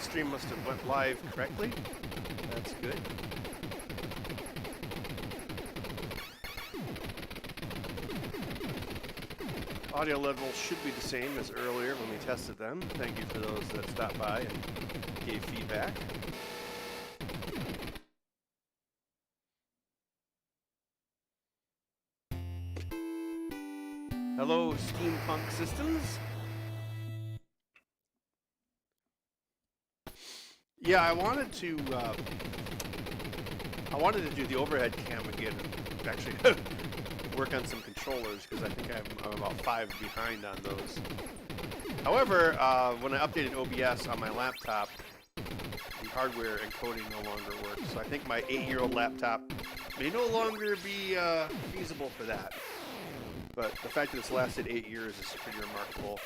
stream must have went live correctly. That's good. Audio level should be the same as earlier when we tested them. Thank you for those that stopped by and gave feedback. Hello, Steampunk Systems. Yeah, I wanted to do the overhead cam again and actually work on some controllers because I think I'm about 5 behind on those. However, when I updated OBS on my laptop, the hardware encoding no longer works. So I think my 8-year-old laptop may no longer be feasible for that. But the fact that it's lasted 8 years is pretty remarkable.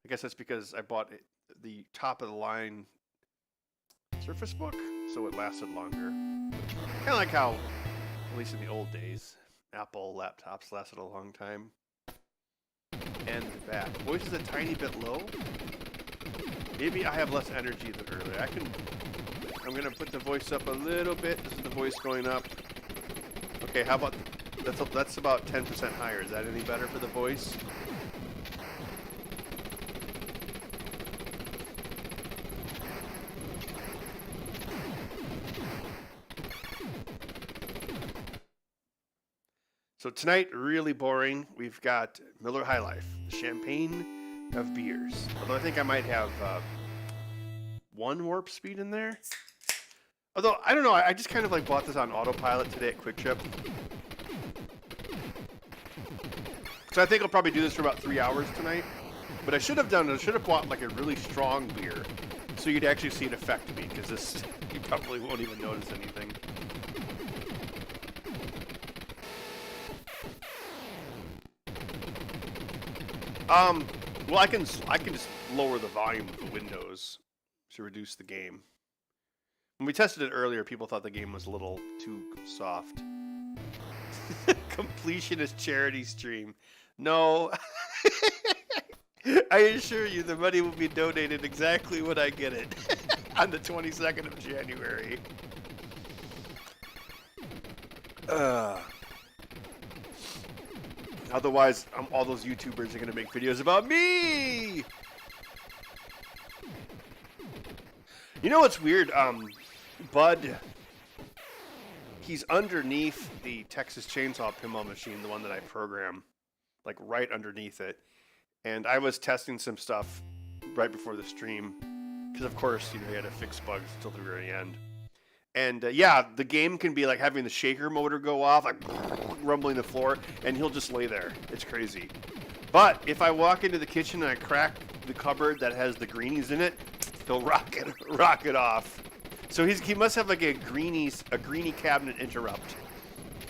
I guess that's because I bought the top of the line Surface Book, so it lasted longer. Kind of like how, at least in the old days, Apple laptops lasted a long time. And back. Voice is a tiny bit low. Maybe I have less energy than earlier. I'm gonna put the voice up a little bit. This is the voice going up. Okay, how about that's about 10% higher. Is that any better for the voice? So tonight, really boring. We've got Miller High Life, the champagne of beers. Although I think I might have 1 warp speed in there. Although, I don't know, I just kind of like bought this on autopilot today at Quick Trip. So I think I'll probably do this for about 3 hours tonight. But I should have bought like a really strong beer. So you'd actually see it affect me, because this, you probably won't even notice anything. Well, I can just lower the volume of the windows to reduce the game. When we tested it earlier, people thought the game was a little too soft. Completionist charity stream. No. I assure you the money will be donated exactly when I get it. On the 22nd of January. Otherwise, all those YouTubers are going to make videos about me! You know what's weird? Bud, he's underneath the Texas Chainsaw Pinball machine, the one that I program, like right underneath it. And I was testing some stuff right before the stream, because of course, you know, he had to fix bugs until the very end. And yeah, the game can be like having the shaker motor go off, like rumbling the floor, and he'll just lay there. It's crazy. But if I walk into the kitchen and I crack the cupboard that has the Greenies in it, he'll rock it off. So he must have like a Greenie cabinet interrupt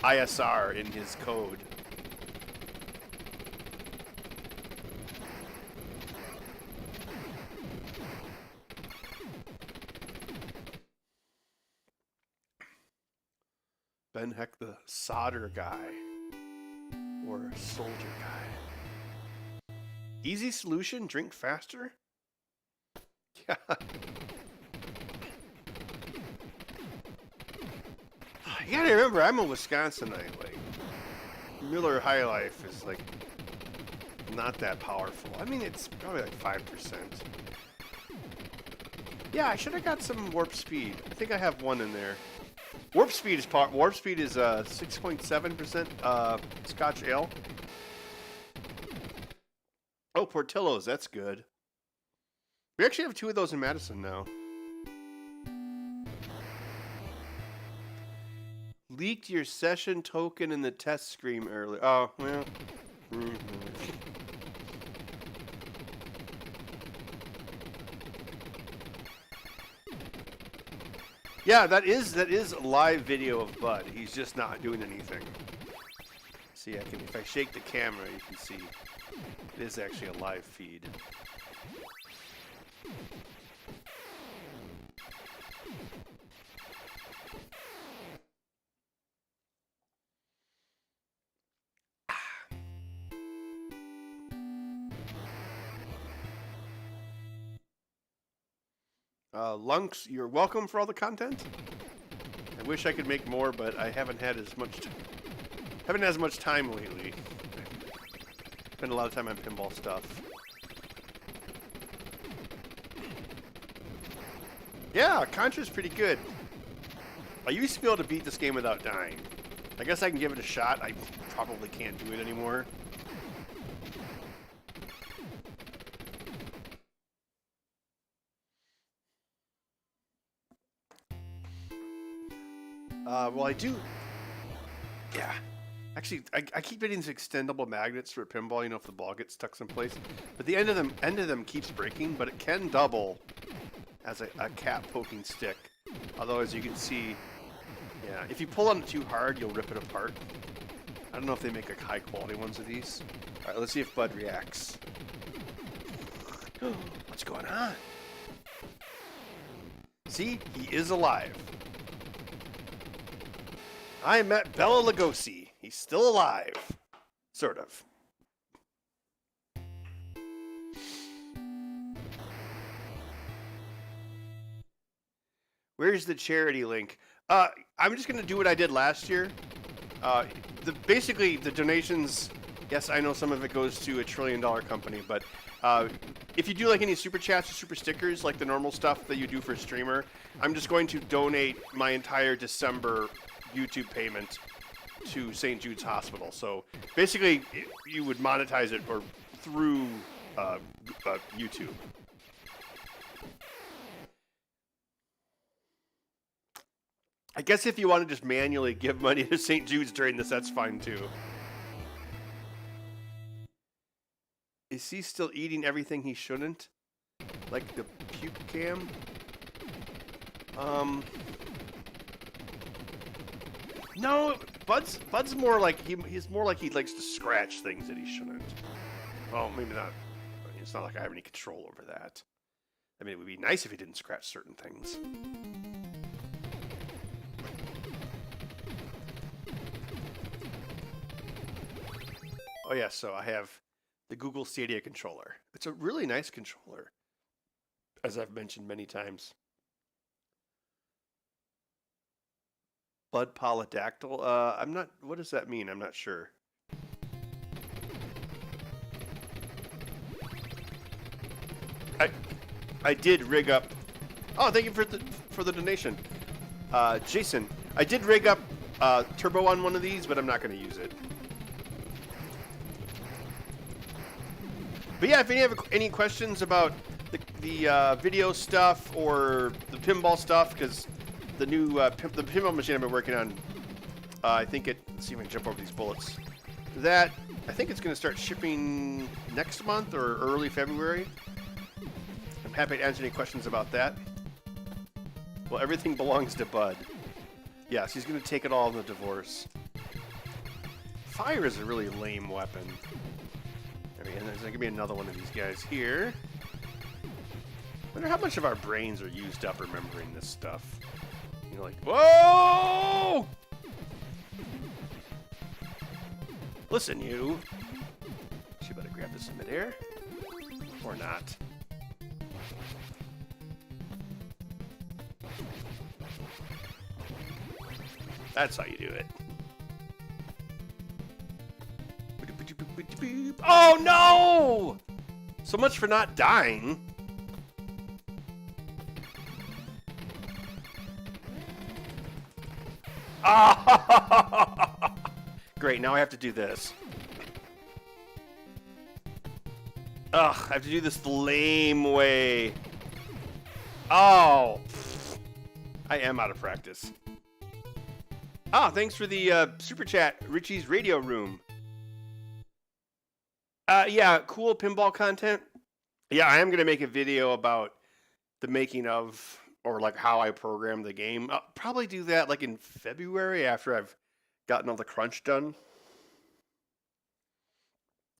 ISR in his code. Ben Heck, the solder guy, or soldier guy. Easy solution, drink faster? Yeah. You gotta remember, I'm a Wisconsinite. Like, Miller High Life is like not that powerful. I mean, it's probably like 5%. Yeah, I should have got some warp speed. I think I have 1 in there. Warp speed is 6.7% Scotch ale. Oh, Portillo's, that's good. We actually have 2 of those in Madison now. Leaked your session token in the test screen earlier. Oh, well. Yeah, that is a live video of Bud. He's just not doing anything. See, if I shake the camera, you can see it is actually a live feed. Lunks, you're welcome for all the content. I wish I could make more, but I haven't had as much time lately. Spent a lot of time on pinball stuff. Yeah, Contra's pretty good. I used to be able to beat this game without dying. I guess I can give it a shot. I probably can't do it anymore. Well, I do. Yeah. Actually, I keep getting these extendable magnets for pinball, you know, if the ball gets stuck someplace. But the end of them keeps breaking, but it can double as a cat poking stick. Although, as you can see, yeah, if you pull on it too hard, you'll rip it apart. I don't know if they make like high quality ones of these. All right, let's see if Bud reacts. What's going on? See, he is alive. I met Bela Lugosi. He's still alive. Sort of. Where's the charity link? I'm just going to do what I did last year. Basically, the donations, yes, I know some of it goes to a $1 trillion company, but if you do like any super chats or super stickers, like the normal stuff that you do for a streamer, I'm just going to donate my entire December YouTube payment to St. Jude's Hospital. So basically, you would monetize it or through YouTube. I guess if you want to just manually give money to St. Jude's during this, that's fine too. Is he still eating everything he shouldn't? Like the puke cam? No, Bud's more like he's more like he likes to scratch things that he shouldn't. Well, maybe not. I mean, it's not like I have any control over that. I mean, it would be nice if he didn't scratch certain things. Oh yeah, so I have the Google Stadia controller. It's a really nice controller, as I've mentioned many times. Bud polydactyl? I'm not, what does that mean? I'm not sure. I did rig up, oh, thank you for the donation. Jason, I did rig up turbo on one of these, but I'm not going to use it. But yeah, if any have any questions about the video stuff or the pinball stuff, because the new the pinball machine I've been working on, I think let's see if I can jump over these bullets. That, I think it's going to start shipping next month or early February. I'm happy to answer any questions about that. Well, everything belongs to Bud. Yes, he's going to take it all in the divorce. Fire is a really lame weapon. I mean, there's going to be another one of these guys here. I wonder how much of our brains are used up remembering this stuff. You know, like, whoa! Listen, you. She better grab this in midair. Or not. That's how you do it. Oh no! So much for not dying. Ah! Great, now I have to do this. Ugh, I have to do this the lame way. Oh! I am out of practice. Ah, thanks for the super chat, Richie's Radio Room. Yeah, cool pinball content. Yeah, I am going to make a video about the making of, or like how I program the game. I'll probably do that like in February after I've gotten all the crunch done.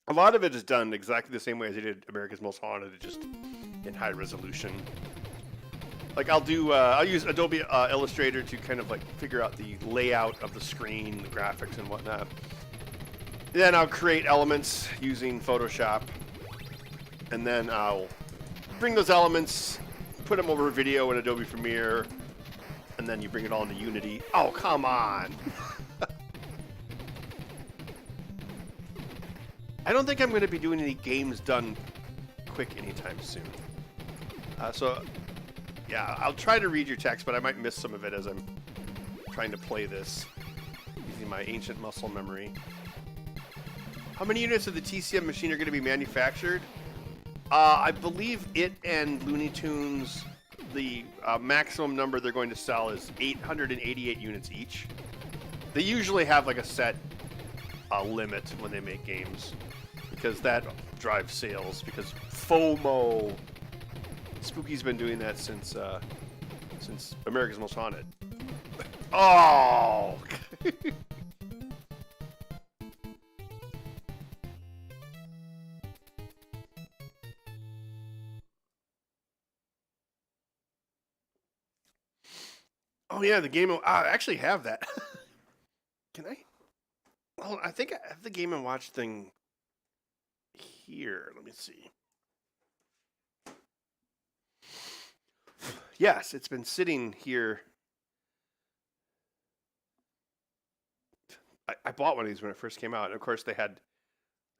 A lot of it is done exactly the same way as I did America's Most Haunted, just in high resolution. Like I'll use Adobe Illustrator to kind of like figure out the layout of the screen, the graphics and whatnot. Then I'll create elements using Photoshop, and then I'll bring those elements put them over video in Adobe Premiere, and then you bring it all into Unity. Oh, come on! I don't think I'm going to be doing any games done quick anytime soon. So, yeah, I'll try to read your text, but I might miss some of it as I'm trying to play this using my ancient muscle memory. How many units of the TCM machine are going to be manufactured? I believe it and Looney Tunes, the maximum number they're going to sell is 888 units each. They usually have like a set limit when they make games, because that drives sales, because FOMO. Spooky's been doing that since America's Most Haunted. Oh! Oh yeah, the Game & I actually have that. Can I? Hold on, I think I have the Game & Watch thing here. Let me see. Yes, it's been sitting here. I bought one of these when it first came out, and of course they had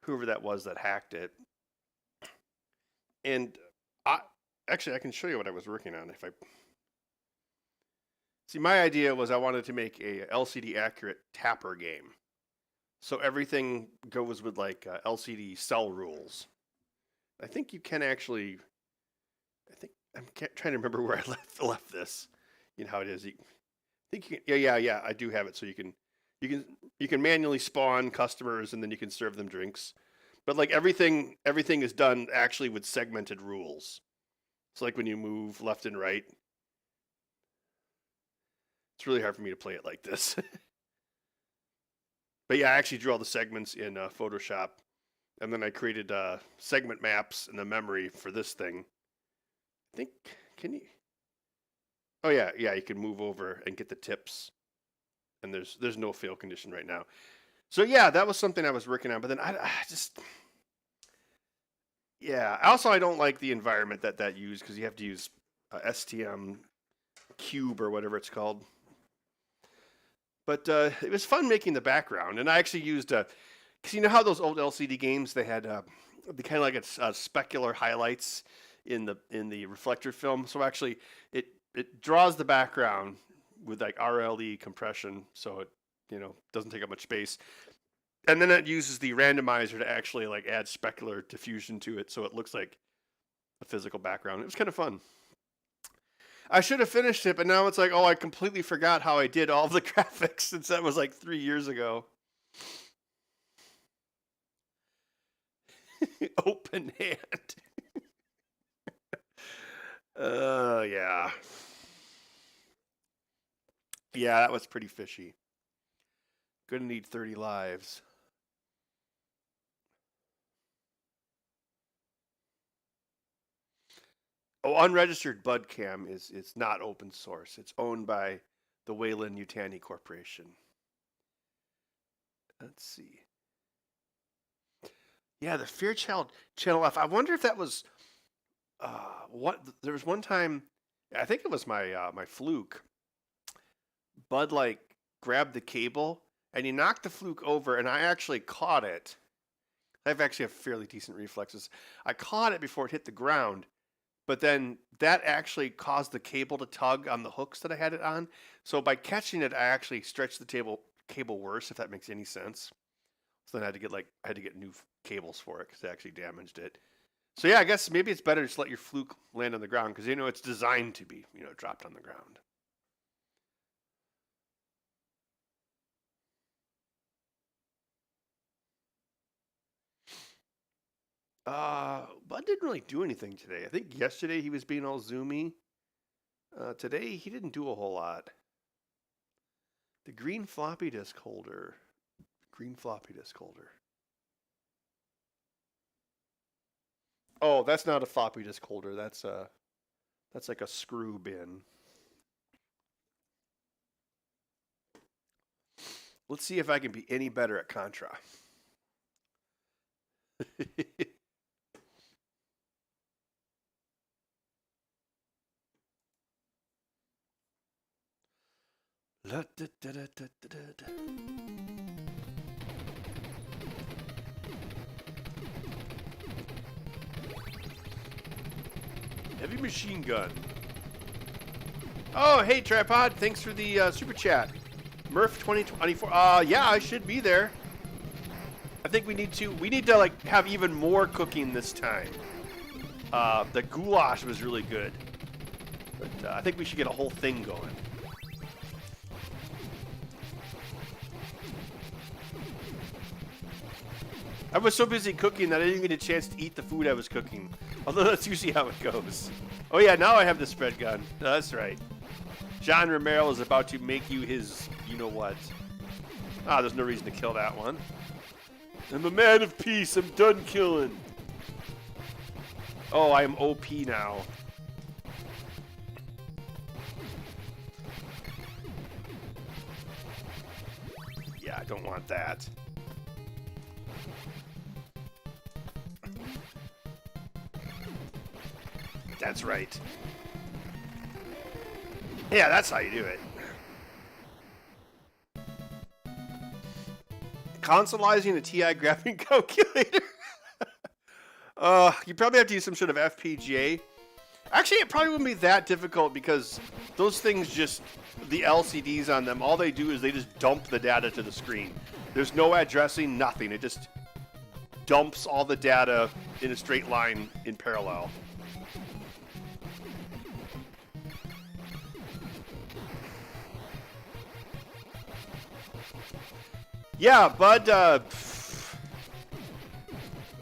whoever that was that hacked it. And actually, I can show you what I was working on if I. See, my idea was I wanted to make a LCD accurate tapper game. So everything goes with like LCD cell rules. I think you can actually, I'm trying to remember where I left this. You know how it is. I think you can, yeah, I do have it. So you can manually spawn customers and then you can serve them drinks. But like everything is done actually with segmented rules. So like when you move left and right, it's really hard for me to play it like this. But yeah, I actually drew all the segments in Photoshop, and then I created segment maps in the memory for this thing. I think, can you? Oh yeah, you can move over and get the tips, and there's no fail condition right now. So yeah, that was something I was working on, but then I just, yeah. Also, I don't like the environment that used, because you have to use STM Cube or whatever it's called. But it was fun making the background, and I actually used because you know how those old LCD games, they had they kind of like specular highlights in the reflector film. So actually, it draws the background with like RLE compression, so it doesn't take up much space, and then it uses the randomizer to actually like add specular diffusion to it, so it looks like a physical background. It was kind of fun. I should have finished it, but now it's like, oh, I completely forgot how I did all the graphics, since that was like 3 years ago. Open hand. Yeah. Yeah, that was pretty fishy. Gonna need 30 lives. Oh, unregistered Budcam is not open source. It's owned by the Wayland-Yutani Corporation. Let's see. Yeah, the Fairchild Channel F. I wonder if that was what. There was one time, I think it was my my fluke. Bud like grabbed the cable and he knocked the fluke over, and I actually caught it. I actually have fairly decent reflexes. I caught it before it hit the ground. But then that actually caused the cable to tug on the hooks that I had it on. So by catching it, I actually stretched the cable worse, if that makes any sense. So then I had to get new cables for it because it actually damaged it. So yeah, I guess maybe it's better to just let your fluke land on the ground, because it's designed to be dropped on the ground. Bud didn't really do anything today. I think yesterday he was being all zoomy. Today he didn't do a whole lot. The green floppy disk holder. Oh, that's not a floppy disk holder. That's like a screw bin. Let's see if I can be any better at Contra. Heavy machine gun. Oh, hey, Tripod. Thanks for the super chat. Murph 2024. Yeah, I should be there. I think we need to like have even more cooking this time. The goulash was really good. But I think we should get a whole thing going. I was so busy cooking that I didn't get a chance to eat the food I was cooking. Although that's usually how it goes. Oh yeah, now I have the spread gun. No, that's right. John Romero is about to make you his you-know-what. Ah, there's no reason to kill that one. I'm a man of peace. I'm done killing. Oh, I am OP now. Yeah, I don't want that. That's right. Yeah, that's how you do it. Consoleizing a TI graphing calculator. You probably have to use some sort of FPGA. Actually, it probably wouldn't be that difficult because those things just, the LCDs on them, all they do is they just dump the data to the screen. There's no addressing, nothing. It just dumps all the data in a straight line in parallel. Yeah, Bud,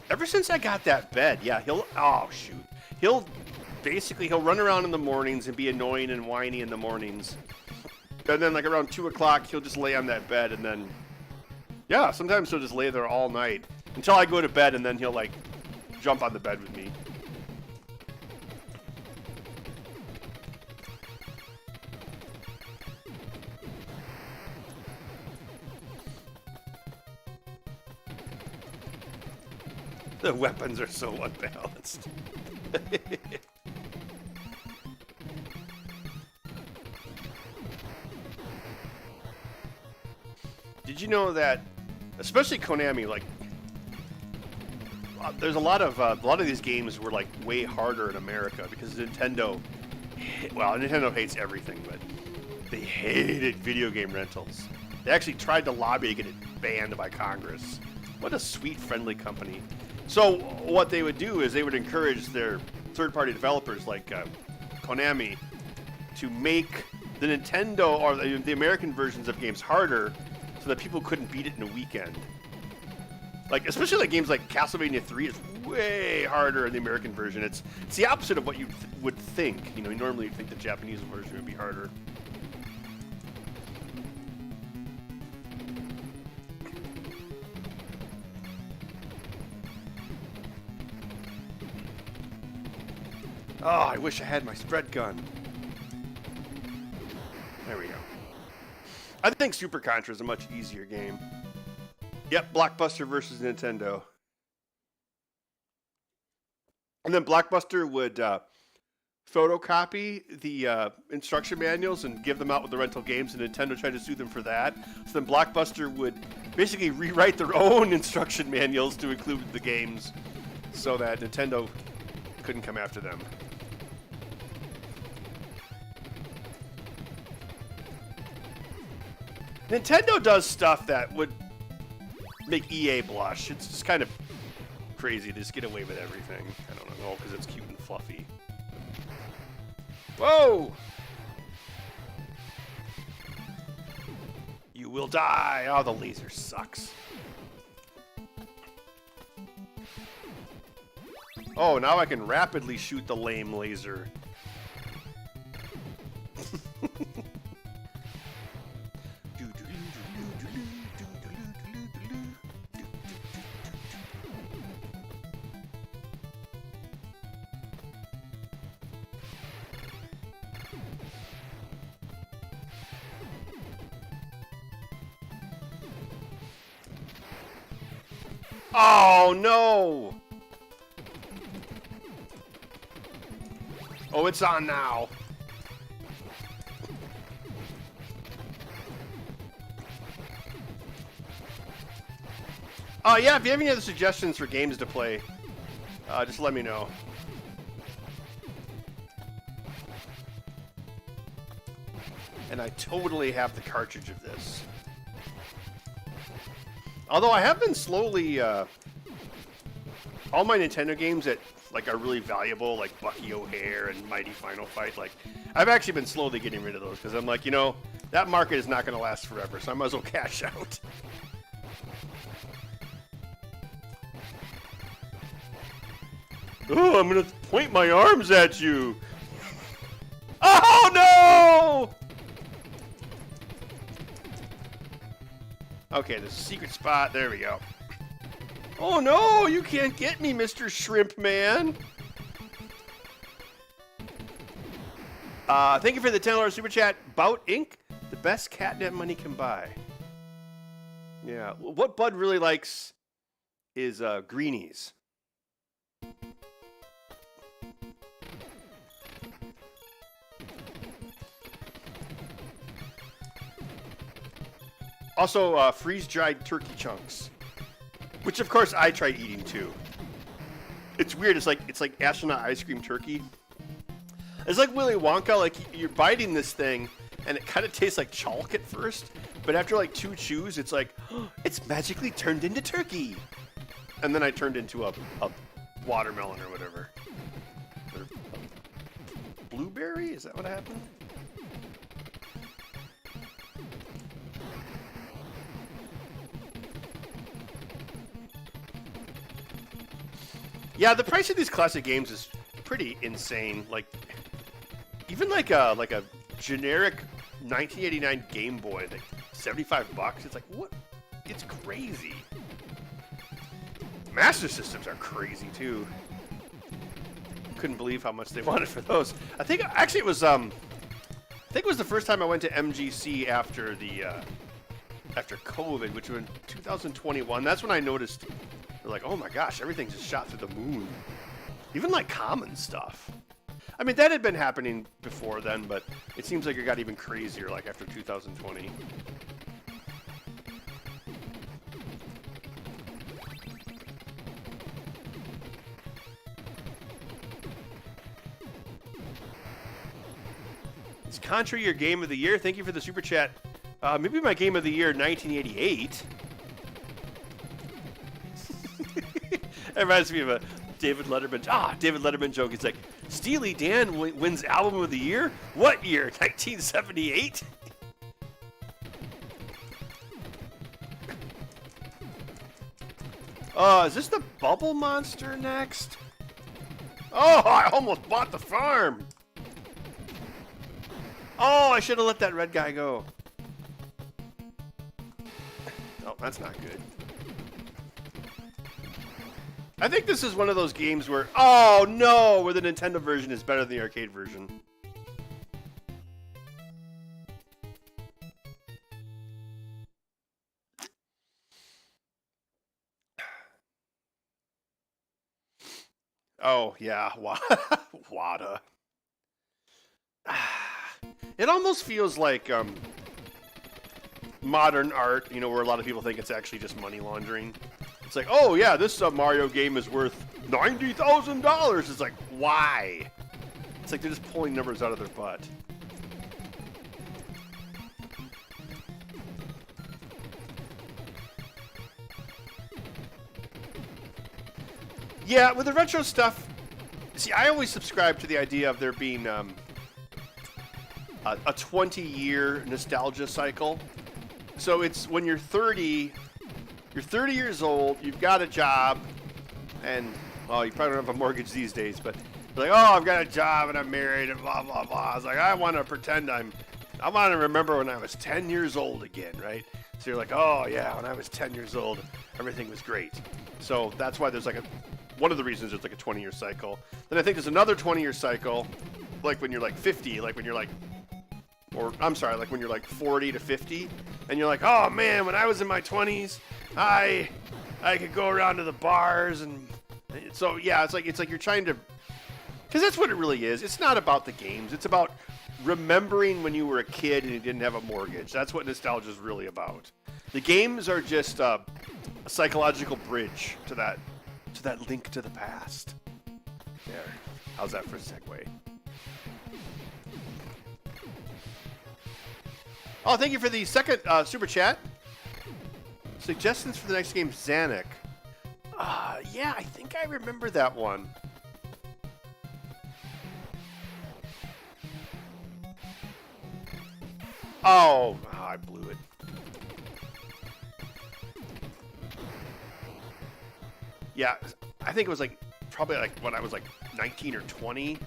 ever since I got that bed, yeah, oh, shoot. He'll run around in the mornings and be annoying and whiny in the mornings. And then, like, around 2 o'clock, he'll just lay on that bed, and then, yeah, sometimes he'll just lay there all night. Until I go to bed, and then he'll, like, jump on the bed with me. The weapons are so unbalanced. Did you know that, especially Konami, like, there's a lot of these games were like way harder in America because Nintendo, well, Nintendo hates everything, but they hated video game rentals. They actually tried to lobby to get it banned by Congress. What a sweet, friendly company. So what they would do is they would encourage their third-party developers like Konami to make the Nintendo or the American versions of games harder so that people couldn't beat it in a weekend. Like, especially like games like Castlevania 3 is way harder in the American version. It's the opposite of what you would think. You know, normally you'd think the Japanese version would be harder. Oh, I wish I had my spread gun. There we go. I think Super Contra is a much easier game. Yep, Blockbuster versus Nintendo. And then Blockbuster would photocopy the instruction manuals and give them out with the rental games, and Nintendo tried to sue them for that. So then Blockbuster would basically rewrite their own instruction manuals to include the games so that Nintendo couldn't come after them. Nintendo does stuff that would make EA blush. It's just kind of crazy to just get away with everything. I don't know, because it's cute and fluffy. Whoa! You will die! Oh, the laser sucks. Oh, now I can rapidly shoot the lame laser. Oh, no! Oh, it's on now. Yeah, if you have any other suggestions for games to play, just let me know. And I totally have the cartridge of this. Although I have been slowly, all my Nintendo games that like are really valuable, like Bucky O'Hare and Mighty Final Fight, like I've actually been slowly getting rid of those because I'm like, you know, that market is not going to last forever, so I might as well cash out. Oh, I'm going to point my arms at you. Oh, no! Okay, the secret spot. There we go. Oh, no, you can't get me, Mr. Shrimp Man. Thank you for the $10 super chat. Bout Inc., the best catnip money can buy. Yeah, what Bud really likes is Greenies. Also, freeze-dried turkey chunks, which of course I tried eating too. It's weird. It's like astronaut ice cream turkey. It's like Willy Wonka. Like you're biting this thing, and it kind of tastes like chalk at first, but after like 2 chews, it's like, oh, it's magically turned into turkey. And then I turned into a watermelon or whatever. Or blueberry? Is that what happened? Yeah, the price of these classic games is pretty insane. Like, even like a generic 1989 Game Boy, like $75. It's like, what? It's crazy. Master Systems are crazy too. Couldn't believe how much they wanted for those. I think actually it was I think it was the first time I went to MGC after the after COVID, which was in 2021. That's when I noticed. They're like, oh my gosh, everything just shot through the moon. Even like common stuff. I mean, that had been happening before then, but it seems like it got even crazier like after 2020. Is Contra your game of the year? Thank you for the super chat. Maybe my game of the year, 1988. That reminds me of a David Letterman joke. It's like, Steely Dan wins album of the year? What year? 1978? Is this the Bubble Monster next? Oh, I almost bought the farm. Oh, I should have let that red guy go. Oh, that's not good. I think this is one of those games where, oh no, where the Nintendo version is better than the arcade version. Oh yeah, WADA. It almost feels like modern art, you know, where a lot of people think it's actually just money laundering. It's like, oh yeah, this Mario game is worth $90,000. It's like, why? It's like they're just pulling numbers out of their butt. Yeah, with the retro stuff, see, I always subscribe to the idea of there being a 20-year nostalgia cycle. So it's when you're 30 years old, you've got a job, and, well, you probably don't have a mortgage these days, but you're like, oh, I've got a job, and I'm married, and blah, blah, blah. I was like, I want to pretend I want to remember when I was 10 years old again, right? So you're like, oh, yeah, when I was 10 years old, everything was great. So that's why there's like one of the reasons there's like a 20-year cycle. Then I think there's another 20-year cycle, like when you're like 50, like when you're like, or I'm sorry, like when you're like 40 to 50, and you're like, oh man, when I was in my 20s, I could go around to the bars, and so yeah, it's like you're trying to, because that's what it really is. It's not about the games. It's about remembering when you were a kid and you didn't have a mortgage. That's what nostalgia is really about. The games are just a psychological bridge to that link to the past. There. How's that for a segue? Oh, thank you for the second super chat. Suggestions for the next game, Xanac. Yeah, I think I remember that one. Oh, I blew it. Yeah, I think it was like probably like when I was like 19 or 20.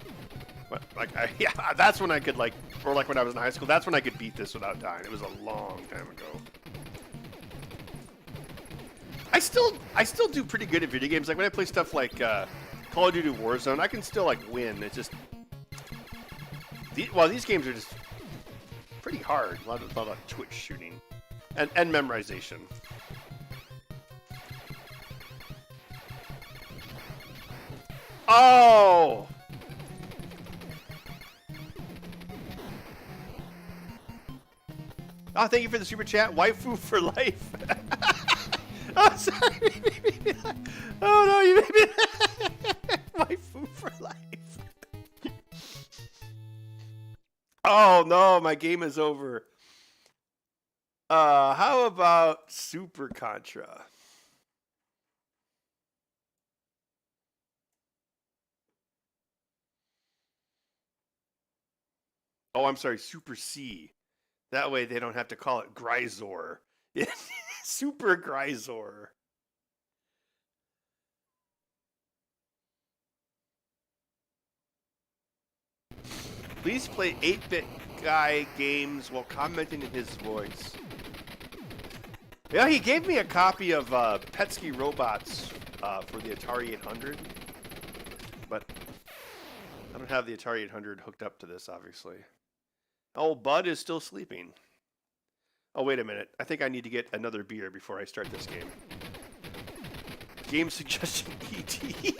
But like, yeah, that's when I could like, or like when I was in high school, that's when I could beat this without dying. It was a long time ago. I still do pretty good at video games. Like when I play stuff like Call of Duty Warzone, I can still like win. It's just, these games are just pretty hard. A lot of twitch shooting and memorization. Oh! Oh, thank you for the super chat. Waifu for life. Oh, sorry. Oh, no, you made me. Waifu for life. Oh, no, my game is over. How about Super Contra? Oh, I'm sorry, Super C. That way they don't have to call it Grisor. Super Grisor. Please play 8-bit guy games while commenting in his voice. Yeah, he gave me a copy of Petsky Robots for the Atari 800. But I don't have the Atari 800 hooked up to this, obviously. Oh, Bud is still sleeping. Oh, wait a minute. I think I need to get another beer before I start this game. Game suggestion E.T.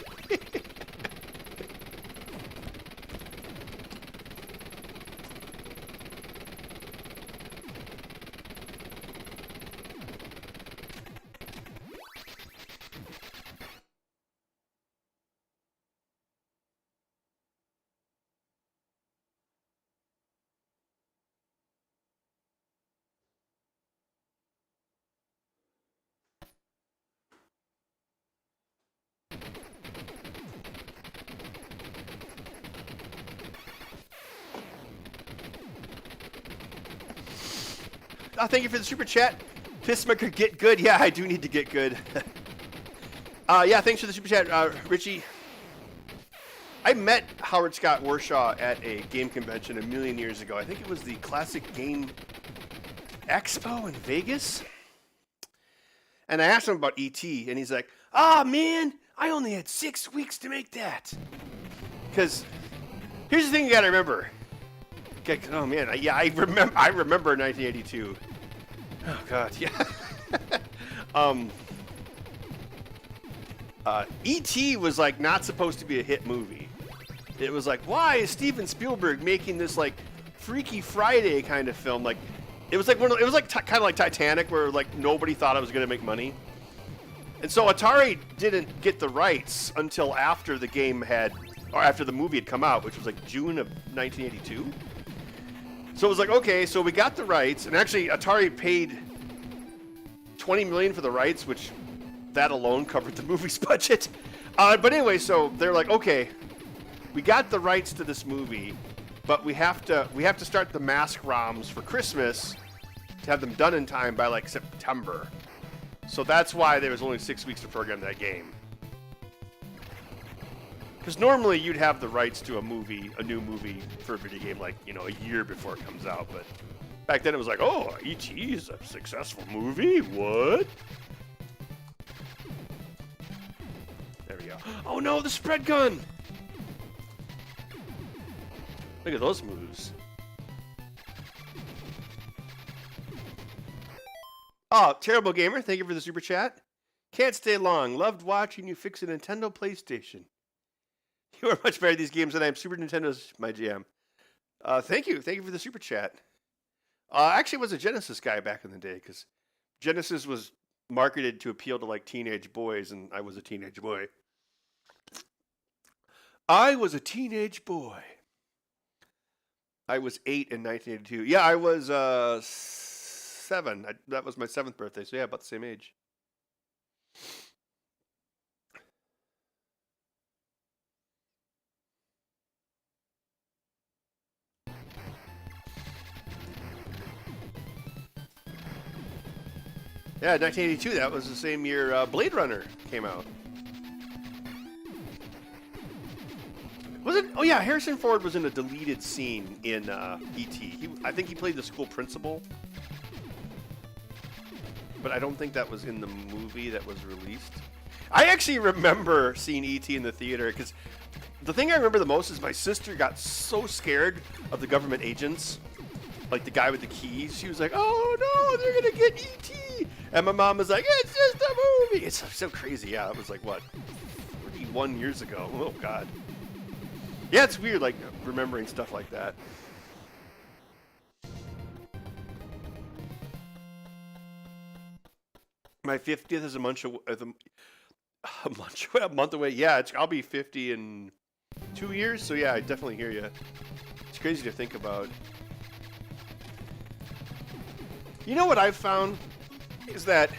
Oh, thank you for the super chat. Pissmaker, get good. Yeah, I do need to get good. Yeah, thanks for the super chat, Richie. I met Howard Scott Warshaw at a game convention a million years ago. I think it was the Classic Game Expo in Vegas. And I asked him about E.T., and he's like, "Ah, man, I only had 6 weeks to make that." Because here's the thing you got to remember. Okay, oh, man, yeah, I remember 1982. Oh, God, yeah. E.T. was, like, not supposed to be a hit movie. It was like, why is Steven Spielberg making this, like, Freaky Friday kind of film? Like, it was like kind of like Titanic, where, like, nobody thought it was going to make money. And so Atari didn't get the rights until after the game had, or after the movie had come out, which was, like, June of 1982. So it was like, okay, so we got the rights, and actually Atari paid $20 million for the rights, which that alone covered the movie's budget. But anyway, so they're like, okay, we got the rights to this movie, but we have to start the mask ROMs for Christmas to have them done in time by like September. So that's why there was only 6 weeks to program that game. Because normally you'd have the rights to a new movie for a video game, like, you know, a year before it comes out. But back then it was like, oh, E.T. is a successful movie? What? There we go. Oh no, the spread gun! Look at those moves. Oh, Terrible Gamer, thank you for the super chat. Can't stay long. Loved watching you fix a Nintendo PlayStation. You are much better at these games than I am. Super Nintendo's my jam. Thank you. Thank you for the super chat. I actually was a Genesis guy back in the day, because Genesis was marketed to appeal to like teenage boys, and I was a teenage boy. I was a teenage boy. I was 8 in 1982. Yeah, I was 7. That was my 7th birthday, so yeah, about the same age. Yeah, 1982, that was the same year Blade Runner came out. Was it? Oh yeah, Harrison Ford was in a deleted scene in E.T. I think he played the school principal, but I don't think that was in the movie that was released. I actually remember seeing E.T. in the theater because the thing I remember the most is my sister got so scared of the government agents, like the guy with the keys. She was like, "Oh no, they're gonna get E.T." And my mom was like, "It's just a movie." It's so crazy. Yeah, it was like what, 41 years ago. Oh God. Yeah, it's weird, like, remembering stuff like that. My 50th is a month away. Yeah, I'll be 50 in 2 years, so yeah, I definitely hear you. It's crazy to think about. You know what I've found is that,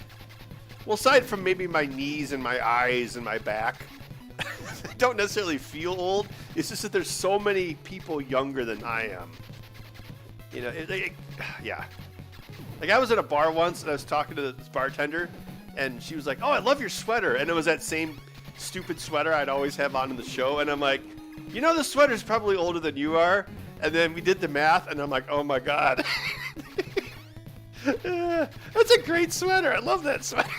well, aside from maybe my knees and my eyes and my back, I don't necessarily feel old. It's just that there's so many people younger than I am. You know, yeah. Like I was at a bar once and I was talking to this bartender, and she was like, "Oh, I love your sweater," and it was that same stupid sweater I'd always have on in the show, and I'm like, "You know, the sweater's probably older than you are." And then we did the math, and I'm like, "Oh my God." That's a great sweater. I love that sweater.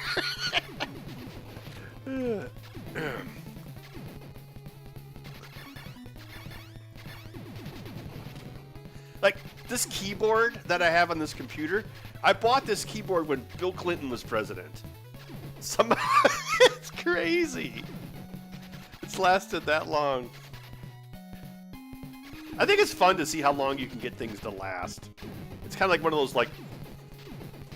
Like this keyboard that I have on this computer, I bought this keyboard when Bill Clinton was president. It's crazy. It's lasted that long. I think it's fun to see how long you can get things to last. It's kind of like one of those like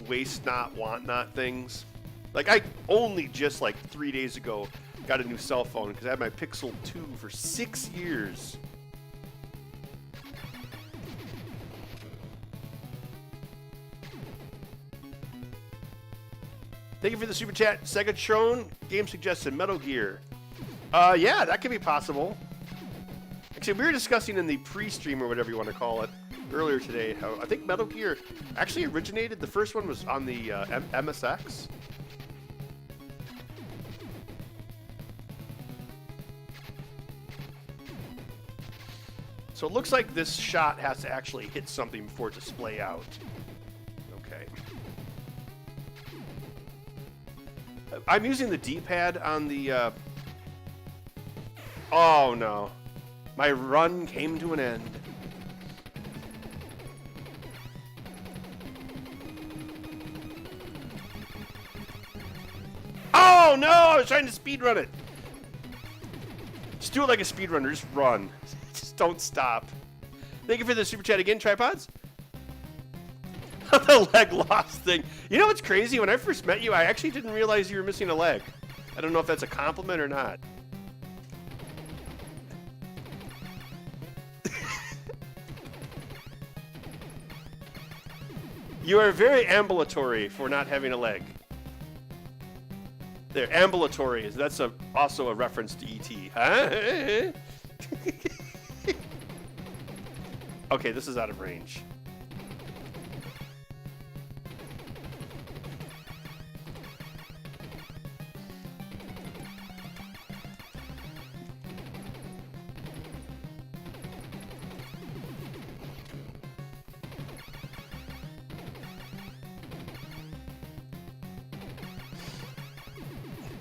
waste not, want not things. Like I only just like 3 days ago got a new cell phone because I had my Pixel 2 for 6 years. Thank you for the super chat, Segatron. Game suggested Metal Gear. Yeah, that could be possible. Actually, we were discussing in the pre-stream or whatever you want to call it earlier today how I think Metal Gear actually originated. The first one was on the MSX. So it looks like this shot has to actually hit something before it display out. Okay. I'm using the D-pad on the... Oh, no. My run came to an end. Oh, no! I was trying to speedrun it. Just do it like a speedrunner. Just run. Just don't stop. Thank you for the super chat again, Tripods. The leg loss thing. You know what's crazy? When I first met you, I actually didn't realize you were missing a leg. I don't know if that's a compliment or not. You are very ambulatory for not having a leg. There, ambulatory. That's also a reference to E.T. Huh? Okay, this is out of range.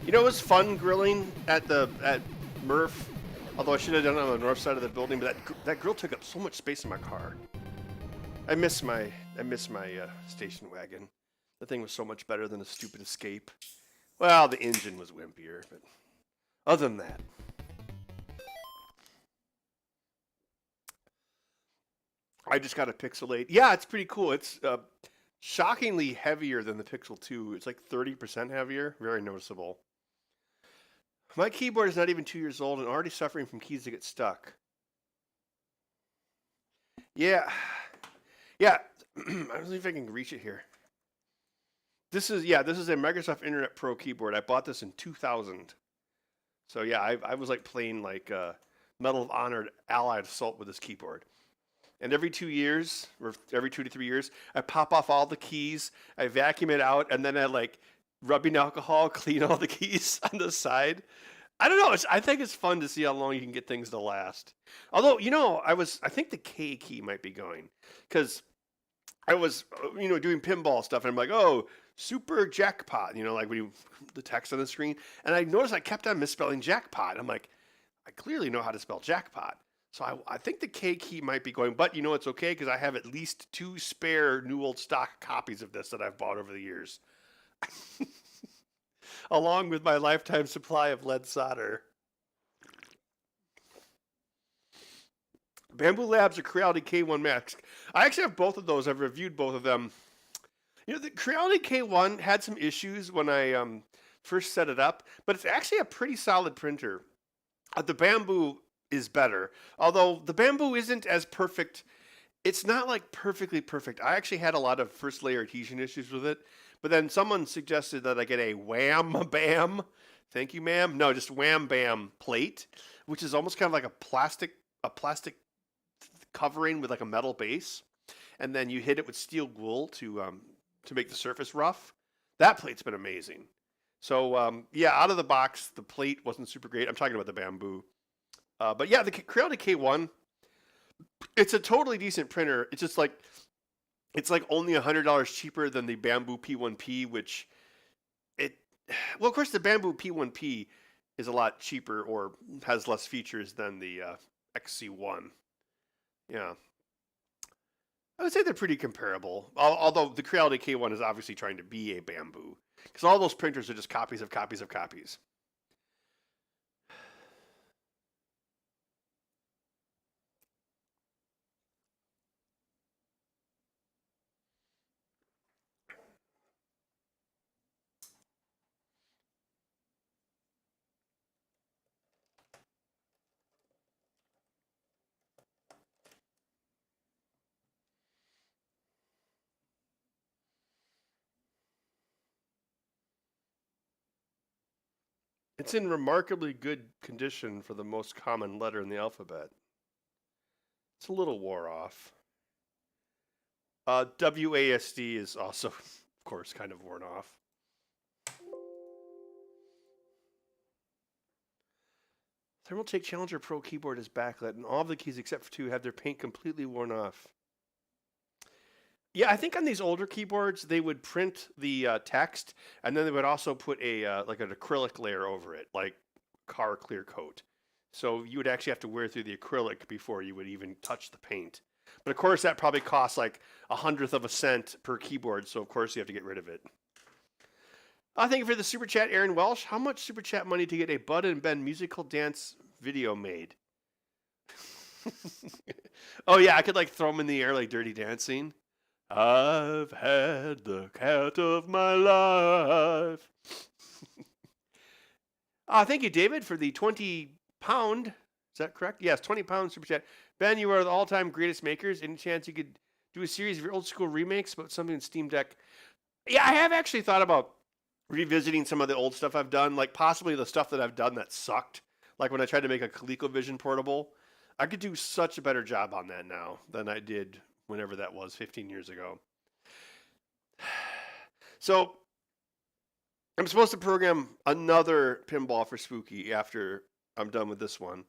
You know, it was fun grilling at Murph. Although I should have done it on the north side of the building, but that grill took up so much space in my car. I miss my station wagon. The thing was so much better than a stupid Escape. Well, the engine was wimpier, but other than that. I just got a Pixel 8. Yeah, it's pretty cool. It's shockingly heavier than the Pixel 2. It's like 30% heavier. Very noticeable. My keyboard is not even 2 years old and already suffering from keys that get stuck. Yeah. Yeah. I don't know if I can reach it here. This is a Microsoft Internet Pro keyboard. I bought this in 2000. So yeah, I was like playing like Medal of Honor Allied Assault with this keyboard. And every 2 years, or every 2 to 3 years, I pop off all the keys, I vacuum it out, and then I like rubbing alcohol clean all the keys on the side. I don't know. I think it's fun to see how long you can get things to last. Although, I think the K key might be going because I was, doing pinball stuff, and I'm like, oh, super jackpot, like when the text on the screen, and I noticed I kept on misspelling jackpot. I'm like, I clearly know how to spell jackpot. So I think the K key might be going, but it's okay because I have at least 2 spare new old stock copies of this that I've bought over the years, along with my lifetime supply of lead solder. Bamboo Labs or Creality K1 Max. I actually have both of those. I've reviewed both of them. The Creality K1 had some issues when I first set it up, but it's actually a pretty solid printer. The Bamboo is better, although the Bamboo isn't as perfect. It's not like perfectly perfect. I actually had a lot of first layer adhesion issues with it, but then someone suggested that I get a Wham Bam, thank you ma'am, no, just Wham Bam plate, which is almost kind of like a plastic covering with like a metal base, and then you hit it with steel wool to make the surface rough. That plate's been amazing. So out of the box, the plate wasn't super great. I'm talking about the Bamboo. But yeah, the Creality K1, it's a totally decent printer. It's just like, it's like only $100 cheaper than the Bamboo P1P, which well, of course the Bamboo P1P is a lot cheaper or has less features than the XC1. Yeah. I would say they're pretty comparable, although the Creality K1 is obviously trying to be a Bamboo, because all those printers are just copies of copies of copies. It's in remarkably good condition for the most common letter in the alphabet. It's a little wore off. WASD is also, of course, kind of worn off. Thermaltake Challenger Pro keyboard is backlit, and all of the keys except for 2 have their paint completely worn off. Yeah, I think on these older keyboards, they would print the text, and then they would also put like an acrylic layer over it, like car clear coat. So you would actually have to wear through the acrylic before you would even touch the paint. But of course, that probably costs like 1/100 of a cent per keyboard, so of course you have to get rid of it. Thank you for the super chat, Aaron Welsh. How much super chat money to get a Bud and Ben musical dance video made? Oh yeah, I could like throw them in the air like Dirty Dancing. I've had the cat of my life. Thank you, David, for the 20-pound. Is that correct? Yes, 20-pound super chat. Ben, you are the all-time greatest makers. Any chance you could do a series of your old school remakes about something in Steam Deck? Yeah, I have actually thought about revisiting some of the old stuff I've done, like possibly the stuff that I've done that sucked. Like when I tried to make a ColecoVision portable. I could do such a better job on that now than I did whenever that was 15 years ago. So I'm supposed to program another pinball for Spooky after I'm done with this one.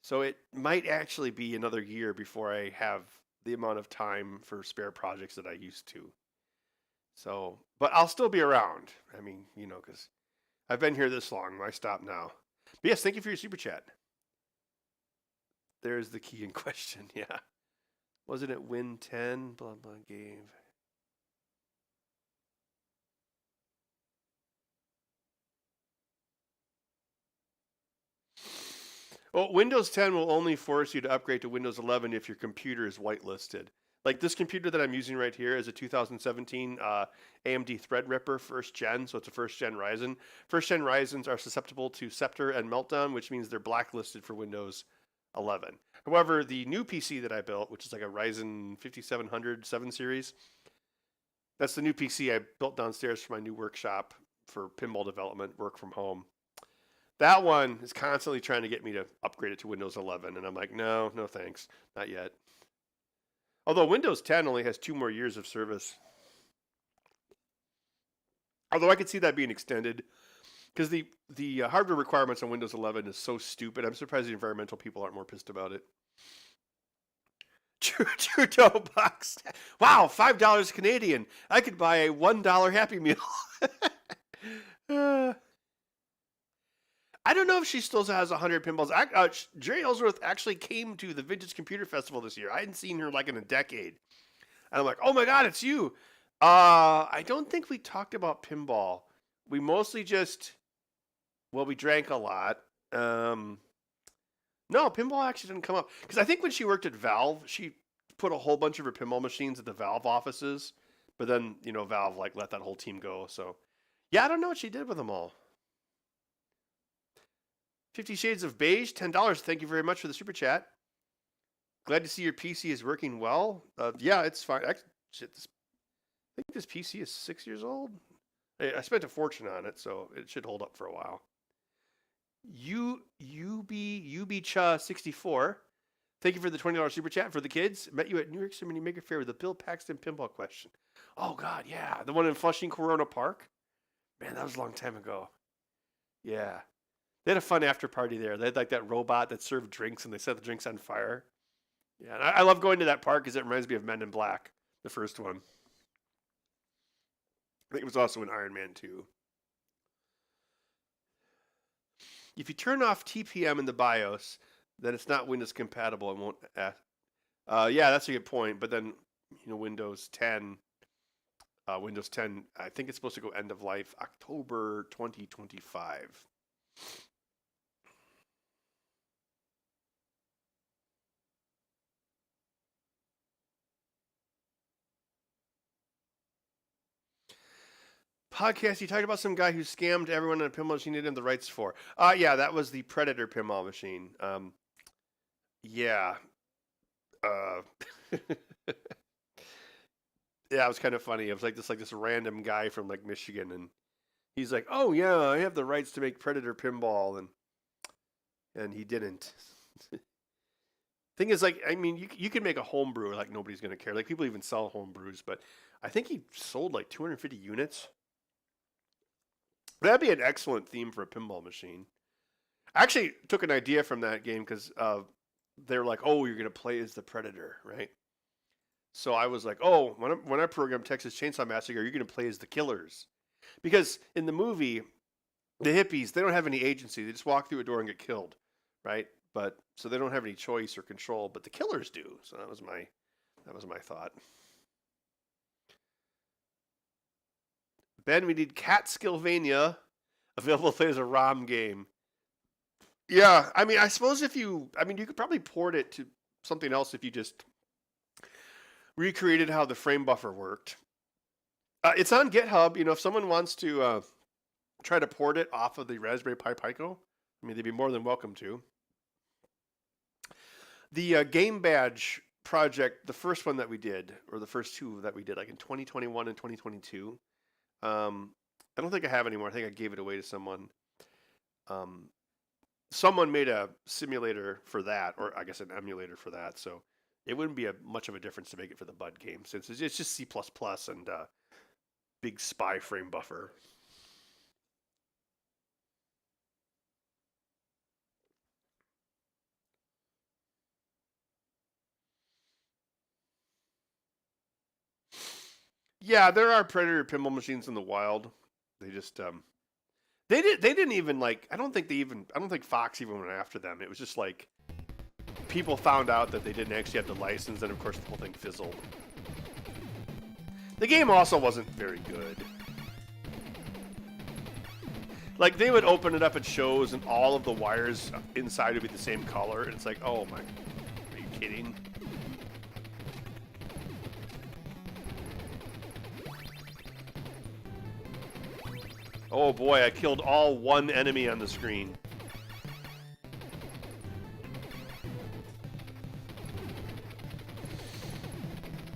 So it might actually be another year before I have the amount of time for spare projects that I used to. So, but I'll still be around. I mean, because I've been here this long. Why stop now? But yes, thank you for your super chat. There's the key in question. Yeah. Wasn't it Win 10? Blah, blah, gave. Well, Windows 10 will only force you to upgrade to Windows 11 if your computer is whitelisted. Like this computer that I'm using right here is a 2017 AMD Threadripper first gen, so it's a first gen Ryzen. First gen Ryzens are susceptible to Scepter and Meltdown, which means they're blacklisted for Windows 11. However, the new PC that I built, which is like a Ryzen 5700 7 series, that's the new PC I built downstairs for my new workshop for pinball development, work from home. That one is constantly trying to get me to upgrade it to Windows 11, and I'm like, no thanks, not yet. Although Windows 10 only has 2 more years of service. Although I could see that being extended, because the hardware requirements on Windows 11 is so stupid. I'm surprised the environmental people aren't more pissed about it. Trudeau box. Wow, $5 Canadian. I could buy a $1 Happy Meal. I don't know if she still has 100 pinballs. Jerry Ellsworth actually came to the Vintage Computer Festival this year. I hadn't seen her like in a decade. And I'm like, oh my God, it's you. I don't think we talked about pinball. We mostly just, we drank a lot. No, pinball actually didn't come up. Because I think when she worked at Valve, she put a whole bunch of her pinball machines at the Valve offices. But then, Valve let that whole team go. So, yeah, I don't know what she did with them all. 50 Shades of Beige, $10. Thank you very much for the super chat. Glad to see your PC is working well. Yeah, it's fine. I think this PC is 6 years old. I spent a fortune on it, so it should hold up for a while. UBCha64. Thank you for the $20 super chat for the kids. Met you at New York City Maker Fair with the Bill Paxton pinball question. Oh, God, yeah. The one in Flushing Corona Park. Man, that was a long time ago. Yeah. They had a fun after party there. They had like that robot that served drinks and they set the drinks on fire. Yeah, and I love going to that park because it reminds me of Men in Black, the first one. I think it was also in Iron Man 2. If you turn off TPM in the BIOS, then it's not Windows compatible and won't. Yeah, that's a good point. But then, Windows 10, I think it's supposed to go end of life October 2025. Podcast, you talked about some guy who scammed everyone on a pinball machine he didn't have the rights for. Yeah, that was the Predator pinball machine. Yeah. Yeah, it was kind of funny. It was like this random guy from like Michigan, and he's like, "Oh yeah, I have the rights to make Predator pinball," and he didn't. Thing is, you can make a homebrew like nobody's gonna care. Like people even sell homebrews, but I think he sold like 250 units. That'd be an excellent theme for a pinball machine. I actually took an idea from that game because they're like, "Oh, you're gonna play as the Predator, right?" So I was like, "Oh, when I program Texas Chainsaw Massacre, you're gonna play as the Killers," because in the movie, the hippies, they don't have any agency. They just walk through a door and get killed, right? But so they don't have any choice or control, but the Killers do. So that was my thought. Ben, we need Catskillvania available to play as a ROM game. Yeah, I suppose you could probably port it to something else if you just recreated how the frame buffer worked. It's on GitHub. If someone wants to try to port it off of the Raspberry Pi Pico, they'd be more than welcome to. The Game Badge project, the first one that we did, or the first two that we did, like in 2021 and 2022, I don't think I have anymore. I think I gave it away to someone. Someone made a simulator for that, or I guess an emulator for that, so it wouldn't be much of a difference to make it for the Bud game, since it's just C++ and big spy frame buffer. Yeah, there are Predator pinball machines in the wild. They just they didn't even I don't think Fox even went after them. It was just like people found out that they didn't actually have the license, and of course the whole thing fizzled. The game also wasn't very good. Like they would open it up at shows and all of the wires inside would be the same color, and it's like, oh my, are you kidding? Oh boy, I killed all one enemy on the screen.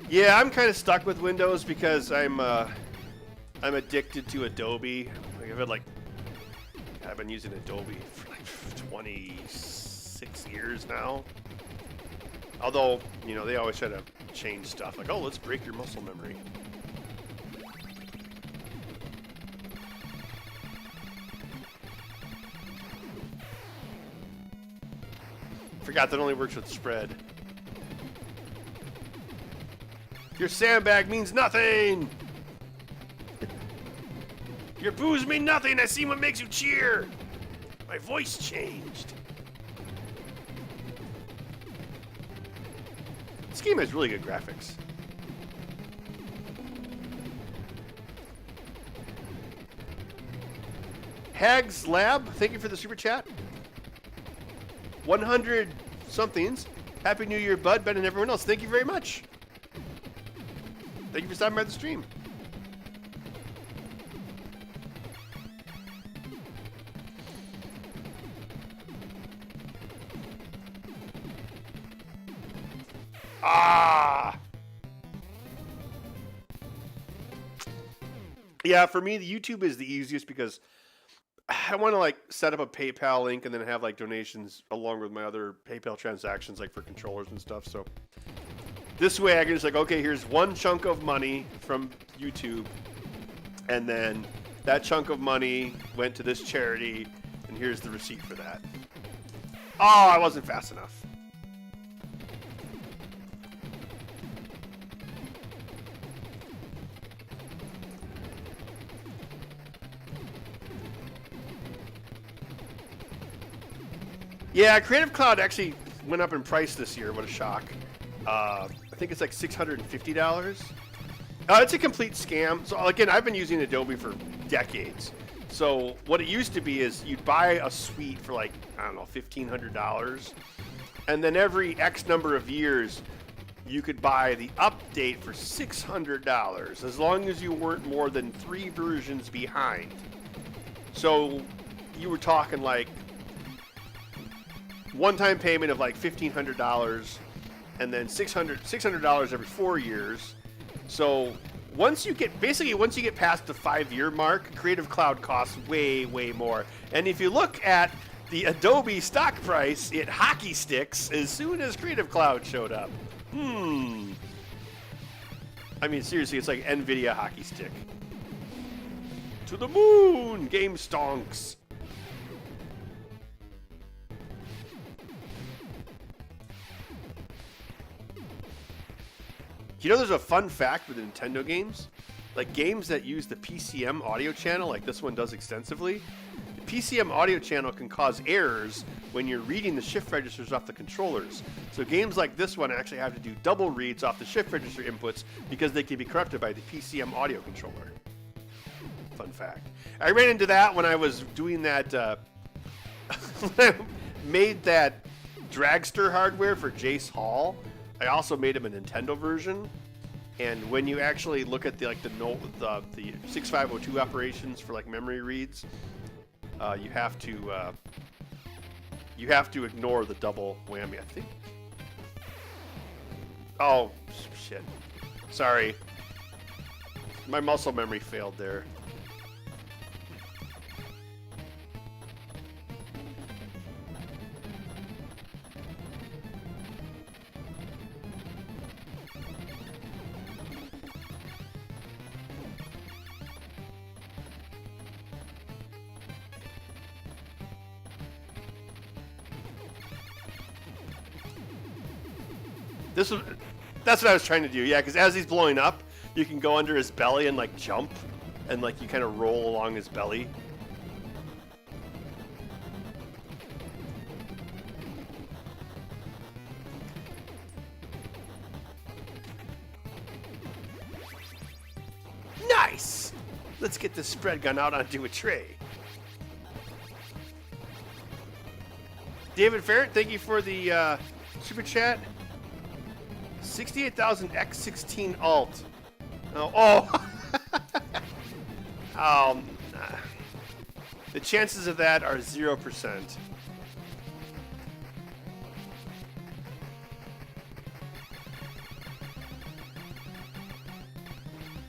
Yeah, I'm kind of stuck with Windows because I'm addicted to Adobe. I've been using Adobe for like 26 years now. Although, you know, they always try to change stuff. Like, oh, let's break your muscle memory. Forgot that only works with spread. Your sandbag means nothing! Your boos mean nothing! I see what makes you cheer! My voice changed. This game has really good graphics. Hags Lab, thank you for the super chat. 100 somethings. Happy New Year, Bud, Ben, and everyone else. Thank you very much. Thank you for stopping by the stream. Ah! Yeah, for me, the YouTube is the easiest because I want to like set up a PayPal link and then have like donations along with my other PayPal transactions, like for controllers and stuff. So this way I can just like, okay, here's one chunk of money from YouTube, and then that chunk of money went to this charity, and here's the receipt for that. Oh, I wasn't fast enough. Yeah, Creative Cloud actually went up in price this year. What a shock. I think it's like $650. It's a complete scam. So again, I've been using Adobe for decades. So what it used to be is you'd buy a suite for like, I don't know, $1,500. And then every X number of years, you could buy the update for $600 as long as you weren't more than 3 versions behind. So you were talking like one-time payment of like $1,500 and then $600 every 4 years. So once you get past the 5-year mark, Creative Cloud costs way, way more. And if you look at the Adobe stock price, it hockey sticks as soon as Creative Cloud showed up. I mean, seriously, it's like NVIDIA hockey stick. To the moon! Game stonks. You know, there's a fun fact with Nintendo games. Like games that use the PCM audio channel, like this one does extensively. The PCM audio channel can cause errors when you're reading the shift registers off the controllers. So games like this one actually have to do double reads off the shift register inputs because they can be corrupted by the PCM audio controller. Fun fact. I ran into that when I was doing that, when I made that dragster hardware for Jace Hall. I also made him a Nintendo version, and when you actually look at the 6502 operations for like memory reads, you have to ignore the double whammy, I think. Oh shit! Sorry, my muscle memory failed there. That's what I was trying to do, yeah, because as he's blowing up, you can go under his belly and, like, jump, and, like, you kind of roll along his belly. Nice! Let's get this spread gun out onto a tray. David Ferret, thank you for the super chat. 68,000 X16 alt. Oh. The chances of that are 0%.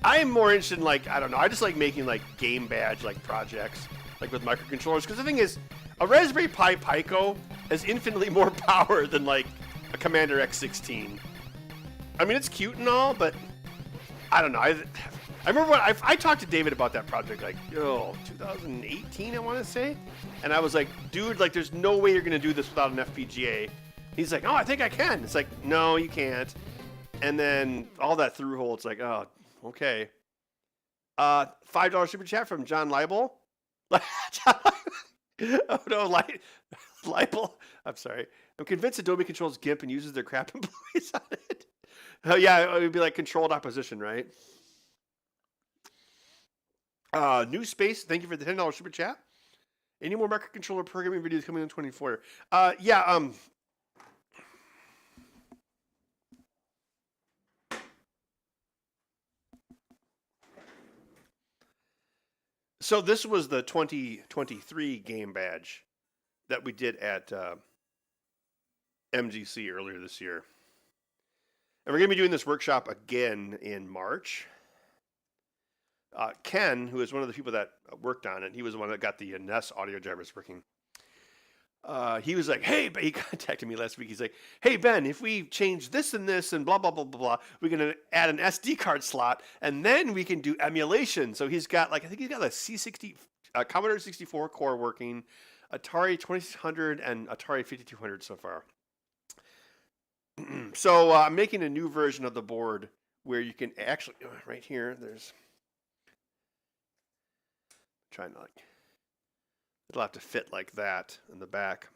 I am more interested in, like, I don't know, I just like making, like, game badge, like, projects, like, with microcontrollers, because the thing is, a Raspberry Pi Pico has infinitely more power than, like, a Commander X16. I mean, it's cute and all, but I don't know. I remember when I talked to David about that project, like, 2018, I want to say, and I was like, dude, like, there's no way you're going to do this without an FPGA. He's like, oh, I think I can. It's like, no, you can't. And then all that through hole, it's like, oh, okay. $5 super chat from John Leibel. Oh no, Leibel. I'm sorry. I'm convinced Adobe controls GIMP and uses their crap employees on it. Oh yeah, it would be like controlled opposition, right? New Space, thank you for the $10 super chat. Any more microcontroller programming videos coming in 24? Yeah. So this was the 2023 game badge that we did at MGC earlier this year. And we're going to be doing this workshop again in March. Ken, who is one of the people that worked on it, he was the one that got the NES audio drivers working. He was like, hey, he contacted me last week. He's like, hey, Ben, if we change this and this and blah, blah, blah, blah, blah, we're going to add an SD card slot, and then we can do emulation. So he's got, like, I think he's got a C60, Commodore 64 core working, Atari 2600 and Atari 5200 so far. So I'm making a new version of the board where you can actually, right here, there's, trying to, like, it'll have to fit like that in the back.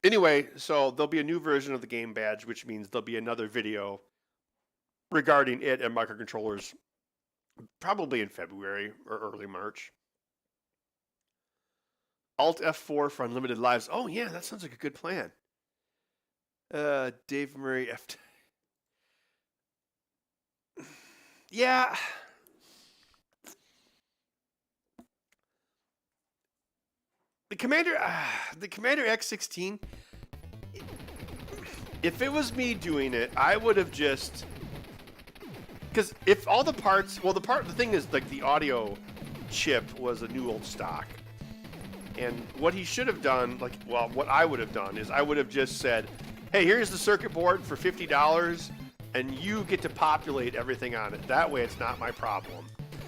Anyway, so there'll be a new version of the game badge, which means there'll be another video regarding it and microcontrollers, probably in February or early March. Alt F4 for unlimited lives. Oh yeah, that sounds like a good plan. Dave Murray F. Yeah. The Commander X16, if it was me doing it, I would have just, because if all the parts, well, the thing is, like, the audio chip was a new old stock. And what he should have done, like, well, what I would have done is I would have just said, hey, here's the circuit board for $50, and you get to populate everything on it. That way it's not my problem.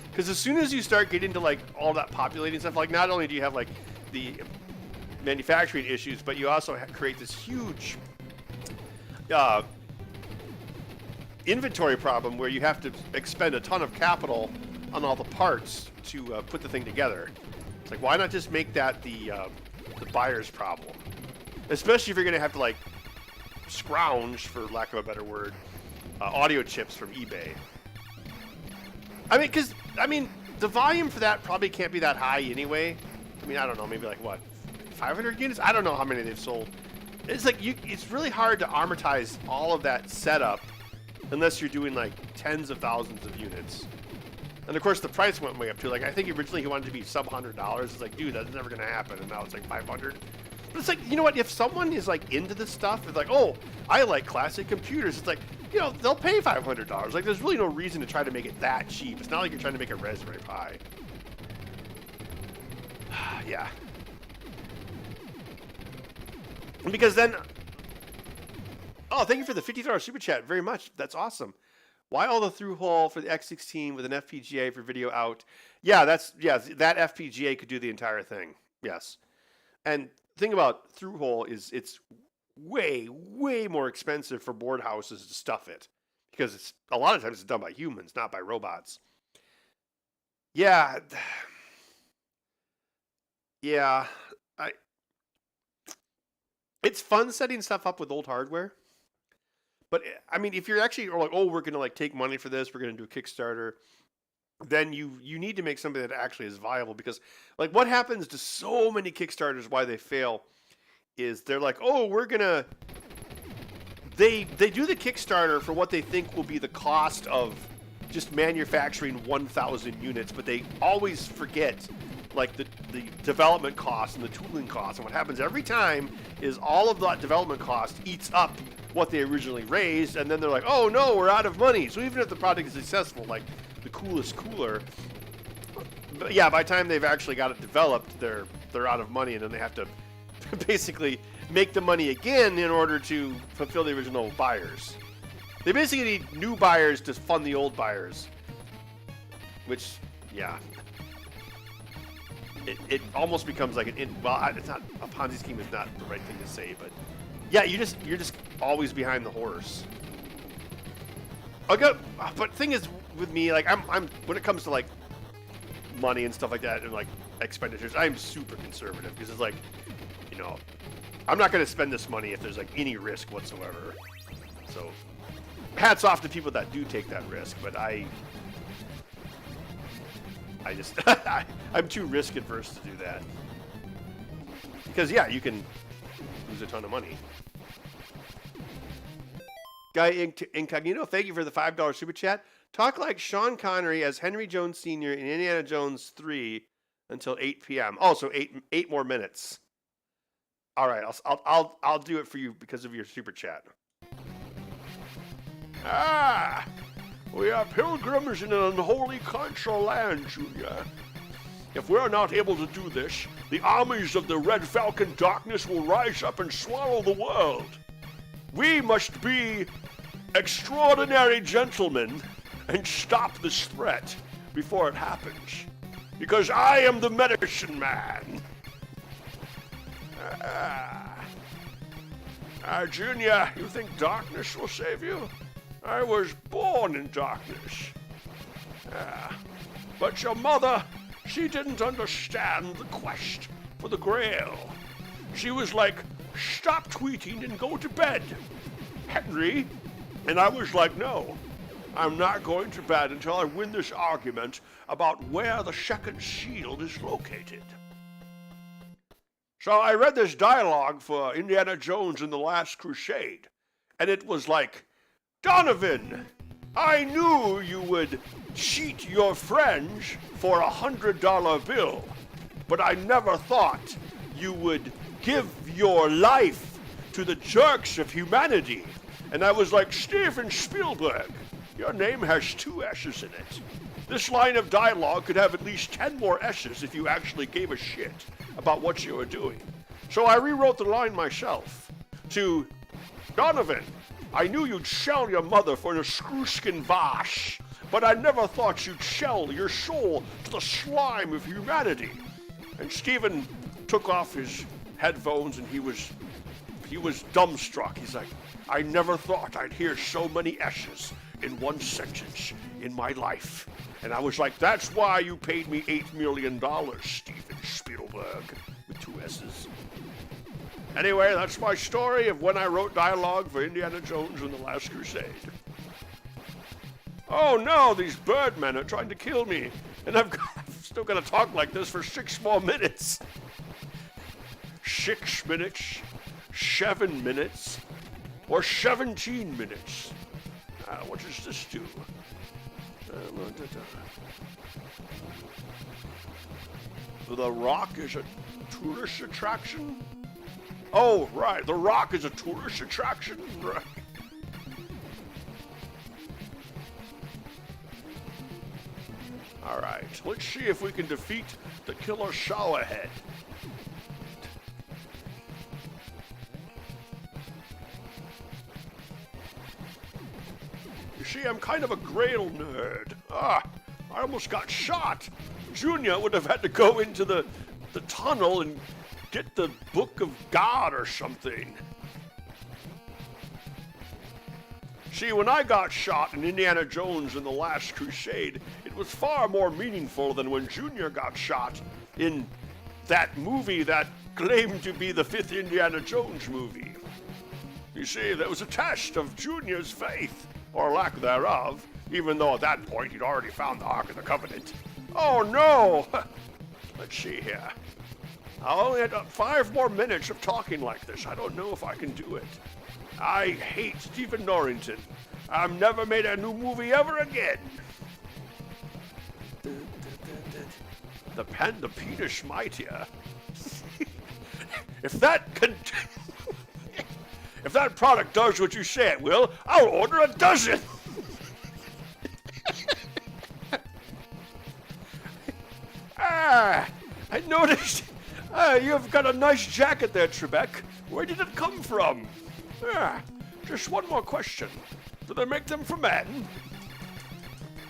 Because as soon as you start getting to, like, all that populating stuff, like, not only do you have, like, the manufacturing issues, but you also create this huge inventory problem where you have to expend a ton of capital on all the parts to put the thing together. It's like, why not just make that the buyer's problem? Especially if you're going to have to, like, scrounge, for lack of a better word, audio chips from eBay. I mean, because, the volume for that probably can't be that high anyway. I mean, I don't know, maybe like, what, 500 units? I don't know how many they've sold. It's like, it's really hard to amortize all of that setup unless you're doing, like, tens of thousands of units. And of course, the price went way up too. Like, I think originally he wanted to be sub $100. It's like, dude, that's never going to happen. And now it's like 500. But it's like, you know what? If someone is, like, into this stuff, it's like, oh, I like classic computers. It's like, you know, they'll pay $500. Like, there's really no reason to try to make it that cheap. It's not like you're trying to make a Raspberry Pi. Yeah. Because then, oh, thank you for the $50 super chat very much. That's awesome. Why all the through hole for the X16 with an FPGA for video out? Yeah, that FPGA could do the entire thing. Yes. And the thing about through hole is it's way, way more expensive for board houses to stuff it, because it's a lot of times it's done by humans, not by robots. Yeah. Yeah. It's fun setting stuff up with old hardware. But, I mean, if you're actually like, oh, we're going to, like, take money for this, we're going to do a Kickstarter, then you need to make something that actually is viable. Because, like, what happens to so many Kickstarters, why they fail, is they're like, oh, we're going to... They do the Kickstarter for what they think will be the cost of just manufacturing 1,000 units, but they always forget like the development costs and the tooling costs. And what happens every time is all of that development cost eats up what they originally raised, and then they're like, oh no, we're out of money. So even if the product is successful, like the coolest cooler, but yeah, by the time they've actually got it developed, they're out of money, and then they have to basically make the money again in order to fulfill the original buyers. They basically need new buyers to fund the old buyers, which, yeah, it almost becomes like it's not a Ponzi scheme is not the right thing to say, but yeah, you're just always behind the horse. Okay, but thing is with me, like I'm when it comes to like money and stuff like that and like expenditures, I'm super conservative because it's like, you know, I'm not going to spend this money if there's like any risk whatsoever. So hats off to people that do take that risk, but I just I'm too risk adverse to do that. Because yeah, you can lose a ton of money. Guy Incognito, thank you for the $5 super chat. Talk like Sean Connery as Henry Jones Sr. in Indiana Jones 3 until 8 p.m. Oh, so eight more minutes. All right, I'll do it for you because of your super chat. Ah, we are pilgrims in an unholy contra land, Junior. If we are not able to do this, the armies of the Red Falcon darkness will rise up and swallow the world. We must be extraordinary gentlemen and stop this threat before it happens. Because I am the medicine man. Junior, you think darkness will save you? I was born in darkness. But your mother, she didn't understand the quest for the Grail. She was like, stop tweeting and go to bed, Henry. And I was like, no, I'm not going to bed until I win this argument about where the second shield is located. So I read this dialogue for Indiana Jones and the Last Crusade, and it was like, Donovan, I knew you would cheat your friends for $100 bill, but I never thought you would give your life to the jerks of humanity. And I was like, Steven Spielberg, your name has 2 S's in it. This line of dialogue could have at least 10 more S's if you actually gave a shit about what you were doing. So I rewrote the line myself to, Donovan, I knew you'd sell your mother for an Etruscan Vosh, but I never thought you'd sell your soul to the slime of humanity. And Steven took off his headphones and he was dumbstruck. He's like, I never thought I'd hear so many S's in one sentence in my life. And I was like, that's why you paid me $8 million, Steven Spielberg, with 2 S's. Anyway, that's my story of when I wrote dialogue for Indiana Jones and the Last Crusade. Oh no, these birdmen are trying to kill me. And I'm still going to talk like this for 6 more minutes. 6 minutes, 7 minutes, or 17 minutes. What does this do? The Rock is a tourist attraction? Oh, right, The Rock is a tourist attraction? Right. All right, let's see if we can defeat the Killer Showerhead. You see, I'm kind of a Grail nerd. I almost got shot. Junior would have had to go into the tunnel and get the Book of God or something. See, when I got shot in Indiana Jones and the Last Crusade, it was far more meaningful than when Junior got shot in that movie that claimed to be the 5th Indiana Jones movie. You see, that was a test of Junior's faith, or lack thereof, even though at that point he'd already found the Ark of the Covenant. Oh no! Let's see here. I only had 5 more minutes of talking like this. I don't know if I can do it. I hate Stephen Norrington. I've never made a new movie ever again. The penis mightier. If that if that product does what you say it will, I'll order a dozen. I noticed you've got a nice jacket there, Trebek. Where did it come from? Just one more question. Do they make them for men?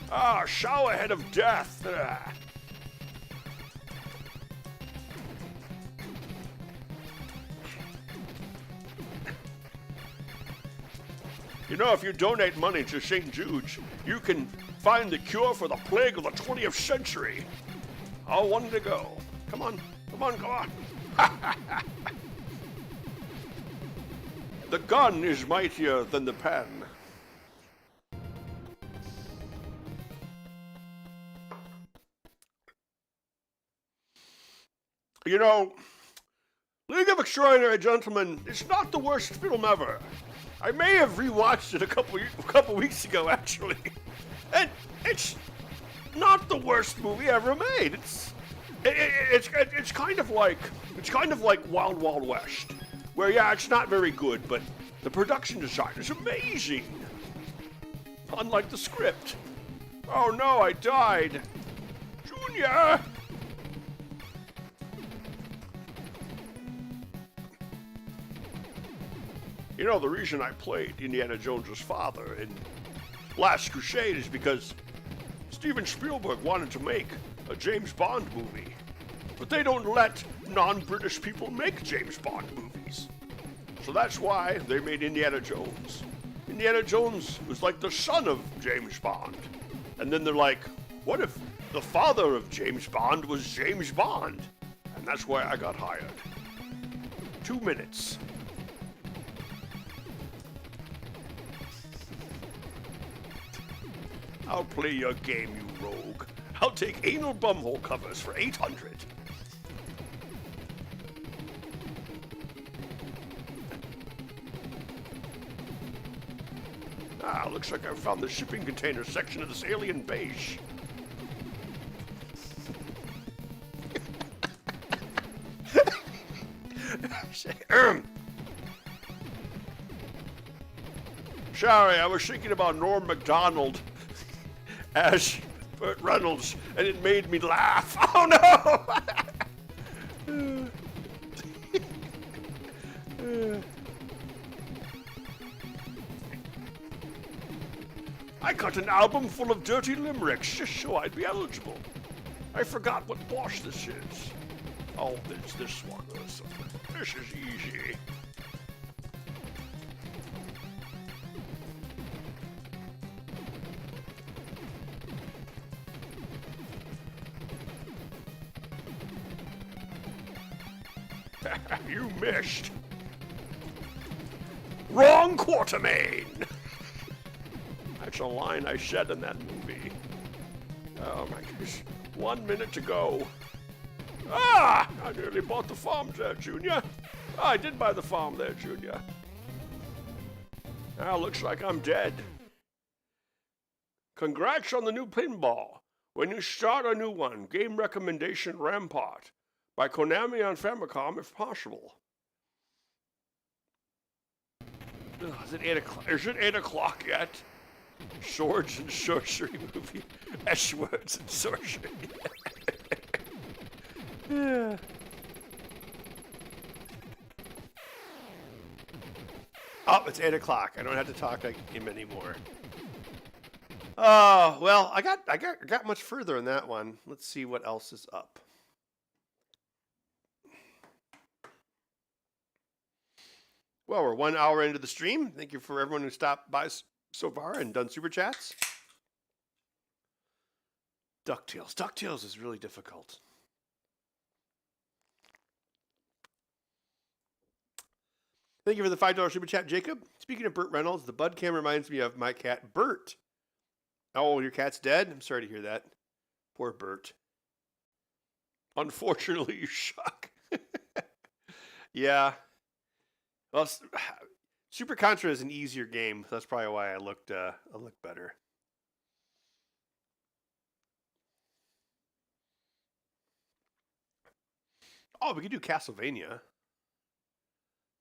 Showerhead of death. You know, if you donate money to St. Jude's, you can find the cure for the plague of the 20th century. All one to go. Come on, come on, come on. The gun is mightier than the pen. You know, League of Extraordinary Gentlemen is not the worst film ever. I may have rewatched it a couple weeks ago, actually, and it's not the worst movie ever made. It's kind of like Wild Wild West, where it's not very good, but the production design is amazing. Unlike the script. Oh no, I died, Junior. You know, the reason I played Indiana Jones' father in Last Crusade is because Steven Spielberg wanted to make a James Bond movie. But they don't let non-British people make James Bond movies. So that's why they made Indiana Jones. Indiana Jones was like the son of James Bond. And then they're like, what if the father of James Bond was James Bond? And that's why I got hired. 2 minutes. I'll play your game, you rogue. I'll take anal bumhole covers for 800. Looks like I found the shipping container section of this alien base. Sorry, I was thinking about Norm Macdonald as Burt Reynolds, and it made me laugh. Oh no! I got an album full of dirty limericks just so I'd be eligible. I forgot what boss this is. Oh, there's this one. This is easy. You missed. Wrong Quartermain. That's a line I said in that movie. Oh my gosh. 1 minute to go. I nearly bought the farm there, Junior. I did buy the farm there, Junior. Looks like I'm dead. Congrats on the new pinball. When you start a new one, game recommendation Rampart. By Konami on Famicom, if possible. Is it 8 o'clock? Is it 8 o'clock yet? Swords and Sorcery movie. Swords and Sorcery. Yeah. Oh, it's 8 o'clock. I don't have to talk like him anymore. Oh, well, I got much further in that one. Let's see what else is up. Well, we're 1 hour into the stream. Thank you for everyone who stopped by so far and done super chats. DuckTales. DuckTales is really difficult. Thank you for the $5 super chat, Jacob. Speaking of Burt Reynolds, the bud cam reminds me of my cat, Bert. Oh, your cat's dead? I'm sorry to hear that. Poor Bert. Unfortunately, you suck. Yeah. Well, Super Contra is an easier game. That's probably why I looked better. Oh, we could do Castlevania.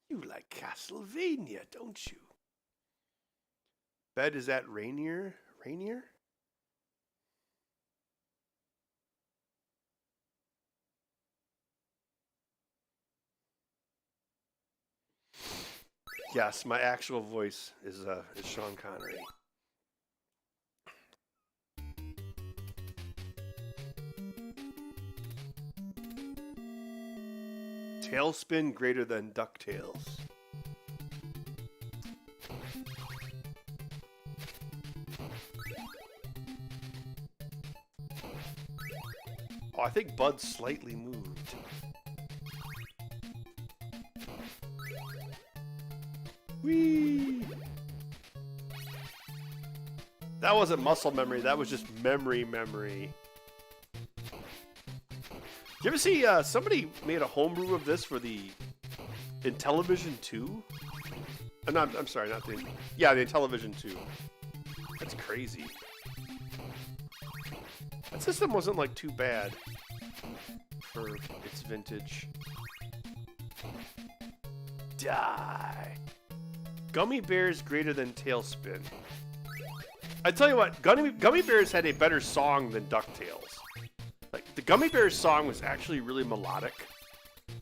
You like Castlevania, don't you? Bed, is that Rainier? Rainier? Yes, my actual voice is Sean Connery. Tailspin greater than DuckTales. Oh, I think Bud slightly moved. Whee! That wasn't muscle memory, that was just memory. You ever see somebody made a homebrew of this for the Intellivision 2? No, I'm sorry, not the... Yeah, the Intellivision 2. That's crazy. That system wasn't like too bad for its vintage. Die. Gummy Bears greater than Tailspin. I tell you what, Gummy Bears had a better song than DuckTales. Like, the Gummy Bears song was actually really melodic,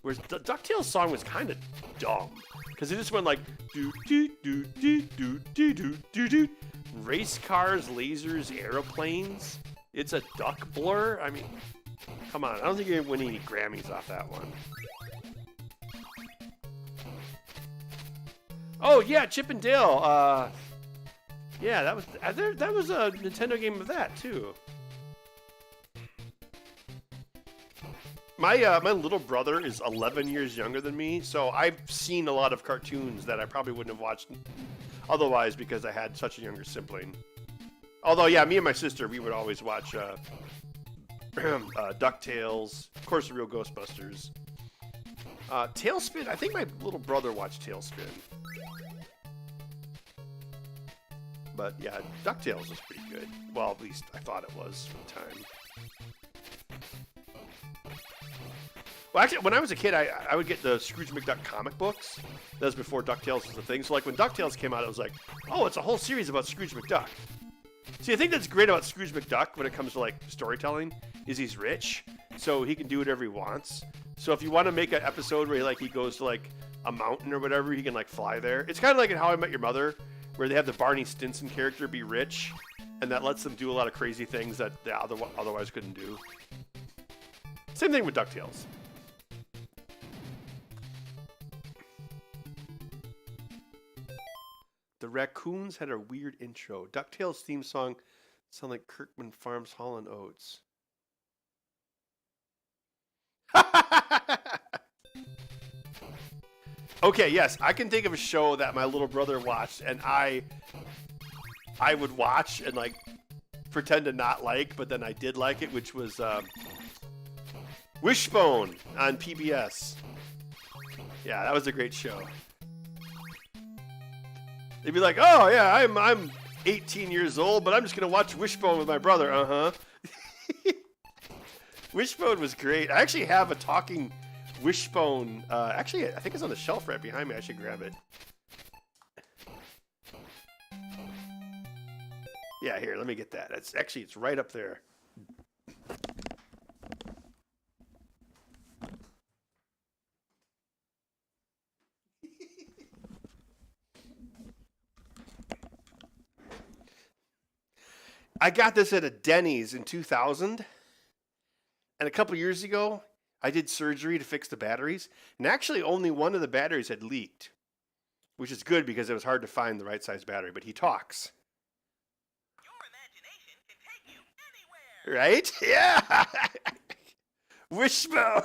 whereas the DuckTales song was kind of dumb, because it just went like do do do do do do do do do. Race cars, lasers, aeroplanes. It's a duck blur. I mean, come on. I don't think you're winning any Grammys off that one. Oh yeah, Chip and Dale. Yeah, that was a Nintendo game of that too. My little brother is 11 years younger than me, so I've seen a lot of cartoons that I probably wouldn't have watched otherwise because I had such a younger sibling. Although, yeah, me and my sister, we would always watch DuckTales, of course, the real Ghostbusters. Tailspin, I think my little brother watched Tailspin. But yeah, DuckTales was pretty good. Well, at least I thought it was for the time. Well, actually, when I was a kid, I would get the Scrooge McDuck comic books. That was before DuckTales was a thing. So, like, when DuckTales came out, it was like, oh, it's a whole series about Scrooge McDuck. See, I think that's great about Scrooge McDuck when it comes to, like, storytelling, is he's rich, so he can do whatever he wants. So if you want to make an episode where, like, he goes to, like, a mountain or whatever, he can, like, fly there. It's kind of like in How I Met Your Mother, where they have the Barney Stinson character be rich, and that lets them do a lot of crazy things that they otherwise couldn't do. Same thing with DuckTales. The raccoons had a weird intro. DuckTales theme song sound like Kirkman Farms Hall & Oates. Okay, yes, I can think of a show that my little brother watched, and I would watch and like pretend to not like, but then I did like it, which was Wishbone on PBS. Yeah, that was a great show. They'd be like, "Oh yeah, I'm 18 years old, but I'm just gonna watch Wishbone with my brother." Wishbone was great. I actually have a talking Wishbone. Actually, I think it's on the shelf right behind me. I should grab it. Yeah, here, let me get that. It's right up there. I got this at a Denny's in 2000, and a couple years ago, I did surgery to fix the batteries, and actually only one of the batteries had leaked, which is good because it was hard to find the right size battery, but he talks. Your imagination can take you anywhere. Right? Yeah. Wishbone.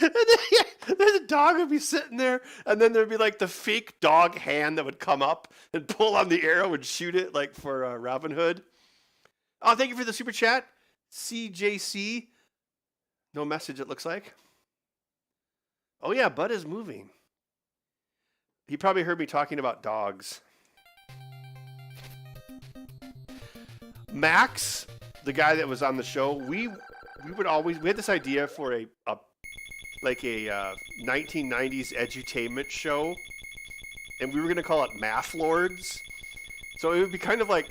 The dog would be sitting there, and then there'd be like the fake dog hand that would come up and pull on the arrow and shoot it like for Robin Hood. Oh, thank you for the super chat. CJC. No message, it looks like. Oh, yeah, Bud is moving. He probably heard me talking about dogs. Max, the guy that was on the show, we had this idea for like a 1990s edutainment show, and we were gonna call it Math Lords. So it would be kind of like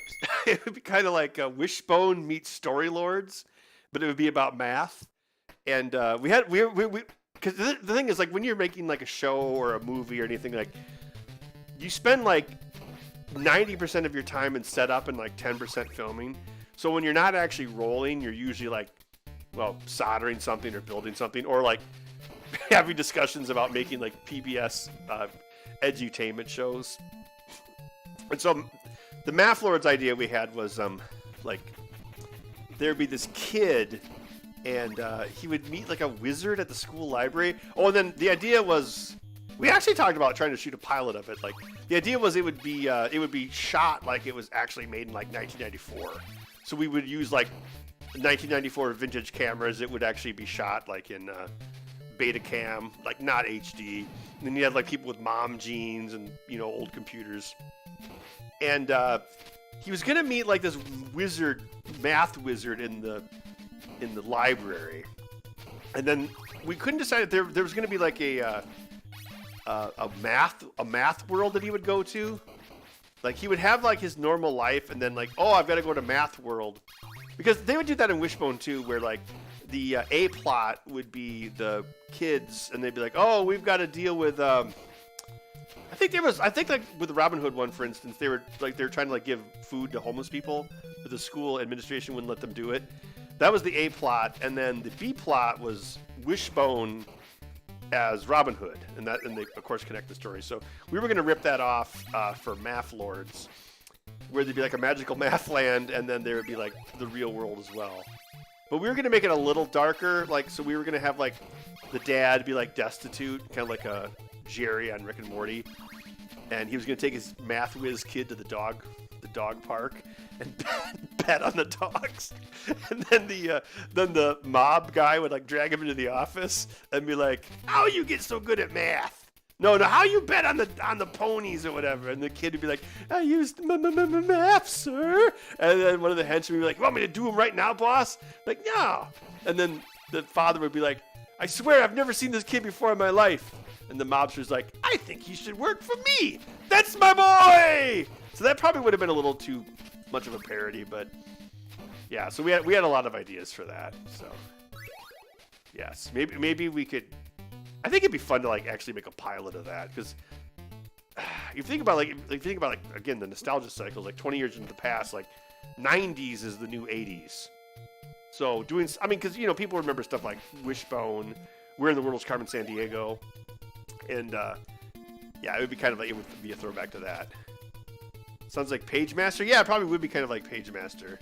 it would be kind of like Wishbone meets Story Lords, but it would be about math. And we because the thing is, like, when you're making like a show or a movie or anything, like, you spend like 90% of your time in setup and like 10% filming. So when you're not actually rolling, you're usually like, well, soldering something or building something, or like having discussions about making like PBS edutainment shows. And so the Math Lords idea we had was like there'd be this kid, and he would meet like a wizard at the school library. Oh, and then the idea was, we actually talked about trying to shoot a pilot of it. Like, the idea was it would be shot like it was actually made in like 1994. So we would use like 1994 vintage cameras. It would actually be shot like in Betacam, like not HD. And then you had like people with mom jeans and, you know, old computers. And he was gonna meet like this math wizard in the library. And then we couldn't decide if there was gonna be like a math world that he would go to. Like, he would have like his normal life, and then like, oh, I've got to go to math world, because they would do that in Wishbone too, where like the A plot would be the kids, and they'd be like, oh, we've got to deal with I think like with the Robin Hood one, for instance, they were trying to like give food to homeless people, but the school administration wouldn't let them do it. That was the A plot, and then the B plot was Wishbone as Robin Hood, and they of course connect the story. So we were going to rip that off for Math Lords, where there'd be like a magical math land, and then there would be like the real world as well. But we were going to make it a little darker, like, so we were going to have like the dad be like destitute, kind of like a Jerry on Rick and Morty, and he was going to take his math whiz kid to the dog park and bet on the dogs. And then the mob guy would like drag him into the office and be like, how you get so good at math? No, how you bet on the ponies or whatever? And the kid would be like, I used math, sir. And then one of the henchmen would be like, you want me to do them right now, boss? Like, no. And then the father would be like, I swear I've never seen this kid before in my life. And the mobster's like, I think he should work for me. That's my boy. So that probably would have been a little too much of a parody, but yeah. So we had a lot of ideas for that. So yes, maybe we could. I think it'd be fun to like actually make a pilot of that, because you think about like again, the nostalgia cycles, like 20 years into the past, like 90s is the new 80s. So because you know, people remember stuff like Wishbone, Where in the World is Carmen Sandiego, and yeah, it would be kind of like, it would be a throwback to that. Sounds like Page Master? Yeah, it probably would be kind of like Page Master.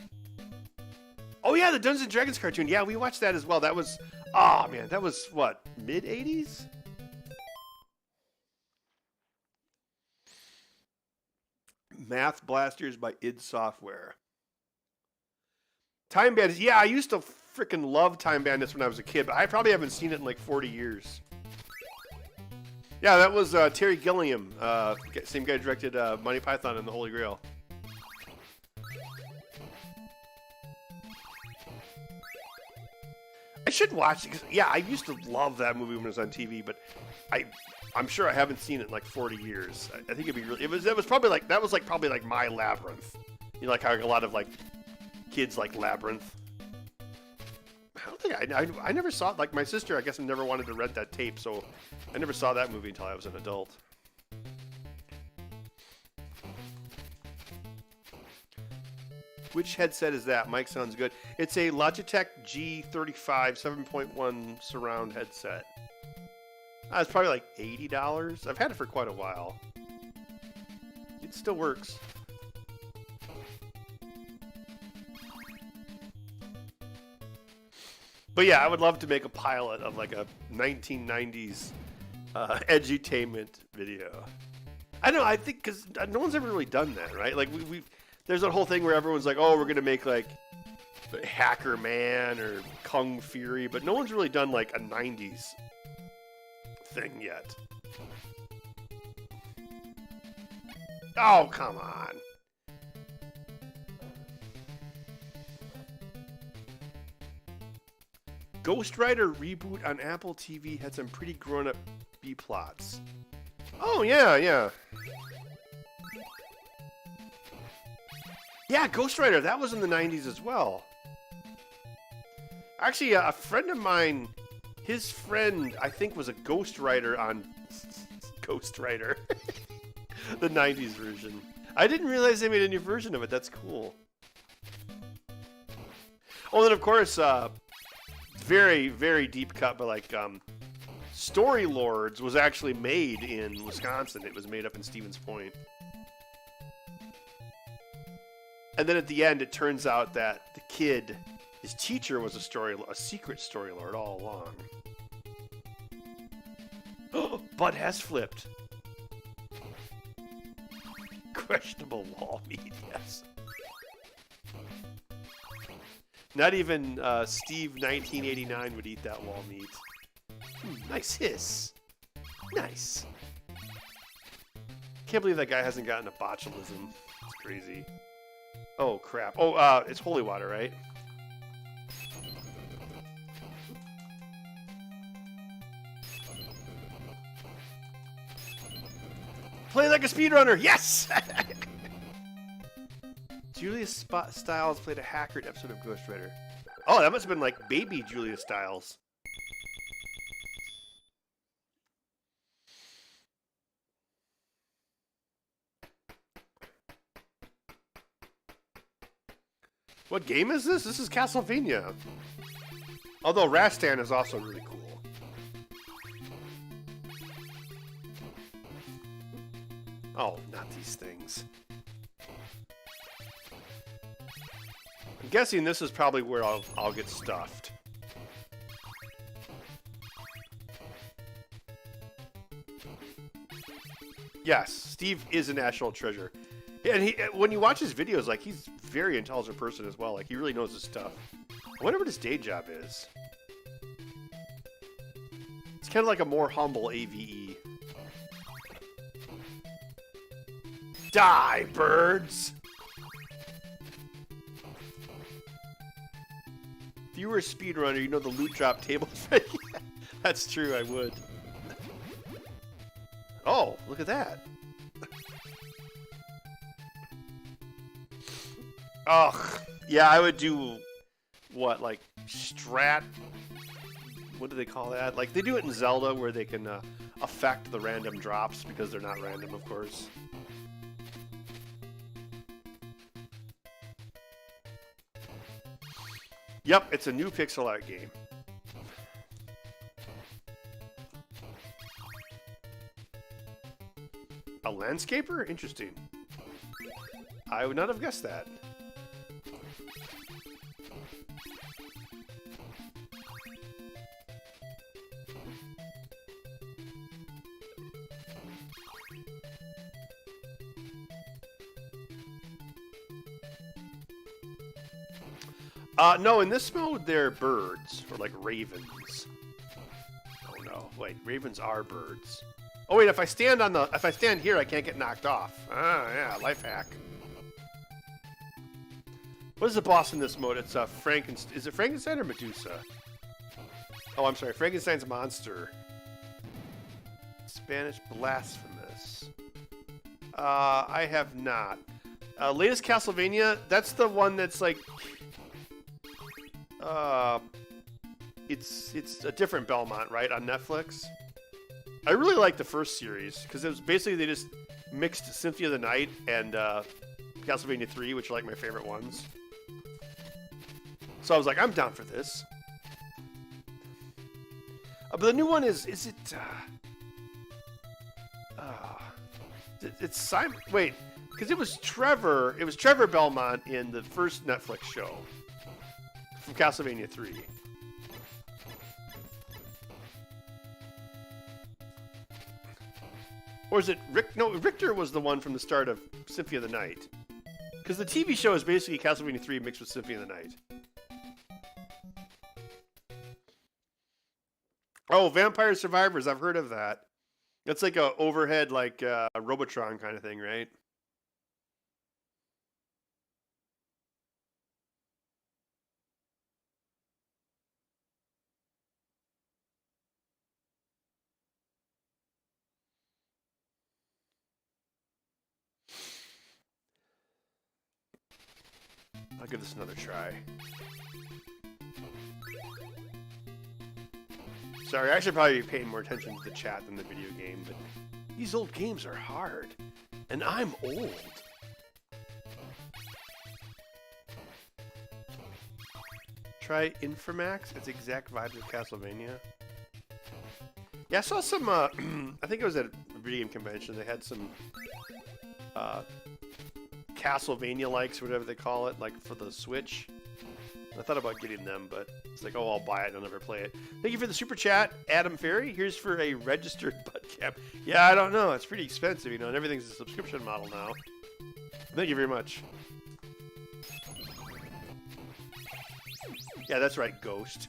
Oh yeah, the Dungeons & Dragons cartoon. Yeah, we watched that as well. That was, oh man, that was what, mid-80s? Math Blasters by id Software. Time Bandits. Yeah, I used to freaking love Time Bandits when I was a kid, but I probably haven't seen it in like 40 years. Yeah, that was Terry Gilliam. Same guy directed Monty Python and the Holy Grail. I should watch it, 'cause, yeah, I used to love that movie when it was on TV, but I'm sure I haven't seen it in like 40 years. I think it'd be really. That was probably like my Labyrinth. You know, like how a lot of like kids like Labyrinth. I don't think I never saw it. Like, my sister, I guess, never wanted to rent that tape, so I never saw that movie until I was an adult. Which headset is that? Mike sounds good. It's a Logitech G35 7.1 surround headset. It's probably like $80. I've had it for quite a while. It still works. But yeah, I would love to make a pilot of like a 1990s edutainment video. I know, I think, because no one's ever really done that, right? Like, there's that whole thing where everyone's like, oh, we're going to make like Hacker Man or Kung Fury, but no one's really done like a 90s thing yet. Oh, come on. Ghost Rider reboot on Apple TV had some pretty grown-up B-plots. Oh, yeah, yeah. Yeah, Ghost Rider, that was in the 90s as well. Actually, a friend of mine, his friend, I think, was a Ghost Rider on Ghost Rider. The 90s version. I didn't realize they made a new version of it. That's cool. Oh, then, of course, very, very deep cut, but like, Story Lords was actually made in Wisconsin. It was made up in Stevens Point. And then at the end, it turns out that the kid, his teacher, was a secret story lord all along. Oh, Bud has flipped. Questionable wall meat, yes. Not even Steve 1989 would eat that wall meat. Nice hiss. Nice. Can't believe that guy hasn't gotten a botulism. It's crazy. Oh, crap. Oh, it's holy water, right? Play like a speedrunner! Yes! Julia Stiles played a hacker in an episode of Ghost Rider. Oh, that must have been like baby Julia Stiles. What game is this? This is Castlevania. Although Rastan is also really cool. Oh, not these things. I'm guessing this is probably where I'll get stuffed. Yes, Steve is a national treasure. And when you watch his videos, like, he's a very intelligent person as well. Like, he really knows his stuff. I wonder what his day job is. It's kind of like a more humble AVE. Die, birds! If you were a speedrunner, you know the loot drop tables. That's true, I would. Oh, look at that. Ugh. Yeah, I would do, what, like, strat? What do they call that? Like, they do it in Zelda where they can affect the random drops because they're not random, of course. Yep, it's a new pixel art game. A landscaper? Interesting. I would not have guessed that. No, in this mode, they're birds, or like ravens. Oh no, wait, ravens are birds. Oh wait, if I stand here, I can't get knocked off. Ah, yeah, life hack. What is the boss in this mode? It's Frankenstein. Is it Frankenstein or Medusa? Oh, I'm sorry, Frankenstein's monster. Spanish blasphemous. I have not. Latest Castlevania, that's the one that's like... it's a different Belmont, right, on Netflix. I really like the first series because it was basically they just mixed Symphony of the Night and Castlevania 3, which are like my favorite ones. So I was like, I'm down for this. But the new one is it? It's Simon. Wait, because it was Trevor. It was Trevor Belmont in the first Netflix show from Castlevania 3. Or is it Rick? No, Richter was the one from the start of Symphony of the Night. Because the TV show is basically Castlevania 3 mixed with Symphony of the Night. Oh, Vampire Survivors. I've heard of that. That's like a overhead, like Robotron kind of thing, right? I'll give this another try. Sorry, I should probably be paying more attention to the chat than the video game, but these old games are hard. And I'm old. Try Informax. It's exact vibes of Castlevania. Yeah, I saw some, I think it was at a video game convention. They had some Castlevania-likes, whatever they call it, like for the Switch. I thought about getting them, but it's like, oh, I'll buy it and I'll never play it. Thank you for the super chat, Adam Ferry. Here's for a registered butt cap. Yeah, I don't know. It's pretty expensive, you know, and everything's a subscription model now. Thank you very much. Yeah, that's right, Ghost.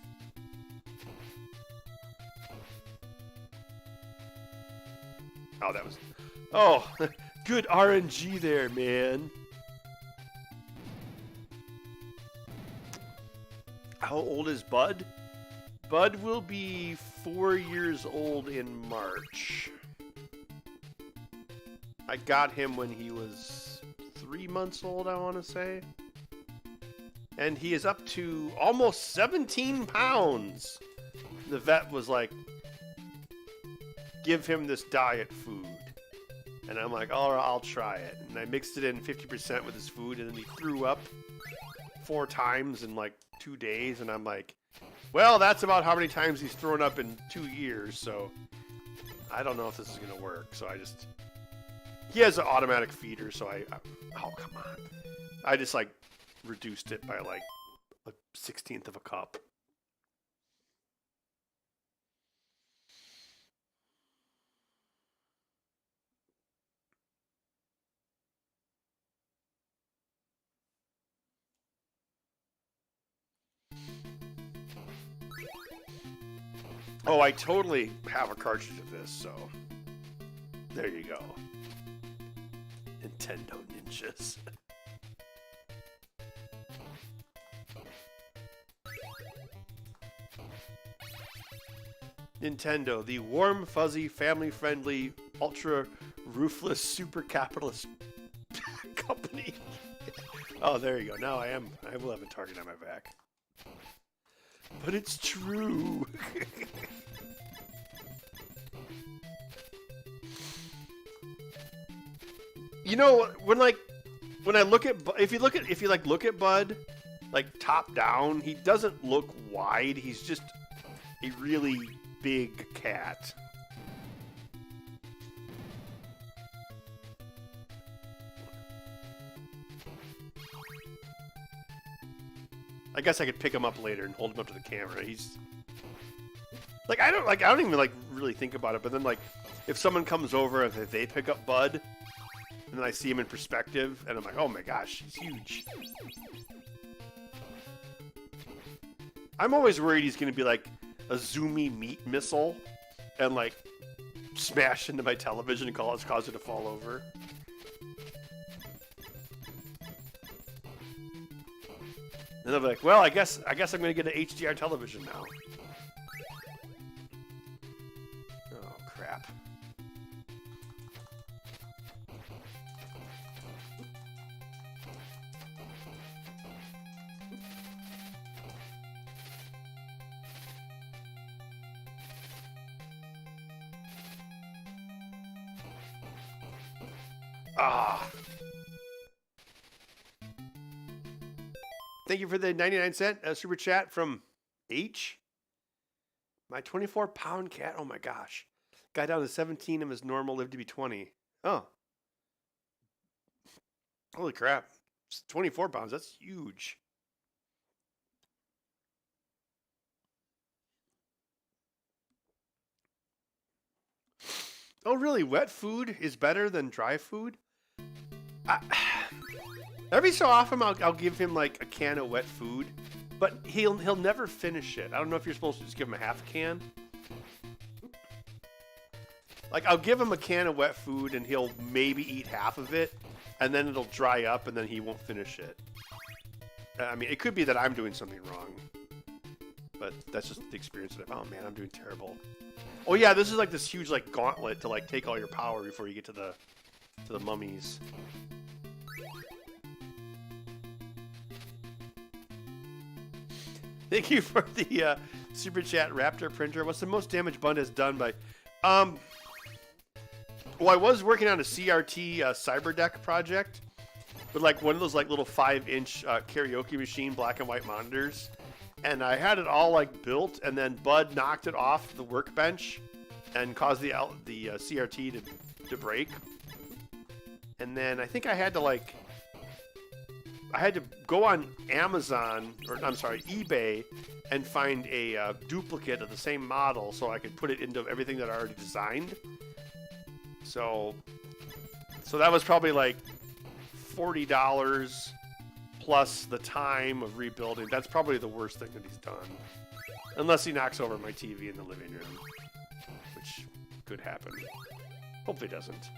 Oh, that was... Oh, good RNG there, man. How old is Bud? Bud will be 4 years old in March. I got him when he was 3 months old, I want to say. And he is up to almost 17 pounds. The vet was like, give him this diet food. And I'm like, all right, I'll try it. And I mixed it in 50% with his food, and then he threw up 4 times in like 2 days. And I'm like, well, that's about how many times he's thrown up in 2 years. So I don't know if this is going to work. So I just, he has an automatic feeder. So oh, come on. I just like reduced it by like a 1/16 of a cup. Oh, I totally have a cartridge of this, so there you go. Nintendo Ninjas. Nintendo, the warm, fuzzy, family-friendly, ultra-ruthless, super capitalist company. Oh, there you go. Now I will have a target on my back. But it's true. You know, when I look at, if you look at Bud, like top down, he doesn't look wide. He's just a really big cat. I guess I could pick him up later and hold him up to the camera. He's like, I don't even like really think about it, but then like if someone comes over and if they pick up Bud and then I see him in perspective and I'm like, oh my gosh, he's huge. I'm always worried he's gonna be like a zoomy meat missile and like smash into my television and cause it to fall over. And they'll be like, well, I guess I'm gonna get an HDR television now. Oh crap. Ah. Thank you for the 99-cent super chat from H. My 24-pound cat. Oh my gosh. Got down to 17 of his normal, lived to be 20. Oh. Holy crap. 24 pounds. That's huge. Oh, really? Wet food is better than dry food? Every so often, I'll give him like a can of wet food, but he'll never finish it. I don't know if you're supposed to just give him a half can. Like I'll give him a can of wet food and he'll maybe eat half of it, and then it'll dry up and then he won't finish it. I mean, it could be that I'm doing something wrong, but that's just the experience that oh man, I'm doing terrible. Oh yeah, this is like this huge like gauntlet to like take all your power before you get to the mummies. Thank you for the super chat, Raptor Printer. What's the most damage Bund has done by? Well, I was working on a CRT Cyberdeck project with like one of those like little 5-inch karaoke machine black and white monitors, and I had it all like built, and then Bud knocked it off the workbench and caused the CRT to break. And then I think I had to go on Amazon, or I'm sorry, eBay, and find a duplicate of the same model so I could put it into everything that I already designed. So that was probably like $40 plus the time of rebuilding. That's probably the worst thing that he's done. Unless he knocks over my TV in the living room, which could happen. Hopefully doesn't.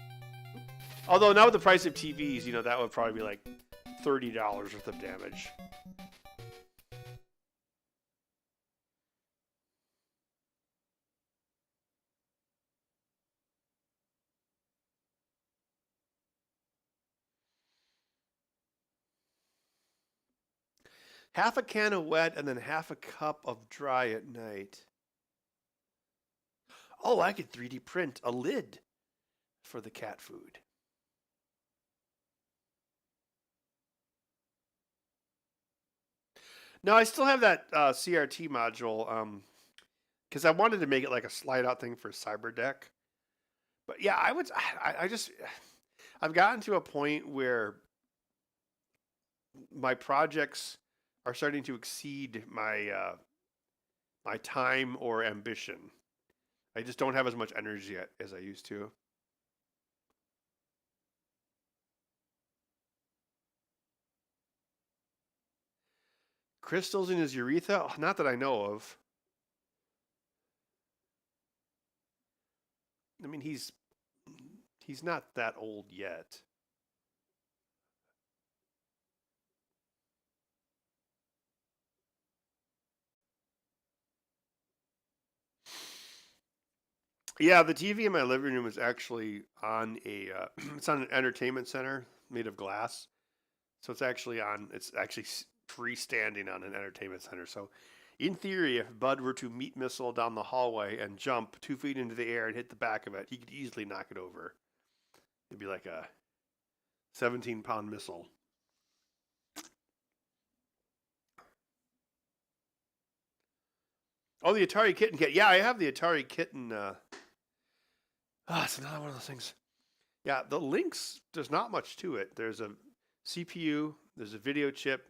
Although now with the price of TVs, that would probably be like $30 worth of damage. Half a can of wet and then half a cup of dry at night. Oh, I could 3D print a lid for the cat food. No, I still have that CRT module because I wanted to make it like a slide-out thing for Cyberdeck. But yeah, I've gotten to a point where my projects are starting to exceed my my time or ambition. I just don't have as much energy as I used to. Crystals in his urethra? Oh, not that I know of. I mean, he's not that old yet. Yeah, the TV in my living room is actually on it's on an entertainment center made of glass. So it's actually freestanding on an entertainment center. So in theory, if Bud were to meat missile down the hallway and jump 2 feet into the air and hit the back of it, he could easily knock it over. It'd be like a 17-pound missile. Oh, the Atari Kitten kit. Yeah, I have the Atari Kitten. It's another one of those things. Yeah, the Lynx, there's not much to it. There's a CPU, there's a video chip,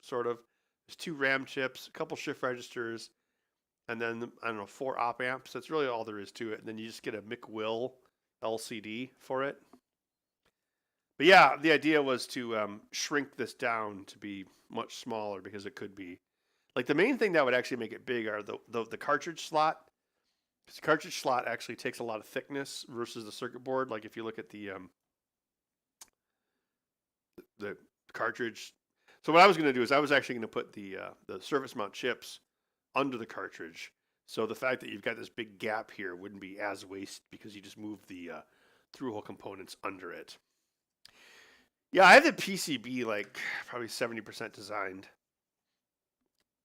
sort of. There's 2 RAM chips, a couple shift registers, and then, 4 op amps. That's really all there is to it. And then you just get a McWill LCD for it. But yeah, the idea was to shrink this down to be much smaller because it could be. Like the main thing that would actually make it big are the cartridge slot. Because the cartridge slot actually takes a lot of thickness versus the circuit board. Like if you look at the cartridge. So what I was going to do is I was actually going to put the surface mount chips under the cartridge. So the fact that you've got this big gap here wouldn't be as waste because you just move the through-hole components under it. Yeah, I have the PCB like probably 70% designed.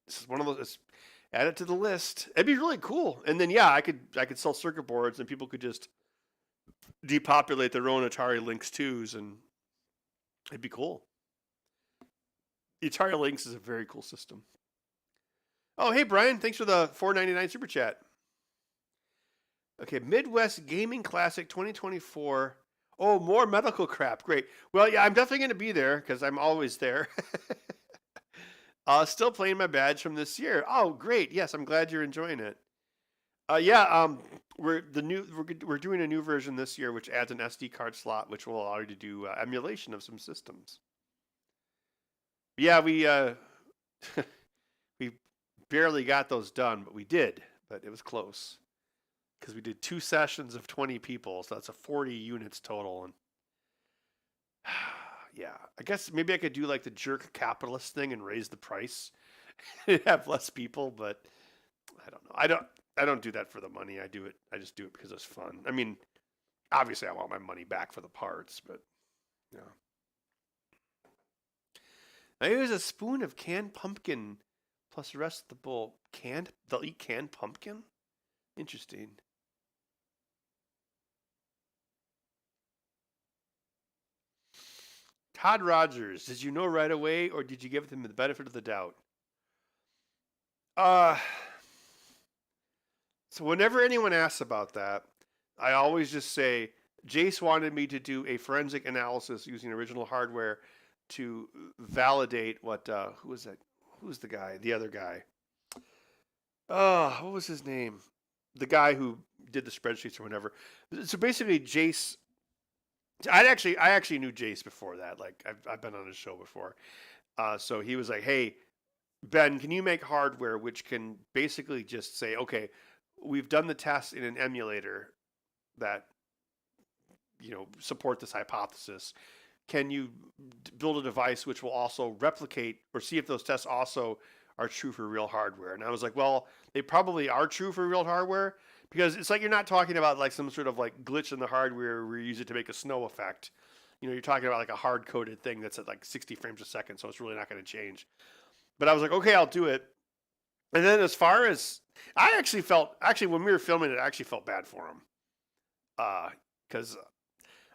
This is one of those. Add it to the list. It'd be really cool. And then yeah, I could sell circuit boards and people could just depopulate their own Atari Lynx 2s and it'd be cool. The Atari Lynx is a very cool system. Oh, hey Brian, thanks for the $4.99 super chat. Okay, Midwest Gaming Classic 2024. Oh, more medical crap. Great. Well, yeah, I'm definitely going to be there because I'm always there. Still playing my badge from this year. Oh, great. Yes, I'm glad you're enjoying it. We're doing a new version this year, which adds an SD card slot, which will allow you to do emulation of some systems. Yeah, we we barely got those done, but we did. But it was close because we did 2 sessions of 20 people, so that's a 40 units total. And yeah, I guess maybe I could do like the jerk capitalist thing and raise the price and have less people, but I don't know. I don't do that for the money. I just do it because it's fun. I mean, obviously I want my money back for the parts, but yeah. I use a spoon of canned pumpkin plus the rest of the bowl canned. They'll eat canned pumpkin. Interesting. Todd Rogers, did you know right away, or did you give them the benefit of the doubt? Uh, so whenever anyone asks about that, I always just say Jace wanted me to do a forensic analysis using original hardware to validate what. Who was that? Who's the guy? The other guy. Oh, what was his name? The guy who did the spreadsheets or whatever. So basically, Jace. I actually knew Jace before that. Like I've been on his show before. So he was like, "Hey, Ben, can you make hardware which can basically just say, okay, we've done the test in an emulator that support this hypothesis. Can you build a device which will also replicate or see if those tests also are true for real hardware?" And I was like, well, they probably are true for real hardware, because it's like you're not talking about like some sort of like glitch in the hardware where you use it to make a snow effect. You're talking about like a hard coded thing that's at like 60 frames a second, so it's really not going to change. But I was like, okay, I'll do it. And then as far as I actually when we were filming it, I actually felt bad for him, because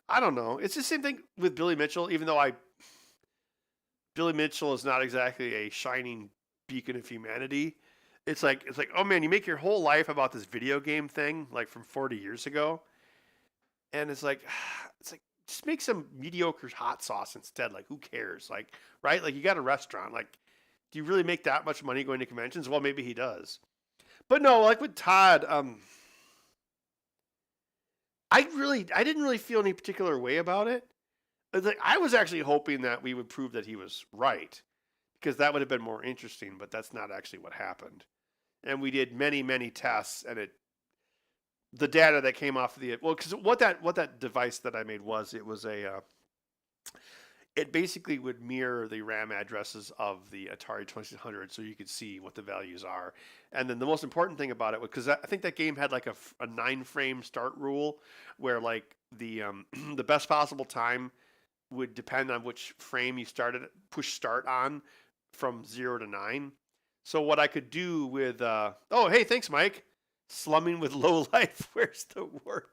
I don't know. It's the same thing with Billy Mitchell, even though Billy Mitchell is not exactly a shining beacon of humanity. It's like, oh man, you make your whole life about this video game thing, like from 40 years ago. And it's like just make some mediocre hot sauce instead. Like, who cares? Like, right? Like, you got a restaurant. Like, do you really make that much money going to conventions? Well, maybe he does. But no, like with Todd, I didn't really feel any particular way about it. Like, I was actually hoping that we would prove that he was right, because that would have been more interesting, but that's not actually what happened. And we did many, many tests, and the data that came off of because what that device that I made was, it basically would mirror the RAM addresses of the Atari 2600, so you could see what the values are. And then the most important thing about it was, because I think that game had like a 9-frame start rule, where like the the best possible time would depend on which frame you push start on from 0 to 9. So what I could do with oh, hey, thanks, Mike. Slumming with low life. Where's the word?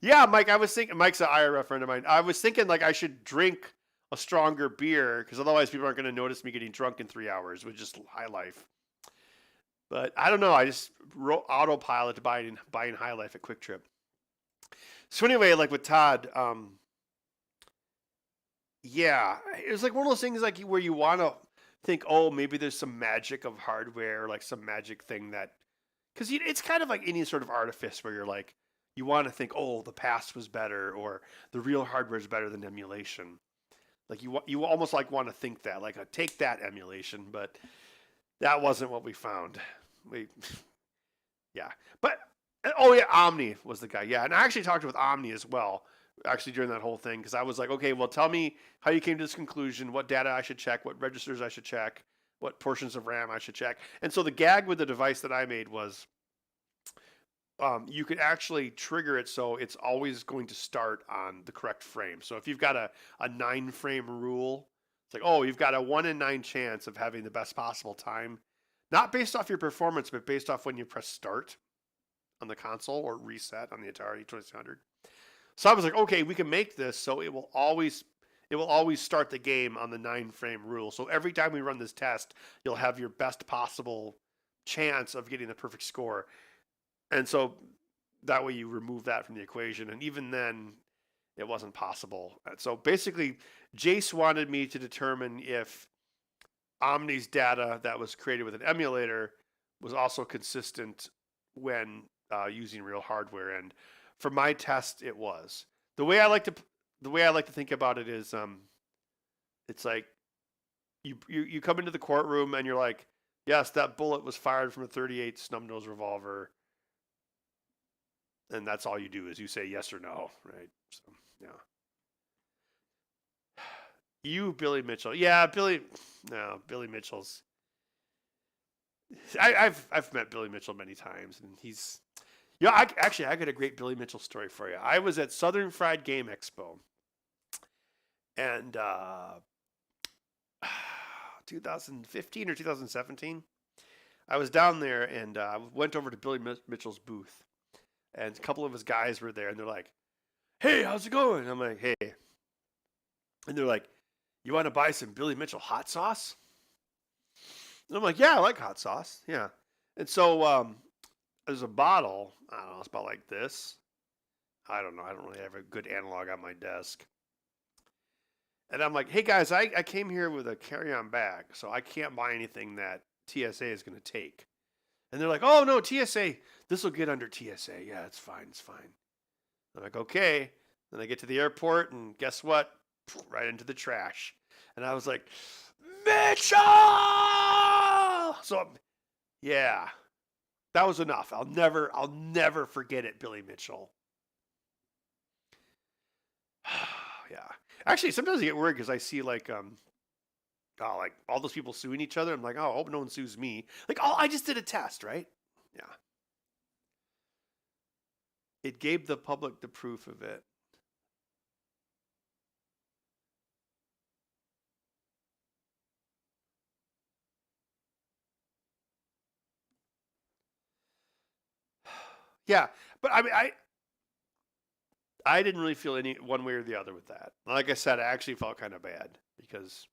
Yeah, Mike, I was thinking, Mike's an IRA friend of mine. I was thinking like I should drink a stronger beer, because otherwise people aren't going to notice me getting drunk in 3 hours with just High Life. But I don't know. I just wrote autopilot buying High Life at Quick Trip. So anyway, like with Todd, yeah, it was like one of those things like where you want to think, oh, maybe there's some magic of hardware, like some magic thing that, because it's kind of like any sort of artifice where you're like, you want to think, oh, the past was better, or the real hardware is better than emulation. Like you almost like want to think that, like take that emulation, but that wasn't what we found. Yeah, but oh yeah, Omni was the guy. Yeah, and I actually talked with Omni as well, actually during that whole thing, because I was like, okay, well, tell me how you came to this conclusion, what data I should check, what registers I should check, what portions of RAM I should check. And so the gag with the device that I made was, you could actually trigger it so it's always going to start on the correct frame. So if you've got a 9-frame rule, it's like, oh, you've got a 1 in 9 chance of having the best possible time, not based off your performance, but based off when you press start on the console or reset on the Atari 2600. So I was like, okay, we can make this so it will always start the game on the 9-frame rule. So every time we run this test, you'll have your best possible chance of getting the perfect score. And so that way you remove that from the equation. And even then, it wasn't possible. So basically, Jace wanted me to determine if Omni's data that was created with an emulator was also consistent when using real hardware. And for my test, it was. The way I like to think about it is, it's like you come into the courtroom and you're like, yes, that bullet was fired from a .38 snub-nose revolver. And that's all you do is you say yes or no, right? So, yeah. You, Billy Mitchell. Yeah, Billy Mitchell's. I've met Billy Mitchell many times, and he's. Yeah, I got a great Billy Mitchell story for you. I was at Southern Fried Game Expo, and 2015 or 2017. I was down there and went over to Billy Mitchell's booth, and a couple of his guys were there, and they're like, "Hey, how's it going?" I'm like, "Hey," and they're like, "You want to buy some Billy Mitchell hot sauce?" And I'm like, "Yeah, I like hot sauce. Yeah." And so there's a bottle. I don't know. It's about like this. I don't know. I don't really have a good analog on my desk. And I'm like, "Hey guys, I came here with a carry-on bag, so I can't buy anything that TSA is going to take." And they're like, "Oh no, TSA. This will get under TSA. Yeah, it's fine. It's fine." I'm like, "Okay." Then I get to the airport, and guess what? Right into the trash. And I was like, "Mitchell!" So yeah, that was enough. I'll never forget it, Billy Mitchell. Yeah. Actually, sometimes I get worried because I see like all those people suing each other. I'm like, oh, I hope no one sues me. Like, oh, I just did a test, right? Yeah. It gave the public the proof of it. Yeah, but I mean, I didn't really feel any one way or the other with that. Like I said, I actually felt kind of bad because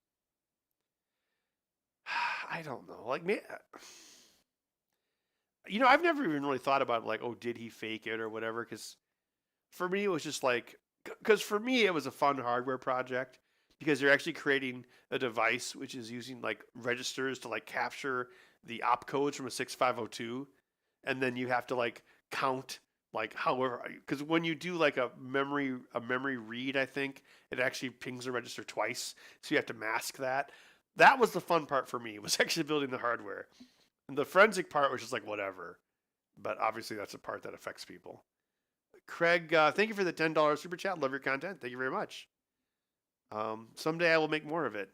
I don't know. Like me, I've never even really thought about like, oh, did he fake it or whatever? Because for me, it was just like, because for me, it was a fun hardware project because you're actually creating a device which is using like registers to like capture the opcodes from a 6502, and then you have to like count like however, because when you do like a memory read, I think it actually pings the register twice, so you have to mask that. That was the fun part for me, was actually building the hardware. And the forensic part was just like whatever, but obviously that's a part that affects people. Craig, thank you for the $10 super chat. Love your content. Thank you very much. Someday I will make more of it.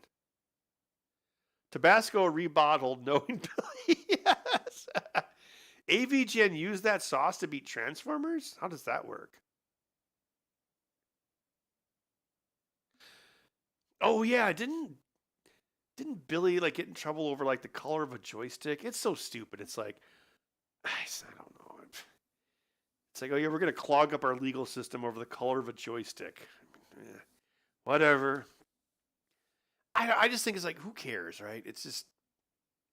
Tabasco rebottled, knowing Billy. Yes. AVGN used that sauce to beat Transformers? How does that work? Oh yeah, didn't Billy like get in trouble over like the color of a joystick? It's so stupid. It's like I don't know. It's like, oh yeah, we're gonna clog up our legal system over the color of a joystick. Whatever. I just think it's like, who cares, right? It's just,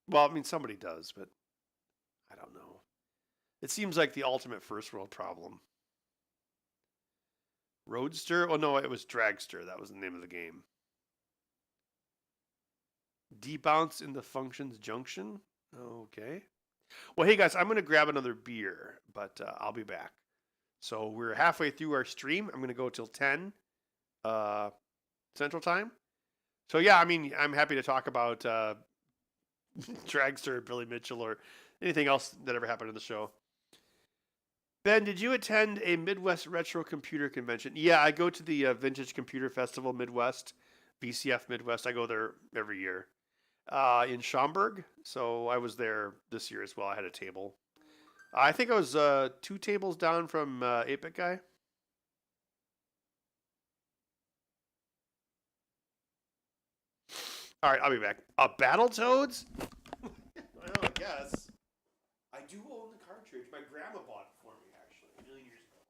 well, I mean, somebody does, but I don't know. It seems like the ultimate first world problem. Roadster? Oh no, it was Dragster. That was the name of the game. Debounce in the functions junction. Okay. Well, hey guys, I'm gonna grab another beer, but I'll be back. So we're halfway through our stream. I'm gonna go till 10 uh, Central Time. So yeah, I mean, I'm happy to talk about Dragster, Billy Mitchell, or anything else that ever happened in the show. Ben, did you attend a Midwest Retro Computer Convention? Yeah, I go to the Vintage Computer Festival Midwest, VCF Midwest. I go there every year in Schaumburg. So I was there this year as well. I had a table. I think I was 2 tables down from 8-Bit Guy. All right, I'll be back. Battletoads? Well, I guess. I do own the cartridge. My grandma bought it for me, actually, a million years ago.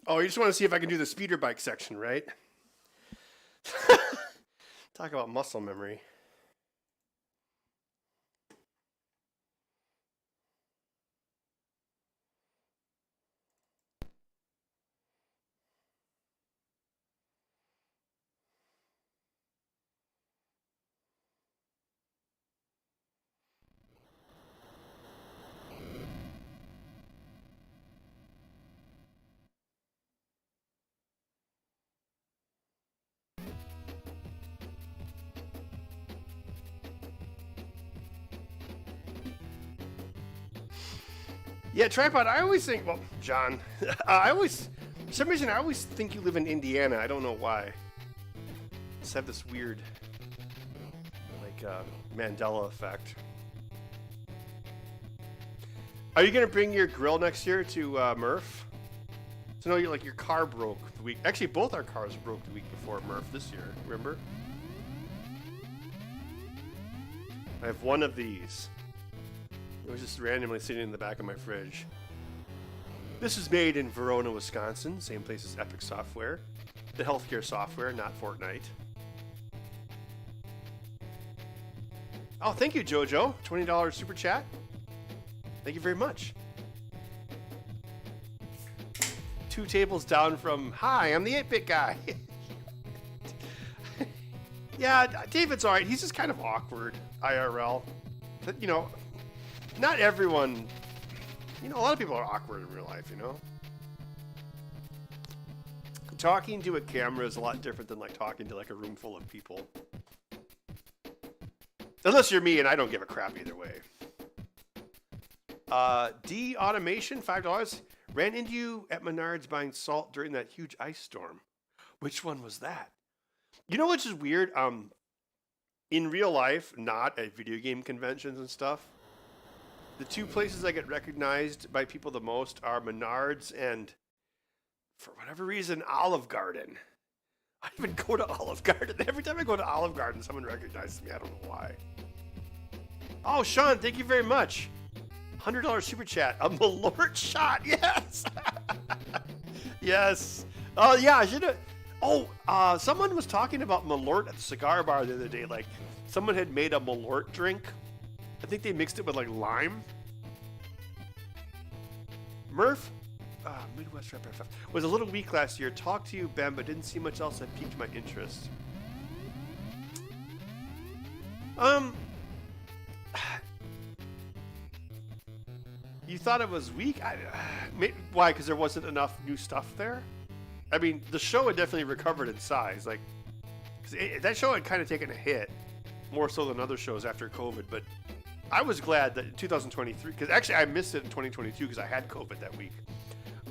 Oh, you just want to see if I can do the speeder bike section, right? Talk about muscle memory. Yeah, tripod. I always think, well, John, for some reason, I always think you live in Indiana. I don't know why. Just have this weird, like, Mandela effect. Are you gonna bring your grill next year to Murph? So no, your car broke the week. Actually, both our cars broke the week before Murph this year. Remember? I have one of these. It was just randomly sitting in the back of my fridge. This is made in Verona, Wisconsin, same place as Epic Software. The healthcare software, not Fortnite. Oh, thank you, Jojo. $20 super chat. Thank you very much. 2 tables down from, hi, I'm the 8-bit guy. Yeah, David's all right. He's just kind of awkward, IRL. But, you know, not everyone, you know, a lot of people are awkward in real life, you know? Talking to a camera is a lot different than, like, talking to, like, a room full of people. Unless you're me and I don't give a crap either way. D Automation, $5. Ran into you at Menards buying salt during that huge ice storm. Which one was that? You know which is weird? In real life, not at video game conventions and stuff, the 2 places I get recognized by people the most are Menards and, for whatever reason, Olive Garden. I even go to Olive Garden. Every time I go to Olive Garden, someone recognizes me. I don't know why. Oh, Sean, thank you very much. $100 super chat. A Malort shot. Yes. Yes. Oh, yeah. I should have. Oh, someone was talking about Malort at the cigar bar the other day. Like, someone had made a Malort drink. I think they mixed it with, like, lime. Murph, Midwest Rep FF, was a little weak last year. Talked to you, Ben, but didn't see much else that piqued my interest. You thought it was weak? Why? Because there wasn't enough new stuff there? I mean, the show had definitely recovered in size. Like, that show had kind of taken a hit, more so than other shows after COVID. But I was glad that in 2023, because actually I missed it in 2022 because I had COVID that week.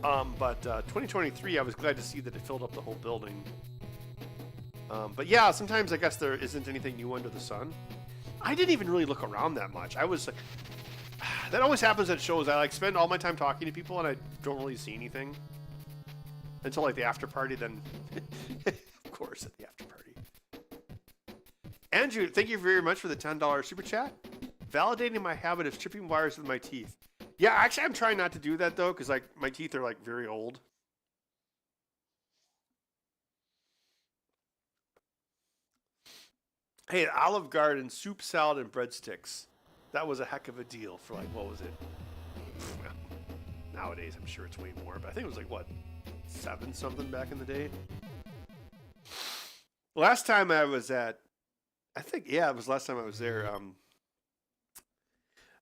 But 2023, I was glad to see that it filled up the whole building. But yeah, sometimes I guess there isn't anything new under the sun. I didn't even really look around that much. I was like, that always happens at shows. I like spend all my time talking to people and I don't really see anything until like the after party. Then, of course, at the after party. Andrew, thank you very much for the $10 super chat. Validating my habit of stripping wires with my teeth. Yeah, actually, I'm trying not to do that though, because like my teeth are like very old. Hey, at Olive Garden, soup, salad, and breadsticks. That was a heck of a deal for like, what was it? Nowadays, I'm sure it's way more, but I think it was like, what, 7 something back in the day? Last time I was at, I think, yeah, it was last time I was there.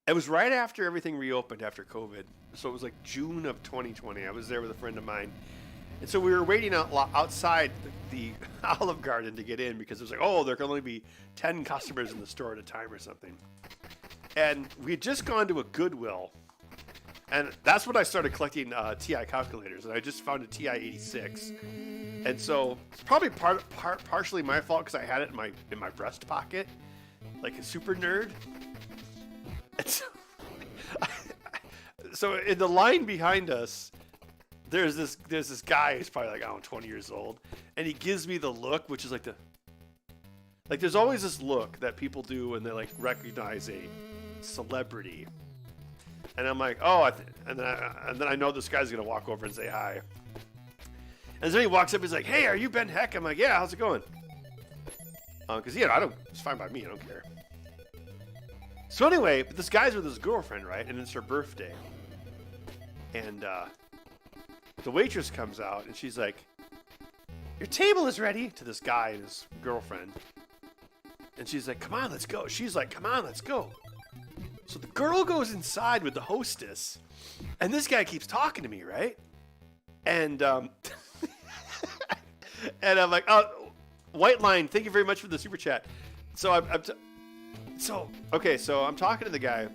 It was right after everything reopened after COVID. So it was like June of 2020. I was there with a friend of mine. And so we were waiting outside the Olive Garden to get in because it was like, oh, there can only be 10 customers in the store at a time or something. And we had just gone to a Goodwill. And that's when I started collecting TI calculators. And I just found a TI 86. And so it's probably partially my fault because I had it in my breast pocket, like a super nerd. And so in the line behind us, there's this guy who's probably like, I don't know, 20 years old, and he gives me the look, which is like there's always this look that people do when they like recognize a celebrity, and I'm like, oh, and then I know this guy's gonna walk over and say hi, And then he walks up, he's like, hey, are you Ben Heck? I'm like, yeah, how's it going? Because, it's fine by me, I don't care. So anyway, this guy's with his girlfriend, right? And it's her birthday. And the waitress comes out, and she's like, your table is ready, to this guy and his girlfriend. And she's like, come on, let's go. She's like, come on, let's go. So the girl goes inside with the hostess, and this guy keeps talking to me, right? And and I'm like, oh, White Line, thank you very much for the super chat. So I'm talking to the guy,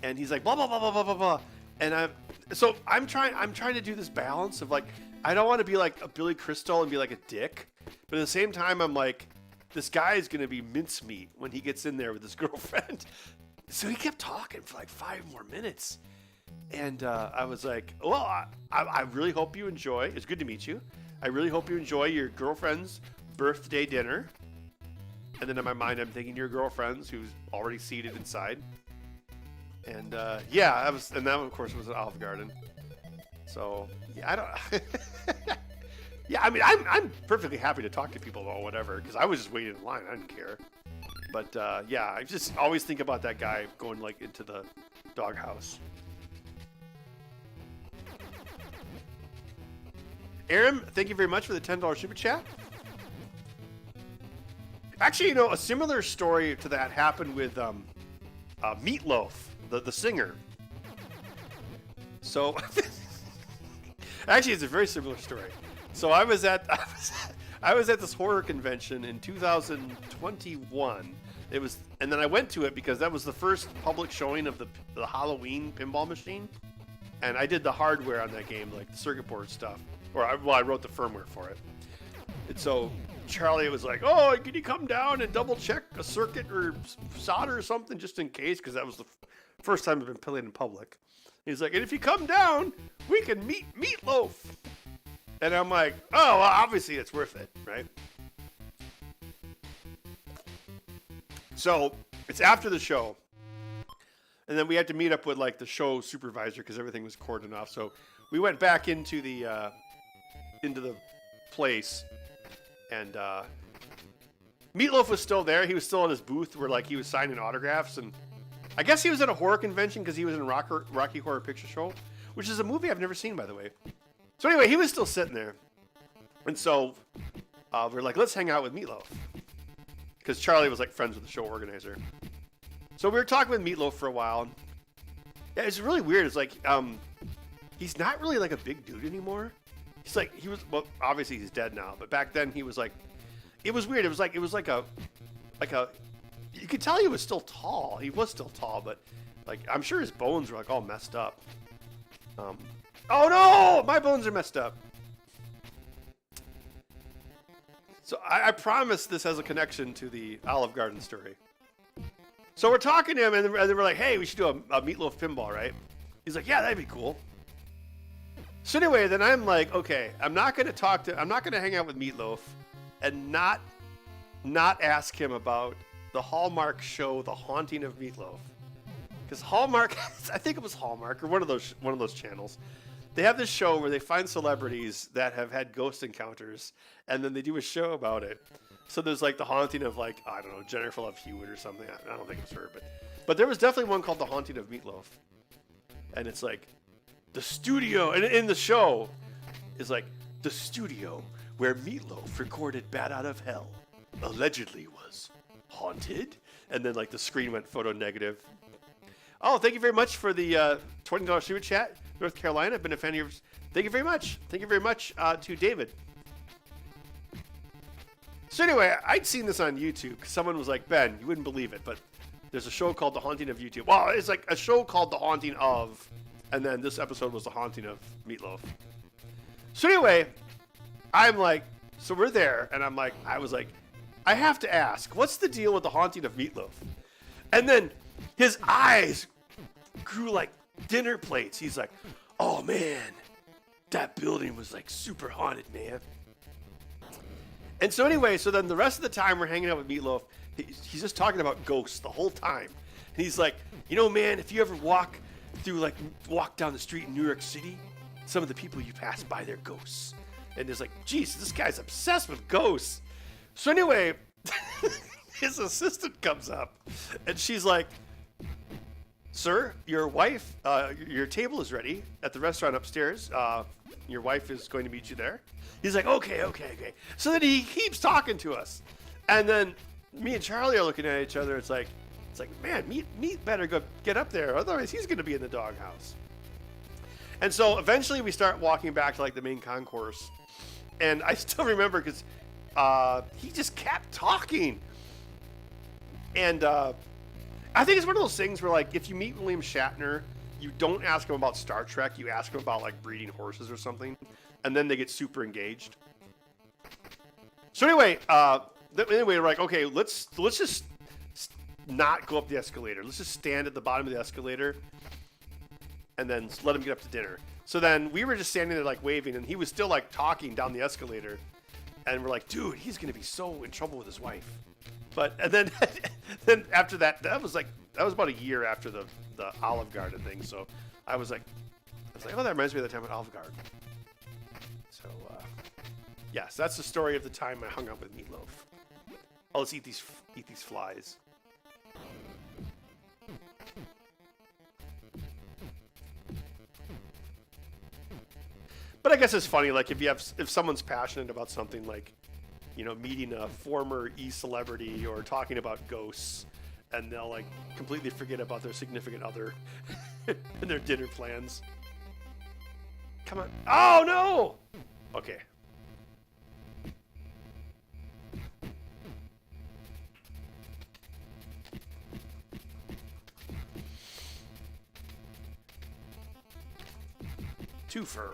and he's like, blah blah blah blah blah blah blah, and I'm trying to do this balance of like, I don't want to be like a Billy Crystal and be like a dick, but at the same time, I'm like, this guy is going to be mincemeat when he gets in there with his girlfriend. So he kept talking for like 5 more minutes. And I was like, well, I really hope you enjoy. It's good to meet you. I really hope you enjoy your girlfriend's birthday dinner. And then in my mind, I'm thinking your girlfriend's who's already seated inside. And and that of course was at Olive Garden. So yeah, I don't. Yeah, I mean, I'm perfectly happy to talk to people about whatever, because I was just waiting in line. I didn't care. But, yeah, I just always think about that guy going, like, into the doghouse. Aaron, thank you very much for the $10 super chat. Actually, a similar story to that happened with Meatloaf, the singer. So, actually, it's a very similar story. So I was at this horror convention in 2021. And then I went to it because that was the first public showing of the Halloween pinball machine, and I did the hardware on that game, like the circuit board stuff, I wrote the firmware for it. And so Charlie was like, "Oh, can you come down and double check a circuit or solder or something just in case?" Because that was the first time I've been playing in public. He's like, "And if you come down, we can meet Meatloaf." And I'm like, oh, well, obviously it's worth it, right? So it's after the show. And then we had to meet up with like the show supervisor because everything was cordoned off. So we went back into the place, and Meatloaf was still there. He was still in his booth where like he was signing autographs, and I guess he was at a horror convention because he was in Rocky Horror Picture Show, which is a movie I've never seen, by the way. So anyway, he was still sitting there. And so we're like, let's hang out with Meatloaf. Because Charlie was like friends with the show organizer. So we were talking with Meatloaf for a while. Yeah, it's really weird. It's like, he's not really like a big dude anymore. He's like, well, obviously he's dead now. But back then he was like, it was weird. It was like a, you could tell he was still tall. He was still tall, but like, I'm sure his bones were like all messed up. Oh no! My bones are messed up. So I promise this has a connection to the Olive Garden story. So we're talking to him, and they were like, hey, we should do a Meatloaf pinball, right? He's like, yeah, that'd be cool. So anyway, then I'm like, okay, I'm not going to hang out with Meatloaf and not ask him about the Hallmark show, The Haunting of Meatloaf. Because Hallmark, I think it was Hallmark or one of those channels. They have this show where they find celebrities that have had ghost encounters, and then they do a show about it. So there's like the haunting of like, I don't know, Jennifer Love Hewitt or something. I don't think it was her, but there was definitely one called The Haunting of Meatloaf. And it's like the studio, and in the show is like the studio where Meatloaf recorded Bat Out of Hell allegedly was haunted. And then like the screen went photo negative. Oh, thank you very much for the $20 super chat. North Carolina, I've been a fan of yours. Thank you very much. Thank you very much to David. So anyway, I'd seen this on YouTube. Someone was like, Ben, you wouldn't believe it, but there's a show called The Haunting of YouTube. Well, it's like a show called The Haunting of, and then this episode was The Haunting of Meatloaf. So anyway, I'm like, so we're there, and I was like, I have to ask, what's the deal with The Haunting of Meatloaf? And then his eyes grew like dinner plates. He's like, oh man, that building was like super haunted, man. And so anyway, so then the rest of the time we're hanging out with Meatloaf, he's just talking about ghosts the whole time. And he's like, you know, man, if you ever walk down the street in New York City some of the people you pass by, they're ghosts. And it's like, geez, this guy's obsessed with ghosts. So anyway, his assistant comes up, and she's like, sir, your wife, your table is ready at the restaurant upstairs. Your wife is going to meet you there. He's like, okay. So then he keeps talking to us. And then me and Charlie are looking at each other. It's like, man, Meat better go get up there. Otherwise, he's going to be in the doghouse. And so eventually we start walking back to like the main concourse. And I still remember because he just kept talking. And I think it's one of those things where, like, if you meet William Shatner, you don't ask him about Star Trek. You ask him about, like, breeding horses or something. And then they get super engaged. So anyway, we're like, okay, let's just not go up the escalator. Let's just stand at the bottom of the escalator and then let him get up to dinner. So then we were just standing there, like, waving, and he was still, like, talking down the escalator. And we're like, dude, he's going to be so in trouble with his wife. And then after that was about a year after the Olive Garden thing. So I was like, oh, that reminds me of the time at Olive Garden. So, yes, that's the story of the time I hung out with Meatloaf. Oh, let's eat these flies. But I guess it's funny, like, if someone's passionate about something, like, you know, meeting a former E-celebrity or talking about ghosts, and they'll, like, completely forget about their significant other and their dinner plans. Come on. Oh, no! Okay. Twofer.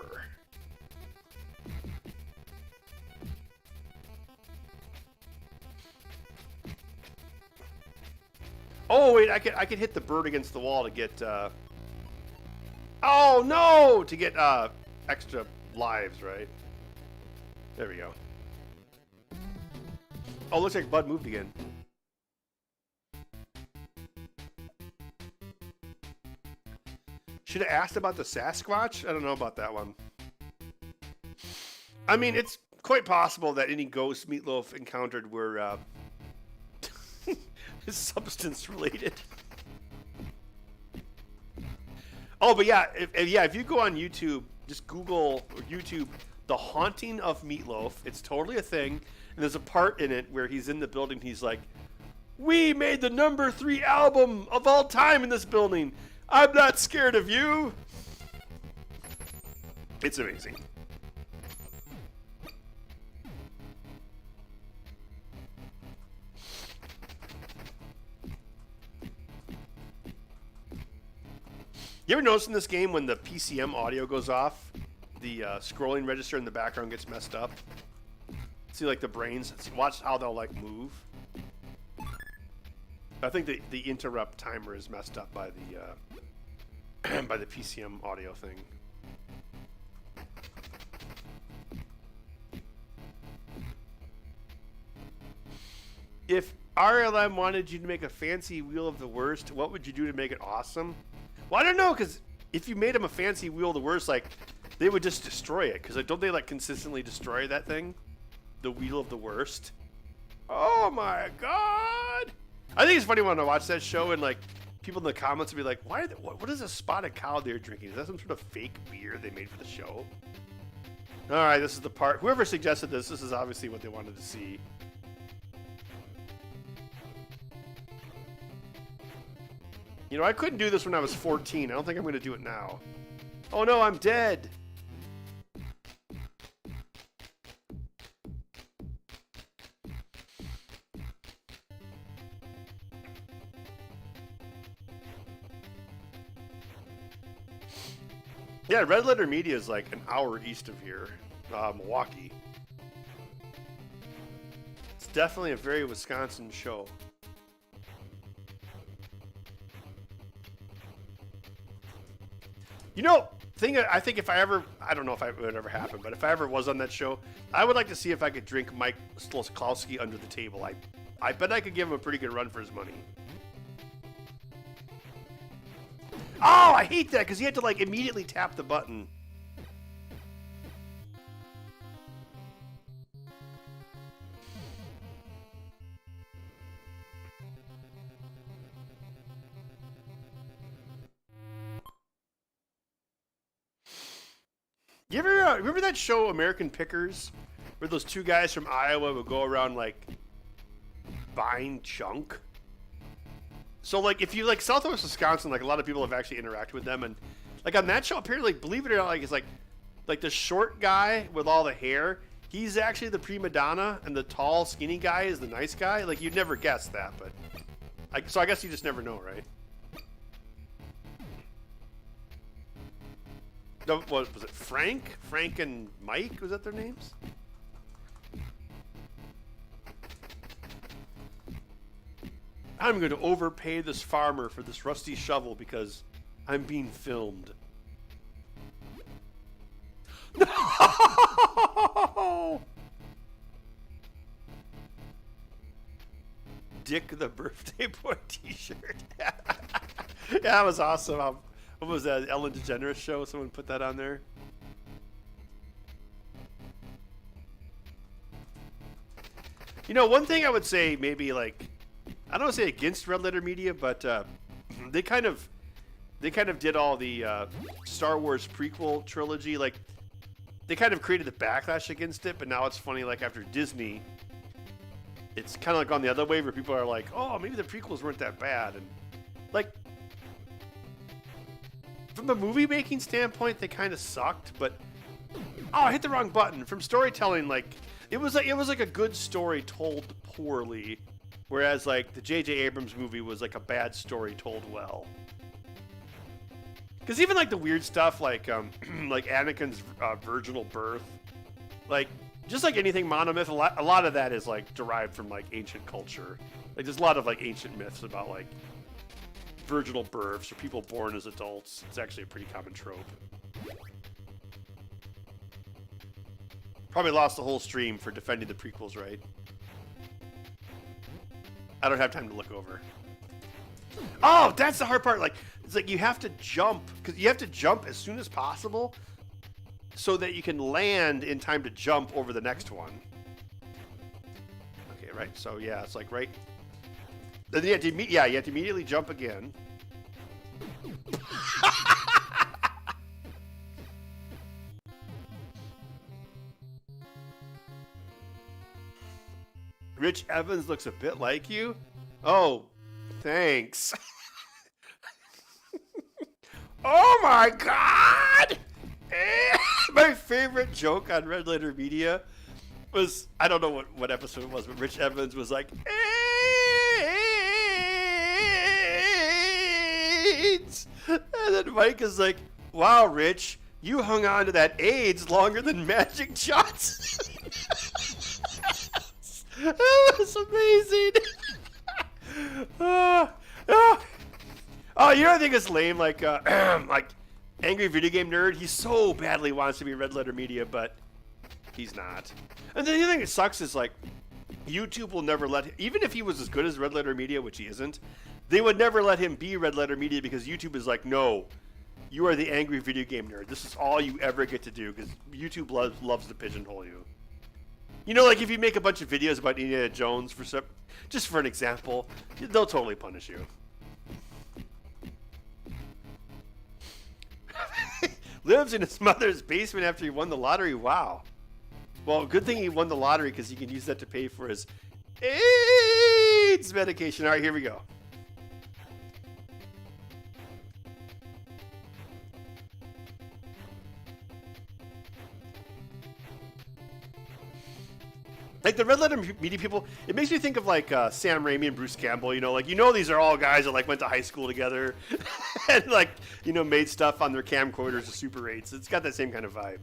Oh wait, I could hit the bird against the wall to get. Oh no! To get extra lives, right? There we go. Oh, looks like Bud moved again. Should have asked about the Sasquatch? I don't know about that one. I mean, it's quite possible that any ghosts Meatloaf encountered were substance related. Oh, but yeah, if you go on YouTube, just Google YouTube The Haunting of Meatloaf. It's totally a thing. And there's a part in it where he's in the building. He's like, we made the #3 album of all time in this building. I'm not scared of you. It's amazing. You ever notice in this game when the PCM audio goes off, the scrolling register in the background gets messed up? See, like the brains, watch how they'll like move. I think the interrupt timer is messed up by the by the PCM audio thing. If RLM wanted you to make a fancy wheel of the worst, what would you do to make it awesome? Well, I don't know, because if you made them a fancy wheel of the worst, like, they would just destroy it. Because don't they, like, consistently destroy that thing? The wheel of the worst? Oh, my God! I think it's funny when I watch that show and, like, people in the comments will be like, what is a spotted cow they're drinking? Is that some sort of fake beer they made for the show? All right, this is the part. Whoever suggested this is obviously what they wanted to see. You know, I couldn't do this when I was 14. I don't think I'm going to do it now. Oh no, I'm dead. Yeah, Red Letter Media is like an hour east of here, Milwaukee. It's definitely a very Wisconsin show. You know, I think if I ever, I don't know if it would ever happen, but if I ever was on that show, I would like to see if I could drink Mike Sloskowski under the table. I bet I could give him a pretty good run for his money. Oh, I hate that because you had to like immediately tap the button. You ever remember that show American Pickers, where those two guys from Iowa would go around like buying junk? So like if you like Southwest Wisconsin, like a lot of people have actually interacted with them, and like on that show, apparently, like, believe it or not, like it's like the short guy with all the hair, he's actually the prima donna, and the tall, skinny guy is the nice guy. Like you'd never guess that, but so I guess you just never know, right? No, was it Frank? Frank and Mike? Was that their names? I'm going to overpay this farmer for this rusty shovel because I'm being filmed. No! Dick the Birthday Boy t-shirt. Yeah, that was awesome. What was that, Ellen DeGeneres show? Someone put that on there. You know, one thing I would say, maybe like, I don't want to say against Red Letter Media, but they kind of did all the Star Wars prequel trilogy. Like, they kind of created the backlash against it, but now it's funny. Like after Disney, it's kind of like on the other way where people are like, "Oh, maybe the prequels weren't that bad," and like. From a movie making standpoint, they kind of sucked, but I hit the wrong button. From storytelling, like it was like a good story told poorly, whereas like the J.J. Abrams movie was like a bad story told well. Because even like the weird stuff, like like Anakin's virginal birth, like just like anything monomyth, a lot of that is like derived from like ancient culture. Like there's a lot of like ancient myths about like virginal births or people born as adults. It's actually a pretty common trope. Probably lost the whole stream for defending the prequels, right? I don't have time to look over. Oh, that's the hard part. Like, it's like you have to jump, because you have to jump as soon as possible so that you can land in time to jump over the next one. Okay, right. So yeah, it's like right. Then you have to you have to immediately jump again. Rich Evans looks a bit like you. Oh, thanks. Oh my God! My favorite joke on Red Letter Media was, I don't know what episode it was, but Rich Evans was like, AIDS! And then Mike is like, wow, Rich, you hung on to that AIDS longer than Magic Johnson. That was amazing. Oh, you know what I think is lame? Like, like Angry Video Game Nerd, he so badly wants to be Red Letter Media, but he's not. And the other thing that sucks is, like, YouTube will never let him, even if he was as good as Red Letter Media, which he isn't, they would never let him be Red Letter Media because YouTube is like, no, you are the Angry Video Game Nerd. This is all you ever get to do because YouTube loves to pigeonhole you. You know, like if you make a bunch of videos about Indiana Jones, just for an example, they'll totally punish you. Lives in his mother's basement after he won the lottery. Wow. Well, good thing he won the lottery because he can use that to pay for his AIDS medication. All right, here we go. Like the Red Letter Media people, it makes me think of like Sam Raimi and Bruce Campbell. You know, like these are all guys that like went to high school together, and like made stuff on their camcorders to Super 8s. It's got that same kind of vibe.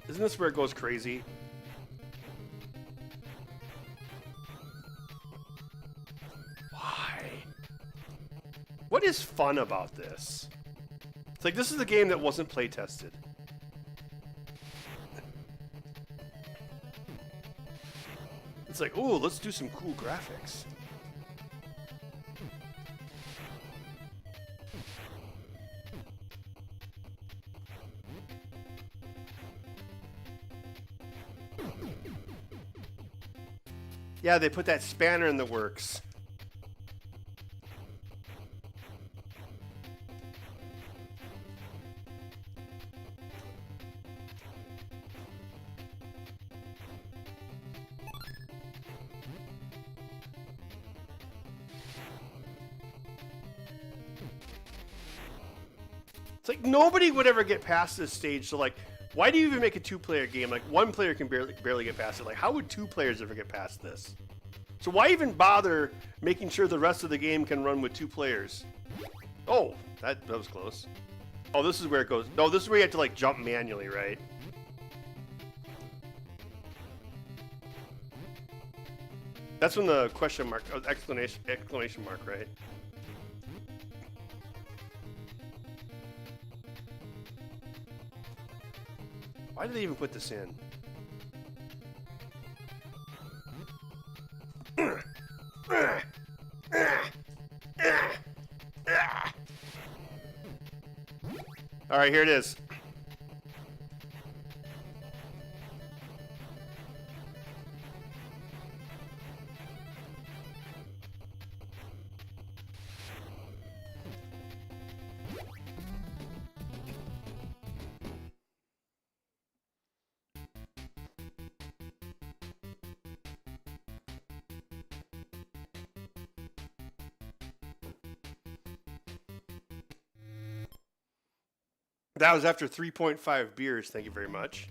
Isn't this where it goes crazy? Why? What is fun about this? It's like, this is a game that wasn't play tested. It's like, ooh, let's do some cool graphics. Yeah, they put that spanner in the works. It's like nobody would ever get past this stage. So like, why do you even make a two-player game? Like one player can barely get past it. Like how would two players ever get past this? So why even bother making sure the rest of the game can run with two players? Oh, that was close. Oh, this is where it goes. No, this is where you have to like jump manually, right? That's when the question mark, exclamation mark, right? Why did they even put this in? All right, here it is. That was after 3.5 beers. Thank you very much.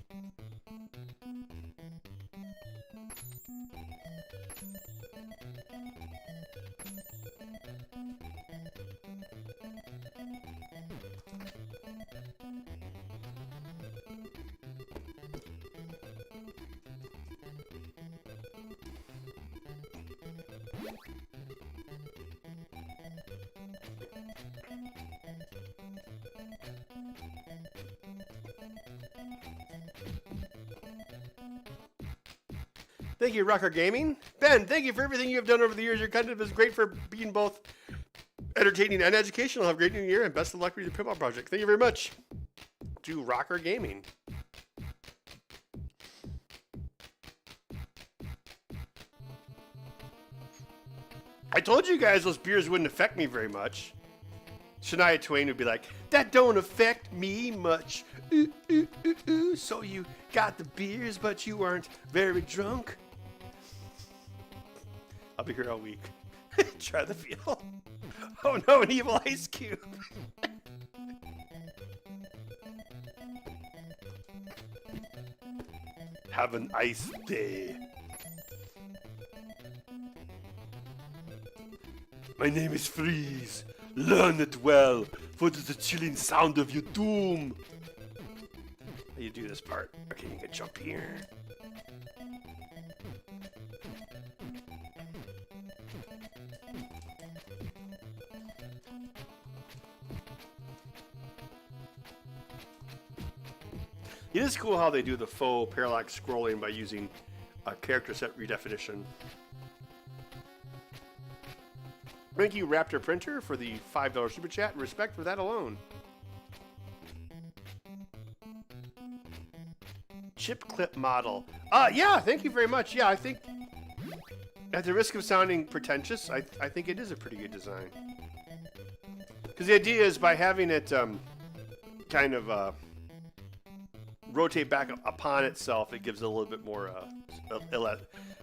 Thank you, Rocker Gaming. Ben, thank you for everything you have done over the years. Your content is great for being both entertaining and educational. Have a great new year and best of luck with your pinball project. Thank you very much to Rocker Gaming. I told you guys those beers wouldn't affect me very much. Shania Twain would be like, that don't affect me much. Ooh, ooh, ooh, ooh. So you got the beers, but you weren't very drunk. I'll be here all week. Try the feel. Oh no, an evil ice cube. Have an ice day. My name is Freeze. Learn it well, for it is the chilling sound of your doom. How do you do this part? Okay, you can jump here. It is cool how they do the faux parallax scrolling by using a character set redefinition. Thank you, Raptor Printer, for the $5 super chat. Respect for that alone. Chip clip model. Yeah, thank you very much. Yeah, I think, at the risk of sounding pretentious, I think it is a pretty good design. Because the idea is by having it kind of rotate back upon itself, it gives it a little bit more,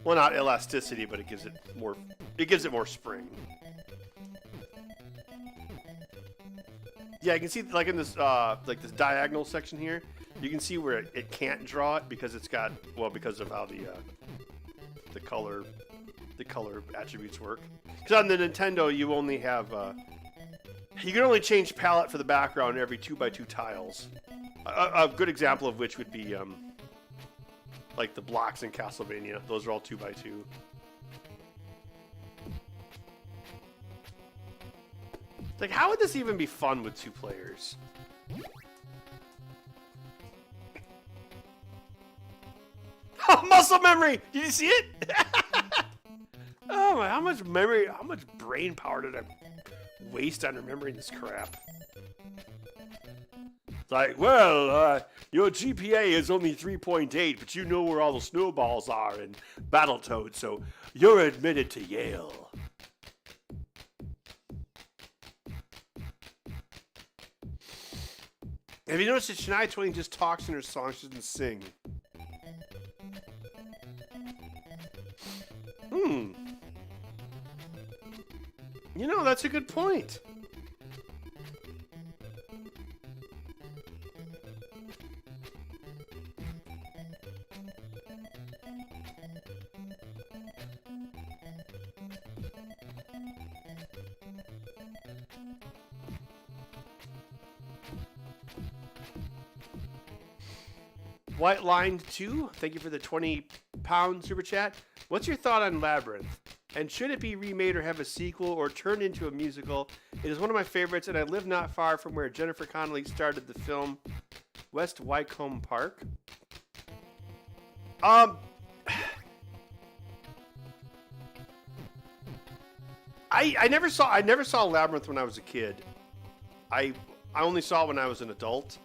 well, not elasticity, but it gives it more spring. Yeah, you can see like in this like this diagonal section here, you can see where it can't draw it because it's got, well, because of how the color attributes work. Because on the Nintendo, you only have you can only change palette for the background every 2x2 tiles. A good example of which would be like the blocks in Castlevania. Those are all 2x2. Like, how would this even be fun with two players? Oh, muscle memory! Did you see it? how much memory, how much brain power did I waste on remembering this crap? It's like, well, your GPA is only 3.8, but you know where all the snowballs are in Battletoads, so you're admitted to Yale. Have you noticed that Shania Twain just talks in her song, she doesn't sing? You know, that's a good point. White Line 2, thank you for the 20-pound super chat. What's your thought on Labyrinth? And should it be remade or have a sequel or turned into a musical? It is one of my favorites, and I live not far from where Jennifer Connelly started the film West Wycombe Park. I never saw Labyrinth when I was a kid. I only saw it when I was an adult.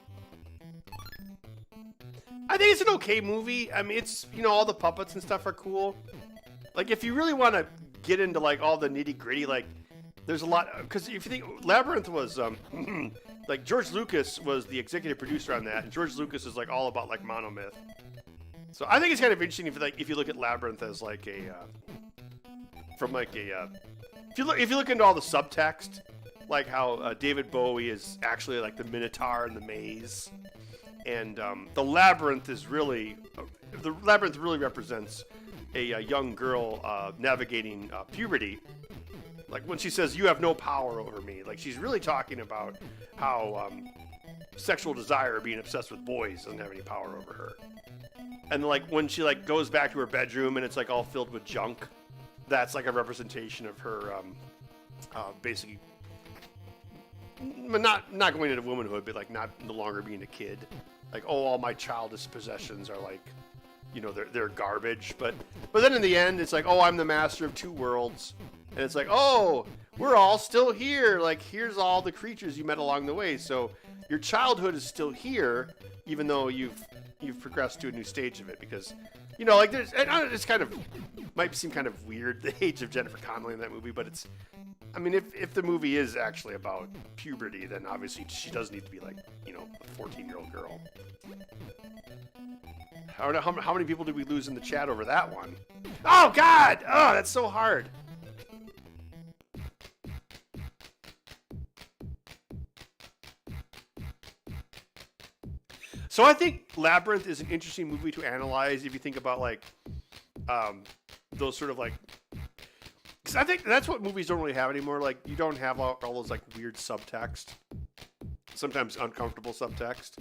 I think it's an okay movie. I mean, it's, you know, all the puppets and stuff are cool. Like, if you really want to get into, like, all the nitty-gritty, like, there's a lot, because if you think, Labyrinth was, like, George Lucas was the executive producer on that, and George Lucas is, like, all about, like, monomyth. So I think it's kind of interesting if you look at Labyrinth as, like, if you look into all the subtext, like how David Bowie is actually, like, the Minotaur in the maze. And the labyrinth really represents a young girl navigating puberty. Like when she says, "You have no power over me," like she's really talking about how sexual desire, being obsessed with boys, doesn't have any power over her. And like when she like goes back to her bedroom and it's like all filled with junk, that's like a representation of her basically not going into womanhood, but like no longer being a kid. Like, oh, all my childish possessions are like, you know, they're garbage. But then in the end, it's like, oh, I'm the master of two worlds. And it's like, oh, we're all still here. Like, here's all the creatures you met along the way. So your childhood is still here, even though you've progressed to a new stage of it. Because, you know, like it's kind of, might seem kind of weird, the age of Jennifer Connelly in that movie. But it's, I mean, if the movie is actually about puberty, then obviously she does need to be like, you know, a 14-year-old girl. I don't know how many people did we lose in the chat over that one? Oh, God! Oh, that's so hard. So I think Labyrinth is an interesting movie to analyze if you think about, like, those sort of, like... Because I think that's what movies don't really have anymore. Like, you don't have all those, like, weird subtext. Sometimes uncomfortable subtext.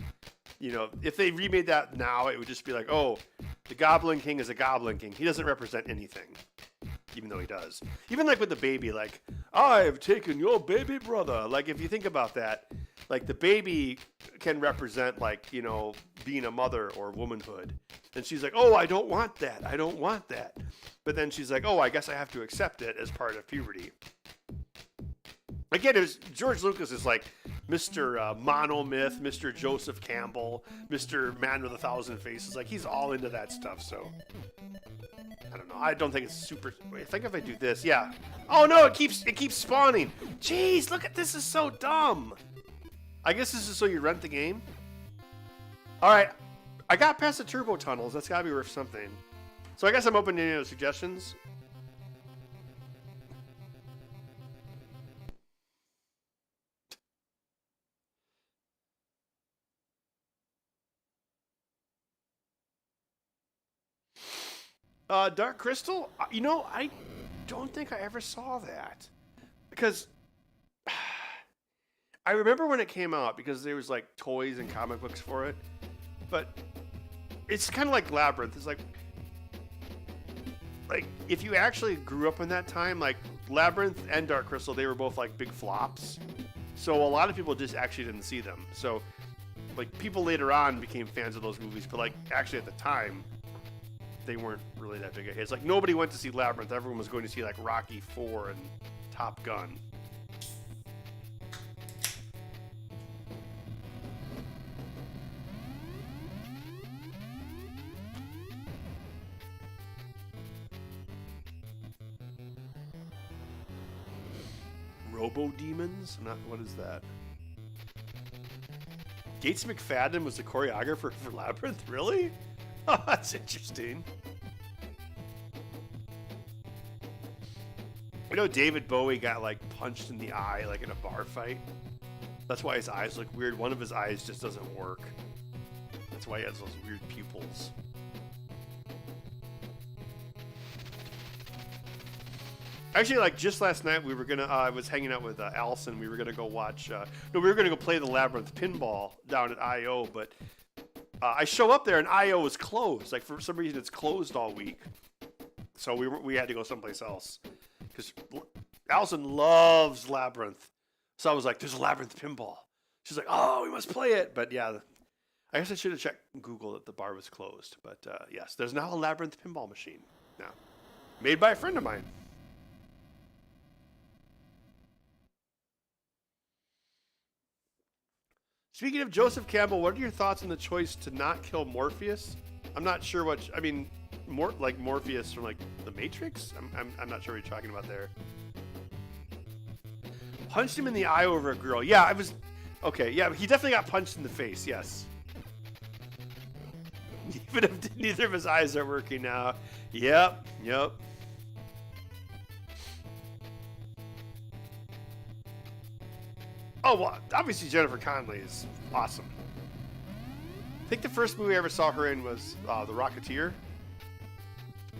You know, if they remade that now, it would just be like, oh, the Goblin King is a Goblin King. He doesn't represent anything, even though he does. Even like with the baby, like, I've taken your baby brother. Like, if you think about that, like the baby can represent like, you know, being a mother or womanhood. And she's like, oh, I don't want that. I don't want that. But then she's like, oh, I guess I have to accept it as part of puberty. Again, George Lucas is like Mr. Monomyth, Mr. Joseph Campbell, Mr. Man with a Thousand Faces. Like, he's all into that stuff, so... I don't know. I don't think it's super... Wait, I think if I do this, yeah. Oh, no, it keeps spawning. Jeez, look at this. Is so dumb. I guess this is so you rent the game? All right. I got past the turbo tunnels. That's got to be worth something. So I guess I'm open to any other suggestions. Dark Crystal? You know, I don't think I ever saw that. Because I remember when it came out because there was like toys and comic books for it. But it's kind of like Labyrinth. It's like if you actually grew up in that time, like Labyrinth and Dark Crystal, they were both like big flops. So a lot of people just actually didn't see them. So like people later on became fans of those movies, but like actually at the time, they weren't really that big a hit. It's like nobody went to see Labyrinth. Everyone was going to see like Rocky 4 and Top Gun. Robo Demons? Not, what is that? Gates McFadden was the choreographer for Labyrinth? Really? Oh, that's interesting. You know, David Bowie got like punched in the eye like in a bar fight. That's why his eyes look weird. One of his eyes just doesn't work. That's why he has those weird pupils. Actually, like just last night, we were gonna. I was hanging out with Allison. We were gonna go watch. No, we were gonna go play the Labyrinth Pinball down at I/O. But I show up there and I/O was closed. Like for some reason, it's closed all week. So we had to go someplace else because Allison loves Labyrinth. So I was like, "There's a Labyrinth Pinball." She's like, "Oh, we must play it." But yeah, I guess I should have checked Google that the bar was closed. But yes, there's now a Labyrinth Pinball machine now, made by a friend of mine. Speaking of Joseph Campbell, what are your thoughts on the choice to not kill Morpheus? I'm not sure what. I mean, more like Morpheus from like the Matrix. I'm not sure what you're talking about there. Punched him in the eye over a girl. Yeah, I was. Okay, yeah, he definitely got punched in the face. Yes. Even if neither of his eyes are working now. Yep. Oh, well, obviously Jennifer Connelly is awesome. I think the first movie I ever saw her in was The Rocketeer.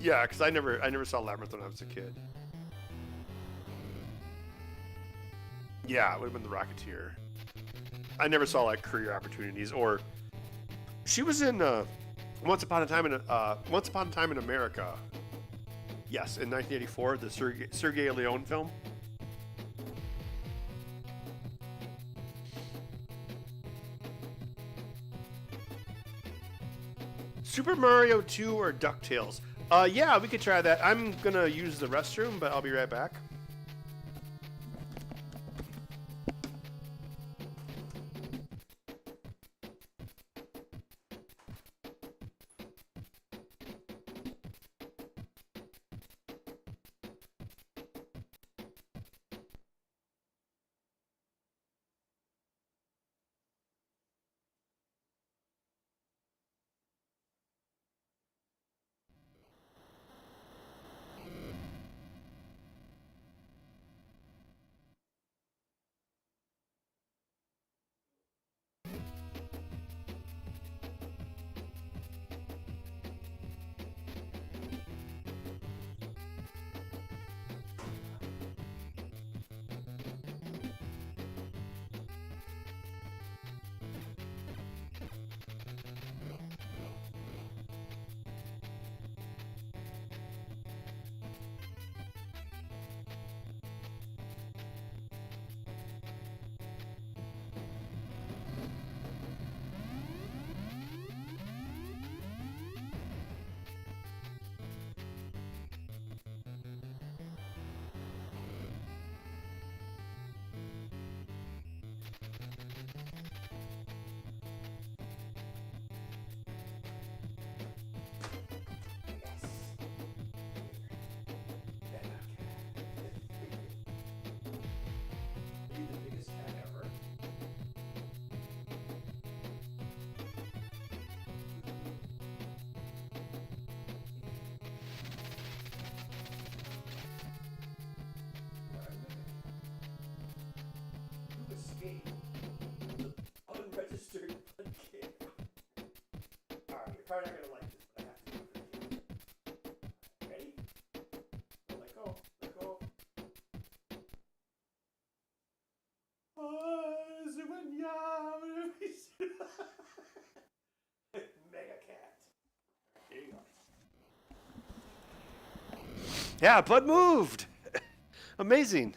Yeah, because I never saw Labyrinth when I was a kid. Yeah, it would have been The Rocketeer. I never saw like Career Opportunities, or she was in Once Upon a Time in America. Yes, in 1984, the Sergei Leone film. Super Mario 2 or DuckTales? Yeah, we could try that. I'm gonna use the restroom, but I'll be right back. Unregistered blood kid. Alright, you're probably not gonna like this, but I have to do it. Ready? Let go. Let go. Mega cat. Here you go. Yeah, Bud moved. Amazing.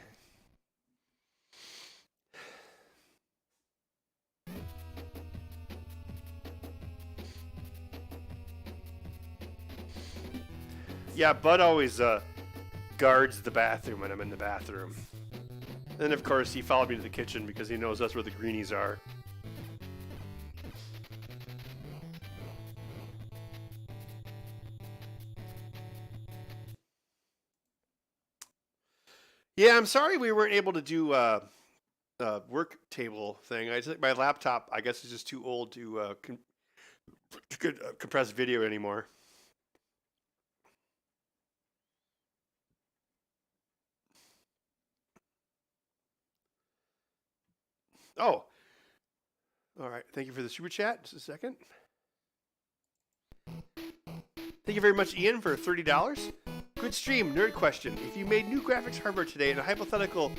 Yeah, Bud always guards the bathroom when I'm in the bathroom. And of course, he followed me to the kitchen because he knows that's where the Greenies are. Yeah, I'm sorry we weren't able to do work table thing. I think my laptop, I guess, is just too old to compress video anymore. Oh, all right. Thank you for the super chat. Just a second. Thank you very much, Ian, for $30. Good stream. Nerd question. If you made new graphics hardware today in a hypothetical,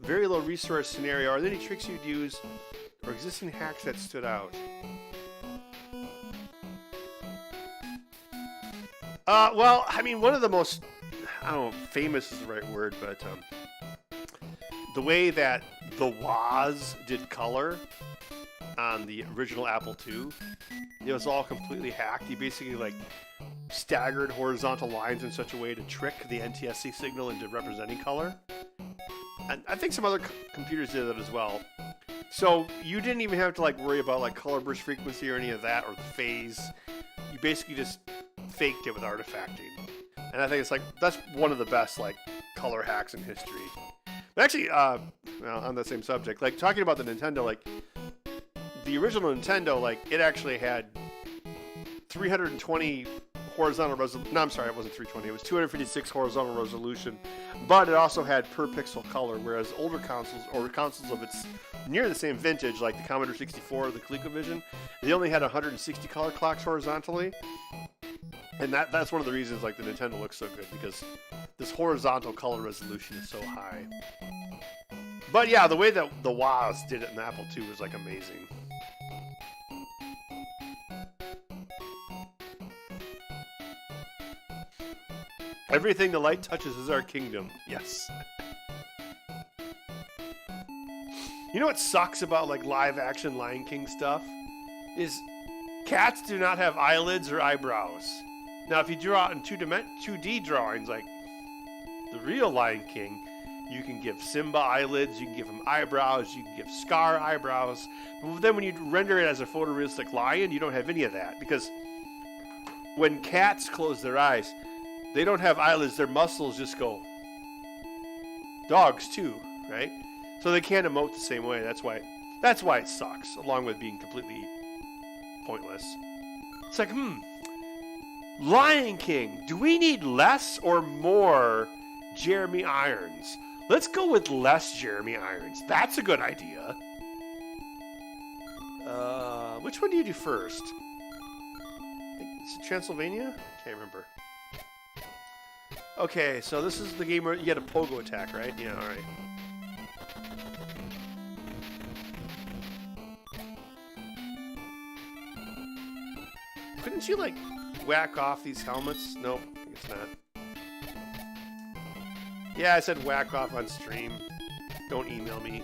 very low resource scenario, are there any tricks you'd use or existing hacks that stood out? Well, I mean, one of the most, I don't know, famous is the right word, but the way that the Woz did color on the original Apple II, it was all completely hacked. You basically like staggered horizontal lines in such a way to trick the NTSC signal into representing color. And I think some other computers did that as well. So you didn't even have to like worry about like color burst frequency or any of that or the phase. You basically just faked it with artifacting. And I think it's like, that's one of the best like color hacks in history. But actually, well, on the same subject, like talking about the Nintendo, like the original Nintendo, like it actually had 320 horizontal resolution. No, I'm sorry, it wasn't 320. It was 256 horizontal resolution, but it also had per pixel color. Whereas older consoles or consoles of its near the same vintage, like the Commodore 64 or the ColecoVision, they only had 160 color clocks horizontally. And that's one of the reasons like the Nintendo looks so good, because this horizontal color resolution is so high. But yeah, the way that the Woz did it in the Apple II was like amazing. Everything the light touches is our kingdom. Yes. You know what sucks about like live action Lion King stuff? Is cats do not have eyelids or eyebrows. Now if you draw it in 2D drawings like the real Lion King, you can give Simba eyelids, you can give him eyebrows, you can give Scar eyebrows. But then when you render it as a photorealistic lion, you don't have any of that, because when cats close their eyes, they don't have eyelids, their muscles just go. Dogs too, right? So they can't emote the same way. That's why it sucks, along with being completely pointless. It's like, Lion King, do we need less or more Jeremy Irons? Let's go with less Jeremy Irons. That's a good idea. Which one do you do first? Is it Transylvania? Can't remember. Okay, so this is the game where you get a pogo attack, right? Yeah, alright. Couldn't you, like, whack off these helmets? Nope, I guess not. Yeah, I said whack off on stream. Don't email me.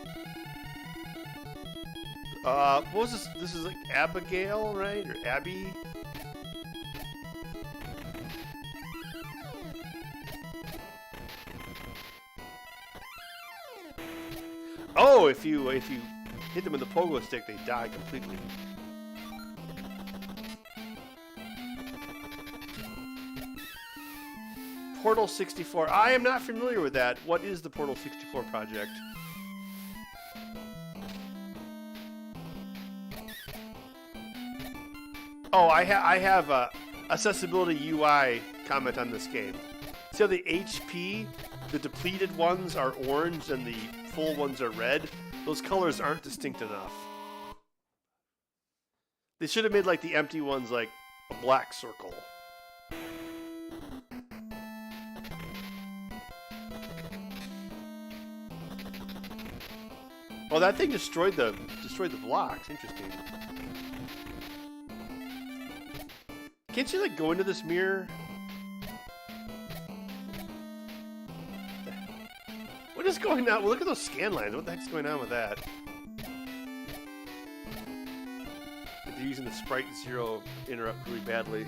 What was this? This is like Abigail, right? Or Abby? Oh, if you hit them with the pogo stick, they die completely. Portal 64. I am not familiar with that. What is the Portal 64 project? Oh, I have a accessibility UI comment on this game. See how the HP, the depleted ones are orange and the full ones are red? Those colors aren't distinct enough. They should have made like the empty ones like a black circle. Oh, that thing destroyed the blocks. Interesting. Can't you like go into this mirror? What is going on? Well, look at those scan lines. What the heck's going on with that? They're using the Sprite Zero interrupt really badly.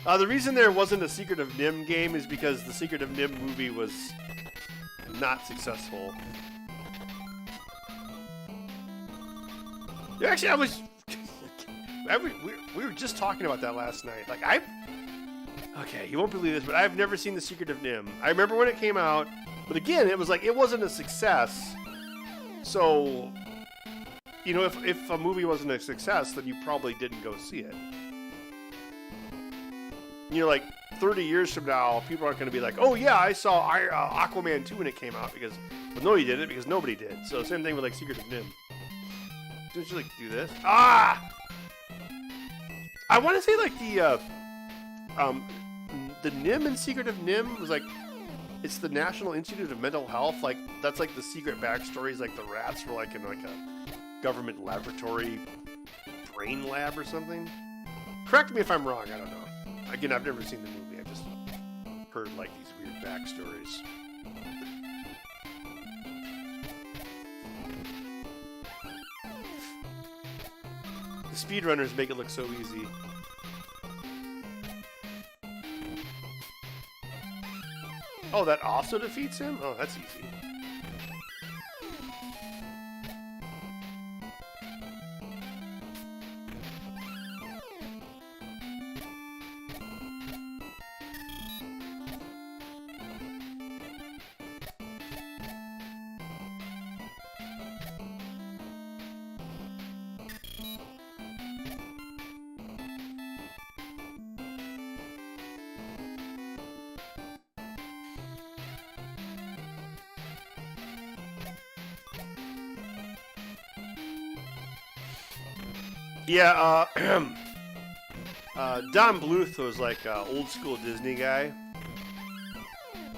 The reason there wasn't a Secret of NIMH game is because the Secret of NIMH movie was not successful. Yeah, actually, we were just talking about that last night. Like, okay, you won't believe this, but I've never seen the Secret of NIMH. I remember when it came out, but again, it was like, it wasn't a success. So, you know, if a movie wasn't a success, then you probably didn't go see it. You know, like 30 years from now, people aren't going to be like, "Oh yeah, I saw Aquaman 2 when it came out," because, well, no, you didn't, because nobody did. So same thing with like Secret of NIMH. Don't you like do this? Ah! I want to say like the NIMH in Secret of NIMH was like, it's the National Institute of Mental Health. Like that's like the secret backstories. Like the rats were like in like a government laboratory, brain lab or something. Correct me if I'm wrong. I don't know. Again, I've never seen the movie. I've just heard like these weird backstories. The speedrunners make it look so easy. Oh, that also defeats him? Oh, that's easy. Yeah, Don Bluth was like an old school Disney guy.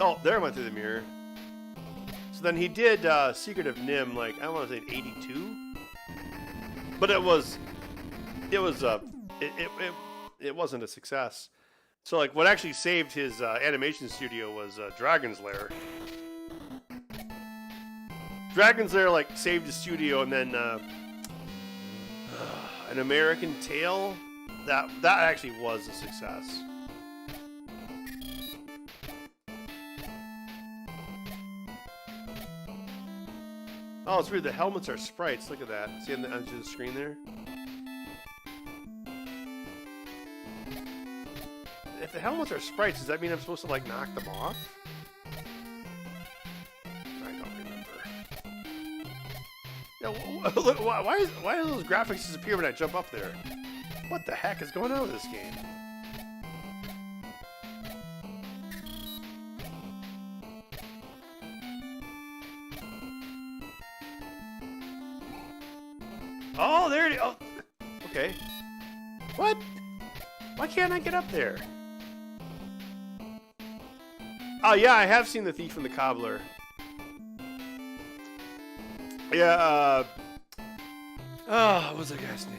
Oh, there I went through the mirror. So then he did Secret of NIMH, like, I want to say in 82. But it wasn't a success. So like what actually saved his animation studio was Dragon's Lair. Dragon's Lair like saved the studio, and then An American Tail, that actually was a success. Oh, it's weird. The helmets are sprites. Look at that. See on the screen there? If the helmets are sprites, does that mean I'm supposed to like knock them off? I don't remember. Yeah, look, why do those graphics disappear when I jump up there? What the heck is going on with this game? Oh, there it is. Oh, okay. What? Why can't I get up there? Oh, yeah, I have seen The Thief and the Cobbler. Yeah, what was that guy's name?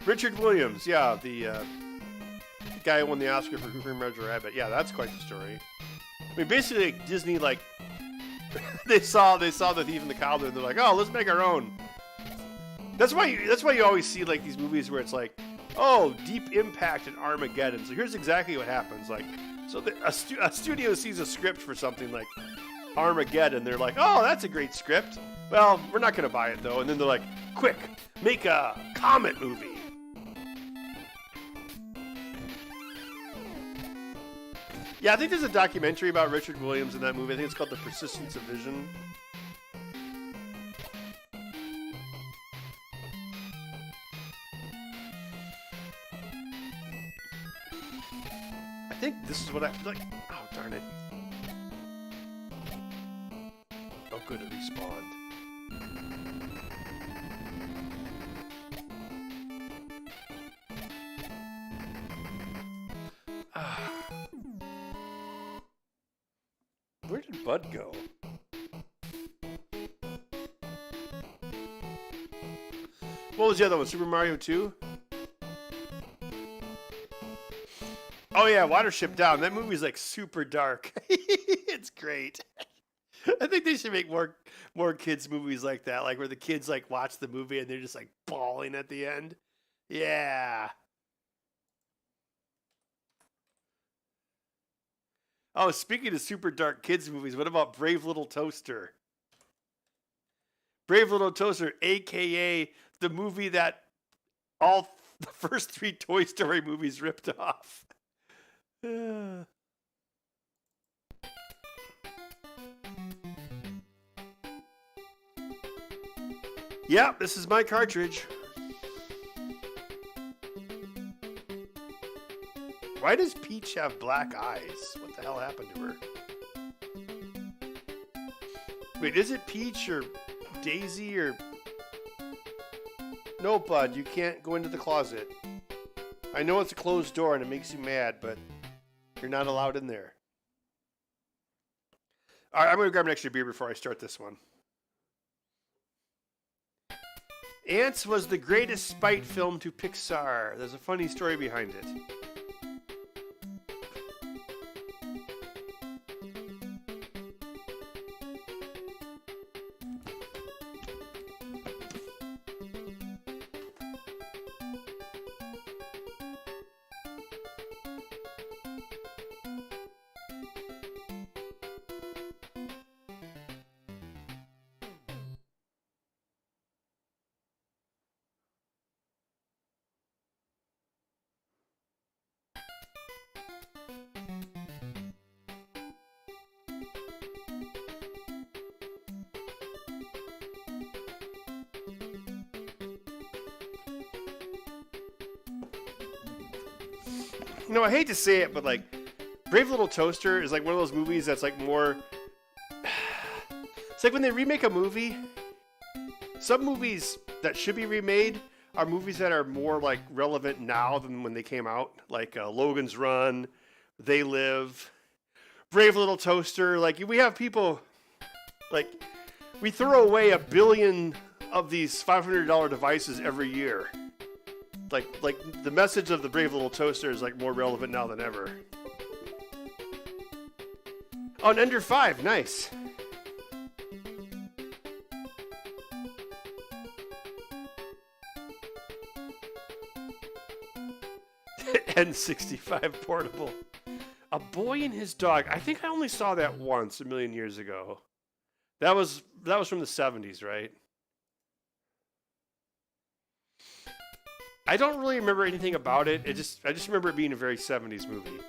Richard Williams, yeah, the guy who won the Oscar for Who Framed Roger Rabbit. Yeah, that's quite the story. I mean, basically, like, Disney, like, they saw The Thief and the Cobbler, and they're like, oh, let's make our own. That's why you always see, like, these movies where it's like, oh, Deep Impact and Armageddon. So here's exactly what happens. Like, so a studio sees a script for something like Armageddon. They're like, oh, that's a great script. Well, we're not going to buy it, though. And then they're like, quick, make a Comet movie. Yeah, I think there's a documentary about Richard Williams in that movie. I think it's called The Persistence of Vision. I think this is what I like. Oh, darn it. Oh, good, it respawned. Where did Bud go? What was the other one? Super Mario 2? Oh yeah, Watership Down. That movie's like super dark. It's great. I think they should make more kids movies like that, like where the kids like watch the movie and they're just like bawling at the end. Yeah. Oh, speaking of super dark kids movies, what about Brave Little Toaster? Brave Little Toaster, aka the movie that all the first 3 Toy Story movies ripped off. Yeah, this is my cartridge. Why does Peach have black eyes? What the hell happened to her? Wait, is it Peach or Daisy or... No, Bud, you can't go into the closet. I know it's a closed door and it makes you mad, but you're not allowed in there. All right, I'm going to grab an extra beer before I start this one. Ants was the greatest spite film to Pixar. There's a funny story behind it. You know, I hate to say it, but like, Brave Little Toaster is like one of those movies that's like more... It's like when they remake a movie, some movies that should be remade are movies that are more like relevant now than when they came out. Like Logan's Run, They Live, Brave Little Toaster. Like, we have people, like, we throw away 1 billion of these $500 devices every year. Like the message of the Brave Little Toaster is like more relevant now than ever. Oh, and under 5, nice. N65 portable. A Boy and His Dog. I think I only saw that once a million years ago. That was from the 70s, right? I don't really remember anything about it. I just remember it being a very 70s movie.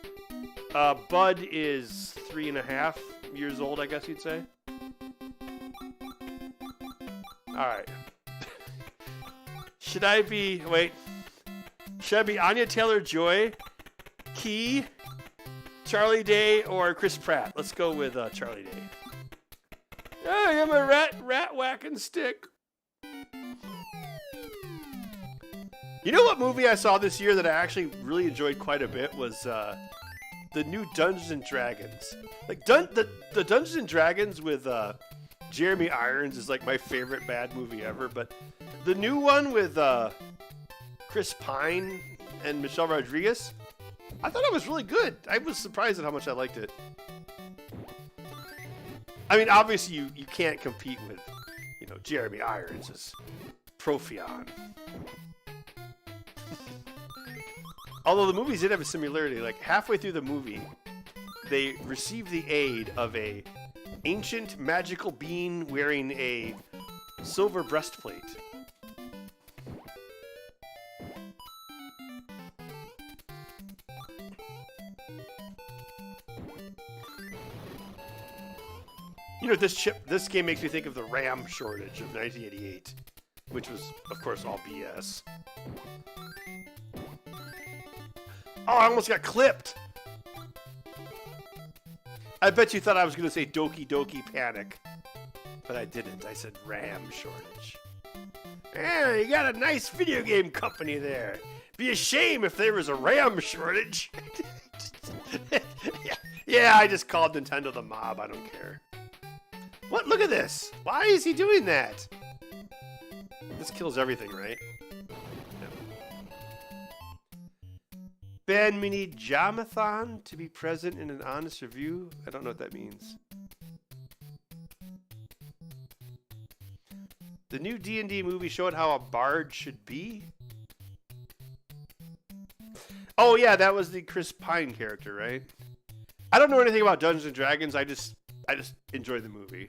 Bud is 3.5 years old, I guess you'd say. Alright. Should I be Anya Taylor-Joy, Key, Charlie Day, or Chris Pratt? Let's go with Charlie Day. I am a rat whacking stick. You know what movie I saw this year that I actually really enjoyed quite a bit was the new Dungeons and Dragons. Like the Dungeons and Dragons with Jeremy Irons is like my favorite bad movie ever. But the new one with Chris Pine and Michelle Rodriguez, I thought it was really good. I was surprised at how much I liked it. I mean, obviously you can't compete with, you know, Jeremy Irons as Profion. Although the movies did have a similarity. Like halfway through the movie, they received the aid of a ancient magical being wearing a silver breastplate. You know, this game makes me think of the RAM shortage of 1988, which was, of course, all BS. Oh, I almost got clipped. I bet you thought I was going to say Doki Doki Panic, but I didn't. I said RAM shortage. Yeah, you got a nice video game company there. Be a shame if there was a RAM shortage. Yeah, I just called Nintendo the mob. I don't care. What? Look at this. Why is he doing that? This kills everything, right? No. Ben, we need Jamathon to be present in an honest review. I don't know what that means. The new D&D movie showed how a bard should be. Oh yeah, that was the Chris Pine character, right? I don't know anything about Dungeons and Dragons. I just enjoy the movie.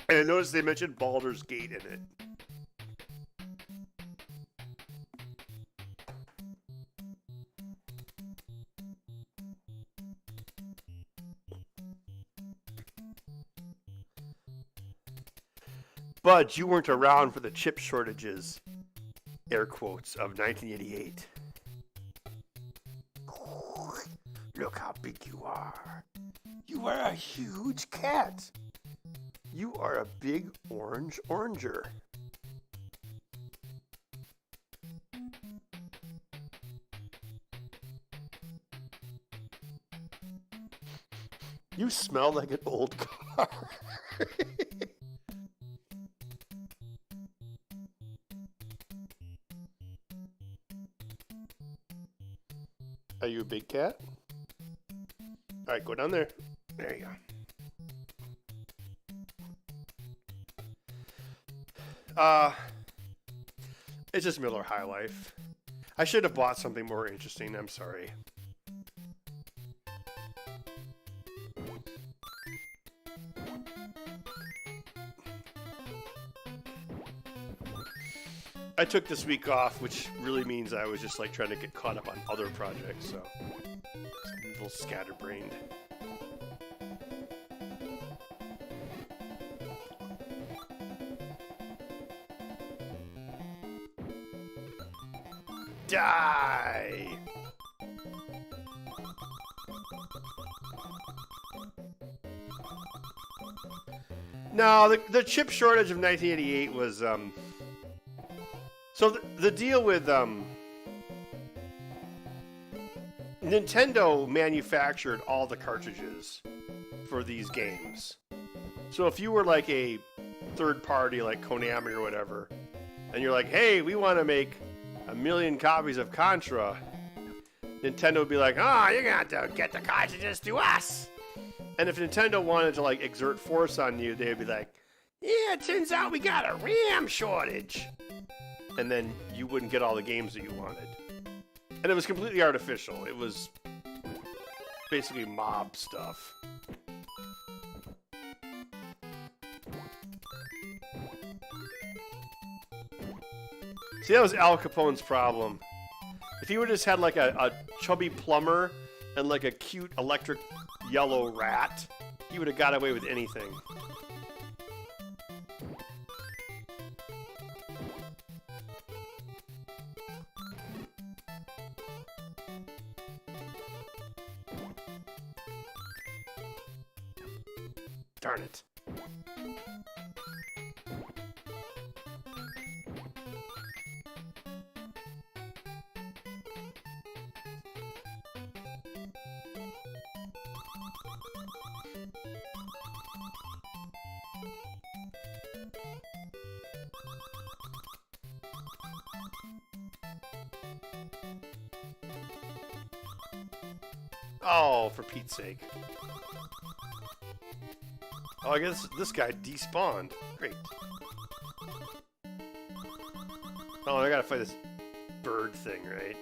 And I noticed they mentioned Baldur's Gate in it. But you weren't around for the chip shortages, air quotes, of 1988. Look how big you are. You are a huge cat. You are a big orange oranger. You smell like an old car. Are you a big cat? All right, go down there. There you go. It's just Miller High Life. I should have bought something more interesting. I'm sorry. I took this week off, which really means I was just like trying to get caught up on other projects, so I'm a little scatterbrained. Die! No, the chip shortage of 1988 was so the deal with Nintendo manufactured all the cartridges for these games. So if you were like a third party like Konami or whatever, and you're like, hey, we want to make 1 million copies of Contra, Nintendo would be like, oh, you're gonna have to get the cartridges to us. And if Nintendo wanted to like exert force on you, they'd be like, yeah, it turns out we got a RAM shortage. And then you wouldn't get all the games that you wanted. And it was completely artificial. It was basically mob stuff. See, that was Al Capone's problem. If he would have just had like a chubby plumber and like a cute electric yellow rat, he would have got away with anything. Darn it. Oh, for Pete's sake. Oh, I guess this guy despawned. Great. Oh, I gotta fight this bird thing, right?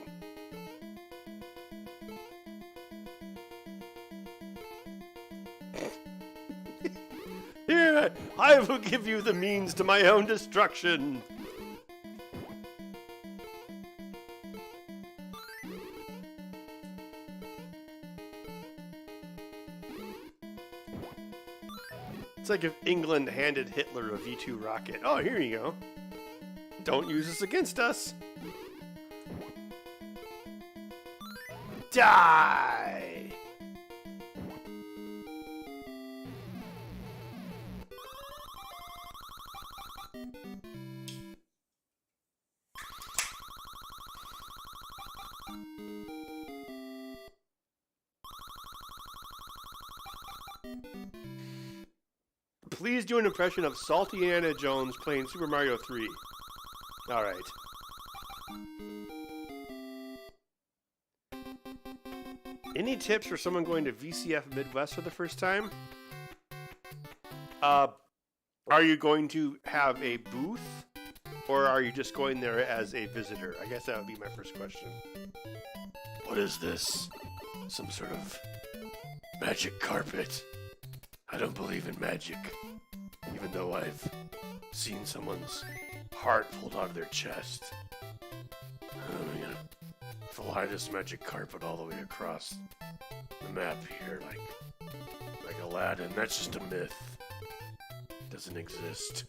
Here, I will give you the means to my own destruction. It's like if England handed Hitler a V2 rocket. Oh, here you go. Don't use this against us. Die! Please do an impression of Salty Anna Jones playing Super Mario 3. Alright. Any tips for someone going to VCF Midwest for the first time? Are you going to have a booth? Or are you just going there as a visitor? I guess that would be my first question. What is this? Some sort of magic carpet? I don't believe in magic. Even though I've seen someone's heart pulled out of their chest. I'm gonna fly this magic carpet all the way across the map here like Aladdin. That's just a myth. Doesn't exist.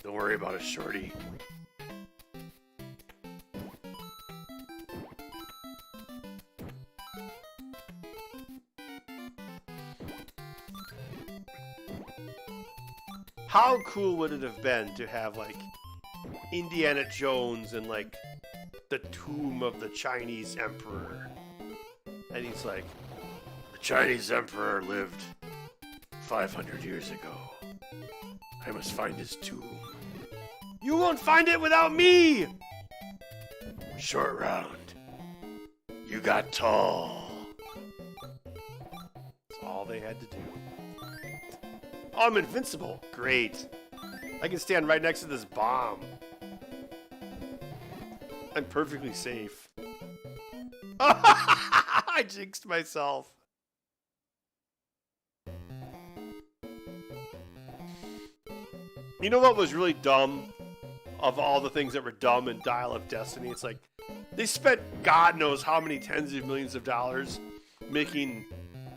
Don't worry about it, shorty. How cool would it have been to have, like, Indiana Jones and, like, the tomb of the Chinese emperor? And he's like, the Chinese emperor lived 500 years ago. I must find his tomb. You won't find it without me! Short round. You got tall. That's all they had to do. Oh, I'm invincible. Great. I can stand right next to this bomb. I'm perfectly safe. I jinxed myself. You know what was really dumb of all the things that were dumb in Dial of Destiny? It's like, they spent God knows how many tens of millions of dollars making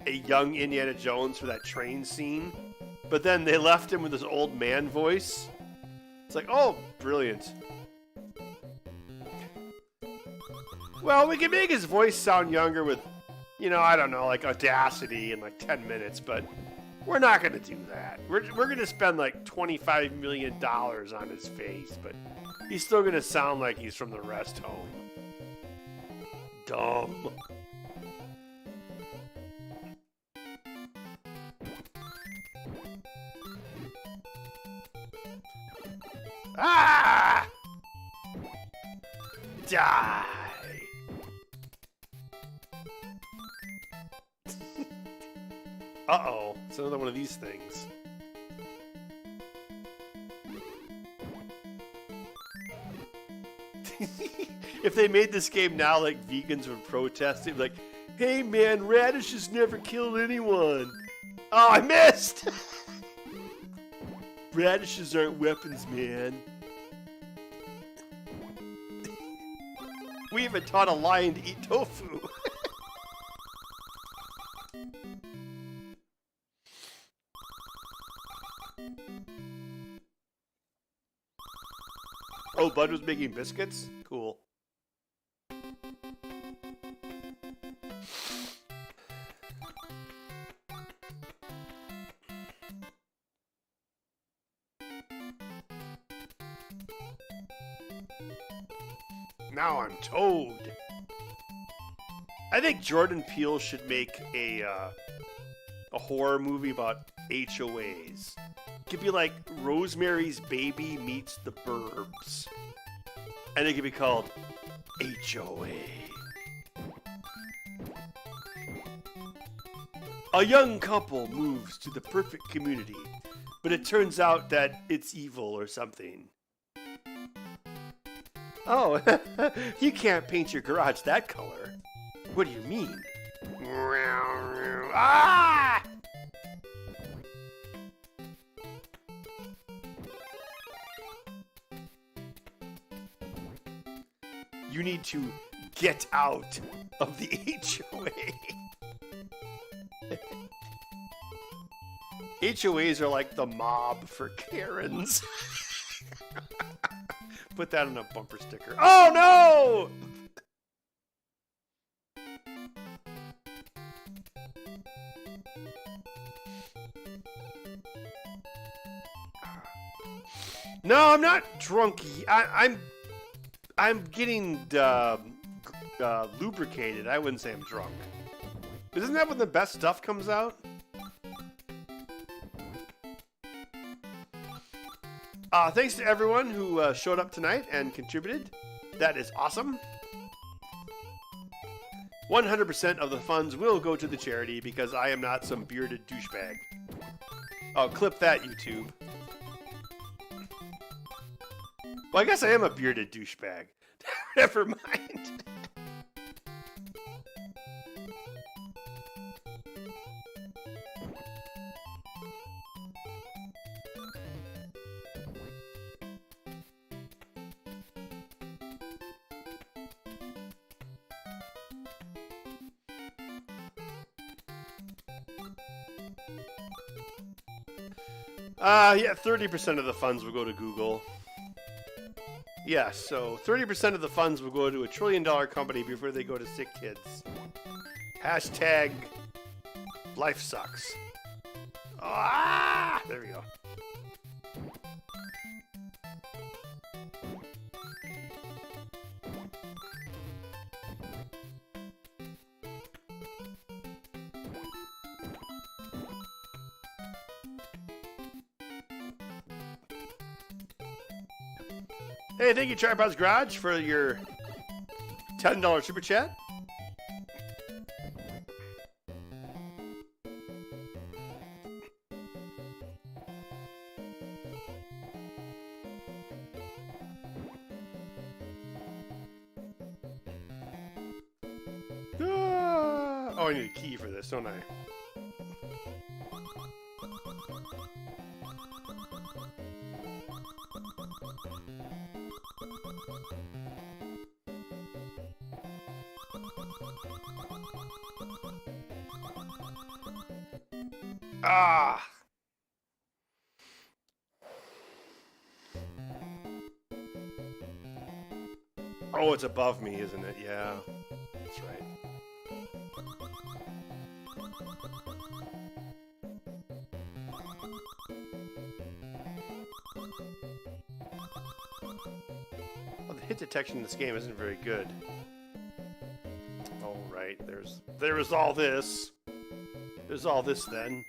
a young Indiana Jones for that train scene, but then they left him with this old man voice. It's like, oh, brilliant. Well, we can make his voice sound younger with, you know, I don't know, like Audacity in like 10 minutes, but we're not going to do that. We're going to spend like $25 million on his face, but he's still going to sound like he's from the rest home. Dumb. Ah! Die! Uh-oh, it's another one of these things. If they made this game now, like, vegans would protest it, like, hey man, radishes never killed anyone. Oh, I missed! Radishes aren't weapons, man. We even taught a lion to eat tofu. Oh, Bud was making biscuits? Cool. Now I'm Toad. I think Jordan Peele should make a horror movie about HOAs. It could be like Rosemary's Baby meets the Burbs. And it could be called HOA. A young couple moves to the perfect community, but it turns out that it's evil or something. Oh, you can't paint your garage that color. What do you mean? Ah! You need to get out of the HOA. HOAs are like the mob for Karens. Put that on a bumper sticker. Oh no! No, I'm not drunky. I'm getting lubricated. I wouldn't say I'm drunk. Isn't that when the best stuff comes out? Thanks to everyone who showed up tonight and contributed. That is awesome. 100% of the funds will go to the charity because I am not some bearded douchebag. Oh, clip that, YouTube. Well, I guess I am a bearded douchebag. Never mind. Yeah, 30% of the funds will go to Google. Yeah, so 30% of the funds will go to a $1 trillion company before they go to sick kids. Hashtag life sucks. Ah! There we go. Hey, thank you, Tripod's Garage, for your $10 super chat. Oh, I need a key for this, don't I? Ah! Oh, it's above me, isn't it? Yeah, that's right. Well, the hit detection in this game isn't very good. Oh, right. There's all this. There's all this then.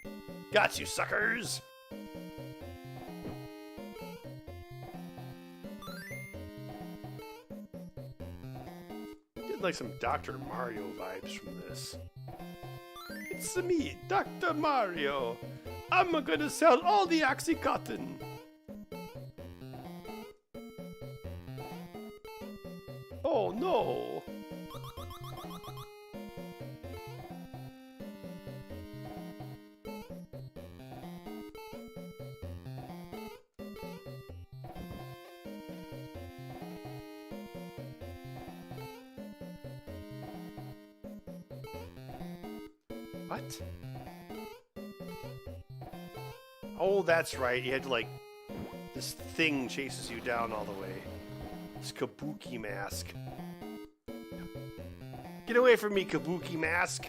Got you, suckers! Get like some Dr. Mario vibes from this. It's me, Dr. Mario. I'm gonna sell all the Oxycontin. Oh no! What? Oh, that's right. You had to, like, this thing chases you down all the way. This kabuki mask. Get away from me, kabuki mask!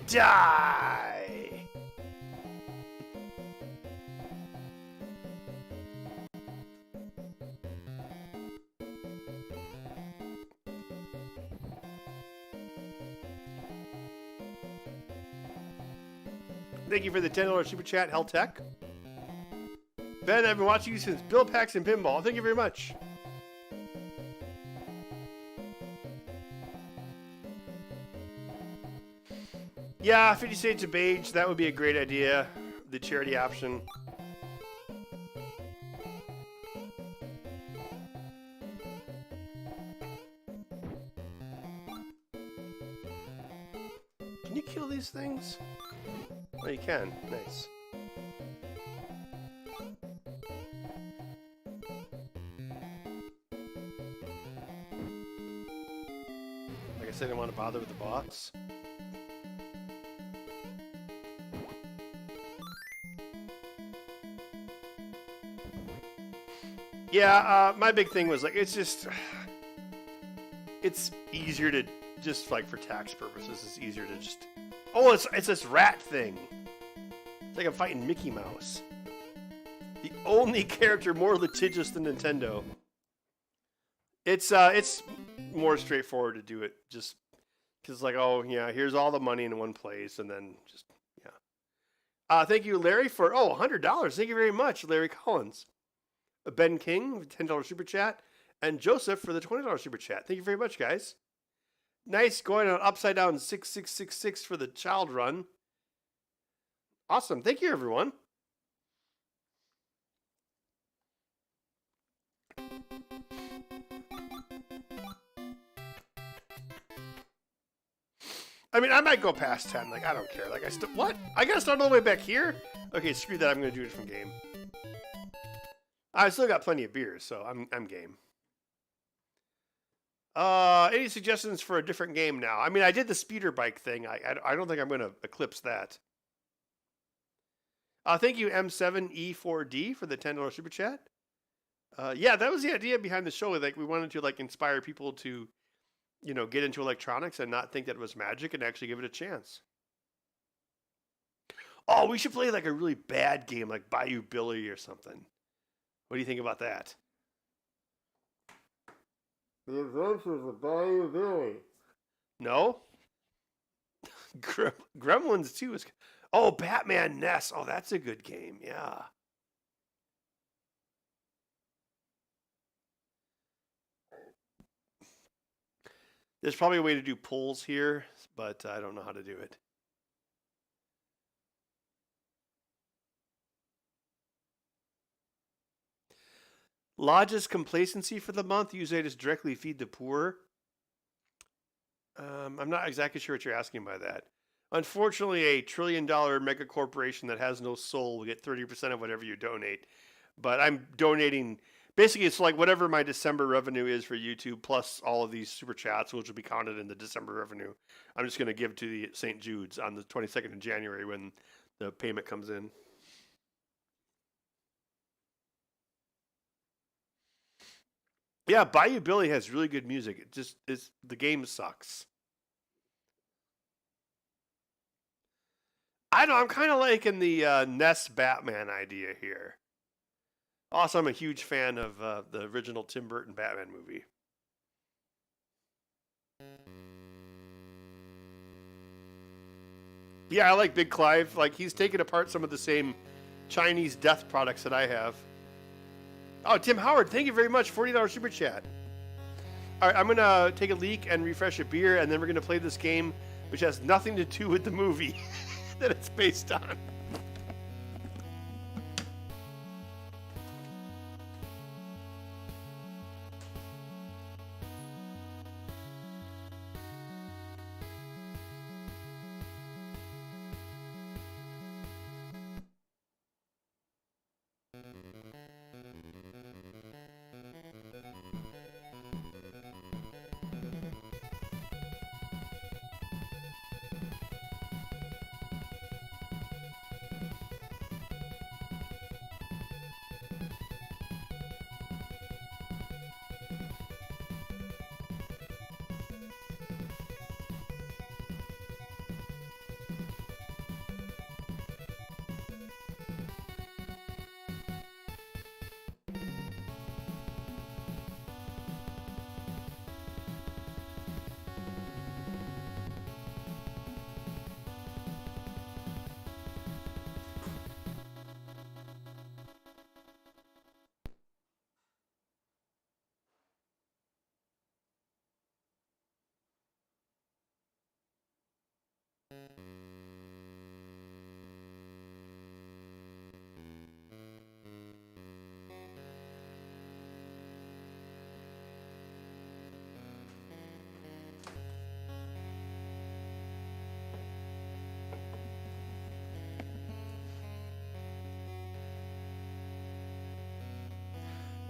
Die! Thank you for the $10 super chat, Helltech. Ben, I've been watching you since Bill Paxton Pinball. Thank you very much. Yeah, 50 Shades of Beige, that would be a great idea. The charity option. Can you kill these things? Oh, you can. Nice. Like I said, I didn't want to bother with the boss. Yeah, my big thing was like, it's easier to just like for tax purposes. It's easier to just. Oh, it's this rat thing. It's like I'm fighting Mickey Mouse. The only character more litigious than Nintendo. It's more straightforward to do it just because like, oh yeah, here's all the money in one place, and then just yeah. Thank you, Larry, for $100. Thank you very much, Larry Collins. Ben King, $10 super chat, and Joseph for the $20 super chat. Thank you very much, guys. Nice, going on upside down 6666 for the child run. Awesome. Thank you, everyone. I mean, I might go past 10. Like, I don't care. Like, what? I gotta start all the way back here? Okay, screw that. I'm gonna do it from game. I still got plenty of beers, so I'm game. Any suggestions for a different game now? I mean, I did the speeder bike thing. I don't think I'm gonna eclipse that. Thank you, M7E4D, for the $10 super chat. Yeah, that was the idea behind the show. Like, we wanted to like inspire people to, you know, get into electronics and not think that it was magic and actually give it a chance. Oh, we should play like a really bad game like Bayou Billy or something. What do you think about that? The Adventures of Bayou Billy. No? Gremlins 2 is... Oh, Batman Ness. Oh, that's a good game. Yeah. There's probably a way to do polls here, but I don't know how to do it. Lodge's complacency for the month. Use it to directly feed the poor. I'm not exactly sure what you're asking by that. Unfortunately, a $1 trillion mega corporation that has no soul will get 30% of whatever you donate. But I'm donating... Basically, it's like whatever my December revenue is for YouTube, plus all of these super chats, which will be counted in the December revenue. I'm just going to give to the St. Jude's on the 22nd of January when the payment comes in. Yeah, Bayou Billy has really good music. It just is the game sucks. I know, I'm kind of liking the Ness Batman idea here. Also, I'm a huge fan of the original Tim Burton Batman movie. Yeah, I like Big Clive. Like, he's taken apart some of the same Chinese death products that I have. Oh, Tim Howard, thank you very much. $40 super chat. All right, I'm going to take a leak and refresh a beer, and then we're going to play this game, which has nothing to do with the movie that it's based on.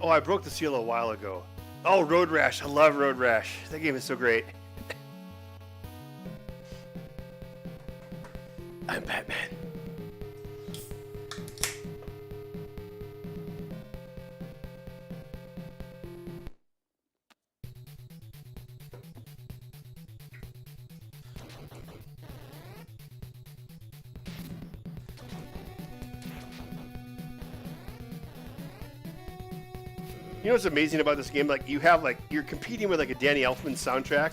Oh, I broke the seal a while ago. Oh, Road Rash. I love Road Rash. That game is so great. I'm Batman. You know what's amazing about this game? Like, you have, like, you're competing with, like, a Danny Elfman soundtrack,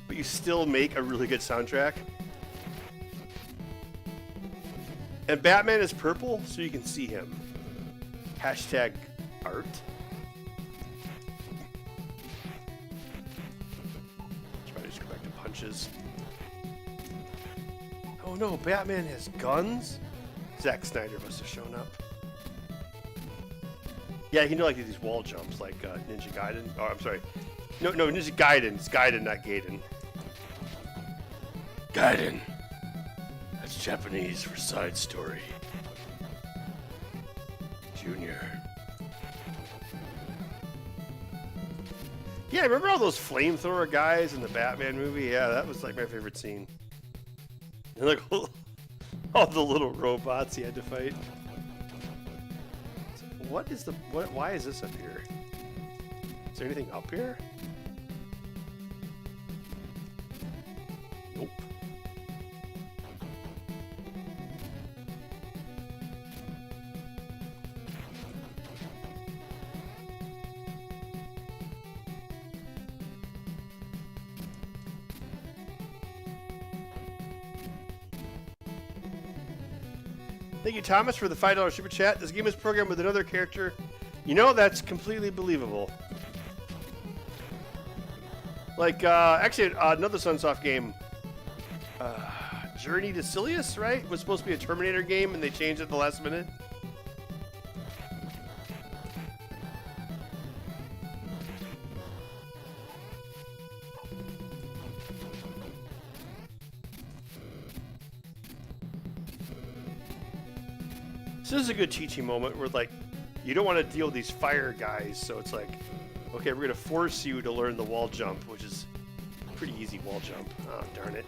but you still make a really good soundtrack. And Batman is purple, so you can see him. Hashtag art. Try to just go back to punch punches. Oh no, Batman has guns? Zack Snyder must have shown up. Yeah, he can do like these wall jumps like Ninja Gaiden. Oh, I'm sorry. No, Ninja Gaiden. It's Gaiden, not Gaiden. Gaiden. That's Japanese for side story. Junior. Yeah, remember all those flamethrower guys in the Batman movie? Yeah, that was like my favorite scene. And like all the little robots he had to fight. What is the why is this up here? Is there anything up here? Nope. Thank you, Thomas, for the $5 super chat. This game is programmed with another character. You know, that's completely believable. Like, actually, another Sunsoft game, Journey to Silius, right? Was supposed to be a Terminator game, and they changed it at the last minute. So this is a good teaching moment where, like, you don't want to deal with these fire guys, so it's like, okay, we're going to force you to learn the wall jump, which is a pretty easy wall jump. Oh, darn it.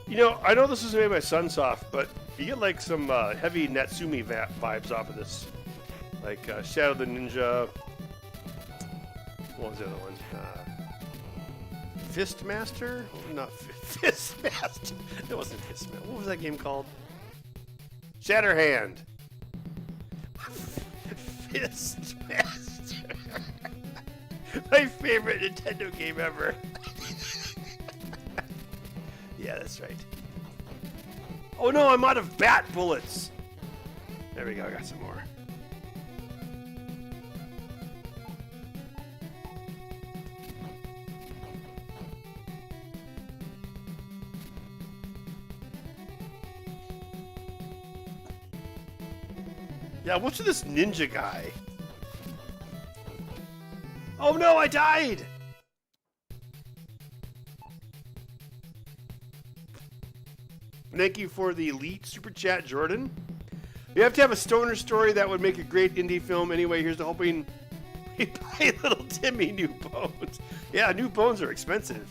You know, I know this is made by Sunsoft, but you get like some heavy Natsumi vibes off of this. Like Shadow the Ninja. What was the other one? Fistmaster? Not Fistmaster. It wasn't Fistmaster. What was that game called? Shatterhand. Fistmaster. My favorite Nintendo game ever. Yeah, that's right. Oh no, I'm out of bat bullets. There we go, I got some more. Yeah, what's with this ninja guy? Oh no, I died! Thank you for the elite super chat, Jordan. You have to have a stoner story that would make a great indie film. Anyway, here's to hoping we buy little Timmy new bones. Yeah, new bones are expensive.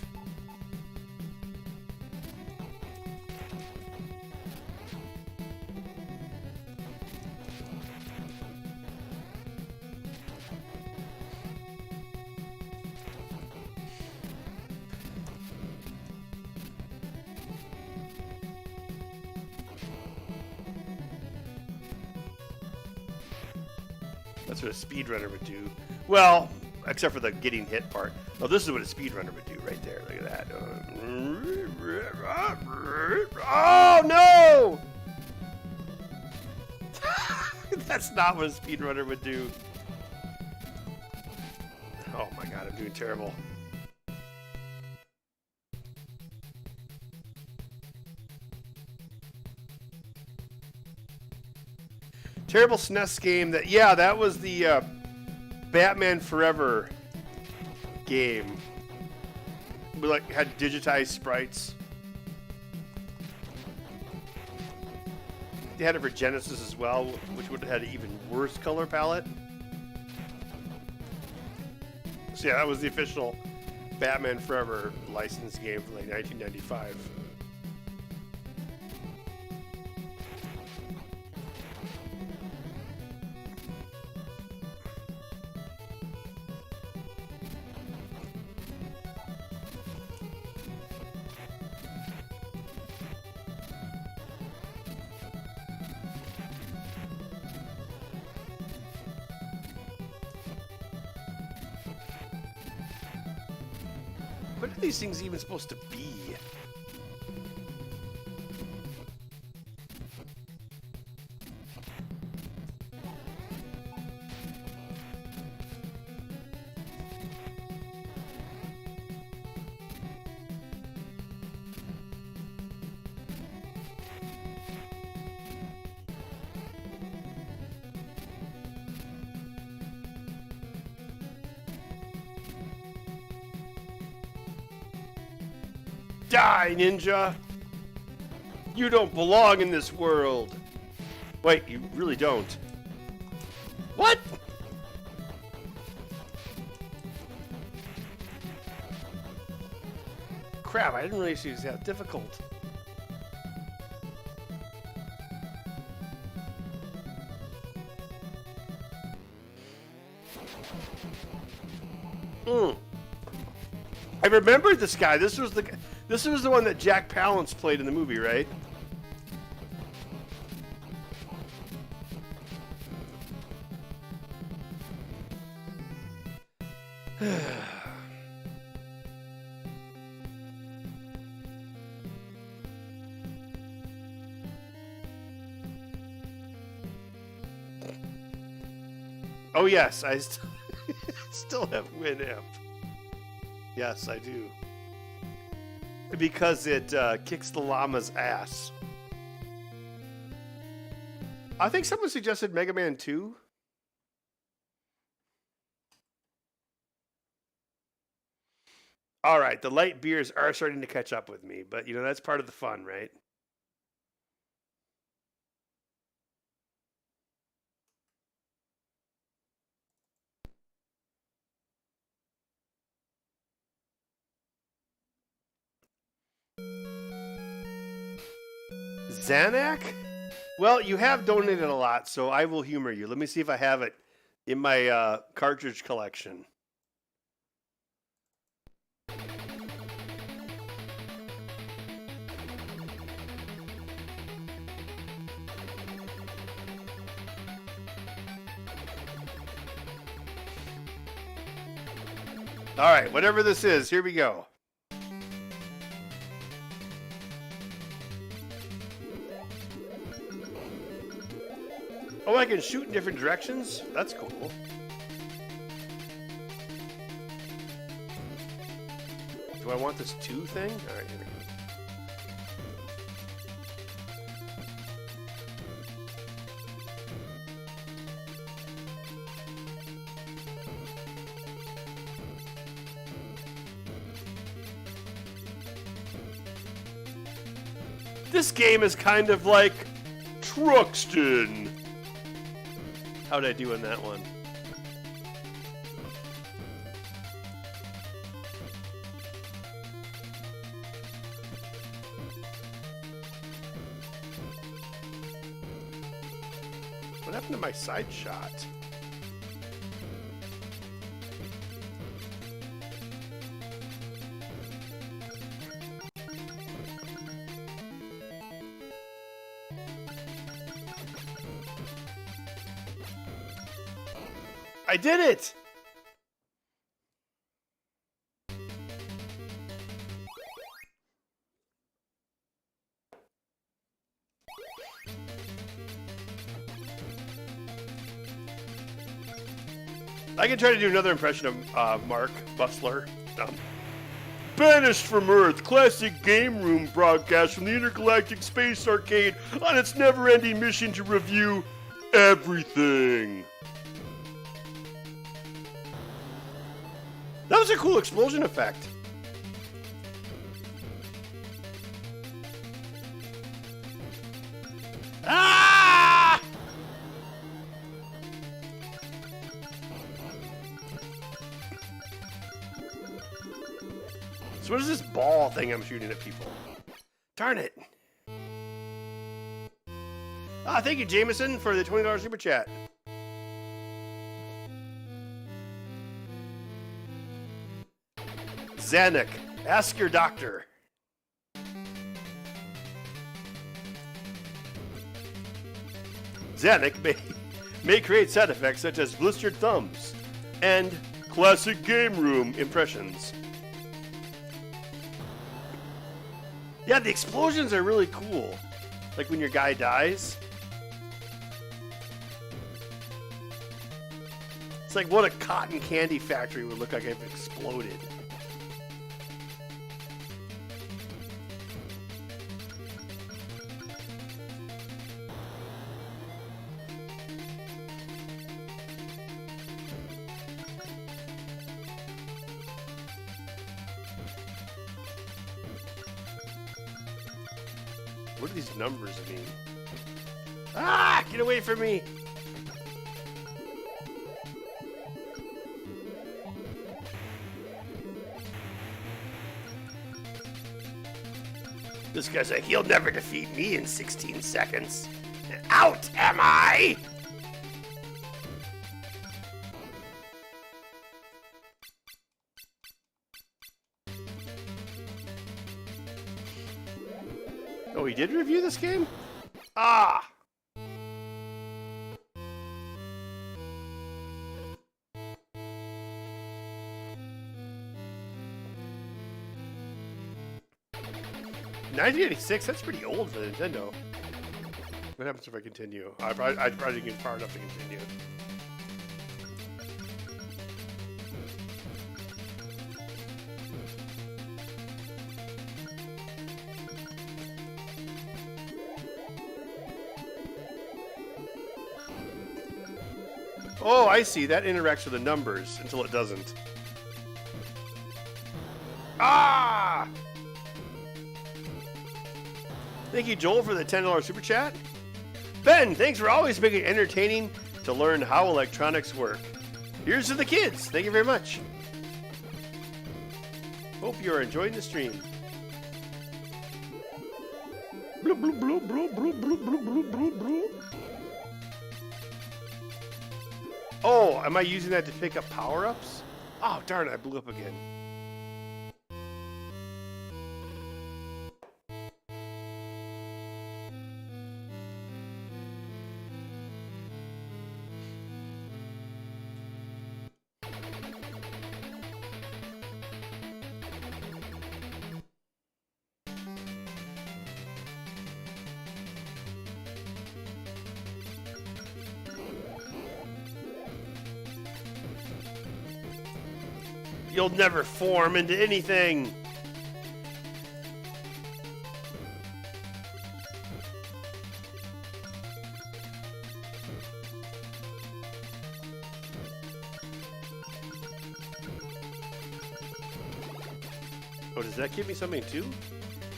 That's what a speedrunner would do. Well, except for the getting hit part. Oh, this is what a speedrunner would do right there. Look at that. Oh, no! That's not what a speedrunner would do. Oh my god, I'm doing terrible. Terrible SNES game that, yeah, that was the Batman Forever game. We like had digitized sprites. They had it for Genesis as well, which would have had an even worse color palette. So yeah, that was the official Batman Forever licensed game from like 1995. What are these things even supposed to be? Die, ninja! You don't belong in this world. Wait, you really don't. What? Crap, I didn't realize she was that difficult. I remembered this guy. This was the one that Jack Palance played in the movie, right? Oh yes, I still have Winamp. Yes, I do. Because it kicks the llama's ass. I think someone suggested Mega Man 2. All right, the light beers are starting to catch up with me, but you know, that's part of the fun, right? Xanac? Well, you have donated a lot, so I will humor you. Let me see if I have it in my cartridge collection. All right, whatever this is, here we go. Oh, I can shoot in different directions? That's cool. Do I want this 2 thing? All right, here we go. This game is kind of like Truxton. How'd I do in that one? What happened to my side shot? I did it! I can try to do another impression of Mark Bustler. Banished from Earth, classic game room broadcast from the Intergalactic Space Arcade on its never-ending mission to review everything. That was a cool explosion effect. Ah! So what is this ball thing I'm shooting at people? Darn it. Ah, thank you, Jameson, for the $20 super chat. Xanac, ask your doctor. Xanac may create side effects such as blistered thumbs and classic game room impressions. Yeah, the explosions are really cool. Like when your guy dies. It's like what a cotton candy factory would look like if it exploded. What do these numbers mean? Ah! Get away from me! This guy's like, he'll never defeat me in 16 seconds. Out, am I? Oh, he did review this game? Ah! $1986, that's pretty old for Nintendo. What happens if I continue? I probably get far enough to continue. Oh, I see. That interacts with the numbers until it doesn't. Ah! Thank you, Joel, for the $10 super chat. Ben, thanks for always making it entertaining to learn how electronics work. Here's to the kids. Thank you very much. Hope you are enjoying the stream. Bloop, bloop, bloop, bloop, bloop, bloop, bloop, bloop, bloop. Oh, am I using that to pick up power-ups? Oh, darn it, I blew up again. You'll never form into anything. Oh, does that give me something too?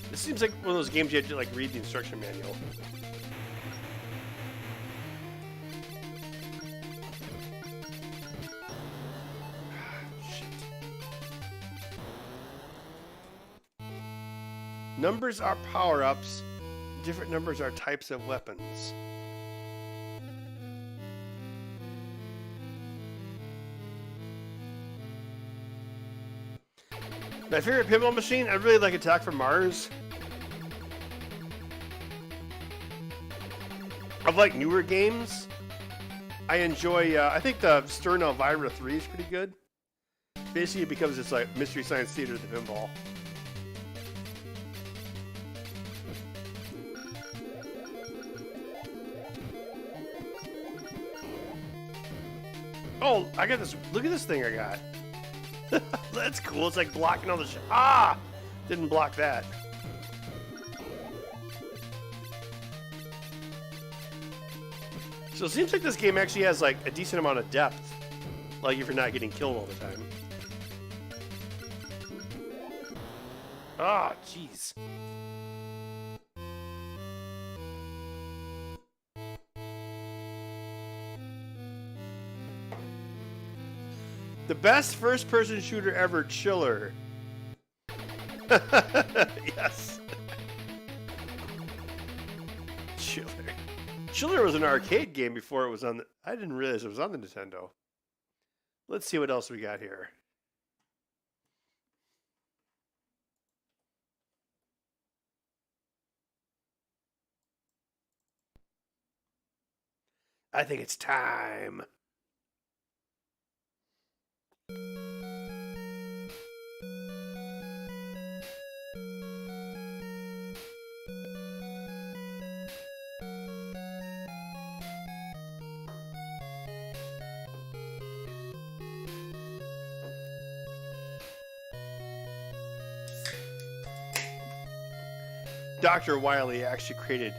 This seems like one of those games you have to like read the instruction manual. Numbers are power-ups. Different numbers are types of weapons. My favorite pinball machine? I really like Attack from Mars. Of like newer games, I enjoy, I think the Stern Elvira 3 is pretty good. Basically it becomes this like Mystery Science Theater of the pinball. Oh, I got this. Look at this thing I got. That's cool. It's like blocking all the shit. Ah! Didn't block that. So it seems like this game actually has like a decent amount of depth. Like if you're not getting killed all the time. Ah, jeez. The best first-person shooter ever, Chiller. Yes. Chiller. Chiller was an arcade game before it was on the... I didn't realize it was on the Nintendo. Let's see what else we got here. I think it's time. Dr. Wily actually created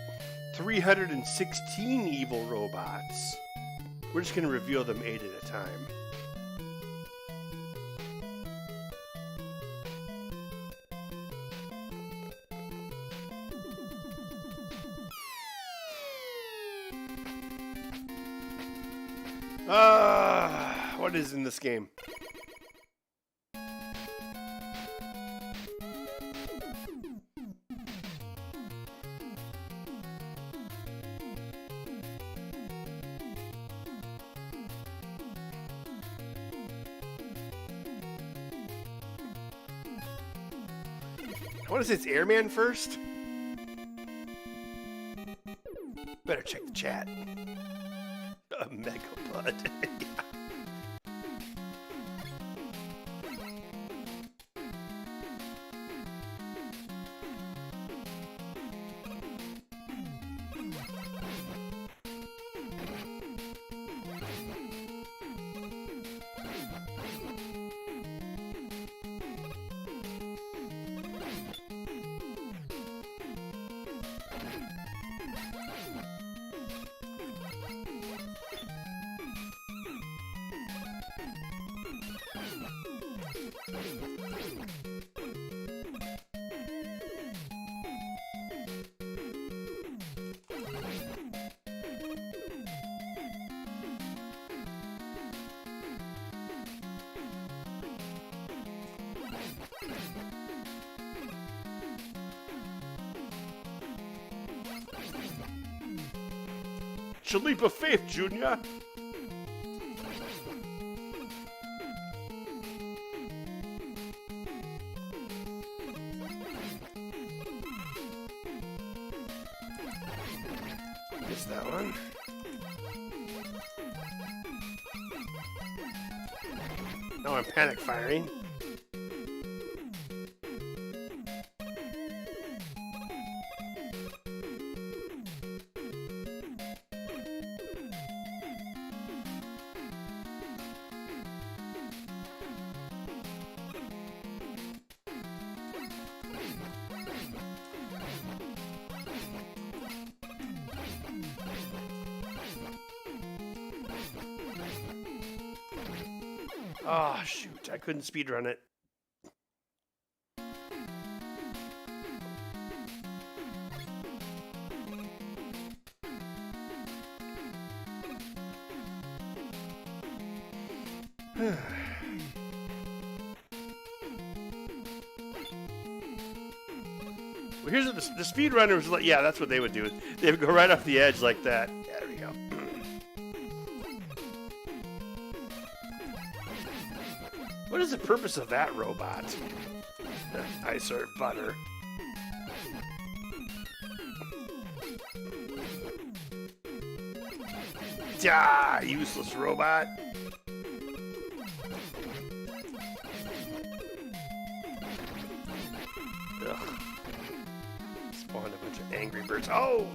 316 evil robots. We're just going to reveal them 8 at a time. What is in this game? I want to say it's Airman first. Better check the chat. A mega bud. Yeah. It's a leap of faith, Junior. Missed that one. Now I'm panic firing. Oh, shoot. I couldn't speedrun it. Well, here's what the speedrunners, like, yeah, that's what they would do. They would go right off the edge like that. Yeah, there we go. What is the purpose of that robot? I serve butter. Ah, useless robot. Ugh. Spawned a bunch of angry birds. Oh!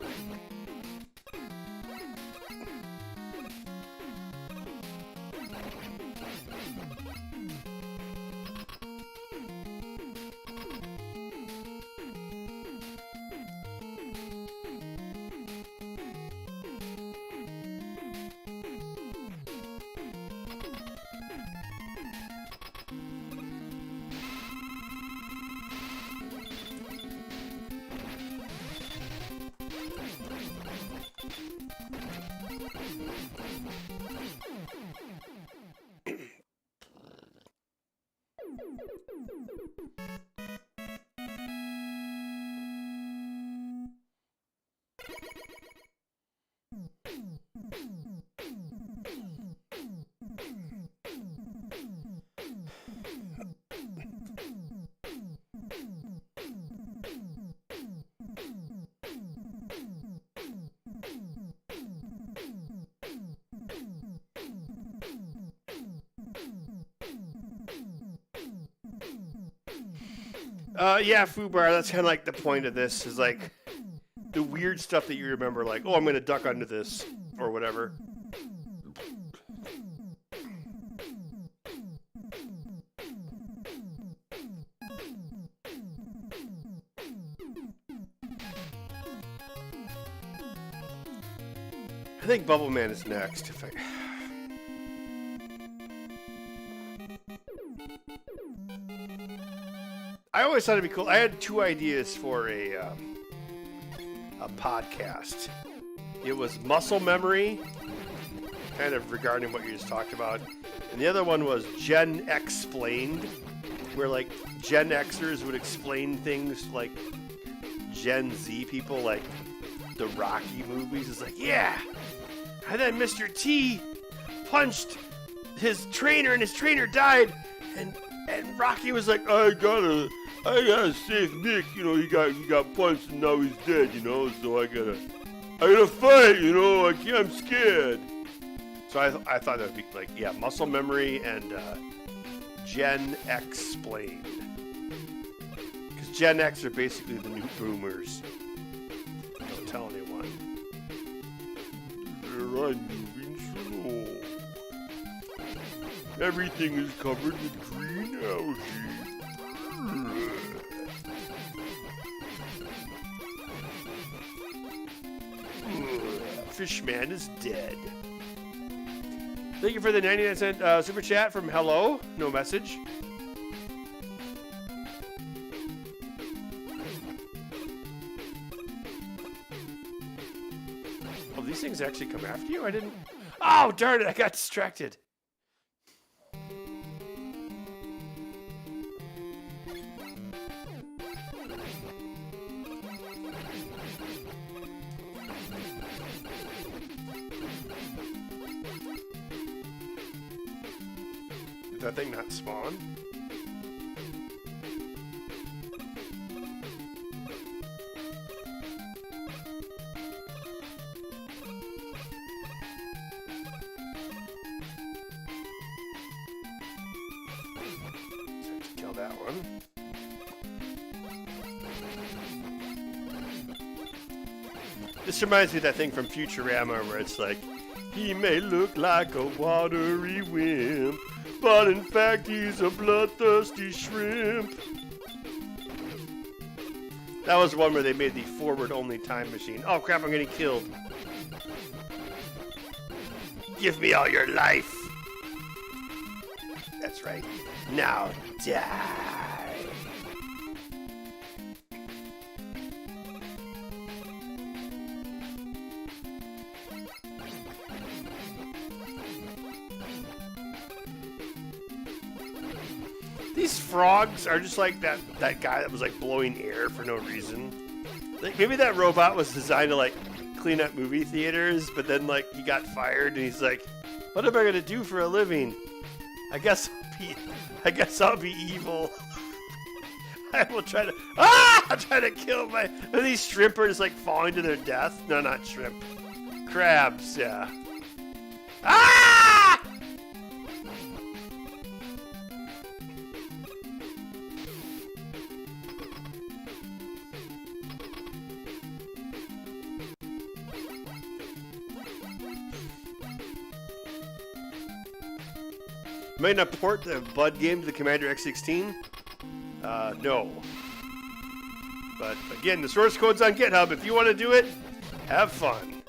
Yeah, Fubar, that's kind of like the point of this, is like the weird stuff that you remember, like, oh, I'm going to duck under this, or whatever. I think Bubble Man is next. If I always thought it'd be cool. I had 2 ideas for a podcast. It was muscle memory, kind of regarding what you just talked about, and the other one was Gen Explained, where like Gen Xers would explain things like Gen Z people, like the Rocky movies. It's like, yeah, and then Mr. T punched his trainer, and his trainer died, and Rocky was like, I gotta save Nick, you know, he got punched and now he's dead, you know, so I gotta fight, you know, I'm scared. So I thought that would be like, yeah, muscle memory and Gen Explained. Because Gen X are basically the new boomers. Don't tell anyone. I'm moving slow. Everything is covered with green algae. Fishman is dead. Thank you for the 99-cent super chat from Hello. No message. Oh, these things actually come after you? I didn't... Oh, darn it. I got distracted. Did that thing not spawn? Kill that one. This reminds me of that thing from Futurama where it's like, he may look like a watery wimp, but in fact he's a bloodthirsty shrimp. That was one where they made the forward-only time machine. Oh crap, I'm getting killed. Give me all your life. That's right. Now die. These frogs are just like that guy that was like blowing air for no reason. Like maybe that robot was designed to like clean up movie theaters, but then like he got fired and he's like, what am I gonna do for a living? I guess I'll be evil. I will try to I'm trying to kill my... Are these shrimp are just like falling to their death? No, not shrimp. Crabs, yeah. Ah! Might not port the Bud game to the Commander X16? No. But again, the source code's on GitHub. If you want to do it, have fun.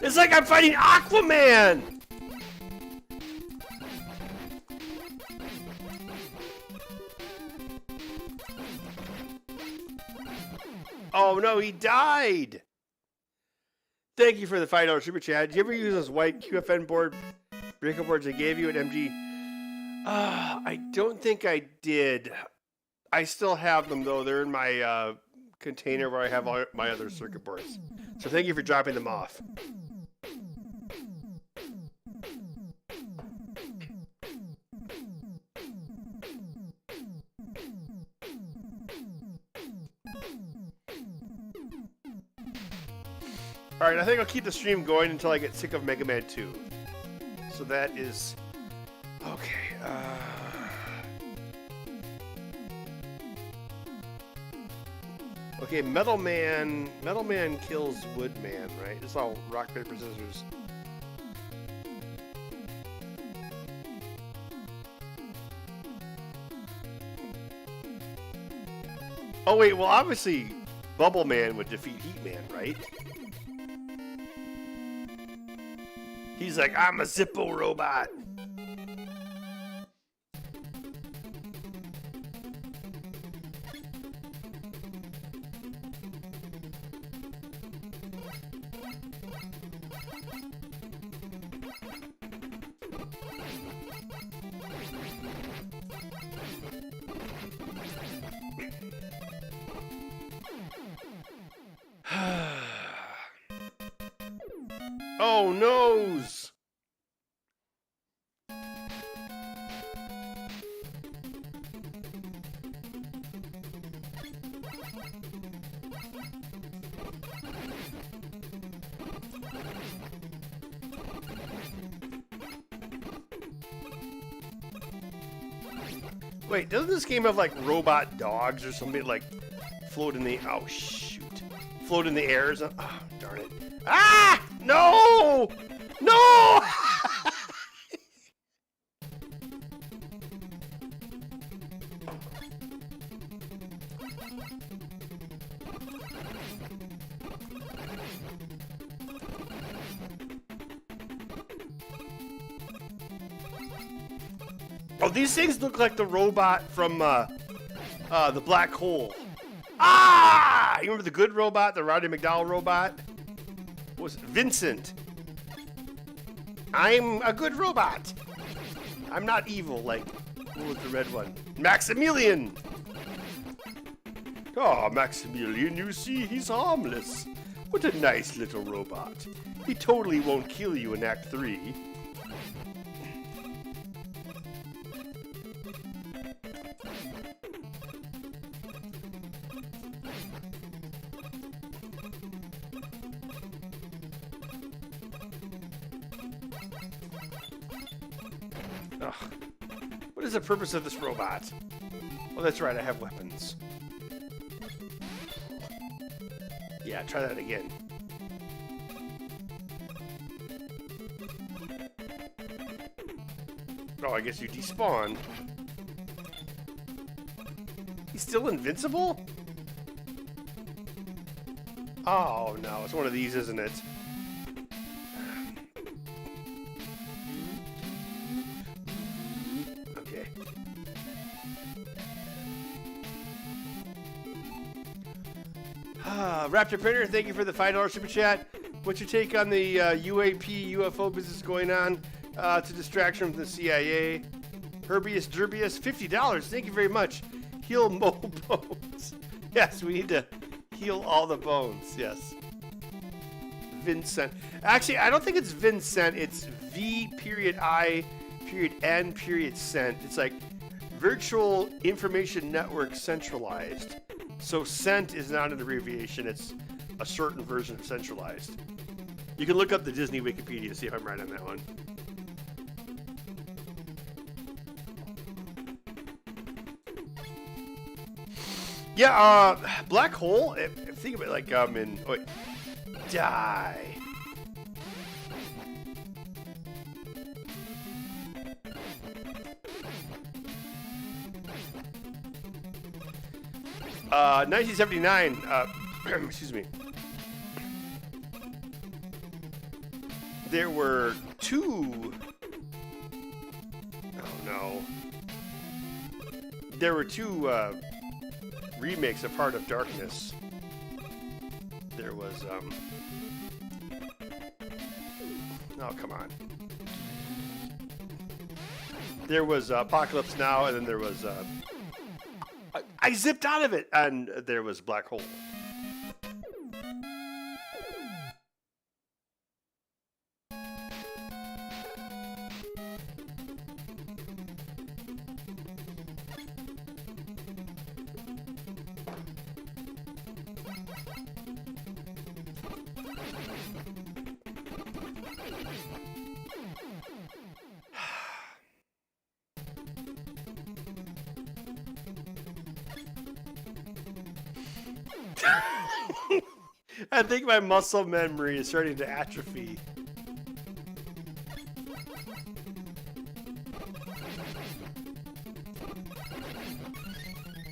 It's like I'm fighting Aquaman! Oh no, he died! Thank you for the $5 super chat. Did you ever use those white QFN board breakout boards I gave you at MG? I don't think I did. I still have them though. They're in my container where I have all my other circuit boards. So thank you for dropping them off. Alright, I think I'll keep the stream going until I get sick of Mega Man 2. So that is... Okay, Okay, Metal Man kills Woodman, right? It's all rock, paper, scissors. Oh wait, well obviously Bubble Man would defeat Heat Man, right? He's like, I'm a Zippo robot. Oh, noes! Wait, doesn't this game have like robot dogs or something like float in the... Oh, shoot. Float in the air or something? Oh, darn it. Ah! No! No! Oh, these things look like the robot from the Black Hole. Ah! You remember the good robot, the Roddy McDowell robot? What was it? Vincent. I'm a good robot. I'm not evil like, what was the red one? Maximilian. Oh, Maximilian, you see, he's harmless. What a nice little robot. He totally won't kill you in Act 3. Ugh. What is the purpose of this robot? Oh, that's right, I have weapons. Yeah, try that again. Oh, I guess you despawn. He's still invincible? Oh, no, it's one of these, isn't it? Okay. Raptor Printer, thank you for the $5 super chat. What's your take on the UAP, UFO business going on to distraction from the CIA? Herbius Derbius, $50. Thank you very much. Heal Mo bones. Yes, we need to heal all the bones. Yes. Vincent. Actually, I don't think it's Vincent. It's V.I.N.Cent. It's like Virtual Information Network Centralized. So CENT is not an abbreviation. It's a certain version of centralized. You can look up the Disney Wikipedia to see if I'm right on that one. Yeah, Black Hole, think of it like, wait, die. Uh, 1979, excuse me. There were two, oh no. There were two, remakes of Heart of Darkness. There was, oh, come on. There was Apocalypse Now, and then there was, I zipped out of it, and there was Black Hole. I think my muscle memory is starting to atrophy.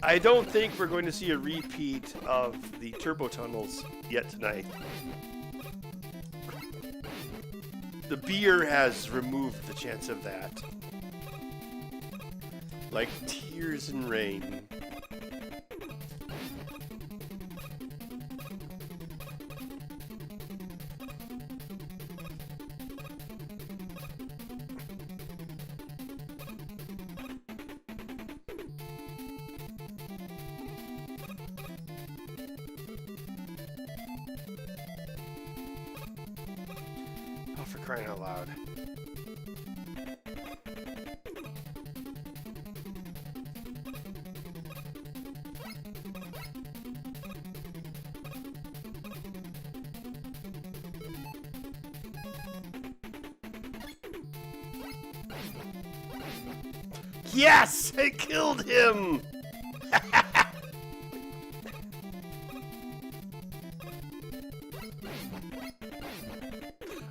I don't think we're going to see a repeat of the turbo tunnels yet tonight. The beer has removed the chance of that. Like tears in rain. Oh, for crying out loud. Yes! I killed him!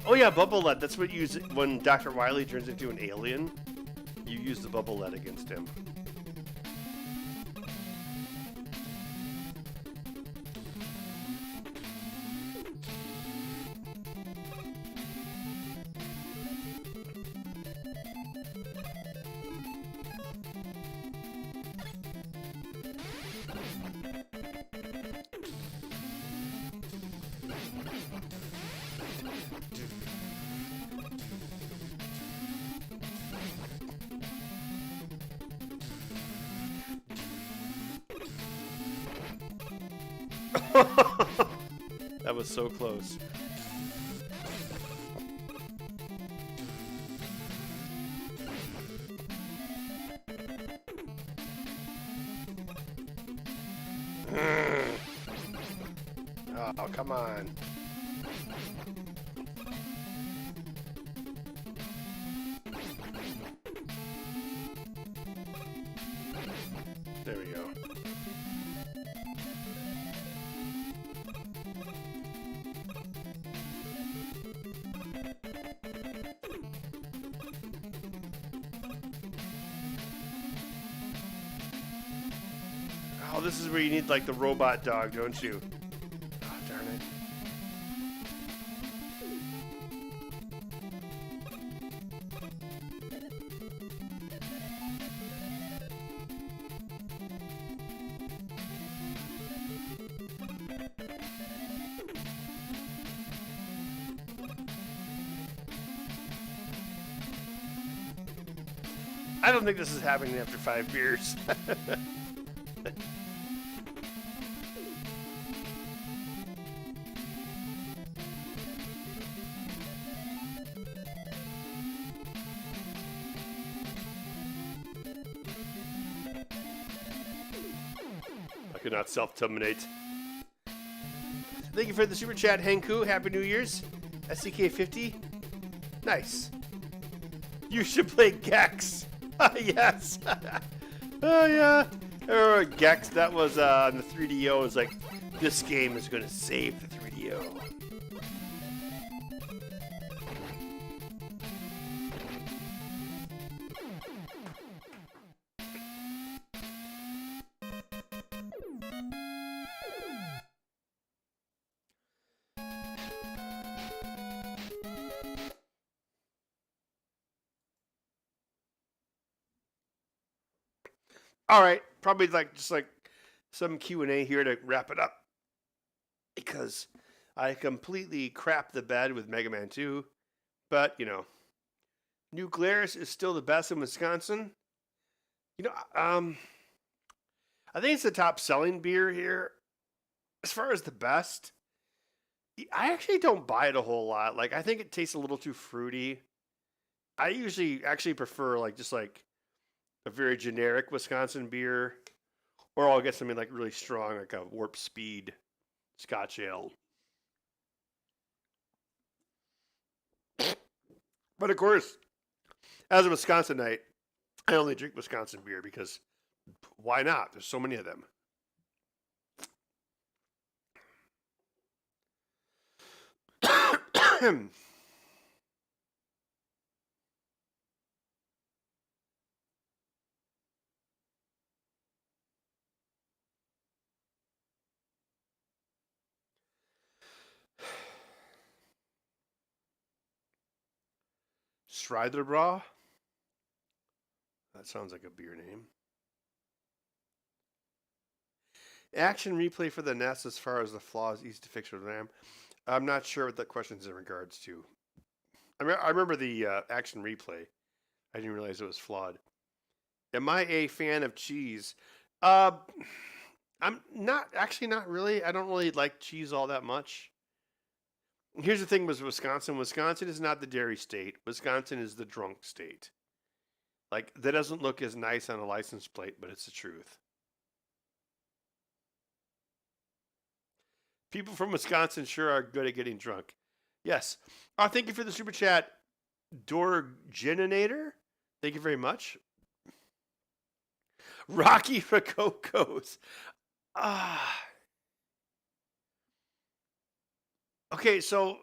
Oh yeah, bubble lead. That's what you use when Dr. Wily turns into an alien. You use the bubble lead against him. That was so close. Oh, come on. There we go. Oh, this is where you need like the robot dog, don't you? Oh, darn it. I don't think this is happening after 5 beers. I could not self-terminate. Thank you for the super chat, Henku. Happy New Year's. SCK50. Nice. You should play Gex. Yes. Oh, yeah. I remember Gex, that was on the 3DO. It was like, this game is going to save the 3DO. All right, probably like just like some Q&A here to wrap it up, because I completely crapped the bed with Mega Man 2, but you know, New Glarus is still the best in Wisconsin. You know, I think it's the top selling beer here. As far as the best, I actually don't buy it a whole lot. Like, I think it tastes a little too fruity. I usually actually prefer like just like a very generic Wisconsin beer, or I'll get something like really strong, like a Warp Speed Scotch Ale. But of course, as a Wisconsinite, I only drink Wisconsin beer because why not? There's so many of them. Bra. That sounds like a beer name. Action replay for the NES as far as the flaws, easy to fix with RAM. I'm not sure what that question's in regards to. I remember the action replay. I didn't realize it was flawed. Am I a fan of cheese? Uh, I'm not really. I don't really like cheese all that much. Here's the thing with Wisconsin. Wisconsin is not the dairy state. Wisconsin is the drunk state. Like, that doesn't look as nice on a license plate, but it's the truth. People from Wisconsin sure are good at getting drunk. Yes. Thank you for the super chat, Dorgeninator. Thank you very much. Rocky Rococo's. Okay, so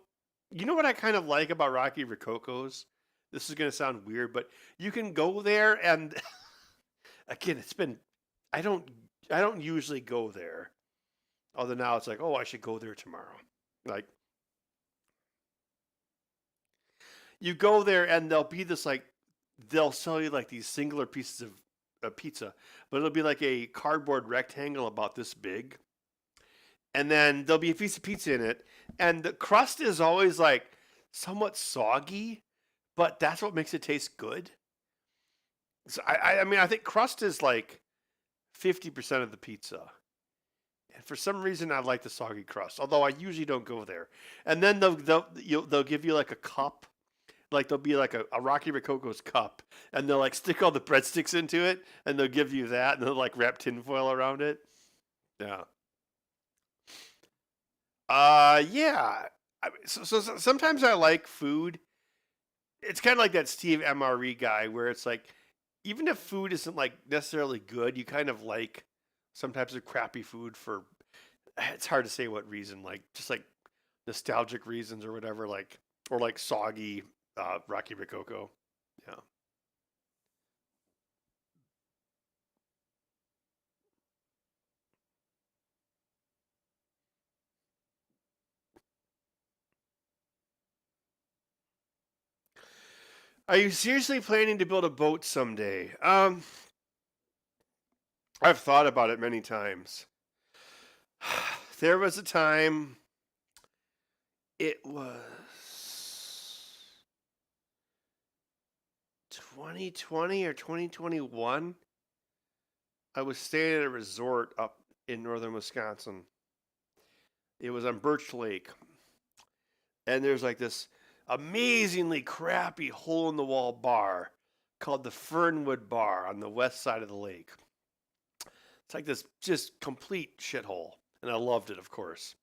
you know what I kind of like about Rocky Rococo's? This is going to sound weird, but you can go there and again, I don't usually go there. Although now it's like, oh, I should go there tomorrow. Like, you go there and they'll sell you like these singular pieces of pizza, but it'll be like a cardboard rectangle about this big. And then there'll be a piece of pizza in it, and the crust is always like somewhat soggy, but that's what makes it taste good. So I mean, I think crust is like 50% of the pizza. And for some reason, I like the soggy crust, although I usually don't go there. And then they'll give you like a cup, like there'll be like a Rocky Rococo's cup, and they'll like stick all the breadsticks into it, and they'll give you that, and they'll like wrap tinfoil around it. Yeah. Yeah. So sometimes I like food. It's kind of like that Steve MRE guy, where it's like, even if food isn't like necessarily good, you kind of like some types of crappy food for, it's hard to say what reason, like just like nostalgic reasons or whatever, like, or like soggy Rocky Rococo. Yeah. Are you seriously planning to build a boat someday? I've thought about it many times. There was a time, it was 2020 or 2021. I was staying at a resort up in northern Wisconsin. It was on Birch Lake. And there's like this amazingly crappy hole in the wall bar called the Fernwood Bar on the west side of the lake. It's like this just complete shithole, and I loved it, of course.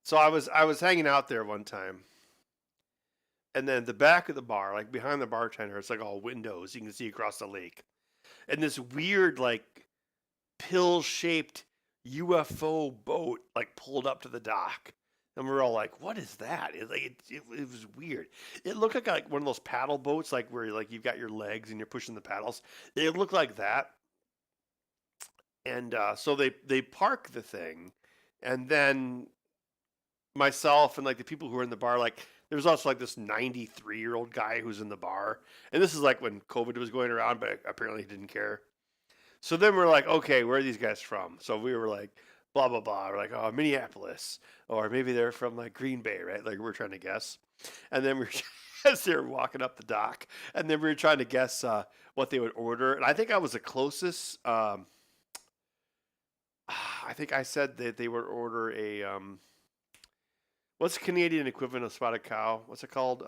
So I was hanging out there one time, and then the back of the bar, like behind the bartender, it's like all windows you can see across the lake, and this weird like pill-shaped UFO boat like pulled up to the dock. And we're all like, "What is that?" It was weird. It looked like one of those paddle boats, like where like you've got your legs and you're pushing the paddles. It looked like that. And so they park the thing, and then myself and like the people who were in the bar, like there was also like this 93-year-old guy who's in the bar, and this is like when COVID was going around, but apparently he didn't care. So then we're like, okay, where are these guys from? So we were like, blah, blah, blah. We're like, oh, Minneapolis. Or maybe they're from like Green Bay, right? Like we're trying to guess. And then as they were walking up the dock, and then we were trying to guess what they would order. And I think I was the closest. I think I said that they would order a, what's the Canadian equivalent of spotted cow? What's it called?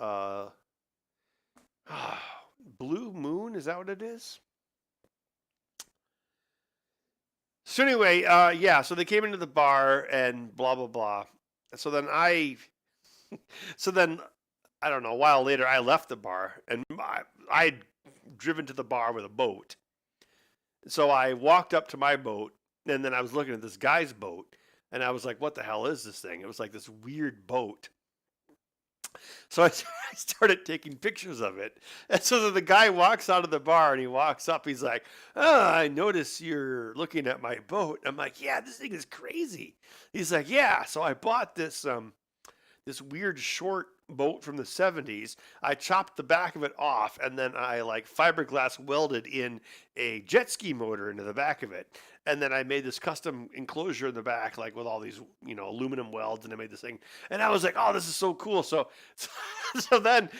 Blue Moon, is that what it is? So anyway, yeah, so they came into the bar and blah, blah, blah. So then I don't know, a while later, I left the bar, and I'd driven to the bar with a boat. So I walked up to my boat, and then I was looking at this guy's boat, and I was like, what the hell is this thing? It was like this weird boat. So I started taking pictures of it. And so the guy walks out of the bar and he walks up. He's like, oh, I notice you're looking at my boat. I'm like, yeah, this thing is crazy. He's like, yeah. So I bought this this weird short boat from the 70s. I chopped the back of it off, and then I like fiberglass welded in a jet ski motor into the back of it. And then I made this custom enclosure in the back, like with all these, aluminum welds, and I made this thing. And I was like, oh, this is so cool. So then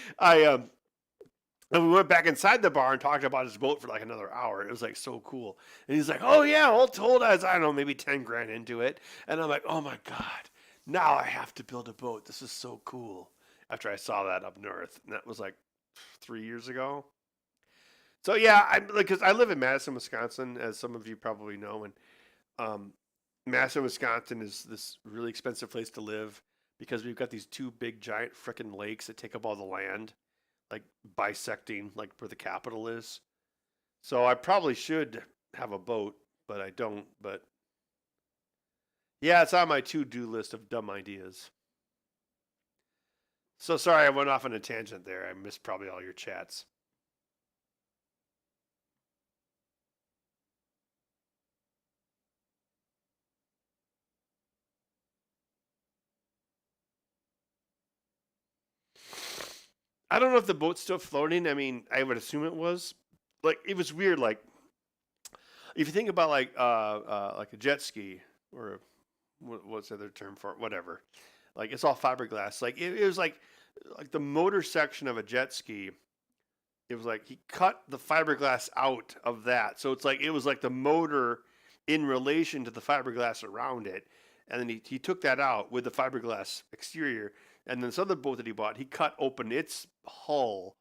and we went back inside the bar and talked about his boat for like another hour. It was like so cool. And he's like, oh yeah, all told I was, I don't know, maybe 10 grand into it. And I'm like, oh my God, now I have to build a boat. This is so cool. After I saw that up north. And that was like 3 years ago. So yeah, because I live in Madison, Wisconsin, as some of you probably know. And Madison, Wisconsin is this really expensive place to live because we've got these two big giant frickin' lakes that take up all the land, like bisecting like where the capital is. So I probably should have a boat, but I don't. But yeah, it's on my to-do list of dumb ideas. So sorry I went off on a tangent there. I missed probably all your chats. I don't know if the boat's still floating. I mean, I would assume it was. Like it was weird. Like if you think about like a jet ski or what's the other term for it? Whatever. Like it's all fiberglass. Like it was like the motor section of a jet ski. It was like he cut the fiberglass out of that, so it's like it was like the motor in relation to the fiberglass around it, and then he took that out with the fiberglass exterior, and then this other boat that he bought, he cut open its hull,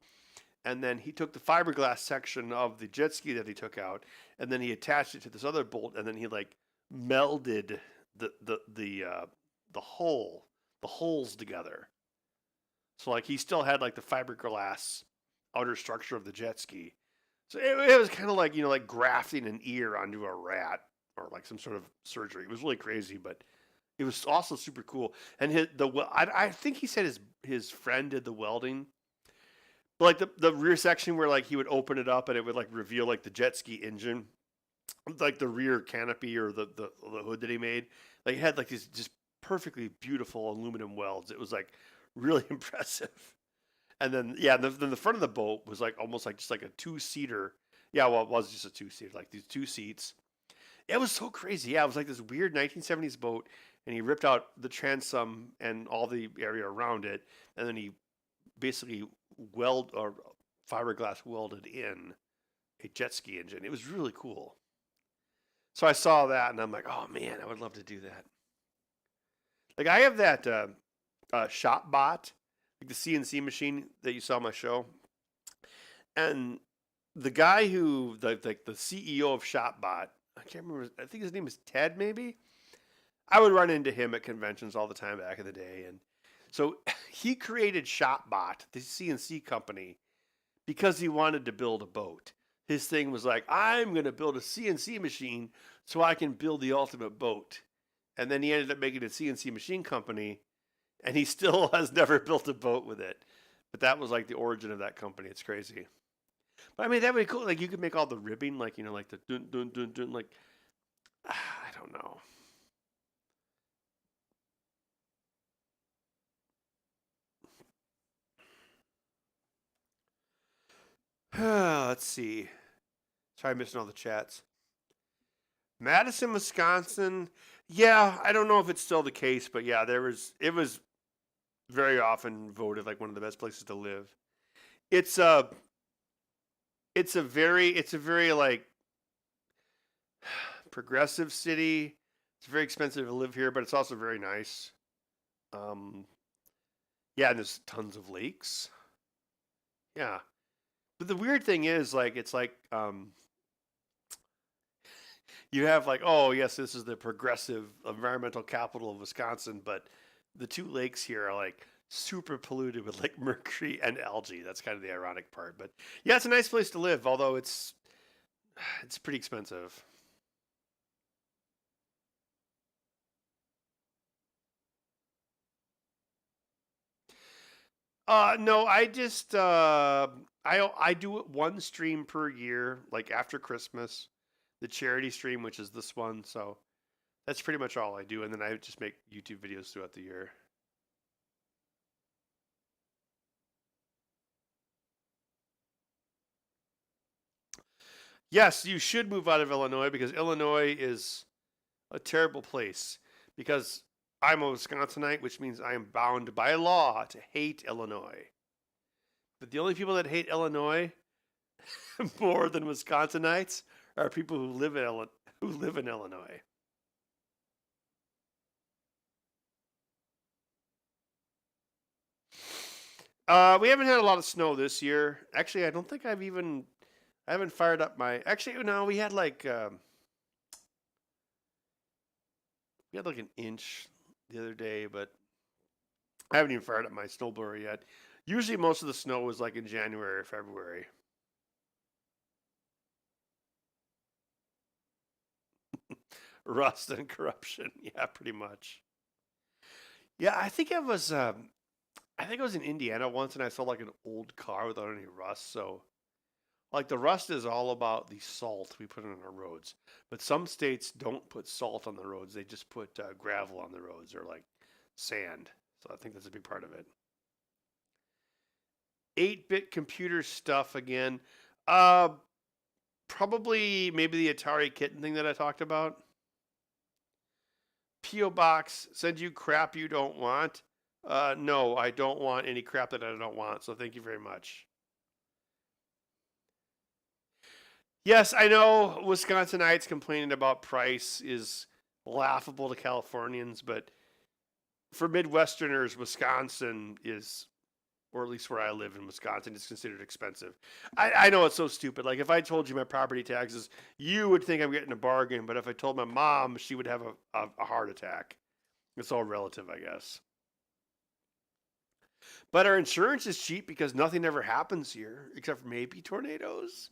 and then he took the fiberglass section of the jet ski that he took out, and then he attached it to this other bolt, and then he like melded the holes together. So like he still had like the fiberglass outer structure of the jet ski. So it was kind of like, like grafting an ear onto a rat or like some sort of surgery. It was really crazy, but it was also super cool. And I think he said his friend did the welding. But like the rear section where like he would open it up and it would like reveal like the jet ski engine, like the rear canopy or the hood that he made. Like it had like these just perfectly beautiful aluminum welds. It was like really impressive. And then then the front of the boat was like almost like just like a 2-seater. Yeah, well, it was just a 2-seater, like these 2 seats. It was so crazy. Yeah, it was like this weird 1970s boat, and he ripped out the transom and all the area around it, and then he basically fiberglass welded in a jet ski engine. It was really cool. So I saw that, and I'm like, oh man, I would love to do that. Like I have that shop bot, like the CNC machine that you saw on my show, and the guy who the CEO of ShopBot, I can't remember. I think his name is Ted. Maybe I would run into him at conventions all the time back in the day, and so he created ShopBot, the CNC company, because he wanted to build a boat. His thing was like, I'm going to build a CNC machine so I can build the ultimate boat. And then he ended up making a CNC machine company, and he still has never built a boat with it. But that was like the origin of that company. It's crazy. But I mean, that would be cool. Like you could make all the ribbing, like like the dun dun dun dun. Like I don't know. Let's see. Sorry, I'm missing all the chats. Madison, Wisconsin. Yeah, I don't know if it's still the case, but yeah, it was very often voted like one of the best places to live. It's it's a very like progressive city. It's very expensive to live here, but it's also very nice. Yeah, and there's tons of lakes. Yeah. But the weird thing is like it's like you have like, oh yes, this is the progressive environmental capital of Wisconsin, but the two lakes here are like super polluted with like mercury and algae. That's kind of the ironic part. But yeah, it's a nice place to live, although it's pretty expensive. No, I just I do it one stream per year, like after Christmas, the charity stream, which is this one. So that's pretty much all I do, and then I just make YouTube videos throughout the year. Yes, you should move out of Illinois because Illinois is a terrible place. Because I'm a Wisconsinite, which means I am bound by law to hate Illinois. But the only people that hate Illinois more than Wisconsinites are people who live in Illinois. We haven't had a lot of snow this year. Actually, I don't think I haven't fired up my. Actually, no, we had like an inch the other day, but I haven't even fired up my snowblower yet. Usually, most of the snow is like in January or February. Rust and corruption, yeah, pretty much. Yeah, I think I was in Indiana once, and I saw like an old car without any rust. So, like the rust is all about the salt we put on our roads. But some states don't put salt on the roads; they just put gravel on the roads or like sand. So I think that's a big part of it. 8-bit computer stuff again. Uh, Probably maybe the Atari kitten thing that I talked about. P.O. Box, send you crap you don't want. No, I don't want any crap that I don't want, so thank you very much. Yes, I know Wisconsinites complaining about price is laughable to Californians, but for Midwesterners, Wisconsin is, or at least where I live in Wisconsin, is considered expensive. I know it's so stupid. Like if I told you my property taxes, you would think I'm getting a bargain, but if I told my mom, she would have a heart attack. It's all relative, I guess. But our insurance is cheap because nothing ever happens here except for maybe tornadoes.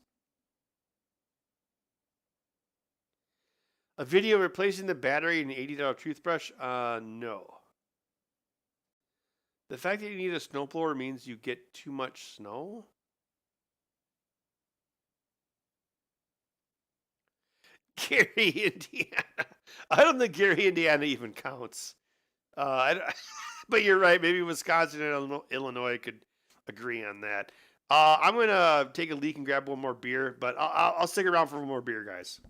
A video replacing the battery in an $80 toothbrush? No. The fact that you need a snowblower means you get too much snow? Gary, Indiana. I don't think Gary, Indiana even counts. But you're right. Maybe Wisconsin and Illinois could agree on that. I'm going to take a leak and grab one more beer, but I'll stick around for one more beer, guys.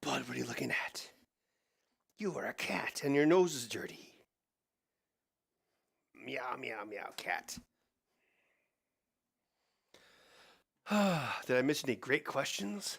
Bud, what are you looking at? You are a cat and your nose is dirty. Meow, meow, meow, cat. Did I miss any great questions?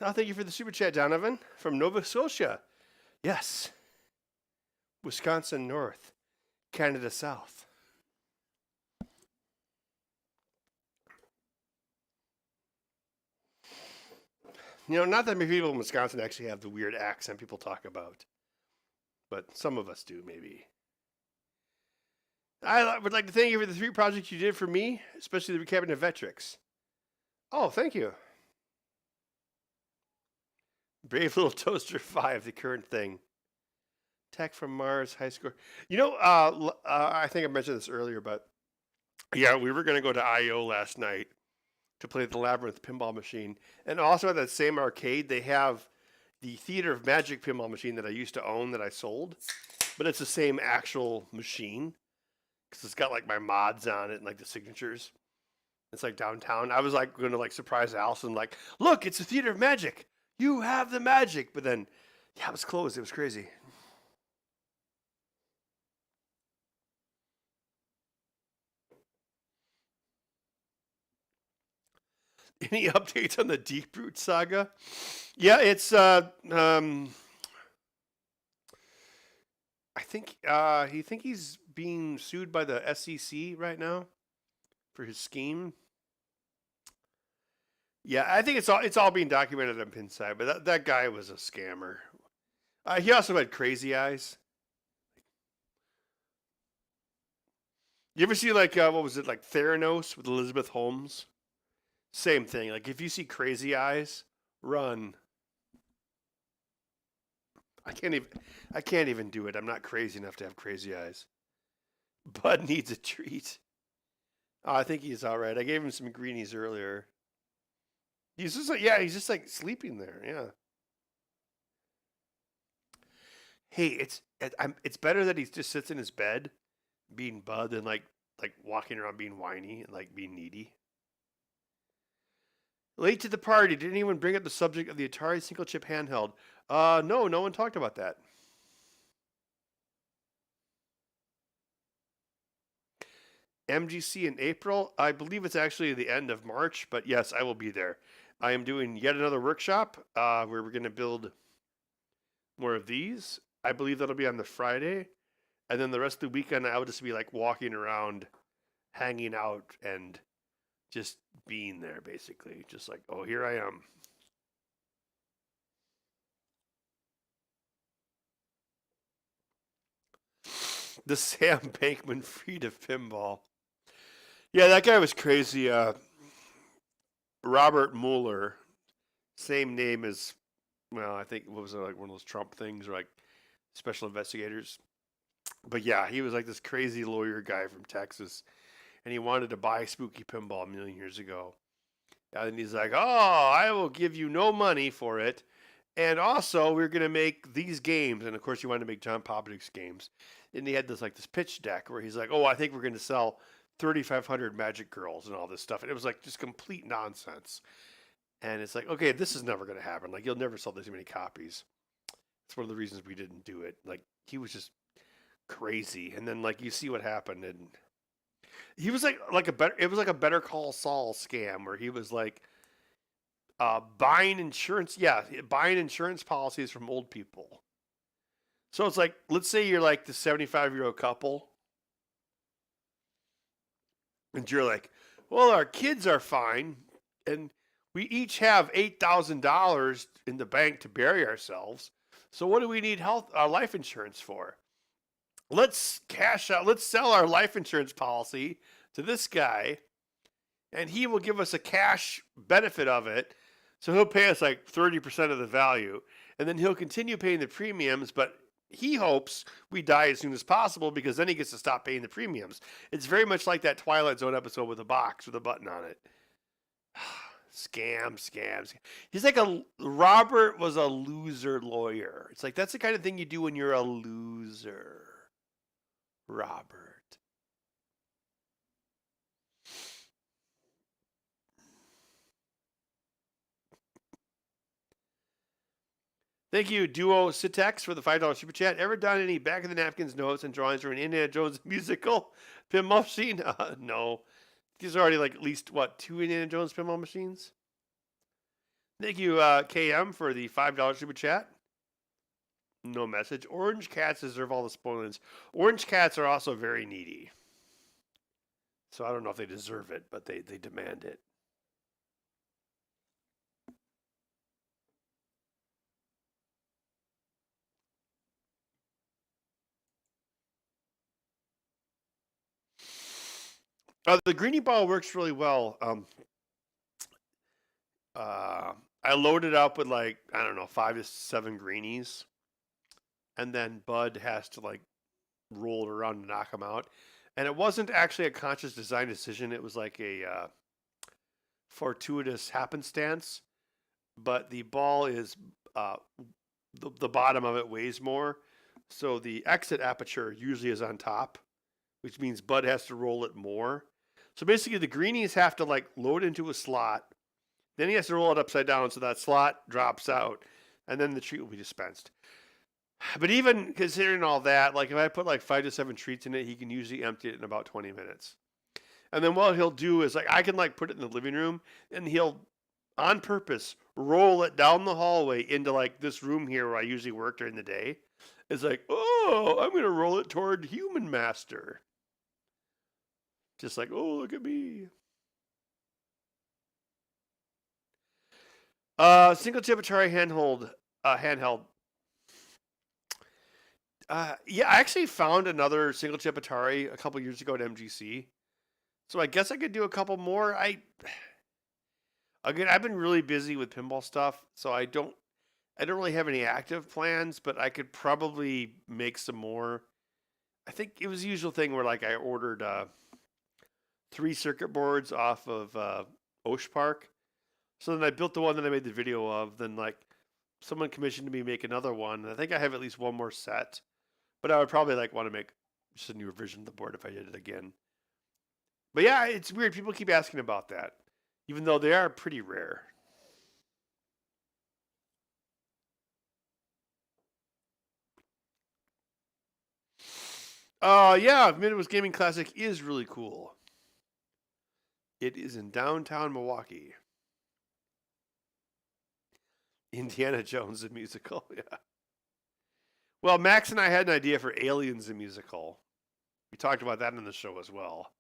No, thank you for the super chat, Donovan, from Nova Scotia. Yes. Wisconsin North, Canada South. You know, not that many people in Wisconsin actually have the weird accent people talk about, but some of us do, maybe. I would like to thank you for the 3 projects you did for me, especially the recapping of Vetrix. Oh, thank you. Brave Little Toaster 5, the current thing. Attack from Mars, high score. You know, I think I mentioned this earlier, but Yeah, we were gonna go to IO last night to play the Labyrinth pinball machine, and also at that same arcade they have the Theater of Magic pinball machine that I used to own that I sold, but it's the same actual machine because it's got like my mods on it and like the signatures. It's like downtown. I was like going to like surprise Allison, like, look, it's the Theater of Magic. You have the magic. But then, yeah, it was closed. It was crazy. Any updates on the Deep Root saga? Yeah, it's I think he's being sued by the SEC right now for his scheme. Yeah, I think it's all being documented on Pinside, but that guy was a scammer. He also had crazy eyes. You ever see like what was it, like Theranos with Elizabeth Holmes? Same thing. Like if you see crazy eyes, run. I can't even I can't even do it. I'm not crazy enough to have crazy eyes. Bud needs a treat. Oh, I think he's all right. I gave him some greenies earlier. He's just like, yeah, he's just like sleeping there. Yeah. Hey, it's better that he just sits in his bed being Bud than like walking around being whiny and like being needy. Late to the party. Did anyone bring up the subject of the Atari single chip handheld? No, no one talked about that. MGC in April. I believe it's actually the end of March, but yes, I will be there. I am doing yet another workshop where we're going to build more of these. I believe that'll be on the Friday, and then the rest of the weekend I will just be like walking around, hanging out, and just being there basically. Just like, oh, here I am. The Sam Bankman Fried of pinball. Yeah, that guy was crazy. Robert Mueller, same name as, well, I think what was it, like one of those Trump things or like special investigators. But yeah, he was like this crazy lawyer guy from Texas, and he wanted to buy Spooky Pinball a million years ago. And he's like, "Oh, I will give you no money for it, and also we're gonna make these games." And of course, he wanted to make John Popadick's games. And he had this pitch deck where he's like, "Oh, I think we're gonna sell 3,500 Magic Girls and all this stuff," and it was like just complete nonsense. And it's like, okay, this is never gonna happen. Like you'll never sell this many copies. It's one of the reasons we didn't do it. Like he was just crazy. And then like you see what happened, and he was like a better. It was like a Better Call Saul scam where he was like buying insurance. Yeah, buying insurance policies from old people. So it's like, let's say you're like the 75-year-old couple, and you're like, well, our kids are fine, and we each have $8,000 in the bank to bury ourselves. So what do we need life insurance for? Let's cash out. Let's sell our life insurance policy to this guy, and he will give us a cash benefit of it. So he'll pay us like 30% of the value, and then he'll continue paying the premiums, but he hopes we die as soon as possible because then he gets to stop paying the premiums. It's very much like that Twilight Zone episode with a box with a button on it. Scam. He's like Robert was a loser lawyer. It's like that's the kind of thing you do when you're a loser. Robert. Thank you, Duo Citex, for the $5 super chat. Ever done any back of the napkins notes and drawings for an Indiana Jones musical pinball machine? No. These are already like at least, what, 2 Indiana Jones pinball machines? Thank you, KM, for the $5 super chat. No message. Orange cats deserve all the spoilings. Orange cats are also very needy. So I don't know if they deserve it, but they demand it. The Greenie ball works really well. I loaded up with like, I don't know, 5 to 7 Greenies, and then Bud has to like roll it around and knock them out. And it wasn't actually a conscious design decision. It was like a fortuitous happenstance. But the ball is uh, the bottom of it weighs more, so the exit aperture usually is on top, which means Bud has to roll it more. So basically, the greenies have to like load into a slot, then he has to roll it upside down so that slot drops out, and then the treat will be dispensed. But even considering all that, like if I put like 5 to 7 treats in it, he can usually empty it in about 20 minutes. And then what he'll do is like I can like put it in the living room, and he'll on purpose roll it down the hallway into like this room here where I usually work during the day. It's like, oh, I'm gonna roll it toward Human Master. Just like, oh, look at me. Single chip Atari handheld. Yeah, I actually found another single chip Atari a couple years ago at MGC. So I guess I could do a couple more. Again, I've been really busy with pinball stuff, so I don't really have any active plans, but I could probably make some more. I think it was the usual thing where like I ordered 3 circuit boards off of Osh Park. So then I built the one that I made the video of. Then like someone commissioned me to make another one. And I think I have at least one more set, but I would probably like want to make just a new version of the board if I did it again. But yeah, it's weird. People keep asking about that, even though they are pretty rare. Yeah, Midwest Gaming Classic is really cool. It is in downtown Milwaukee. Indiana Jones the musical, yeah. Well, Max and I had an idea for Aliens the musical. We talked about that in the show as well.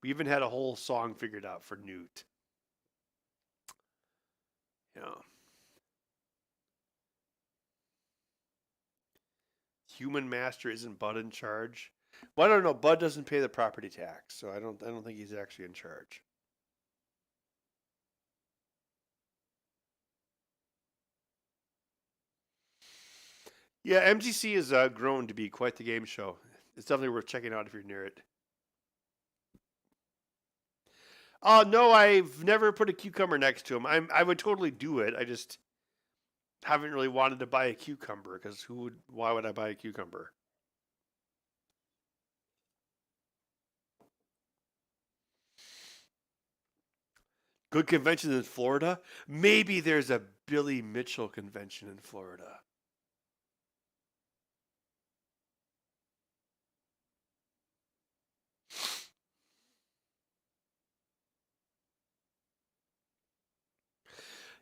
We even had a whole song figured out for Newt. Yeah. Human Master isn't Bud in charge? Well, I don't know. Bud doesn't pay the property tax, so I don't think he's actually in charge. Yeah, MGC has grown to be quite the game show. It's definitely worth checking out if you're near it. No, I've never put a cucumber next to him. I would totally do it. I just haven't really wanted to buy a cucumber because why would I buy a cucumber? Good conventions in Florida? Maybe there's a Billy Mitchell convention in Florida.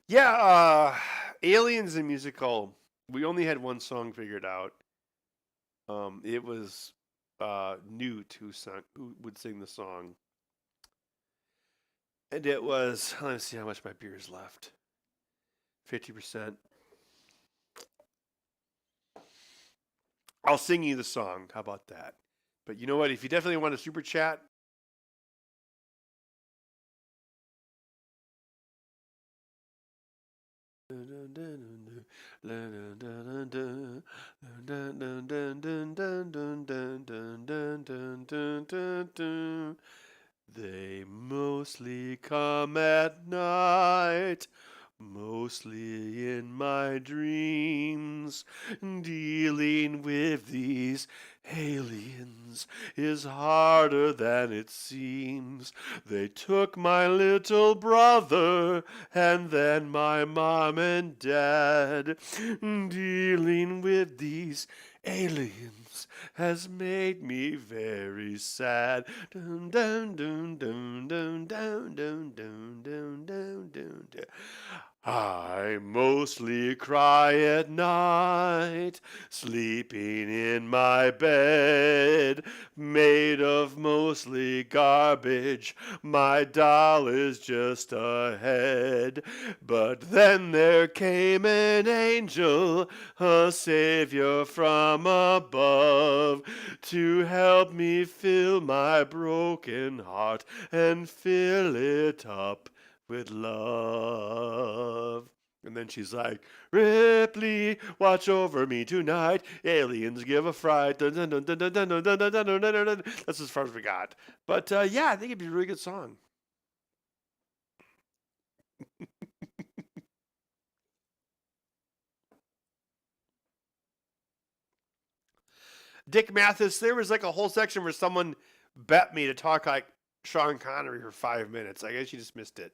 Yeah, Aliens the musical. We only had one song figured out. It was Newt who would sing the song. And it was, let me see how much my beer is left. 50%. I'll sing you the song. How about that? But you know what? If you definitely want a super chat, they mostly come at night, mostly in my dreams. Dealing with these aliens is harder than it seems. They took my little brother and then my mom and dad. Dealing with these aliens has made me very sad. Dun, dun, dun, dun, dun, dun, dun, dun, dun, dun, dun, dun. I mostly cry at night, sleeping in my bed, made of mostly garbage. My doll is just a head. But then there came an angel, a savior from above, to help me fill my broken heart and fill it up with love. And then she's like, Ripley, watch over me tonight. Aliens give a fright. Dun, dun, dun, dun, dun, dun, dun, dun, dun, dun, dun, dun, dun. That's as far as we got. But yeah, I think it'd be a really good song. Dick Mathis, there was like a whole section where someone bet me to talk like Sean Connery for 5 minutes. I guess you just missed it.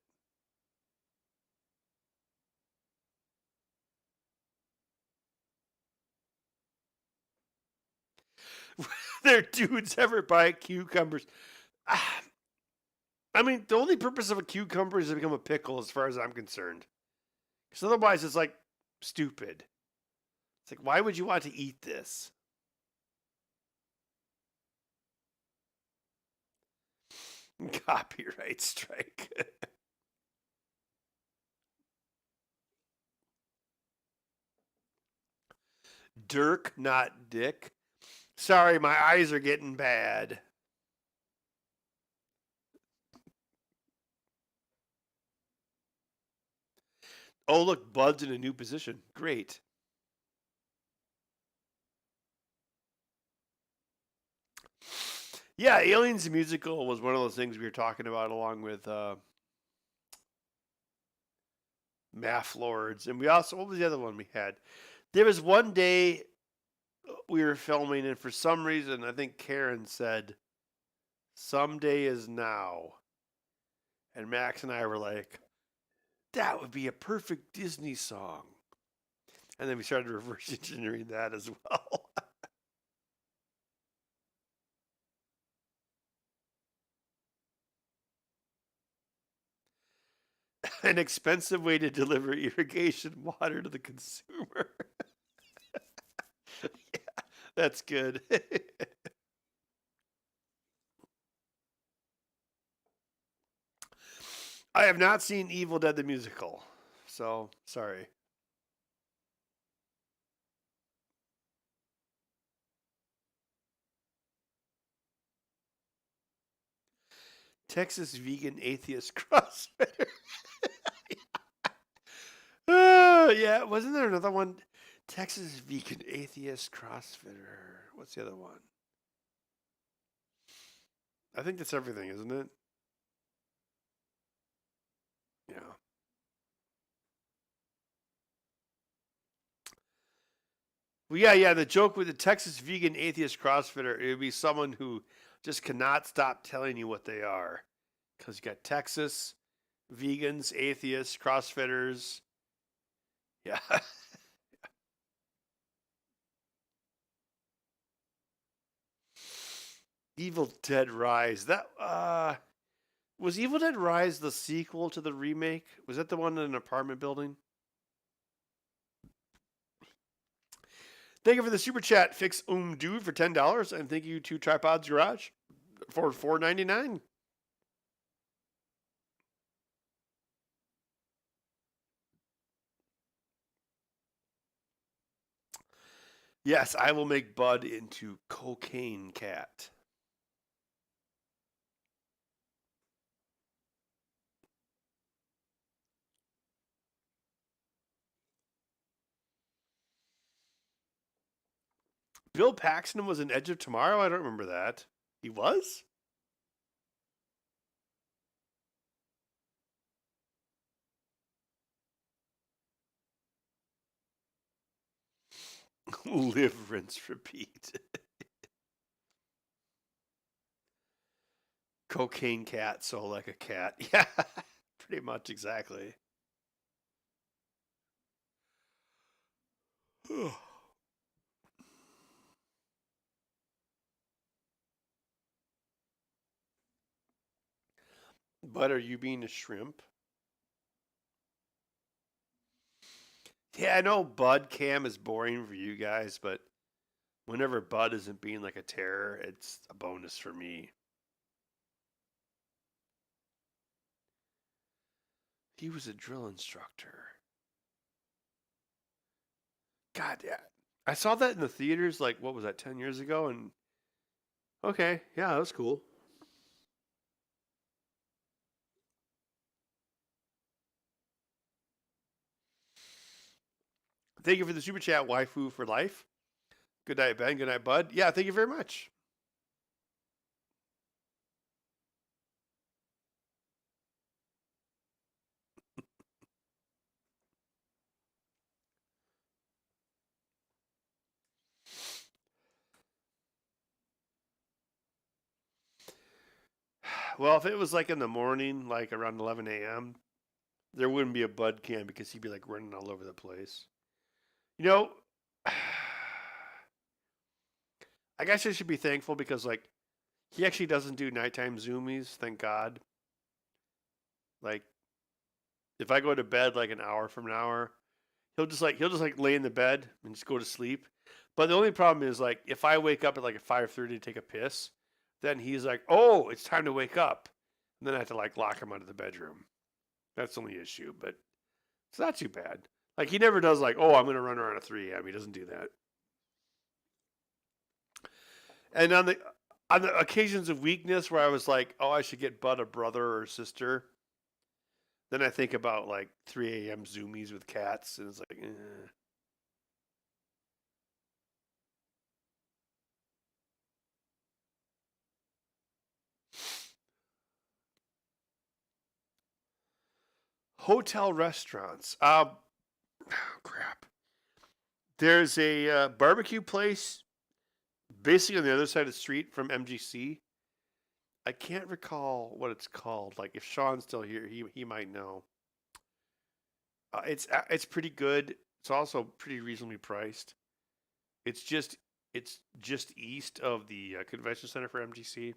Their dudes ever buy cucumbers? Ah, I mean, the only purpose of a cucumber is to become a pickle, as far as I'm concerned. Because otherwise, it's like stupid. It's like, why would you want to eat this? Copyright strike. Dirk, not Dick. Sorry, my eyes are getting bad. Oh, look, Bud's in a new position. Great. Yeah, Aliens the Musical was one of those things we were talking about along with Math Lords. And we also, what was the other one we had? There was one day we were filming, and for some reason, I think Karen said, someday is now. And Max and I were like, that would be a perfect Disney song. And then we started reverse engineering that as well. An expensive way to deliver irrigation water to the consumer. Yeah, that's good. I have not seen Evil Dead the musical, so sorry. Texas vegan atheist CrossFitter. Yeah, wasn't there another one? Texas vegan atheist CrossFitter. What's the other one? I think that's everything, isn't it? Yeah. Well, yeah. The joke with the Texas vegan atheist CrossFitter, it would be someone who just cannot stop telling you what they are, because you got Texas vegans, atheists, CrossFitters. Yeah. Evil Dead Rise. That was Evil Dead Rise the sequel to the remake? Was that the one in an apartment building? Thank you for the super chat, Fix Dude for $10, and thank you to Tripods Garage for $4.99. Yes, I will make Bud into Cocaine Cat. Bill Paxton was in Edge of Tomorrow? I don't remember that. He was? Live, rinse, repeat. Cocaine Cat, so like a cat. Yeah, pretty much exactly. But are you being a shrimp? Yeah, I know Bud Cam is boring for you guys, but whenever Bud isn't being like a terror, it's a bonus for me. He was a drill instructor. God, yeah. I saw that in the theaters, like, what was that, 10 years ago? And okay, yeah, that was cool. Thank you for the super chat, waifu for life. Good night, Ben. Good night, Bud. Yeah, thank you very much. Well, if it was like in the morning, like around 11 a.m., there wouldn't be a Bud cam because he'd be like running all over the place. You know, I guess I should be thankful because like he actually doesn't do nighttime zoomies. Thank God. Like if I go to bed like an hour from an hour, he'll just lay in the bed and just go to sleep. But the only problem is like if I wake up at like 5:30 to take a piss, then he's like, "Oh, it's time to wake up," and then I have to like lock him out of the bedroom. That's the only issue, but it's not too bad. Like he never does like, "Oh, I'm gonna run around at 3 a.m." He doesn't do that. And on the occasions of weakness where I was like, "Oh, I should get Bud a brother or sister," then I think about like 3 a.m. zoomies with cats, and it's like, eh. Hotel restaurants. Crap. There's a barbecue place basically on the other side of the street from MGC. I can't recall what it's called. Like if Sean's still here, he might know. It's pretty good. It's also pretty reasonably priced. It's just it's just east of the convention center for MGC.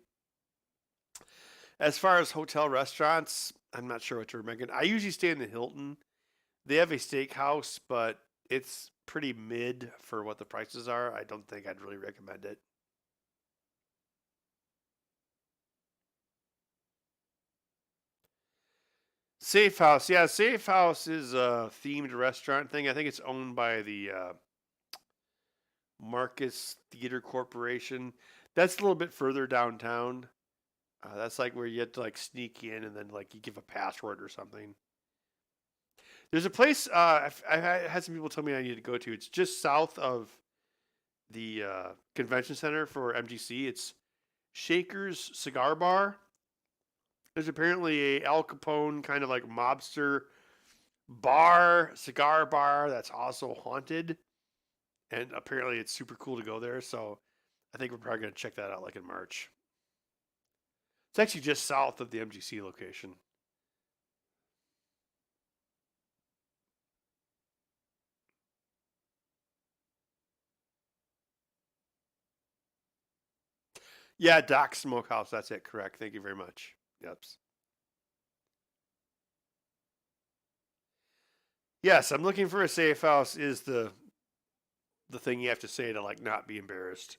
As far as hotel restaurants, I'm not sure what to recommend. I usually stay in the Hilton. They have a steakhouse, but it's pretty mid for what the prices are. I don't think I'd really recommend it. Safe House, yeah, Safe House is a themed restaurant thing. I think it's owned by the Marcus Theater Corporation. That's a little bit further downtown. That's like where you have to like sneak in and then like you give a password or something. There's a place I've had some people tell me I need to go to. It's just south of the convention center for MGC. It's Shaker's Cigar Bar. There's apparently a Al Capone kind of like mobster cigar bar that's also haunted, and apparently it's super cool to go there. So I think we're probably gonna check that out like in March. It's actually just south of the MGC location. Yeah, Doc Smokehouse. That's it. Correct. Thank you very much. Yep. Yes, I'm looking for a safe house. Is the thing you have to say to like not be embarrassed.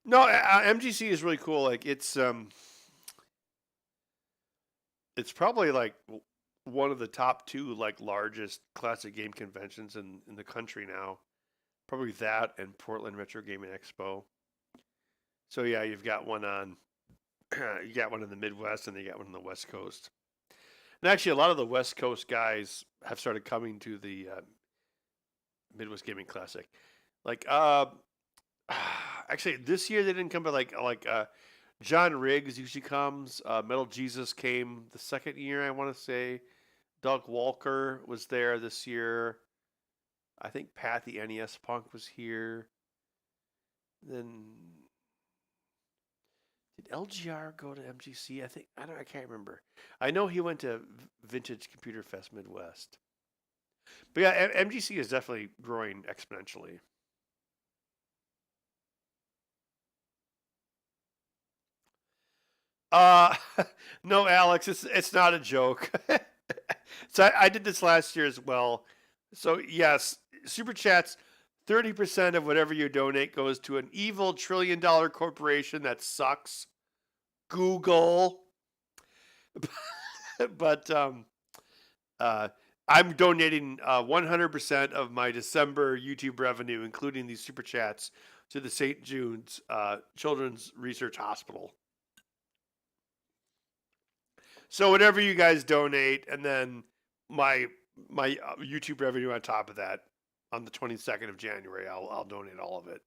No, MGC is really cool. Like it's probably like one of the top two like largest classic game conventions in the country now. Probably that and Portland Retro Gaming Expo. So yeah, you've got one on you got one in the Midwest and you got one on the West Coast. And actually, a lot of the West Coast guys have started coming to the Midwest Gaming Classic. Like, actually, this year they didn't come, but like John Riggs usually comes. Metal Jesus came the second year, I want to say. Doug Walker was there this year. I think Pat the NES Punk was here. Then did LGR go to MGC? I can't remember. I know he went to Vintage Computer Fest Midwest. But yeah, MGC is definitely growing exponentially. Uh, no, Alex, it's not a joke. So I did this last year as well. So yes, super chats. 30% of whatever you donate goes to an evil $1 trillion corporation that sucks. Google. But uh, I'm donating 100% of my December YouTube revenue, including these super chats, to the St. Jude's Children's Research Hospital. So whatever you guys donate, and then my YouTube revenue on top of that, on the 22nd of January, I'll donate all of it.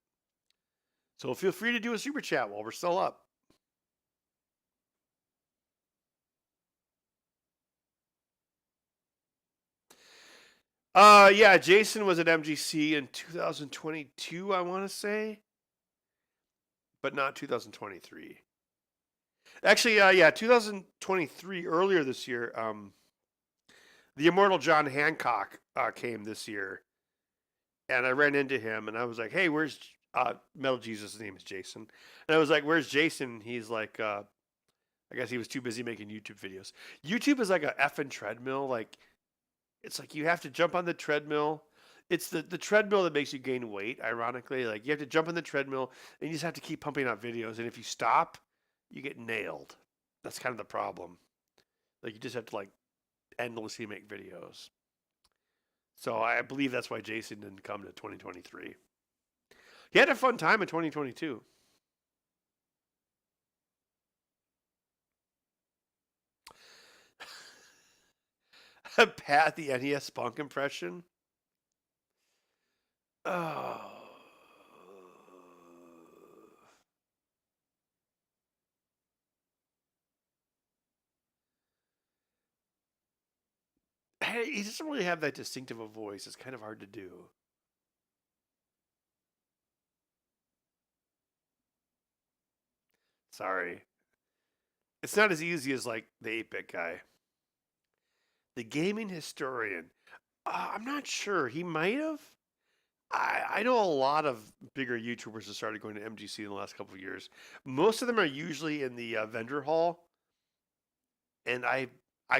So feel free to do a super chat while we're still up. Yeah, Jason was at MGC in 2022, I want to say, but not 2023. Actually, yeah, 2023, earlier this year, the immortal John Hancock came this year, and I ran into him, and I was like, "Hey, where's Metal Jesus?" His name is Jason, and I was like, "Where's Jason?" He's like, "I guess he was too busy making YouTube videos." YouTube is like a effing treadmill. Like, it's like you have to jump on the treadmill. It's the treadmill that makes you gain weight. Ironically, like you have to jump on the treadmill, and you just have to keep pumping out videos. And if you stop, you get nailed. That's kind of the problem. Like you just have to like endlessly make videos. So I believe that's why Jason didn't come to 2023. He had a fun time in 2022. Pat, the NES Spunk impression. Oh. Hey, he doesn't really have that distinctive a voice. It's kind of hard to do. Sorry. It's not as easy as like the 8-bit guy. The gaming historian. I'm not sure. He might have. I know a lot of bigger YouTubers have started going to MGC in the last couple of years. Most of them are usually in the vendor hall, and I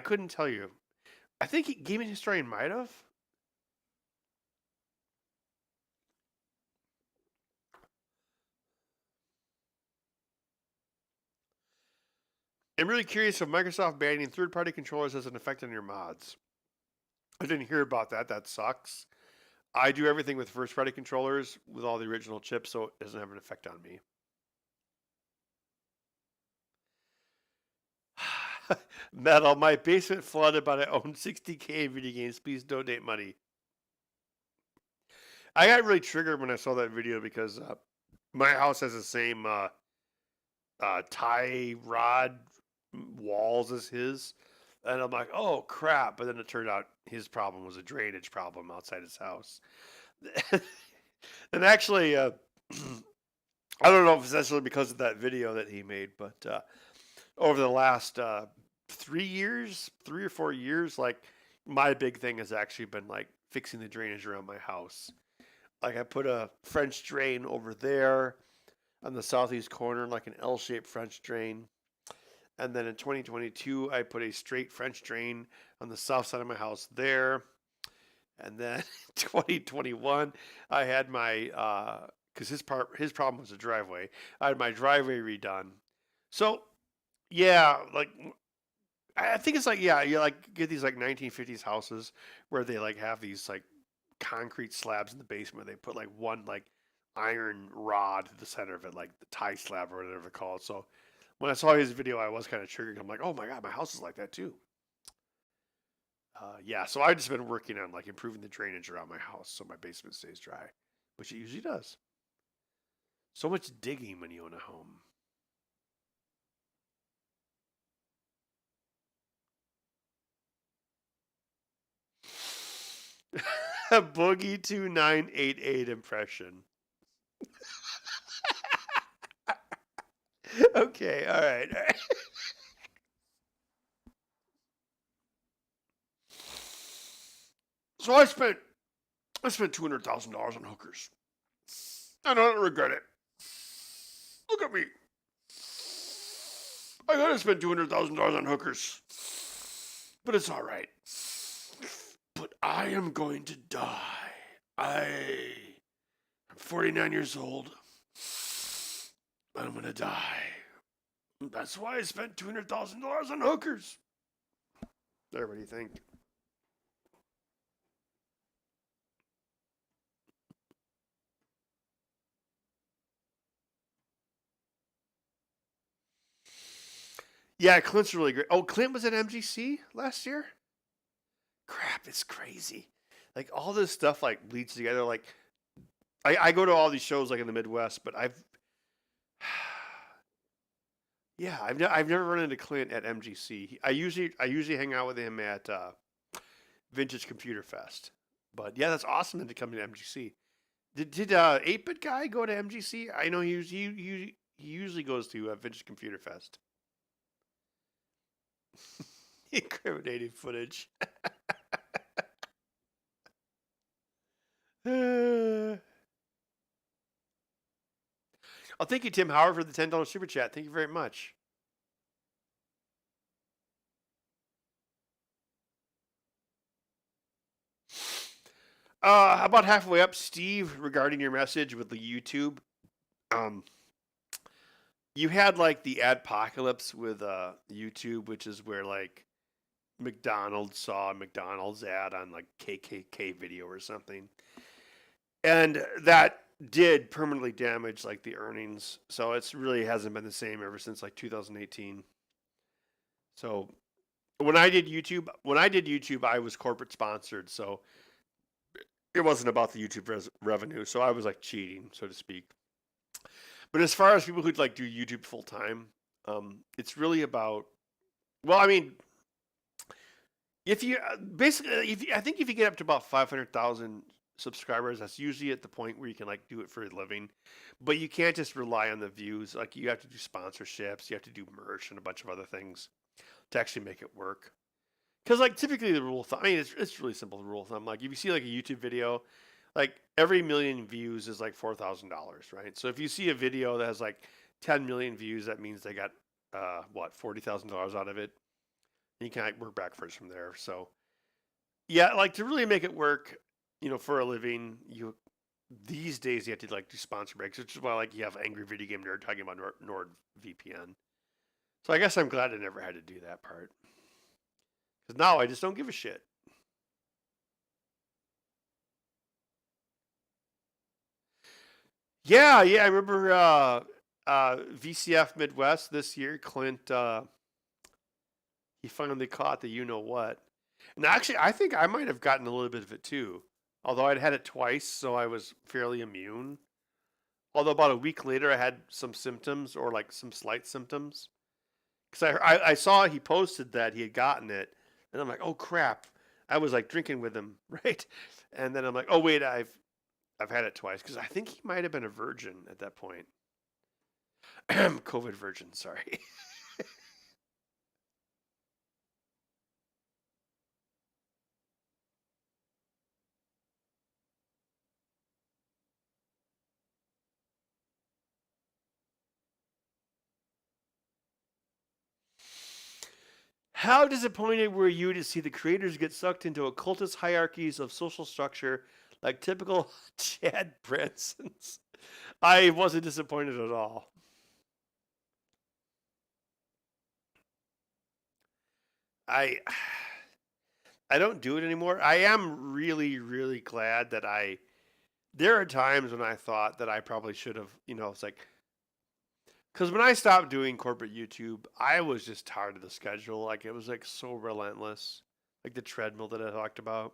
couldn't tell you. I think gaming historian might have. I'm really curious if Microsoft banning third-party controllers has an effect on your mods. I didn't hear about that. That sucks. I do everything with first-party controllers with all the original chips, so it doesn't have an effect on me. Metal, my basement flooded, but I own 60K video games. Please donate money. I got really triggered when I saw that video because my house has the same tie rod walls as his. And I'm like, oh crap. But then it turned out his problem was a drainage problem outside his house. And actually, I don't know if it's necessarily because of that video that he made, but over the last 3 or 4 years, like my big thing has actually been like fixing the drainage around my house. Like I put a French drain over there on the southeast corner, like an L-shaped French drain. And then in 2022, I put a straight French drain on the south side of my house there. And then 2021, I had my because his problem was the driveway. I had my driveway redone. So yeah, like I think it's like yeah, you like get these like 1950s houses where they like have these like concrete slabs in the basement. They put like one like iron rod to the center of it, like the tie slab or whatever they're called. So when I saw his video, I was kind of triggered. I'm like, oh my god, my house is like that too. Yeah, so I've just been working on like improving the drainage around my house so my basement stays dry, which it usually does. So much digging when you own a home. A Boogie 2988 impression. Okay, all right. So I spent $200,000 on hookers. I don't regret it. Look at me. I gotta spend $200,000 on hookers, but it's all right. But I am going to die. I'm 49 years old. I'm gonna die. That's why I spent $200,000 on hookers. There, what do you think? Yeah, Clint's really great. Oh, Clint was at MGC last year? Crap, it's crazy. Like all this stuff like bleeds together. Like I go to all these shows like in the Midwest, but yeah, I've never run into Clint at MGC. I usually hang out with him at Vintage Computer Fest. But yeah, that's awesome that he come to MGC. Did 8-bit guy go to MGC? I know he usually goes to Vintage Computer Fest. Incriminating footage. Oh, thank you, Tim Howard, for the $10 super chat. Thank you very much. About halfway up, Steve, regarding your message with the YouTube. Um, you had like the adpocalypse with YouTube, which is where like McDonald's saw a McDonald's ad on like KKK video or something, and that did permanently damage like the earnings. So it's really hasn't been the same ever since like 2018. So when I did YouTube, I was corporate sponsored, so it wasn't about the YouTube revenue. So I was like cheating, so to speak. But as far as people who'd like do YouTube full time, it's really about. Well, I mean, if you basically, I think if you get up to about 500,000 subscribers, that's usually at the point where you can like do it for a living. But you can't just rely on the views. Like you have to do sponsorships, you have to do merch and a bunch of other things to actually make it work. Because like typically the rule of thumb, I mean, it's really simple. The rule of thumb, like if you see like a YouTube video, like every million views is like $4,000, right? So if you see a video that has like 10 million views, that means they got $40,000 out of it. And you can like work backwards from there. So yeah, like to really make it work, for a living, these days you have to like do sponsor breaks, which is why like you have Angry Video Game Nerd talking about NordVPN. So I guess I'm glad I never had to do that part. Because now I just don't give a shit. Yeah, I remember VCF Midwest this year. Clint, he finally caught the you know what. And actually, I think I might have gotten a little bit of it too. Although I'd had it twice, so I was fairly immune. Although about a week later, I had some symptoms or like some slight symptoms. Because I saw he posted that he had gotten it. And I'm like, oh crap. I was like drinking with him, right? And then I'm like, oh wait, I've had it twice because I think he might have been a virgin at that point. COVID virgin, sorry. How disappointed were you to see the creators get sucked into occultist hierarchies of social structure like typical Chad Bransons? I wasn't disappointed at all. I I don't do it anymore. I am really, really glad that there are times when I thought that I probably should have, it's like, because when I stopped doing corporate YouTube, I was just tired of the schedule. Like, it was like so relentless, like the treadmill that I talked about.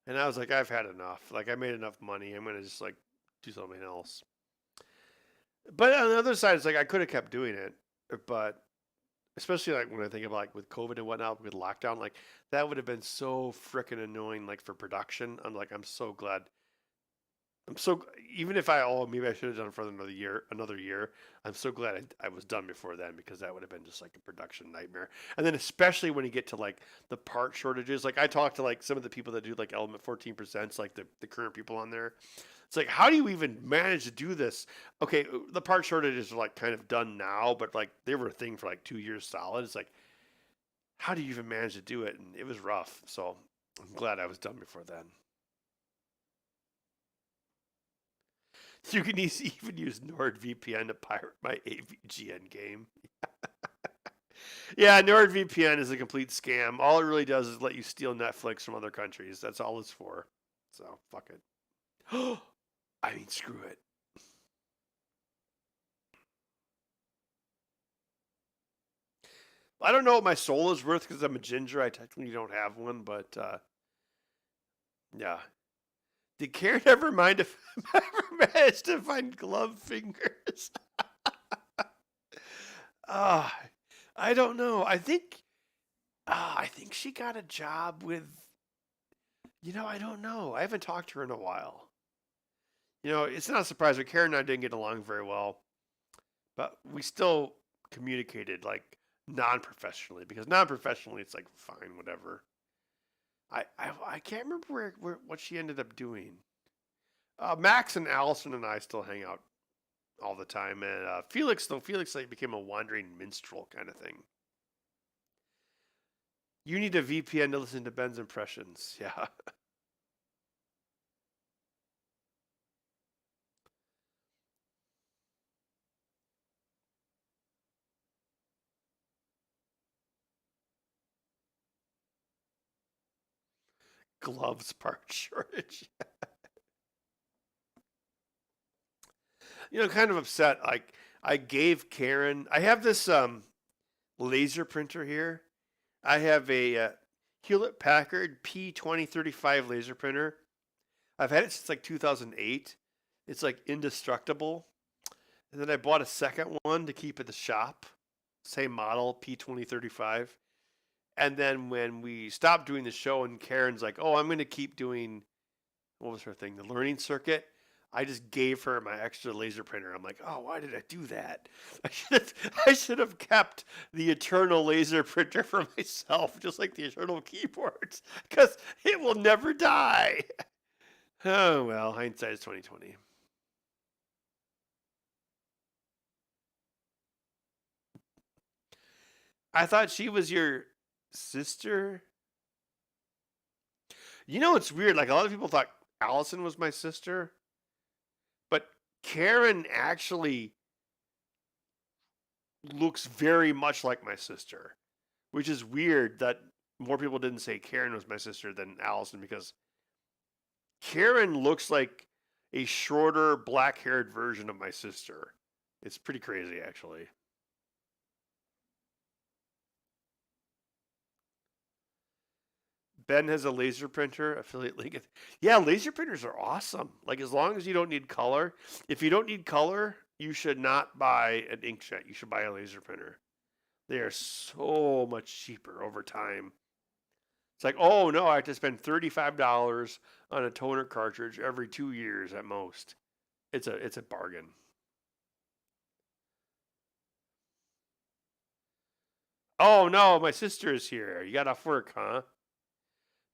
And I was like, I've had enough. Like, I made enough money. I'm going to just like do something else. But on the other side, it's like I could have kept doing it, but especially like when I think about like with COVID and whatnot, with lockdown, like that would have been so freaking annoying, like for production. I'm so glad. Even if maybe I should have done it for another year. I'm so glad I was done before then because that would have been just like a production nightmare. And then especially when you get to like the part shortages, like I talked to like some of the people that do like Element 14%, like the current people on there. It's like, how do you even manage to do this? Okay, the part shortages are like kind of done now, but like they were a thing for like 2 years solid. It's like, how do you even manage to do it? And it was rough. So I'm glad I was done before then. You can even use NordVPN to pirate my AVGN game. Yeah, NordVPN is a complete scam. All it really does is let you steal Netflix from other countries. That's all it's for. So, fuck it. I mean, screw it. I don't know what my soul is worth because I'm a ginger. I technically don't have one, but yeah. Did Karen ever mind if I ever managed to find glove fingers? Ah, I don't know. I think she got a job with. I don't know. I haven't talked to her in a while. It's not a surprise, but Karen and I didn't get along very well, but we still communicated like non-professionally because non-professionally it's like fine, whatever. I can't remember where what she ended up doing. Max and Allison and I still hang out all the time, and Felix like became a wandering minstrel kind of thing. You need a VPN to listen to Ben's impressions. Yeah. Gloves part shortage. Kind of upset. Like I gave Karen. I have this laser printer here. I have a Hewlett Packard P2035 laser printer. I've had it since like 2008. It's like indestructible. And then I bought a second one to keep at the shop. Same model, P2035. And then when we stopped doing the show and Karen's like, "Oh, I'm going to keep doing what was her thing? The learning circuit." I just gave her my extra laser printer. I'm like, "Oh, why did I do that? I should have kept the eternal laser printer for myself, just like the eternal keyboards, because it will never die." Oh well, hindsight is 2020. I thought she was your sister. It's weird. Like a lot of people thought Allison was my sister, but Karen actually looks very much like my sister, which is weird that more people didn't say Karen was my sister than Allison because Karen looks like a shorter, black-haired version of my sister. It's pretty crazy, actually. Ben has a laser printer, affiliate link. Yeah, laser printers are awesome. Like as long as you don't need color. If you don't need color, you should not buy an inkjet. You should buy a laser printer. They are so much cheaper over time. It's like, oh no, I have to spend $35 on a toner cartridge every 2 years at most. It's a bargain. Oh no, my sister is here. You got off work, huh?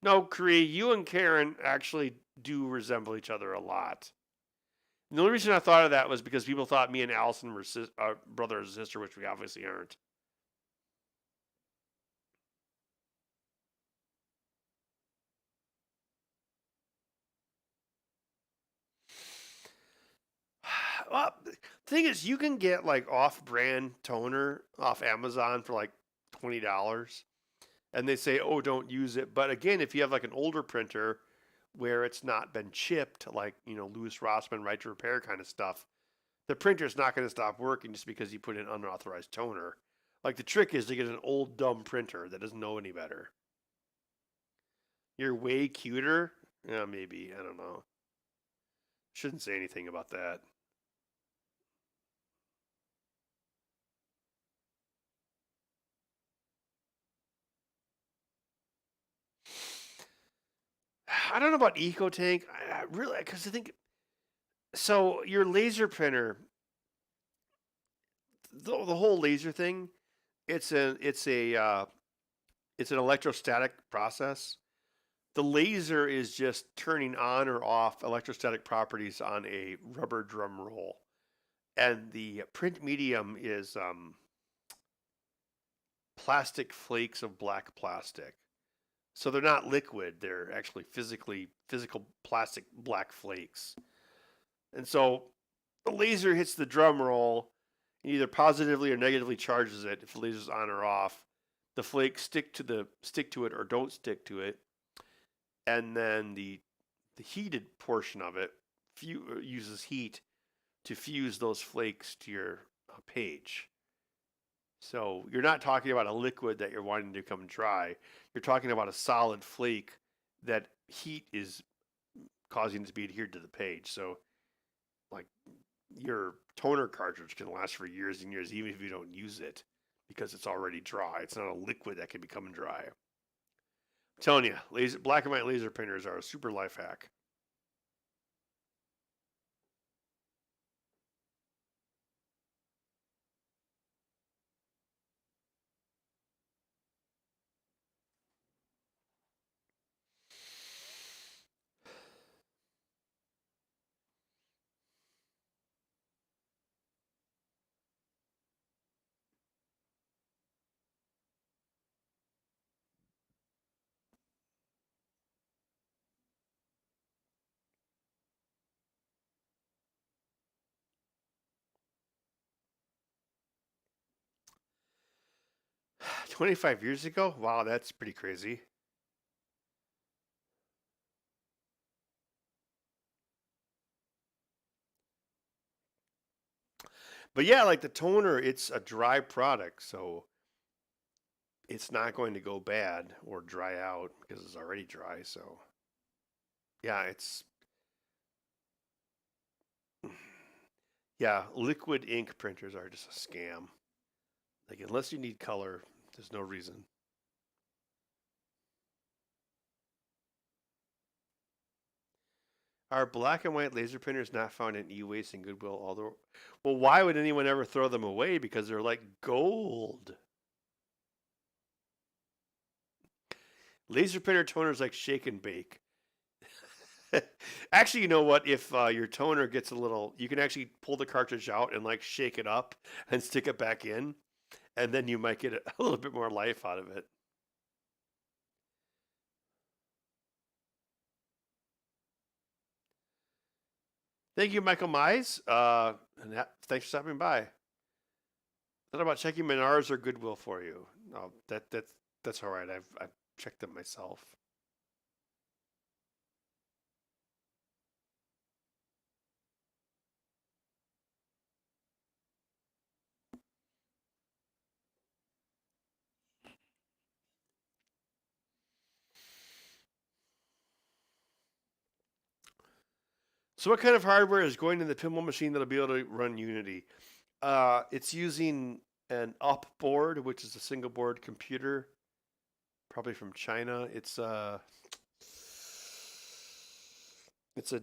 No, Cree, you and Karen actually do resemble each other a lot. And the only reason I thought of that was because people thought me and Allison were brother and sister, which we obviously aren't. Well, the thing is, you can get like off-brand toner off Amazon for like $20, and they say, "Oh, don't use it." But again, if you have like an older printer where it's not been chipped, like Louis Rossmann right to repair kind of stuff, the printer's not going to stop working just because you put in unauthorized toner. Like the trick is to get an old dumb printer that doesn't know any better. You're way cuter. Yeah, maybe. I don't know. Shouldn't say anything about that. I don't know about EcoTank. I really, because I think so. Your laser printer, the whole laser thing, it's an electrostatic process. The laser is just turning on or off electrostatic properties on a rubber drum roll, and the print medium is plastic flakes of black plastic. So they're not liquid; they're actually physical plastic black flakes. And so the laser hits the drum roll and either positively or negatively charges it if the laser's on or off. The flakes stick to it or don't stick to it, and then the heated portion of it uses heat to fuse those flakes to your page. So you're not talking about a liquid that you're wanting to come dry. You're talking about a solid flake that heat is causing it to be adhered to the page. So like your toner cartridge can last for years and years even if you don't use it because it's already dry. It's not a liquid that can become dry. I'm telling you, black and white laser printers are a super life hack. 25 years ago? Wow, that's pretty crazy. But yeah, like the toner, it's a dry product, so it's not going to go bad or dry out because it's already dry. So yeah, yeah, liquid ink printers are just a scam. Like unless you need color, there's no reason. Are black and white laser printers not found in e-waste and Goodwill? Although, well, why would anyone ever throw them away? Because they're like gold. Laser printer toners like shake and bake. Actually, you know what? If your toner gets a little, you can actually pull the cartridge out and like shake it up and stick it back in, and then you might get a little bit more life out of it. Thank you, Michael Mize. Thanks for stopping by. Thought about checking Menards or Goodwill for you. No, that's all right. I've checked them myself. So, what kind of hardware is going in the pinball machine that'll be able to run Unity? It's using an UP board, which is a single board computer, probably from China. It's a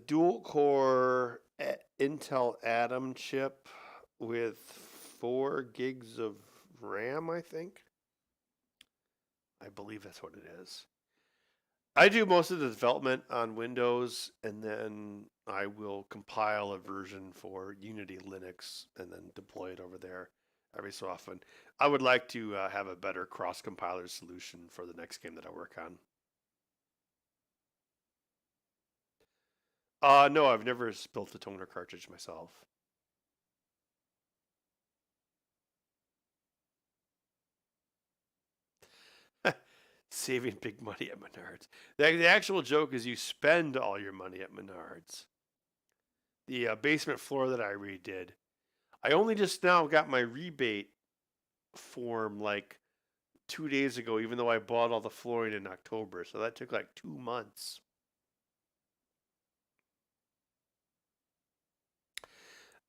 dual core Intel Atom chip with 4 gigs of RAM, I think. I believe that's what it is. I do most of the development on Windows, and then I will compile a version for Unity Linux and then deploy it over there every so often. I would like to have a better cross compiler solution for the next game that I work on. No, I've never built a toner cartridge myself. Saving big money at Menards. The actual joke is you spend all your money at Menards. The basement floor that I redid, I only just now got my rebate form like 2 days ago, even though I bought all the flooring in October. So that took like 2 months.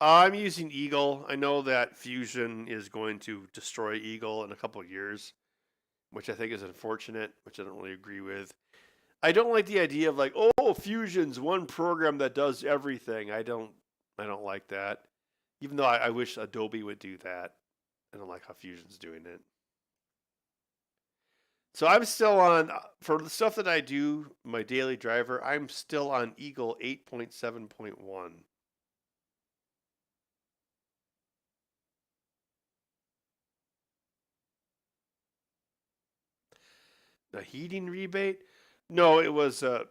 I'm using Eagle. I know that Fusion is going to destroy Eagle in a couple of years, which I think is unfortunate, which I don't really agree with. I don't like the idea of like, oh, Fusion's one program that does everything. I don't like that. Even though I wish Adobe would do that. I don't like how Fusion's doing it. So I'm still on for the stuff that I do, my daily driver. I'm still on Eagle 8.7.1. The heating rebate? No, it was a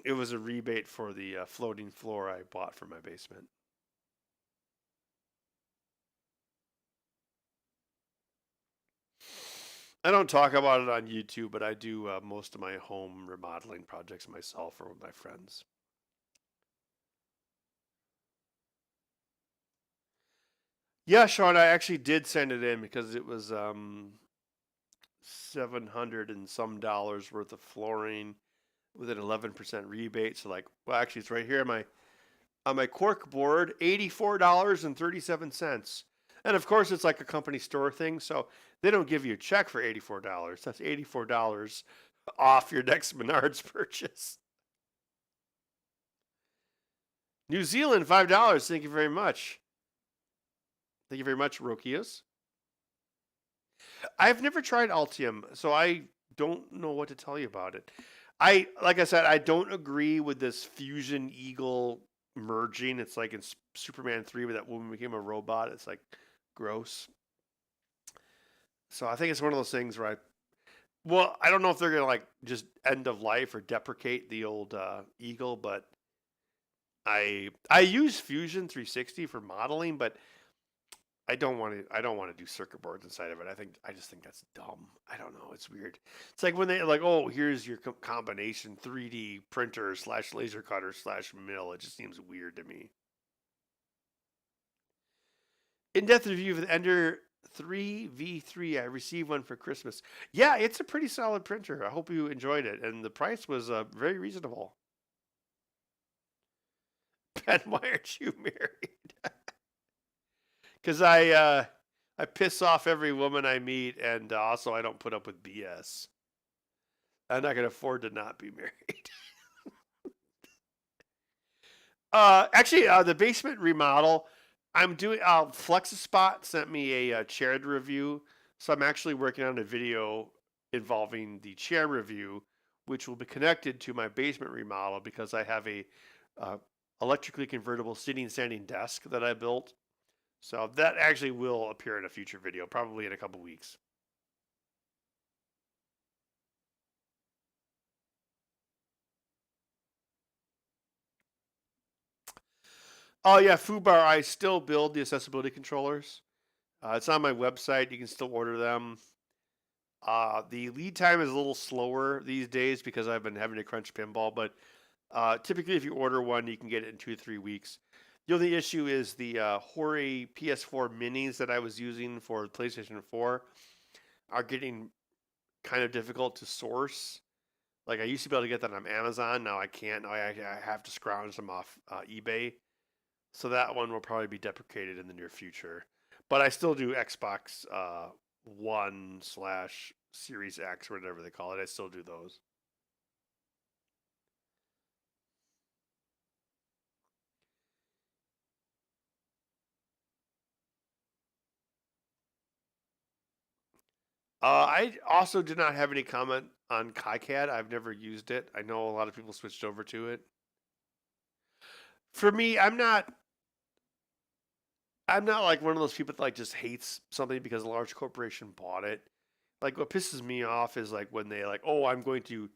it was a rebate for the floating floor I bought for my basement. I don't talk about it on YouTube, but I do most of my home remodeling projects myself or with my friends. Yeah, Sean, I actually did send it in because it was 700 and some dollars worth of flooring with an 11% rebate. So like, well, actually, it's right here on my cork board, $84.37. And of course, it's like a company store thing, so they don't give you a check for $84. That's $84 off your next Menards purchase. New Zealand, $5. Thank you very much. Thank you very much, Rokias. I've never tried Altium, so I don't know what to tell you about it. Like I said, I don't agree with this Fusion Eagle merging. It's like in Superman 3 where that woman became a robot. It's like gross. So I think it's one of those things where I don't know if they're gonna like just end of life or deprecate the old Eagle, but I use Fusion 360 for modeling, but I don't want to do circuit boards inside of it. I just think that's dumb. I don't know. It's weird. It's like when they like, oh, here's your combination 3D printer slash laser cutter slash mill. It just seems weird to me. In-depth review of the Ender 3V3. I received one for Christmas. Yeah, it's a pretty solid printer. I hope you enjoyed it, and the price was very reasonable. Ben, why aren't you married? Because I piss off every woman I meet, and also I don't put up with BS. I'm not gonna afford to not be married. Actually, the basement remodel, I'm doing. FlexiSpot sent me a chair to review, so I'm actually working on a video involving the chair review, which will be connected to my basement remodel because I have a uh, electrically convertible sitting standing desk that I built. So that actually will appear in a future video, probably in a couple weeks. Oh yeah, Fubar. I still build the accessibility controllers. It's on my website. You can still order them. The lead time is a little slower these days because I've been having to crunch pinball, but typically if you order one, you can get it in 2 to 3 weeks. The only issue is the Hori PS4 minis that I was using for PlayStation 4 are getting kind of difficult to source. Like I used to be able to get that on Amazon, now I can't. Now I have to scrounge them off eBay. So that one will probably be deprecated in the near future. But I still do Xbox One slash Series X, or whatever they call it. I still do those. I also did not have any comment on KiCad. I've never used it. I know a lot of people switched over to it. For me, I'm not like one of those people that like just hates something because a large corporation bought it. Like what pisses me off is like when they like, oh, I'm going to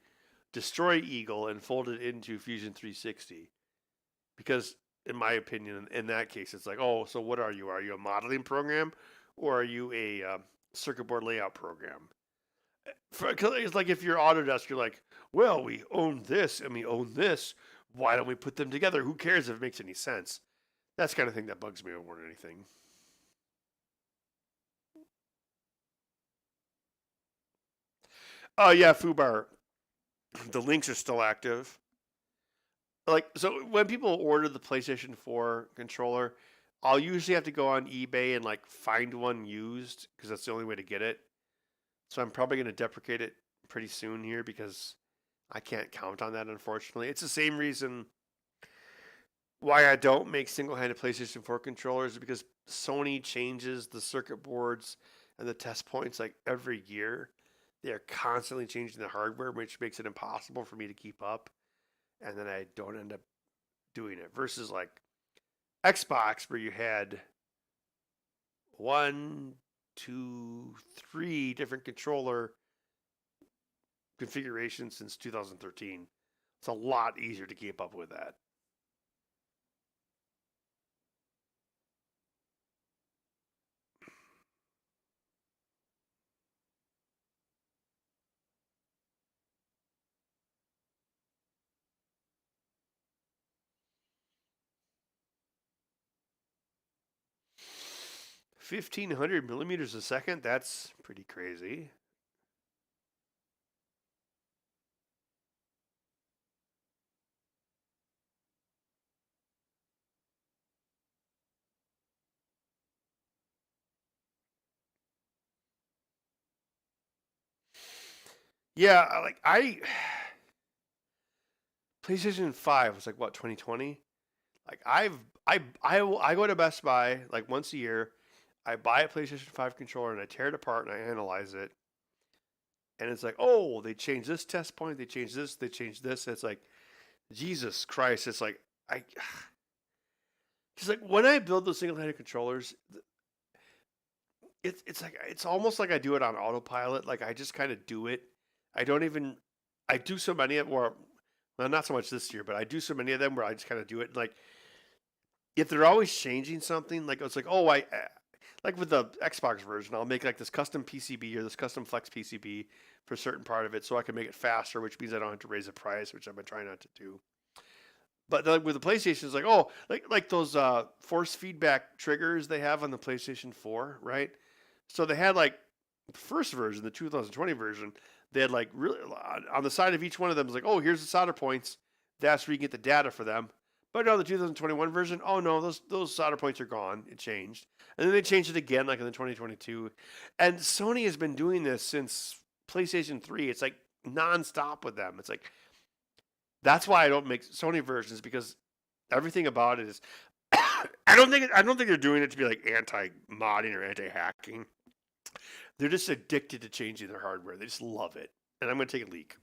destroy Eagle and fold it into Fusion 360. Because in my opinion, in that case, it's like, oh, so what are you? Are you a modeling program, or are you a circuit board layout program? It's like if you're Autodesk, you're like, well, we own this and we own this. Why don't we put them together? Who cares if it makes any sense? That's the kind of thing that bugs me more than anything. Oh yeah, Fubar. The links are still active. Like so, when people order the PlayStation 4 controller, I'll usually have to go on eBay and like find one used because that's the only way to get it. So I'm probably going to deprecate it pretty soon here because I can't count on that, unfortunately. It's the same reason why I don't make single-handed PlayStation 4 controllers because Sony changes the circuit boards and the test points like every year. They are constantly changing the hardware, which makes it impossible for me to keep up. And then I don't end up doing it. Versus like Xbox, where you had one, two, three different controller configurations since 2013. It's a lot easier to keep up with that. 1,500 millimeters a second? That's pretty crazy. Yeah, PlayStation 5 was like what, 2020? Like I go to Best Buy like once a year. I buy a PlayStation 5 controller and I tear it apart and I analyze it. And it's like, oh, they changed this test point, they changed this, they changed this. It's like, Jesus Christ! It's like I, it's like when I build those single-handed controllers, it's like it's almost like I do it on autopilot. Like I just kind of do it. I don't even. I do so many of where, well, not so much this year, but I do so many of them where I just kind of do it. Like if they're always changing something, like it's like, oh, like with the Xbox version, I'll make like this custom PCB or this custom flex PCB for a certain part of it, so I can make it faster, which means I don't have to raise the price, which I've been trying not to do. But like with the PlayStation, it's like, oh, like those force feedback triggers they have on the PlayStation 4, right? So they had like the first version, the 2020 version, they had like really on the side of each one of them is like, oh, here's the solder points. That's where you can get the data for them. But now the 2021 version, oh no, those solder points are gone. It changed, and then they changed it again, like in the 2022. And Sony has been doing this since PlayStation 3. It's like nonstop with them. It's like that's why I don't make Sony versions because everything about it is. I don't think they're doing it to be like anti-modding or anti-hacking. They're just addicted to changing their hardware. They just love it. And I'm going to take a leak.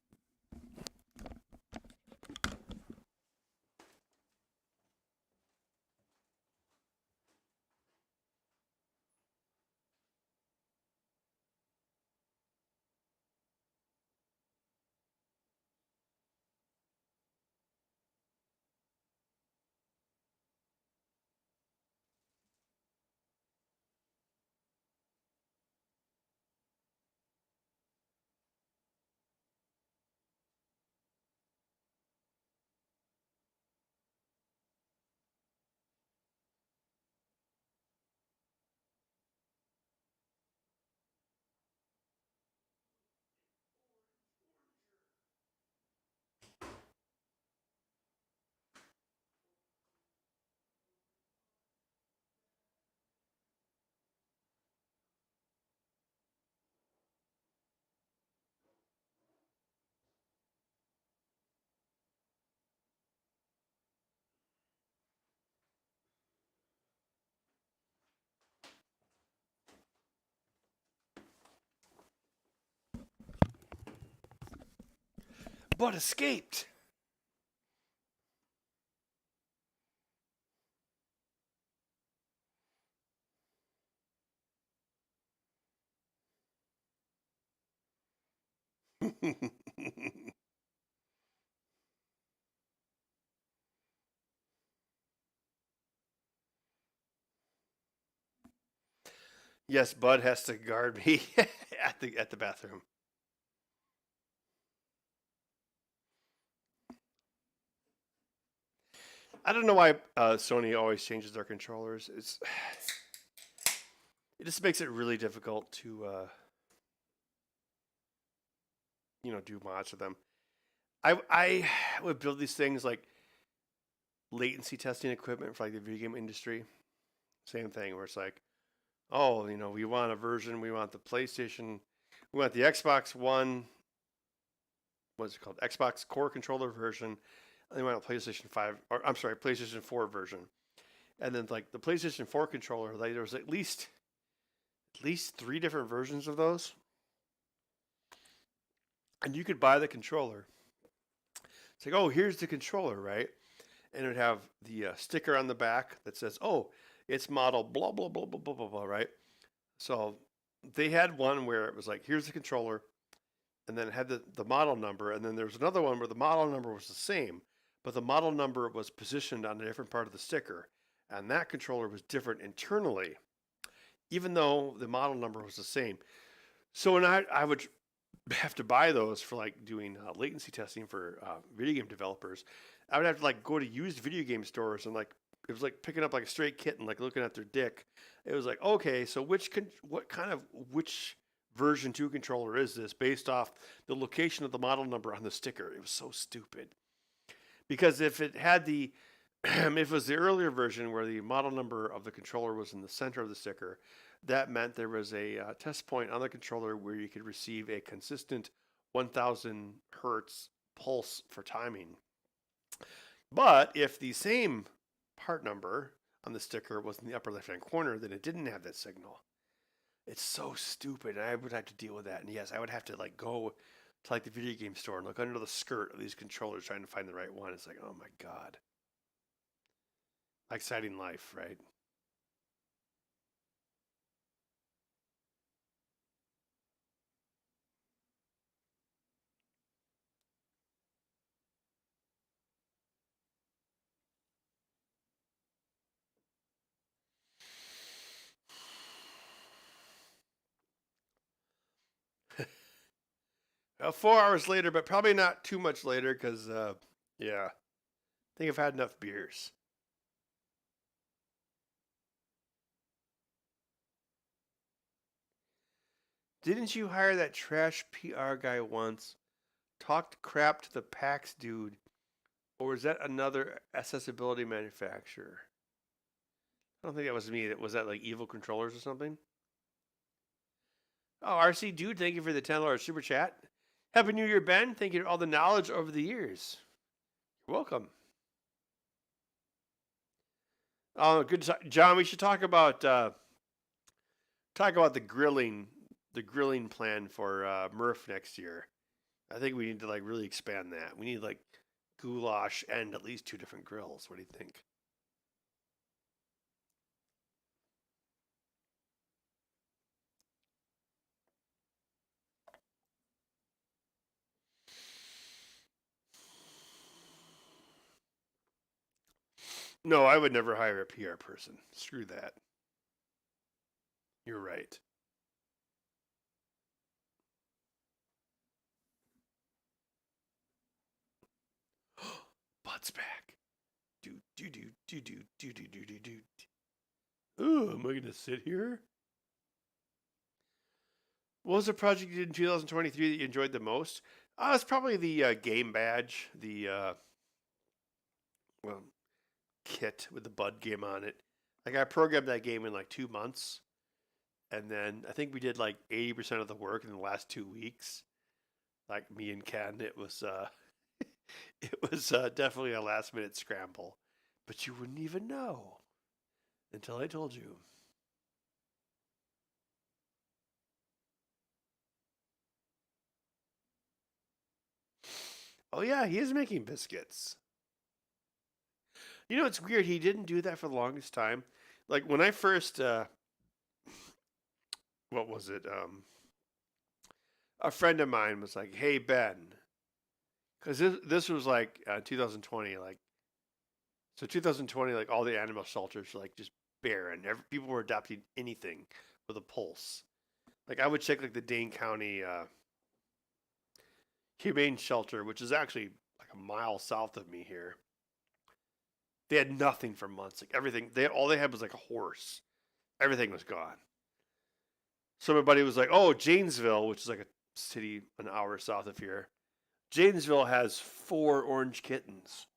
But escaped. Yes, Bud has to guard me at the bathroom. I don't know why Sony always changes their controllers. It just makes it really difficult to do mods with them. I would build these things like latency testing equipment for like the video game industry. Same thing where it's like, oh, we want a version, we want the PlayStation, we want the Xbox One, what's it called? Xbox Core Controller version, and we want a PlayStation 5, or I'm sorry, PlayStation 4 version. And then like the PlayStation 4 controller, like there was at least 3 different versions of those. And you could buy the controller. It's like, oh, here's the controller, right? And it would have the sticker on the back that says, oh, it's model blah, blah, blah, blah, blah, blah, blah, right? So they had one where it was like, here's the controller, and then it had the model number, and then there was another one where the model number was the same, but the model number was positioned on a different part of the sticker, and that controller was different internally, even though the model number was the same. So when I would have to buy those for like doing latency testing for video game developers, I would have to like go to used video game stores and like it was like picking up like a stray kitten, like looking at their dick. It was like, okay, so which version 2 controller is this based off the location of the model number on the sticker? It was so stupid. Because if it had the if it was the earlier version where the model number of the controller was in the center of the sticker, that meant there was a test point on the controller where you could receive a consistent 1000 hertz pulse for timing. But if the same part number on the sticker was in the upper left hand corner, then it didn't have that signal. It's so stupid. I would have to deal with that. And yes, I would have to like go to like the video game store and look under the skirt of these controllers trying to find the right one. It's like, oh my God. Exciting life, right? Well, 4 hours later, but probably not too much later because, yeah, I think I've had enough beers. Didn't you hire that trash PR guy once? Talked crap to the PAX dude, or was that another accessibility manufacturer? I don't think that was me. Was that like Evil Controllers or something? Oh, RC dude, thank you for the $10 super chat. Happy New Year, Ben. Thank you for all the knowledge over the years. You're welcome. Oh, good, John. We should talk about the grilling plan for Murph next year. I think we need to like really expand that. We need like goulash and at least 2 different grills. What do you think? No, I would never hire a PR person. Screw that. You're right. Bud's back. Do do do do do do do do do do. Oh, am I gonna sit here? What was the project you did in 2023 that you enjoyed the most? It's probably the game badge, the well kit with the Bud game on it. Like I programmed that game in like 2 months, and then I think we did like 80% of the work in the last 2 weeks. Like me and Ken, it was it was definitely a last minute scramble, but you wouldn't even know until I told you. Oh yeah, he is making biscuits. You know, it's weird. He didn't do that for the longest time. Like when I first, what was it? A friend of mine was like, "Hey Ben," because this was like 2020, like so 2020, like all the animal shelters were like just barren. People were adopting anything with a pulse. Like I would check like the Dane County Humane Shelter, which is actually like a mile south of me here. They had nothing for months. Like everything, all they had was like a horse. Everything was gone. So my buddy was like, "Oh, Janesville, which is like a city an hour south of here. Janesville has 4 orange kittens."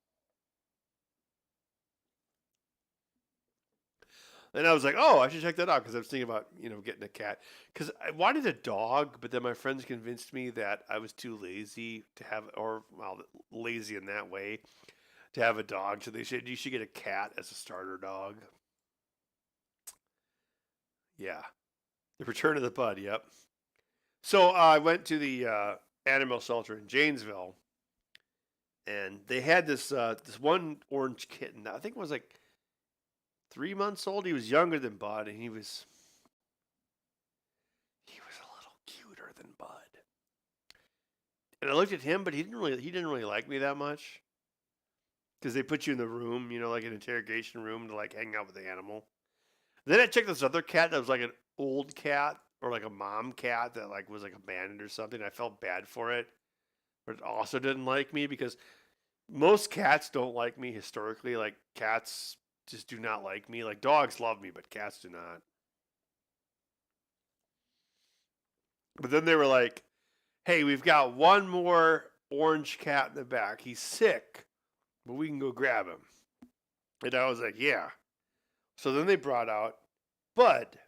And I was like, "Oh, I should check that out," because I was thinking about getting a cat. Because I wanted a dog, but then my friends convinced me that I was too lazy to have, or well, lazy in that way to have a dog. So they said you should get a cat as a starter dog. Yeah, the return of the bud. Yep. So I went to the animal shelter in Janesville, and they had this one orange kitten. I think it was like 3 months old. He was younger than Bud, and he was a little cuter than Bud. And I looked at him, but he didn't really like me that much because they put you in the room, like an interrogation room to like hang out with the animal. Then I checked this other cat that was like an old cat or like a mom cat that like was like abandoned or something. I felt bad for it, but it also didn't like me because most cats don't like me historically. Like cats just do not like me. Like dogs love me, but cats do not. But then they were like, "Hey, we've got one more orange cat in the back. He's sick, but we can go grab him." And I was like, "Yeah." So then they brought out Bud.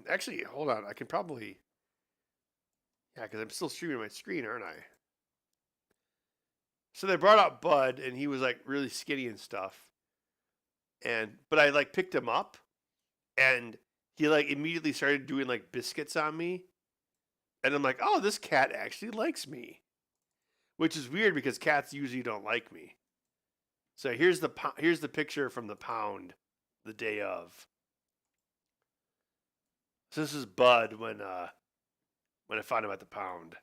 Actually, hold on. I can probably, yeah, because I'm still streaming my screen, aren't I? So they brought out Bud, and he was like really skinny and stuff. But I like picked him up, and he like immediately started doing like biscuits on me, and I'm like, oh, this cat actually likes me, which is weird because cats usually don't like me. So here's the picture from the pound, the day of. So this is Bud when I found him at the pound.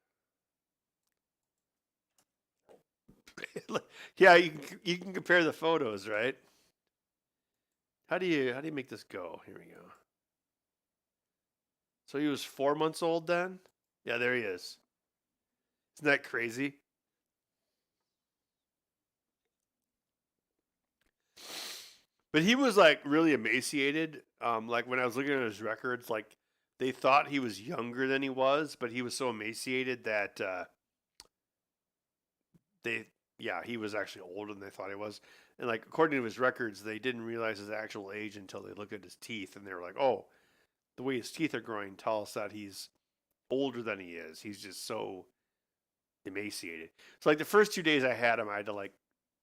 Yeah, you can compare the photos, right? How do you make this go? Here we go. So he was 4 months old then? Yeah, there he is. Isn't that crazy? But he was like really emaciated. Like when I was looking at his records, like they thought he was younger than he was, but he was so emaciated that he was actually older than they thought he was. And like according to his records, they didn't realize his actual age until they looked at his teeth, and they were like, "Oh, the way his teeth are growing tells us that he's older than he is. He's just so emaciated." So like the first 2 days I had him, I had to like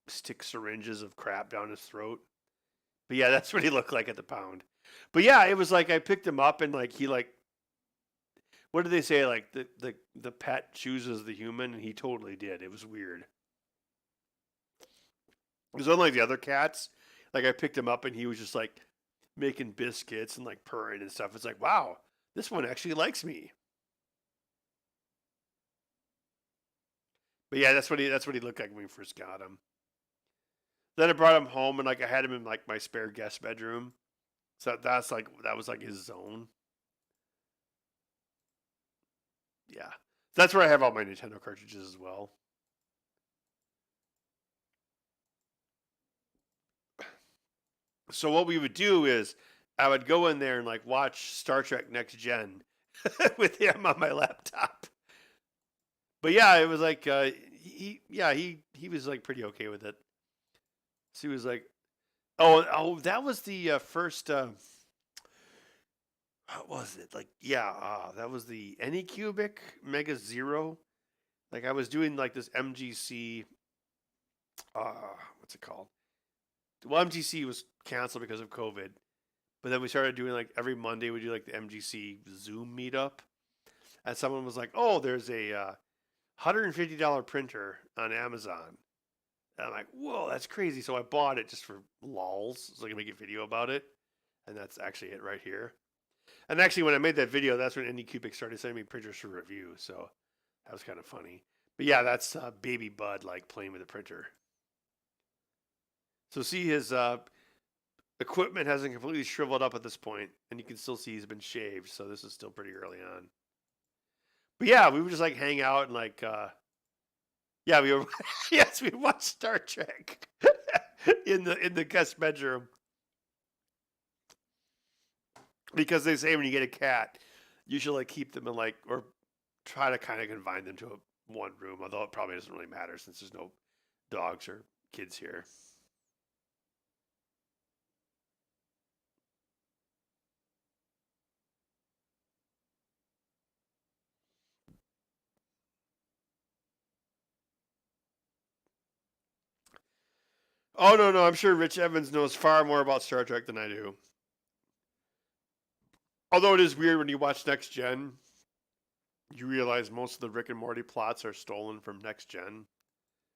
stick syringes of crap down his throat. But yeah, that's what he looked like at the pound. But yeah, it was like I picked him up and like he like, what did they say? Like the pet chooses the human, and he totally did. It was weird. It was unlike the other cats. Like I picked him up and he was just like making biscuits and like purring and stuff. It's like, wow, this one actually likes me. But yeah, that's what he looked like when we first got him. Then I brought him home and like I had him in like my spare guest bedroom. So that was like his zone. Yeah. That's where I have all my Nintendo cartridges as well. So what we would do is I would go in there and like watch Star Trek Next Gen with him on my laptop. But yeah, it was like he was like pretty okay with it. So he was like, that was the first. What was it like? Yeah, that was the Anycubic Mega Zero. Like I was doing like this MGC. What's it called? Well, MGC was canceled because of COVID, but then we started doing like every Monday we do like the MGC Zoom meetup, and someone was like, "Oh, there's a $150 printer on Amazon." And I'm like, "Whoa, that's crazy!" So I bought it just for lols, so I can make a video about it, and that's actually it right here. And actually, when I made that video, that's when Anycubic started sending me pictures for review, so that was kind of funny. But yeah, that's baby Bud like playing with a printer. So see his equipment hasn't completely shriveled up at this point, and you can still see he's been shaved. So this is still pretty early on. But yeah, we would just like hang out and like, yeah, we were yes, we watched Star Trek in the guest bedroom because they say when you get a cat, you should like keep them in like or try to kind of confine them to one room. Although it probably doesn't really matter since there's no dogs or kids here. Oh no, I'm sure Rich Evans knows far more about Star Trek than I do. Although it is weird when you watch Next Gen, you realize most of the Rick and Morty plots are stolen from Next Gen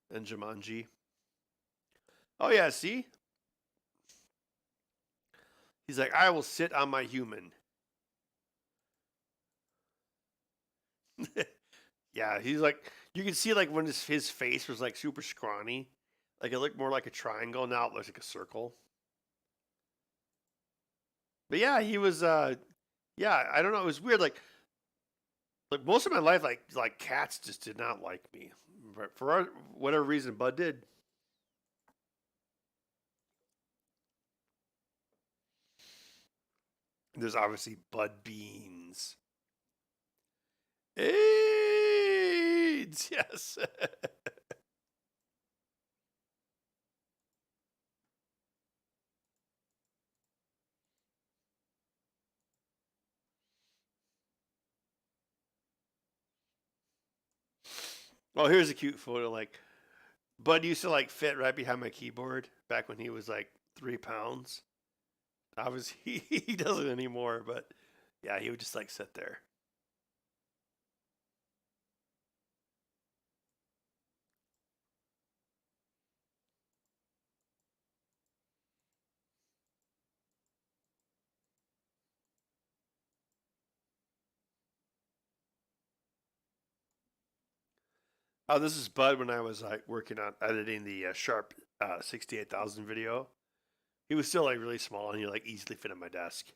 and Jumanji. Oh yeah, see? He's like, I will sit on my human. Yeah, he's like, you can see like when his face was like super scrawny, like it looked more like a triangle. Now it looks like a circle. But yeah, he was. Yeah, I don't know. It was weird. Like most of my life, like cats just did not like me. For whatever reason, Bud did. There's obviously Bud Beans. AIDS, yes. Oh, here's a cute photo. Like Bud used to like fit right behind my keyboard back when he was like 3 pounds. Obviously, he doesn't anymore, but yeah, he would just like sit there. Oh, this is Bud when I was like working on editing the Sharp 68,000 video. He was still like really small and he like easily fit on my desk.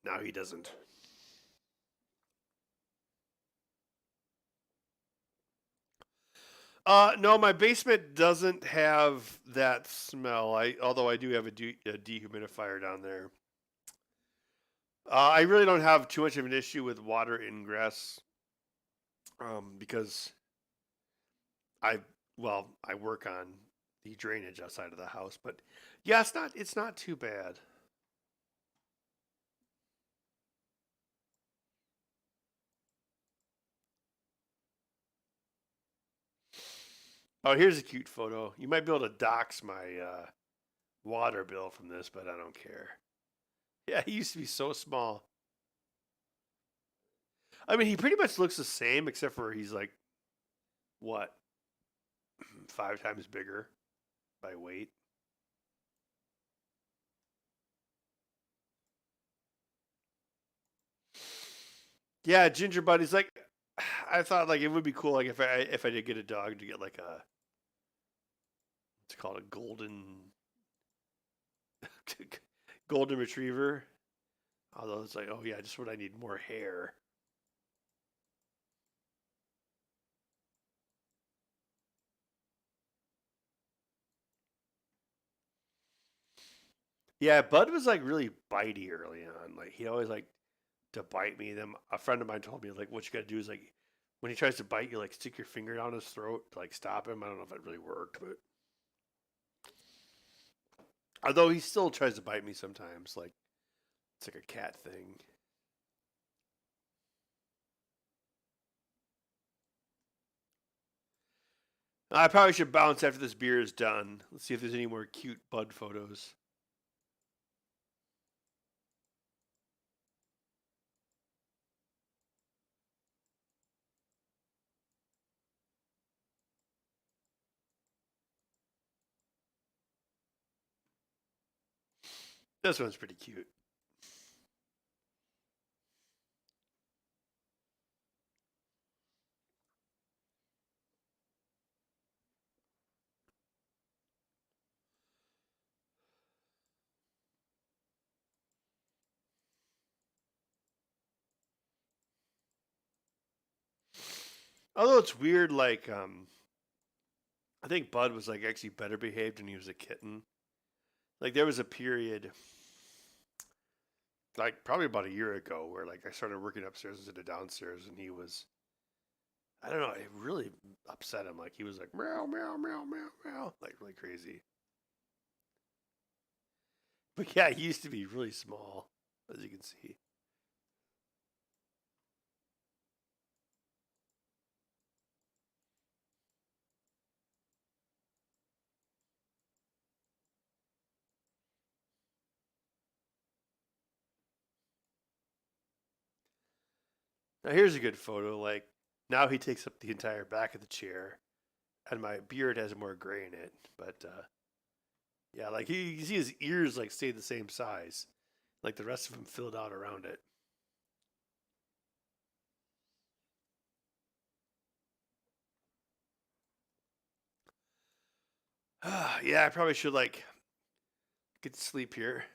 Now he doesn't. No, my basement doesn't have that smell. Although I do have a dehumidifier down there. I really don't have too much of an issue with water ingress, because I I work on the drainage outside of the house, but yeah, it's not too bad. Oh, here's a cute photo. You might be able to dox my water bill from this, but I don't care. Yeah, he used to be so small. I mean, he pretty much looks the same, except for he's like, what, 5 times bigger by weight. Yeah, Ginger Buddy's like, I thought like it would be cool like if I did get a dog to get like a, what's it called, a golden retriever. Although it's like, oh yeah, just what I need, more hair. Yeah, Bud was like really bitey early on. Like he always like to bite me. Then a friend of mine told me like what you got to do is like when he tries to bite you, like stick your finger down his throat to like stop him. I don't know if it really worked, but although he still tries to bite me sometimes, like it's like a cat thing. I probably should bounce after this beer is done. Let's see if there's any more cute Bud photos. This one's pretty cute. Although it's weird, like I think Bud was like actually better behaved when he was a kitten. Like there was a period, like probably about a year ago, where like I started working upstairs instead of downstairs, and he was, I don't know, it really upset him. Like he was like meow meow meow meow meow, like really crazy. But yeah, he used to be really small, as you can see. Now here's a good photo. Like now he takes up the entire back of the chair, and my beard has more gray in it. But yeah, like you see his ears like stayed the same size, like the rest of him filled out around it. Yeah, I probably should like get to sleep here.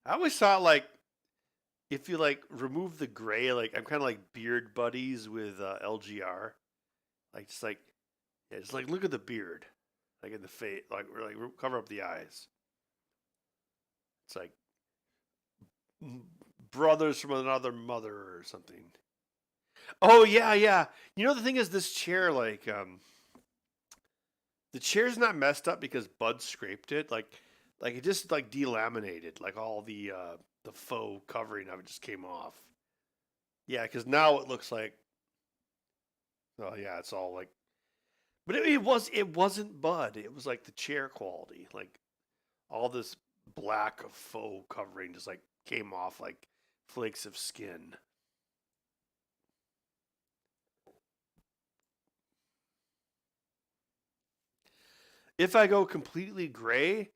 I always thought like if you like remove the gray, like I'm kind of like beard buddies with LGR. Like just like yeah, just like look at the beard, like in the face, like or like cover up the eyes. It's like brothers from another mother or something. Oh yeah, yeah. You know the thing is, this chair like the chair's not messed up because Bud scraped it. Like it just like delaminated. Like all the faux covering of it just came off. Yeah, because now it looks like, oh yeah, it's all like, but it wasn't Bud. It was like the chair quality. Like all this black faux covering just like came off like flakes of skin. If I go completely gray,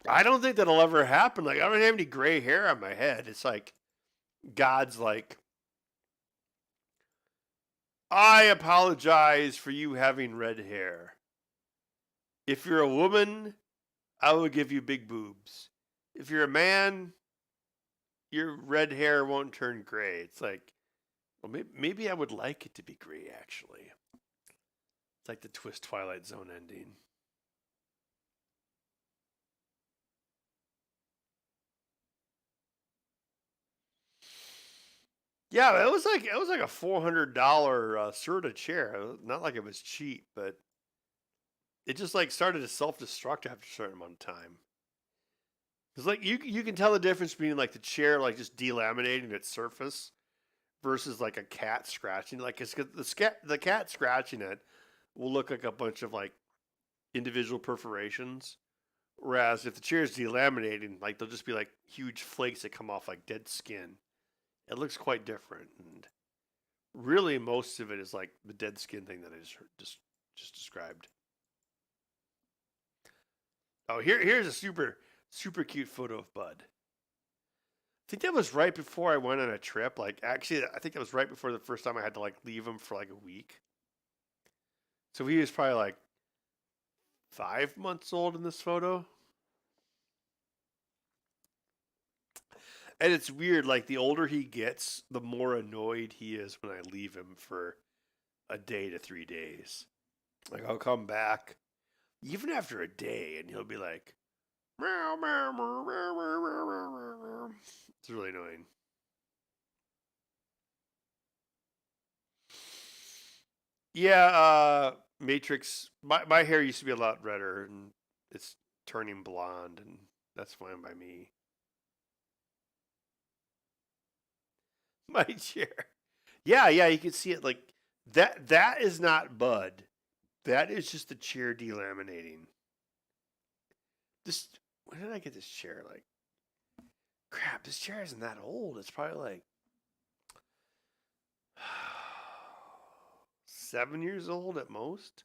I don't think that'll ever happen. Like I don't have any gray hair on my head. It's like God's like, I apologize for you having red hair. If you're a woman, I will give you big boobs. If you're a man, your red hair won't turn gray. It's like, well, maybe I would like it to be gray, actually. It's like the Twist Twilight Zone ending. Yeah, it was like a $400 Serta chair. Not like it was cheap, but it just like started to self destruct after a certain amount of time. Because like you can tell the difference between like the chair like just delaminating its surface versus like a cat scratching. Like it's the cat scratching it will look like a bunch of like individual perforations. Whereas if the chair is delaminating, like they'll just be like huge flakes that come off like dead skin. It looks quite different, and really most of it is like the dead skin thing that I just described. Oh, here's a super cute photo of Bud. I think that was right before I went on a trip. Like actually, I think that was right before the first time I had to like leave him for like a week. So he was probably like 5 months old in this photo. And it's weird, like the older he gets, the more annoyed he is when I leave him for a day to 3 days. Like I'll come back even after a day and he'll be like, meow, meow, meow, meow, meow, meow, meow, meow. It's really annoying. Yeah, Matrix, my hair used to be a lot redder and it's turning blonde and that's fine by me. My chair. Yeah, yeah, you can see it like that is not Bud. That is just the chair delaminating. This when did I get this chair? Like crap, this chair isn't that old. It's probably like 7 years old at most.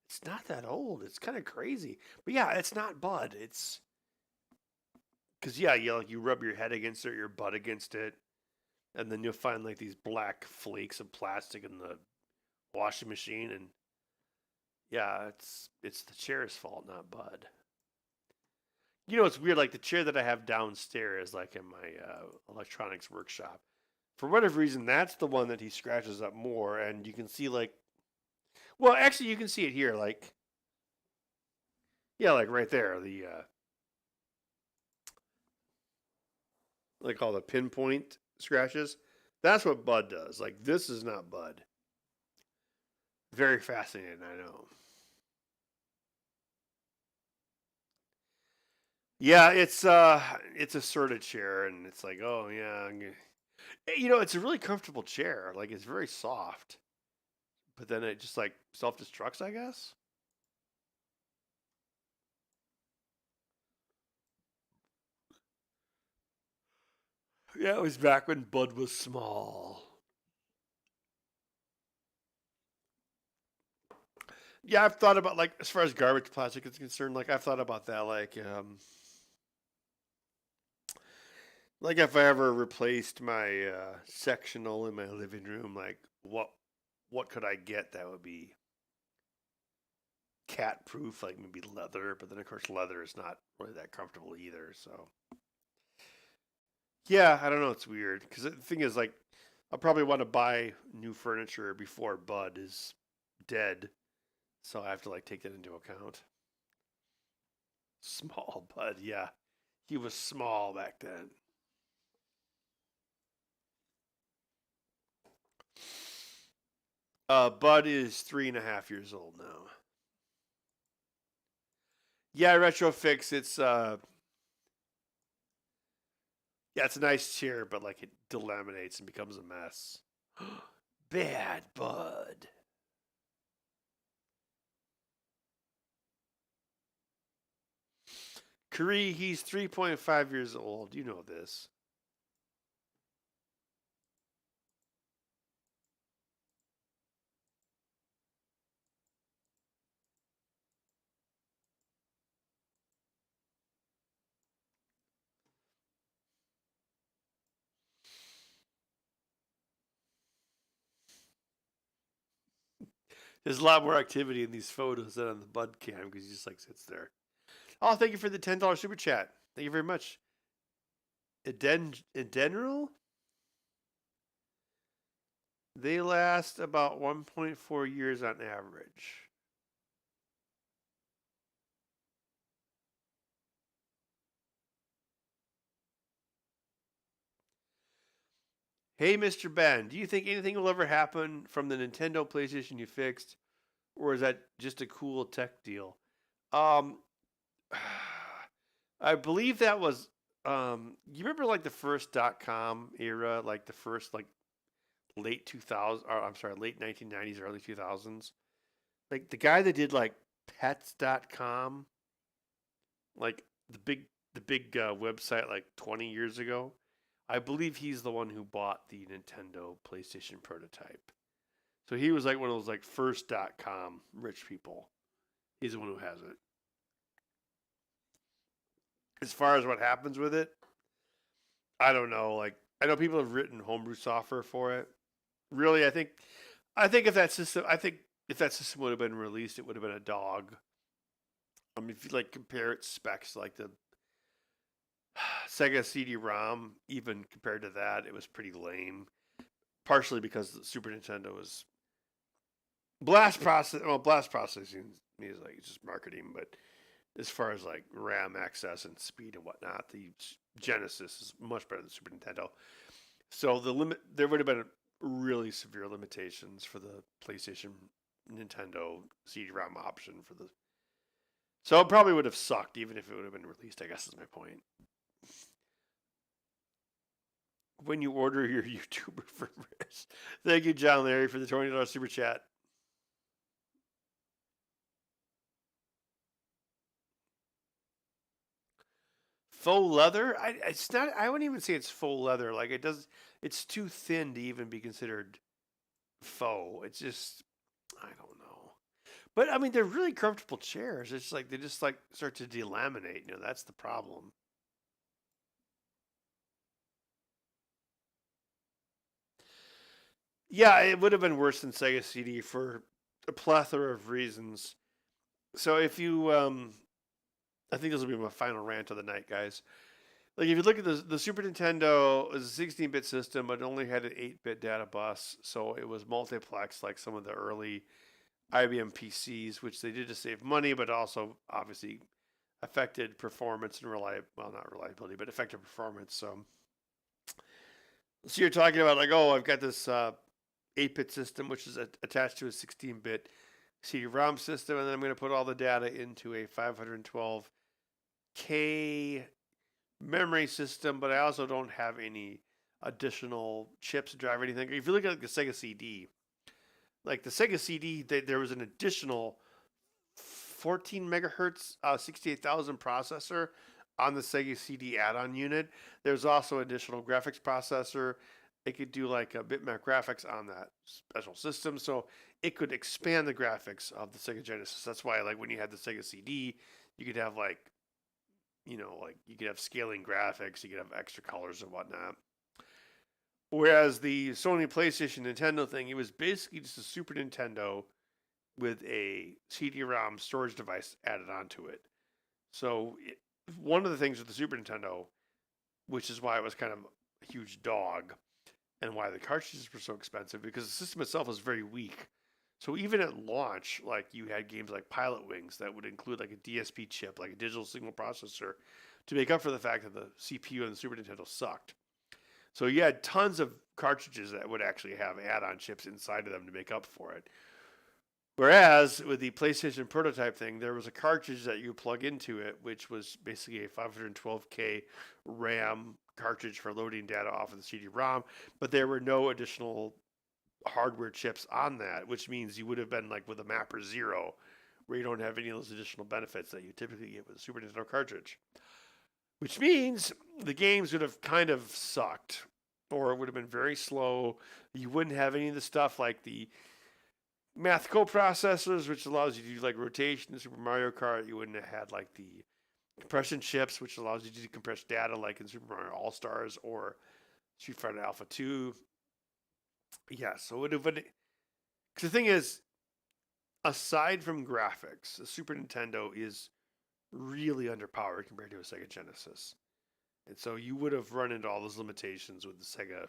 It's not that old. It's kind of crazy. But yeah, it's not Bud. It's because yeah, you rub your head against it, or your butt against it, and then you'll find like these black flakes of plastic in the washing machine, and yeah, it's the chair's fault, not Bud. You know, it's weird. Like the chair that I have downstairs, like in my electronics workshop, for whatever reason, that's the one that he scratches up more, and you can see like, well, actually, you can see it here, like, yeah, like right there, the like all the pinpoint scratches. That's what Bud does. Like this is not Bud. Very fascinating, I know. Yeah, it's a sorted chair, and it's like, oh yeah, you know, it's a really comfortable chair. Like it's very soft, but then it just like self destructs, I guess. Yeah, it was back when Bud was small. Yeah, I've thought about like as far as garbage plastic is concerned, like I've thought about that, like if I ever replaced my sectional in my living room, like what could I get that would be cat proof, like maybe leather, but then of course leather is not really that comfortable either. So yeah, I don't know. It's weird because the thing is, like, I'll probably want to buy new furniture before Bud is dead, so I have to like take that into account. Small Bud, yeah, He was small back then. Bud is 3.5 years old now. Yeah, Retrofix. It's a nice chair, but like it delaminates and becomes a mess. Bad Bud. Curry, he's 3.5 years old. You know this. There's a lot more activity in these photos than on the Bud cam because he just like sits there. Oh, thank you for the $10 super chat. Thank you very much. Edenral? They last about 1.4 years on average. Hey, Mr. Ben, do you think anything will ever happen from the Nintendo PlayStation you fixed, or is that just a cool tech deal? Um, I believe that was you remember like the first .com era, like the first like late 2000s, or I'm sorry, late 1990s, early 2000s. Like the guy that did like pets.com, like the big website like 20 years ago. I believe he's the one who bought the Nintendo PlayStation prototype. So he was like one of those like first .com rich people. He's the one who has it. As far as what happens with it, I don't know. Like I know people have written homebrew software for it. Really, I think if that system would have been released, it would have been a dog. I mean, if you like compare its specs, like the Sega CD-ROM, even compared to that, it was pretty lame. Partially because the Super Nintendo was blast processing is like just marketing, but as far as like RAM access and speed and whatnot, the Genesis is much better than Super Nintendo. So there would have been really severe limitations for the PlayStation Nintendo CD-ROM option for the. So it probably would have sucked even if it would have been released. I guess is my point. When you order your YouTuber firmwares. Thank you, John Larry, for the $20 super chat. Faux leather? It's not. I wouldn't even say it's faux leather. Like it does. It's too thin to even be considered faux. It's just. I don't know. But I mean, they're really comfortable chairs. It's like they just like start to delaminate. That's the problem. Yeah, it would have been worse than Sega CD for a plethora of reasons. So if you, I think this will be my final rant of the night, guys. Like if you look at the Super Nintendo, it was a 16-bit system, but it only had an 8-bit data bus, so it was multiplex like some of the early IBM PCs, which they did to save money, but also obviously affected performance and not reliability, but affected performance. So you're talking about like, oh, I've got this 8-bit system, which is attached to a 16-bit CD-ROM system, and then I'm going to put all the data into a 512K memory system, but I also don't have any additional chips to drive or anything. If you look at the Sega CD, like the Sega CD, there was an additional 14 megahertz 68,000 processor on the Sega CD add-on unit. There's also additional graphics processor. It could do like a bitmap graphics on that special system, so it could expand the graphics of the Sega Genesis. That's why, like when you had the Sega CD, you could have like, like you could have scaling graphics, you could have extra colors and whatnot. Whereas the Sony PlayStation Nintendo thing, it was basically just a Super Nintendo with a CD-ROM storage device added onto it. So one of the things with the Super Nintendo, which is why it was kind of a huge dog, and why the cartridges were so expensive, because the system itself was very weak. So even at launch, like you had games like Pilot Wings that would include like a DSP chip, like a digital signal processor, to make up for the fact that the CPU on the Super Nintendo sucked. So you had tons of cartridges that would actually have add-on chips inside of them to make up for it. Whereas with the PlayStation prototype thing, there was a cartridge that you plug into it, which was basically a 512K RAM cartridge for loading data off of the CD-ROM, but there were no additional hardware chips on that, which means you would have been like with a Mapper Zero, where you don't have any of those additional benefits that you typically get with a Super Nintendo cartridge. Which means the games would have kind of sucked, or it would have been very slow. You wouldn't have any of the stuff like the math coprocessors, which allows you to do like rotation in Super Mario Kart. You wouldn't have had like the compression chips, which allows you to compress data like in Super Mario All Stars or Street Fighter Alpha 2. Yeah, so it would have been. Because the thing is, aside from graphics, the Super Nintendo is really underpowered compared to a Sega Genesis. And so you would have run into all those limitations with the Sega,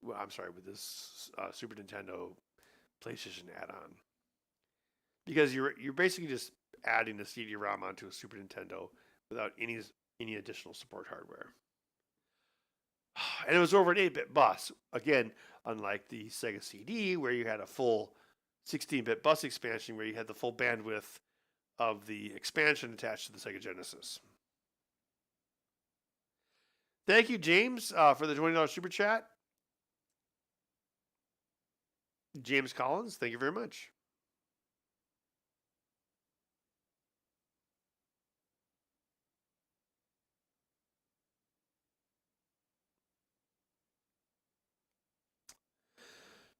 well, I'm sorry, with this Super Nintendo PlayStation add-on. Because you're basically just adding a CD-ROM onto a Super Nintendo without any additional support hardware. And it was over an 8-bit bus. Again, unlike the Sega CD, where you had a full 16-bit bus expansion, where you had the full bandwidth of the expansion attached to the Sega Genesis. Thank you, James, for the $20 super chat. James Collins, thank you very much.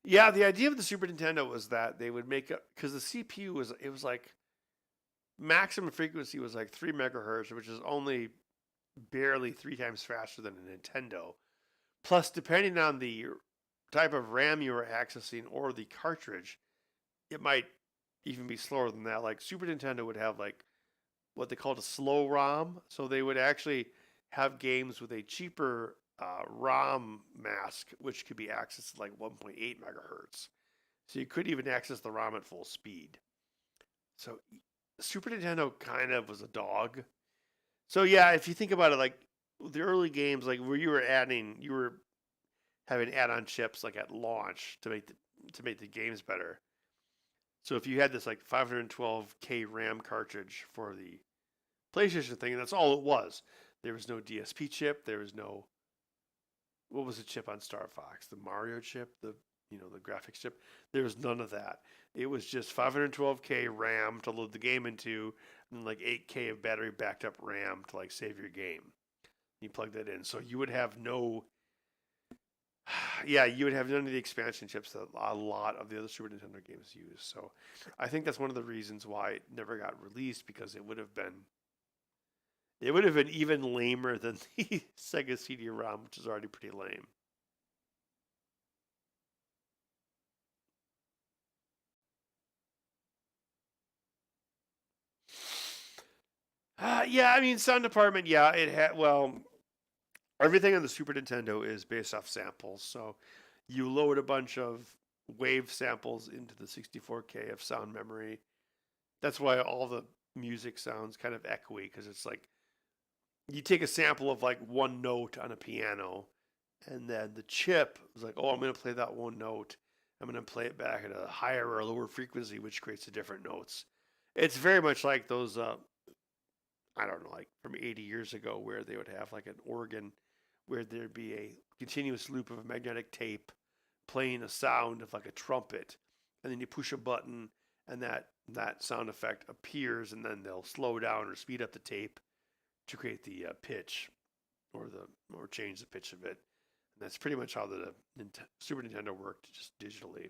Yeah, the idea of the Super Nintendo was that they would make up, because the CPU was like maximum frequency was like 3 megahertz, which is only barely 3 times faster than a Nintendo. Plus, depending on the type of RAM you were accessing or the cartridge, it might even be slower than that. Like Super Nintendo would have like what they called a slow ROM, so they would actually have games with a cheaper ROM mask, which could be accessed at like 1.8 megahertz. So you couldn't even access the ROM at full speed. So Super Nintendo kind of was a dog. So yeah, if you think about it, like the early games, like where you were having add-on chips like at launch to make the games better. So if you had this like 512K RAM cartridge for the PlayStation thing, and that's all it was. There was no DSP chip. There was no, what was the chip on Star Fox? The Mario chip, the graphics chip. There was none of that. It was just 512K RAM to load the game into, and like 8K of battery backed up RAM to like save your game. You plug that in, so you would have no. Yeah, you would have none of the expansion chips that a lot of the other Super Nintendo games use. So, I think that's one of the reasons why it never got released, because it would have been even lamer than the Sega CD-ROM, which is already pretty lame. Yeah, I mean, sound department. Yeah, it had. Well, everything on the Super Nintendo is based off samples. So you load a bunch of wave samples into the 64K of sound memory. That's why all the music sounds kind of echoey, because it's like you take a sample of like one note on a piano, and then the chip is like, oh, I'm going to play that one note. I'm going to play it back at a higher or lower frequency, which creates the different notes. It's very much like those, I don't know, like from 80 years ago, where they would have like an organ where there'd be a continuous loop of magnetic tape playing a sound of like a trumpet, and then you push a button, and that sound effect appears, and then they'll slow down or speed up the tape to create the pitch or change the pitch of it. And that's pretty much how the Super Nintendo worked, just digitally.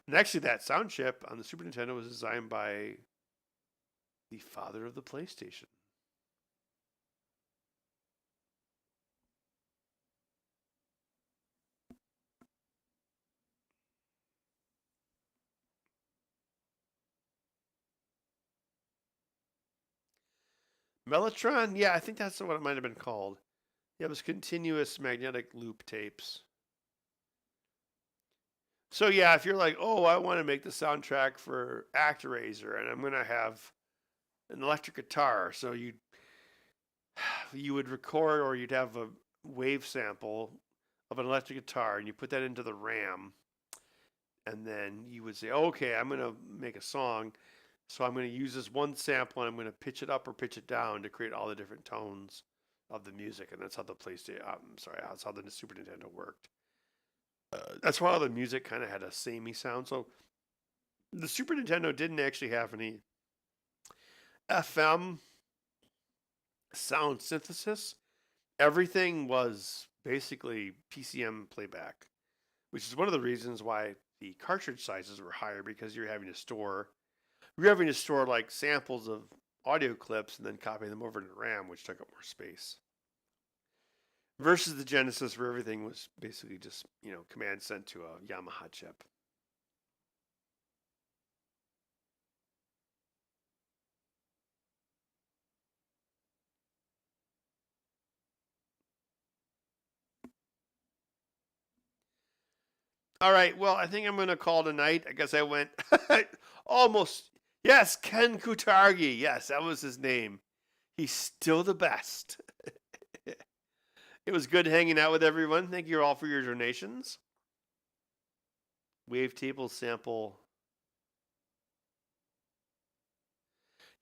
And actually, that sound chip on the Super Nintendo was designed by the father of the PlayStation. Mellotron, yeah, I think that's what it might have been called. Yeah, it was continuous magnetic loop tapes. So yeah, if you're like, oh, I want to make the soundtrack for ActRaiser, and I'm gonna have an electric guitar, so you would record, or you'd have a wave sample of an electric guitar, and you put that into the RAM, and then you would say, okay, I'm gonna make a song, so I'm gonna use this one sample, and I'm gonna pitch it up or pitch it down to create all the different tones of the music, and that's how the that's how the Super Nintendo worked. That's why all the music kind of had a samey sound. So the Super Nintendo didn't actually have any FM sound synthesis. Everything was basically PCM playback, which is one of the reasons why the cartridge sizes were higher, because you're having to store like samples of audio clips and then copy them over to RAM, which took up more space. Versus the Genesis, where everything was basically just, command sent to a Yamaha chip. All right, well, I think I'm going to call tonight. I guess I went almost. Yes, Ken Kutaragi. Yes, that was his name. He's still the best. It was good hanging out with everyone. Thank you all for your donations. Wavetable sample.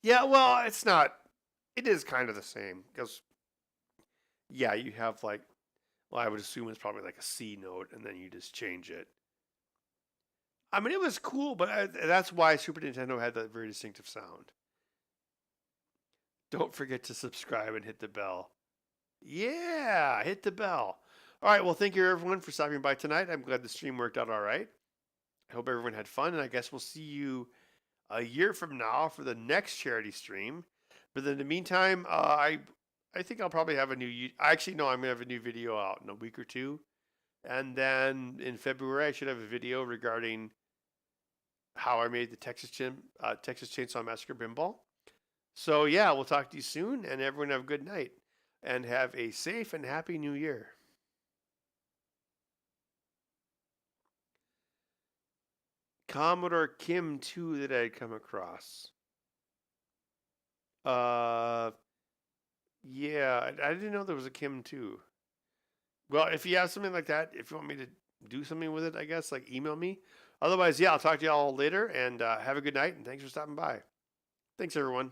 Yeah, well, it's not. It is kind of the same because, yeah, you have like, well, I would assume it's probably like a C note, and then you just change it. I mean, it was cool, but that's why Super Nintendo had that very distinctive sound. Don't forget to subscribe and hit the bell. Yeah, hit the bell. All right, well, thank you everyone for stopping by tonight. I'm glad the stream worked out all right. I hope everyone had fun, and I guess we'll see you a year from now for the next charity stream. But in the meantime, I think I'll probably have a new. Actually, no, I'm gonna have a new video out in a week or two, and then in February I should have a video regarding how I made the Texas Chainsaw Massacre Pinball. So yeah, we'll talk to you soon, and everyone have a good night, and have a safe and happy New Year. Commodore Kim 2 that I had come across. Yeah, I didn't know there was a Kim 2. Well, if you have something like that, if you want me to do something with it, I guess, like email me. Otherwise, yeah, I'll talk to y'all later, and have a good night, and thanks for stopping by. Thanks, everyone.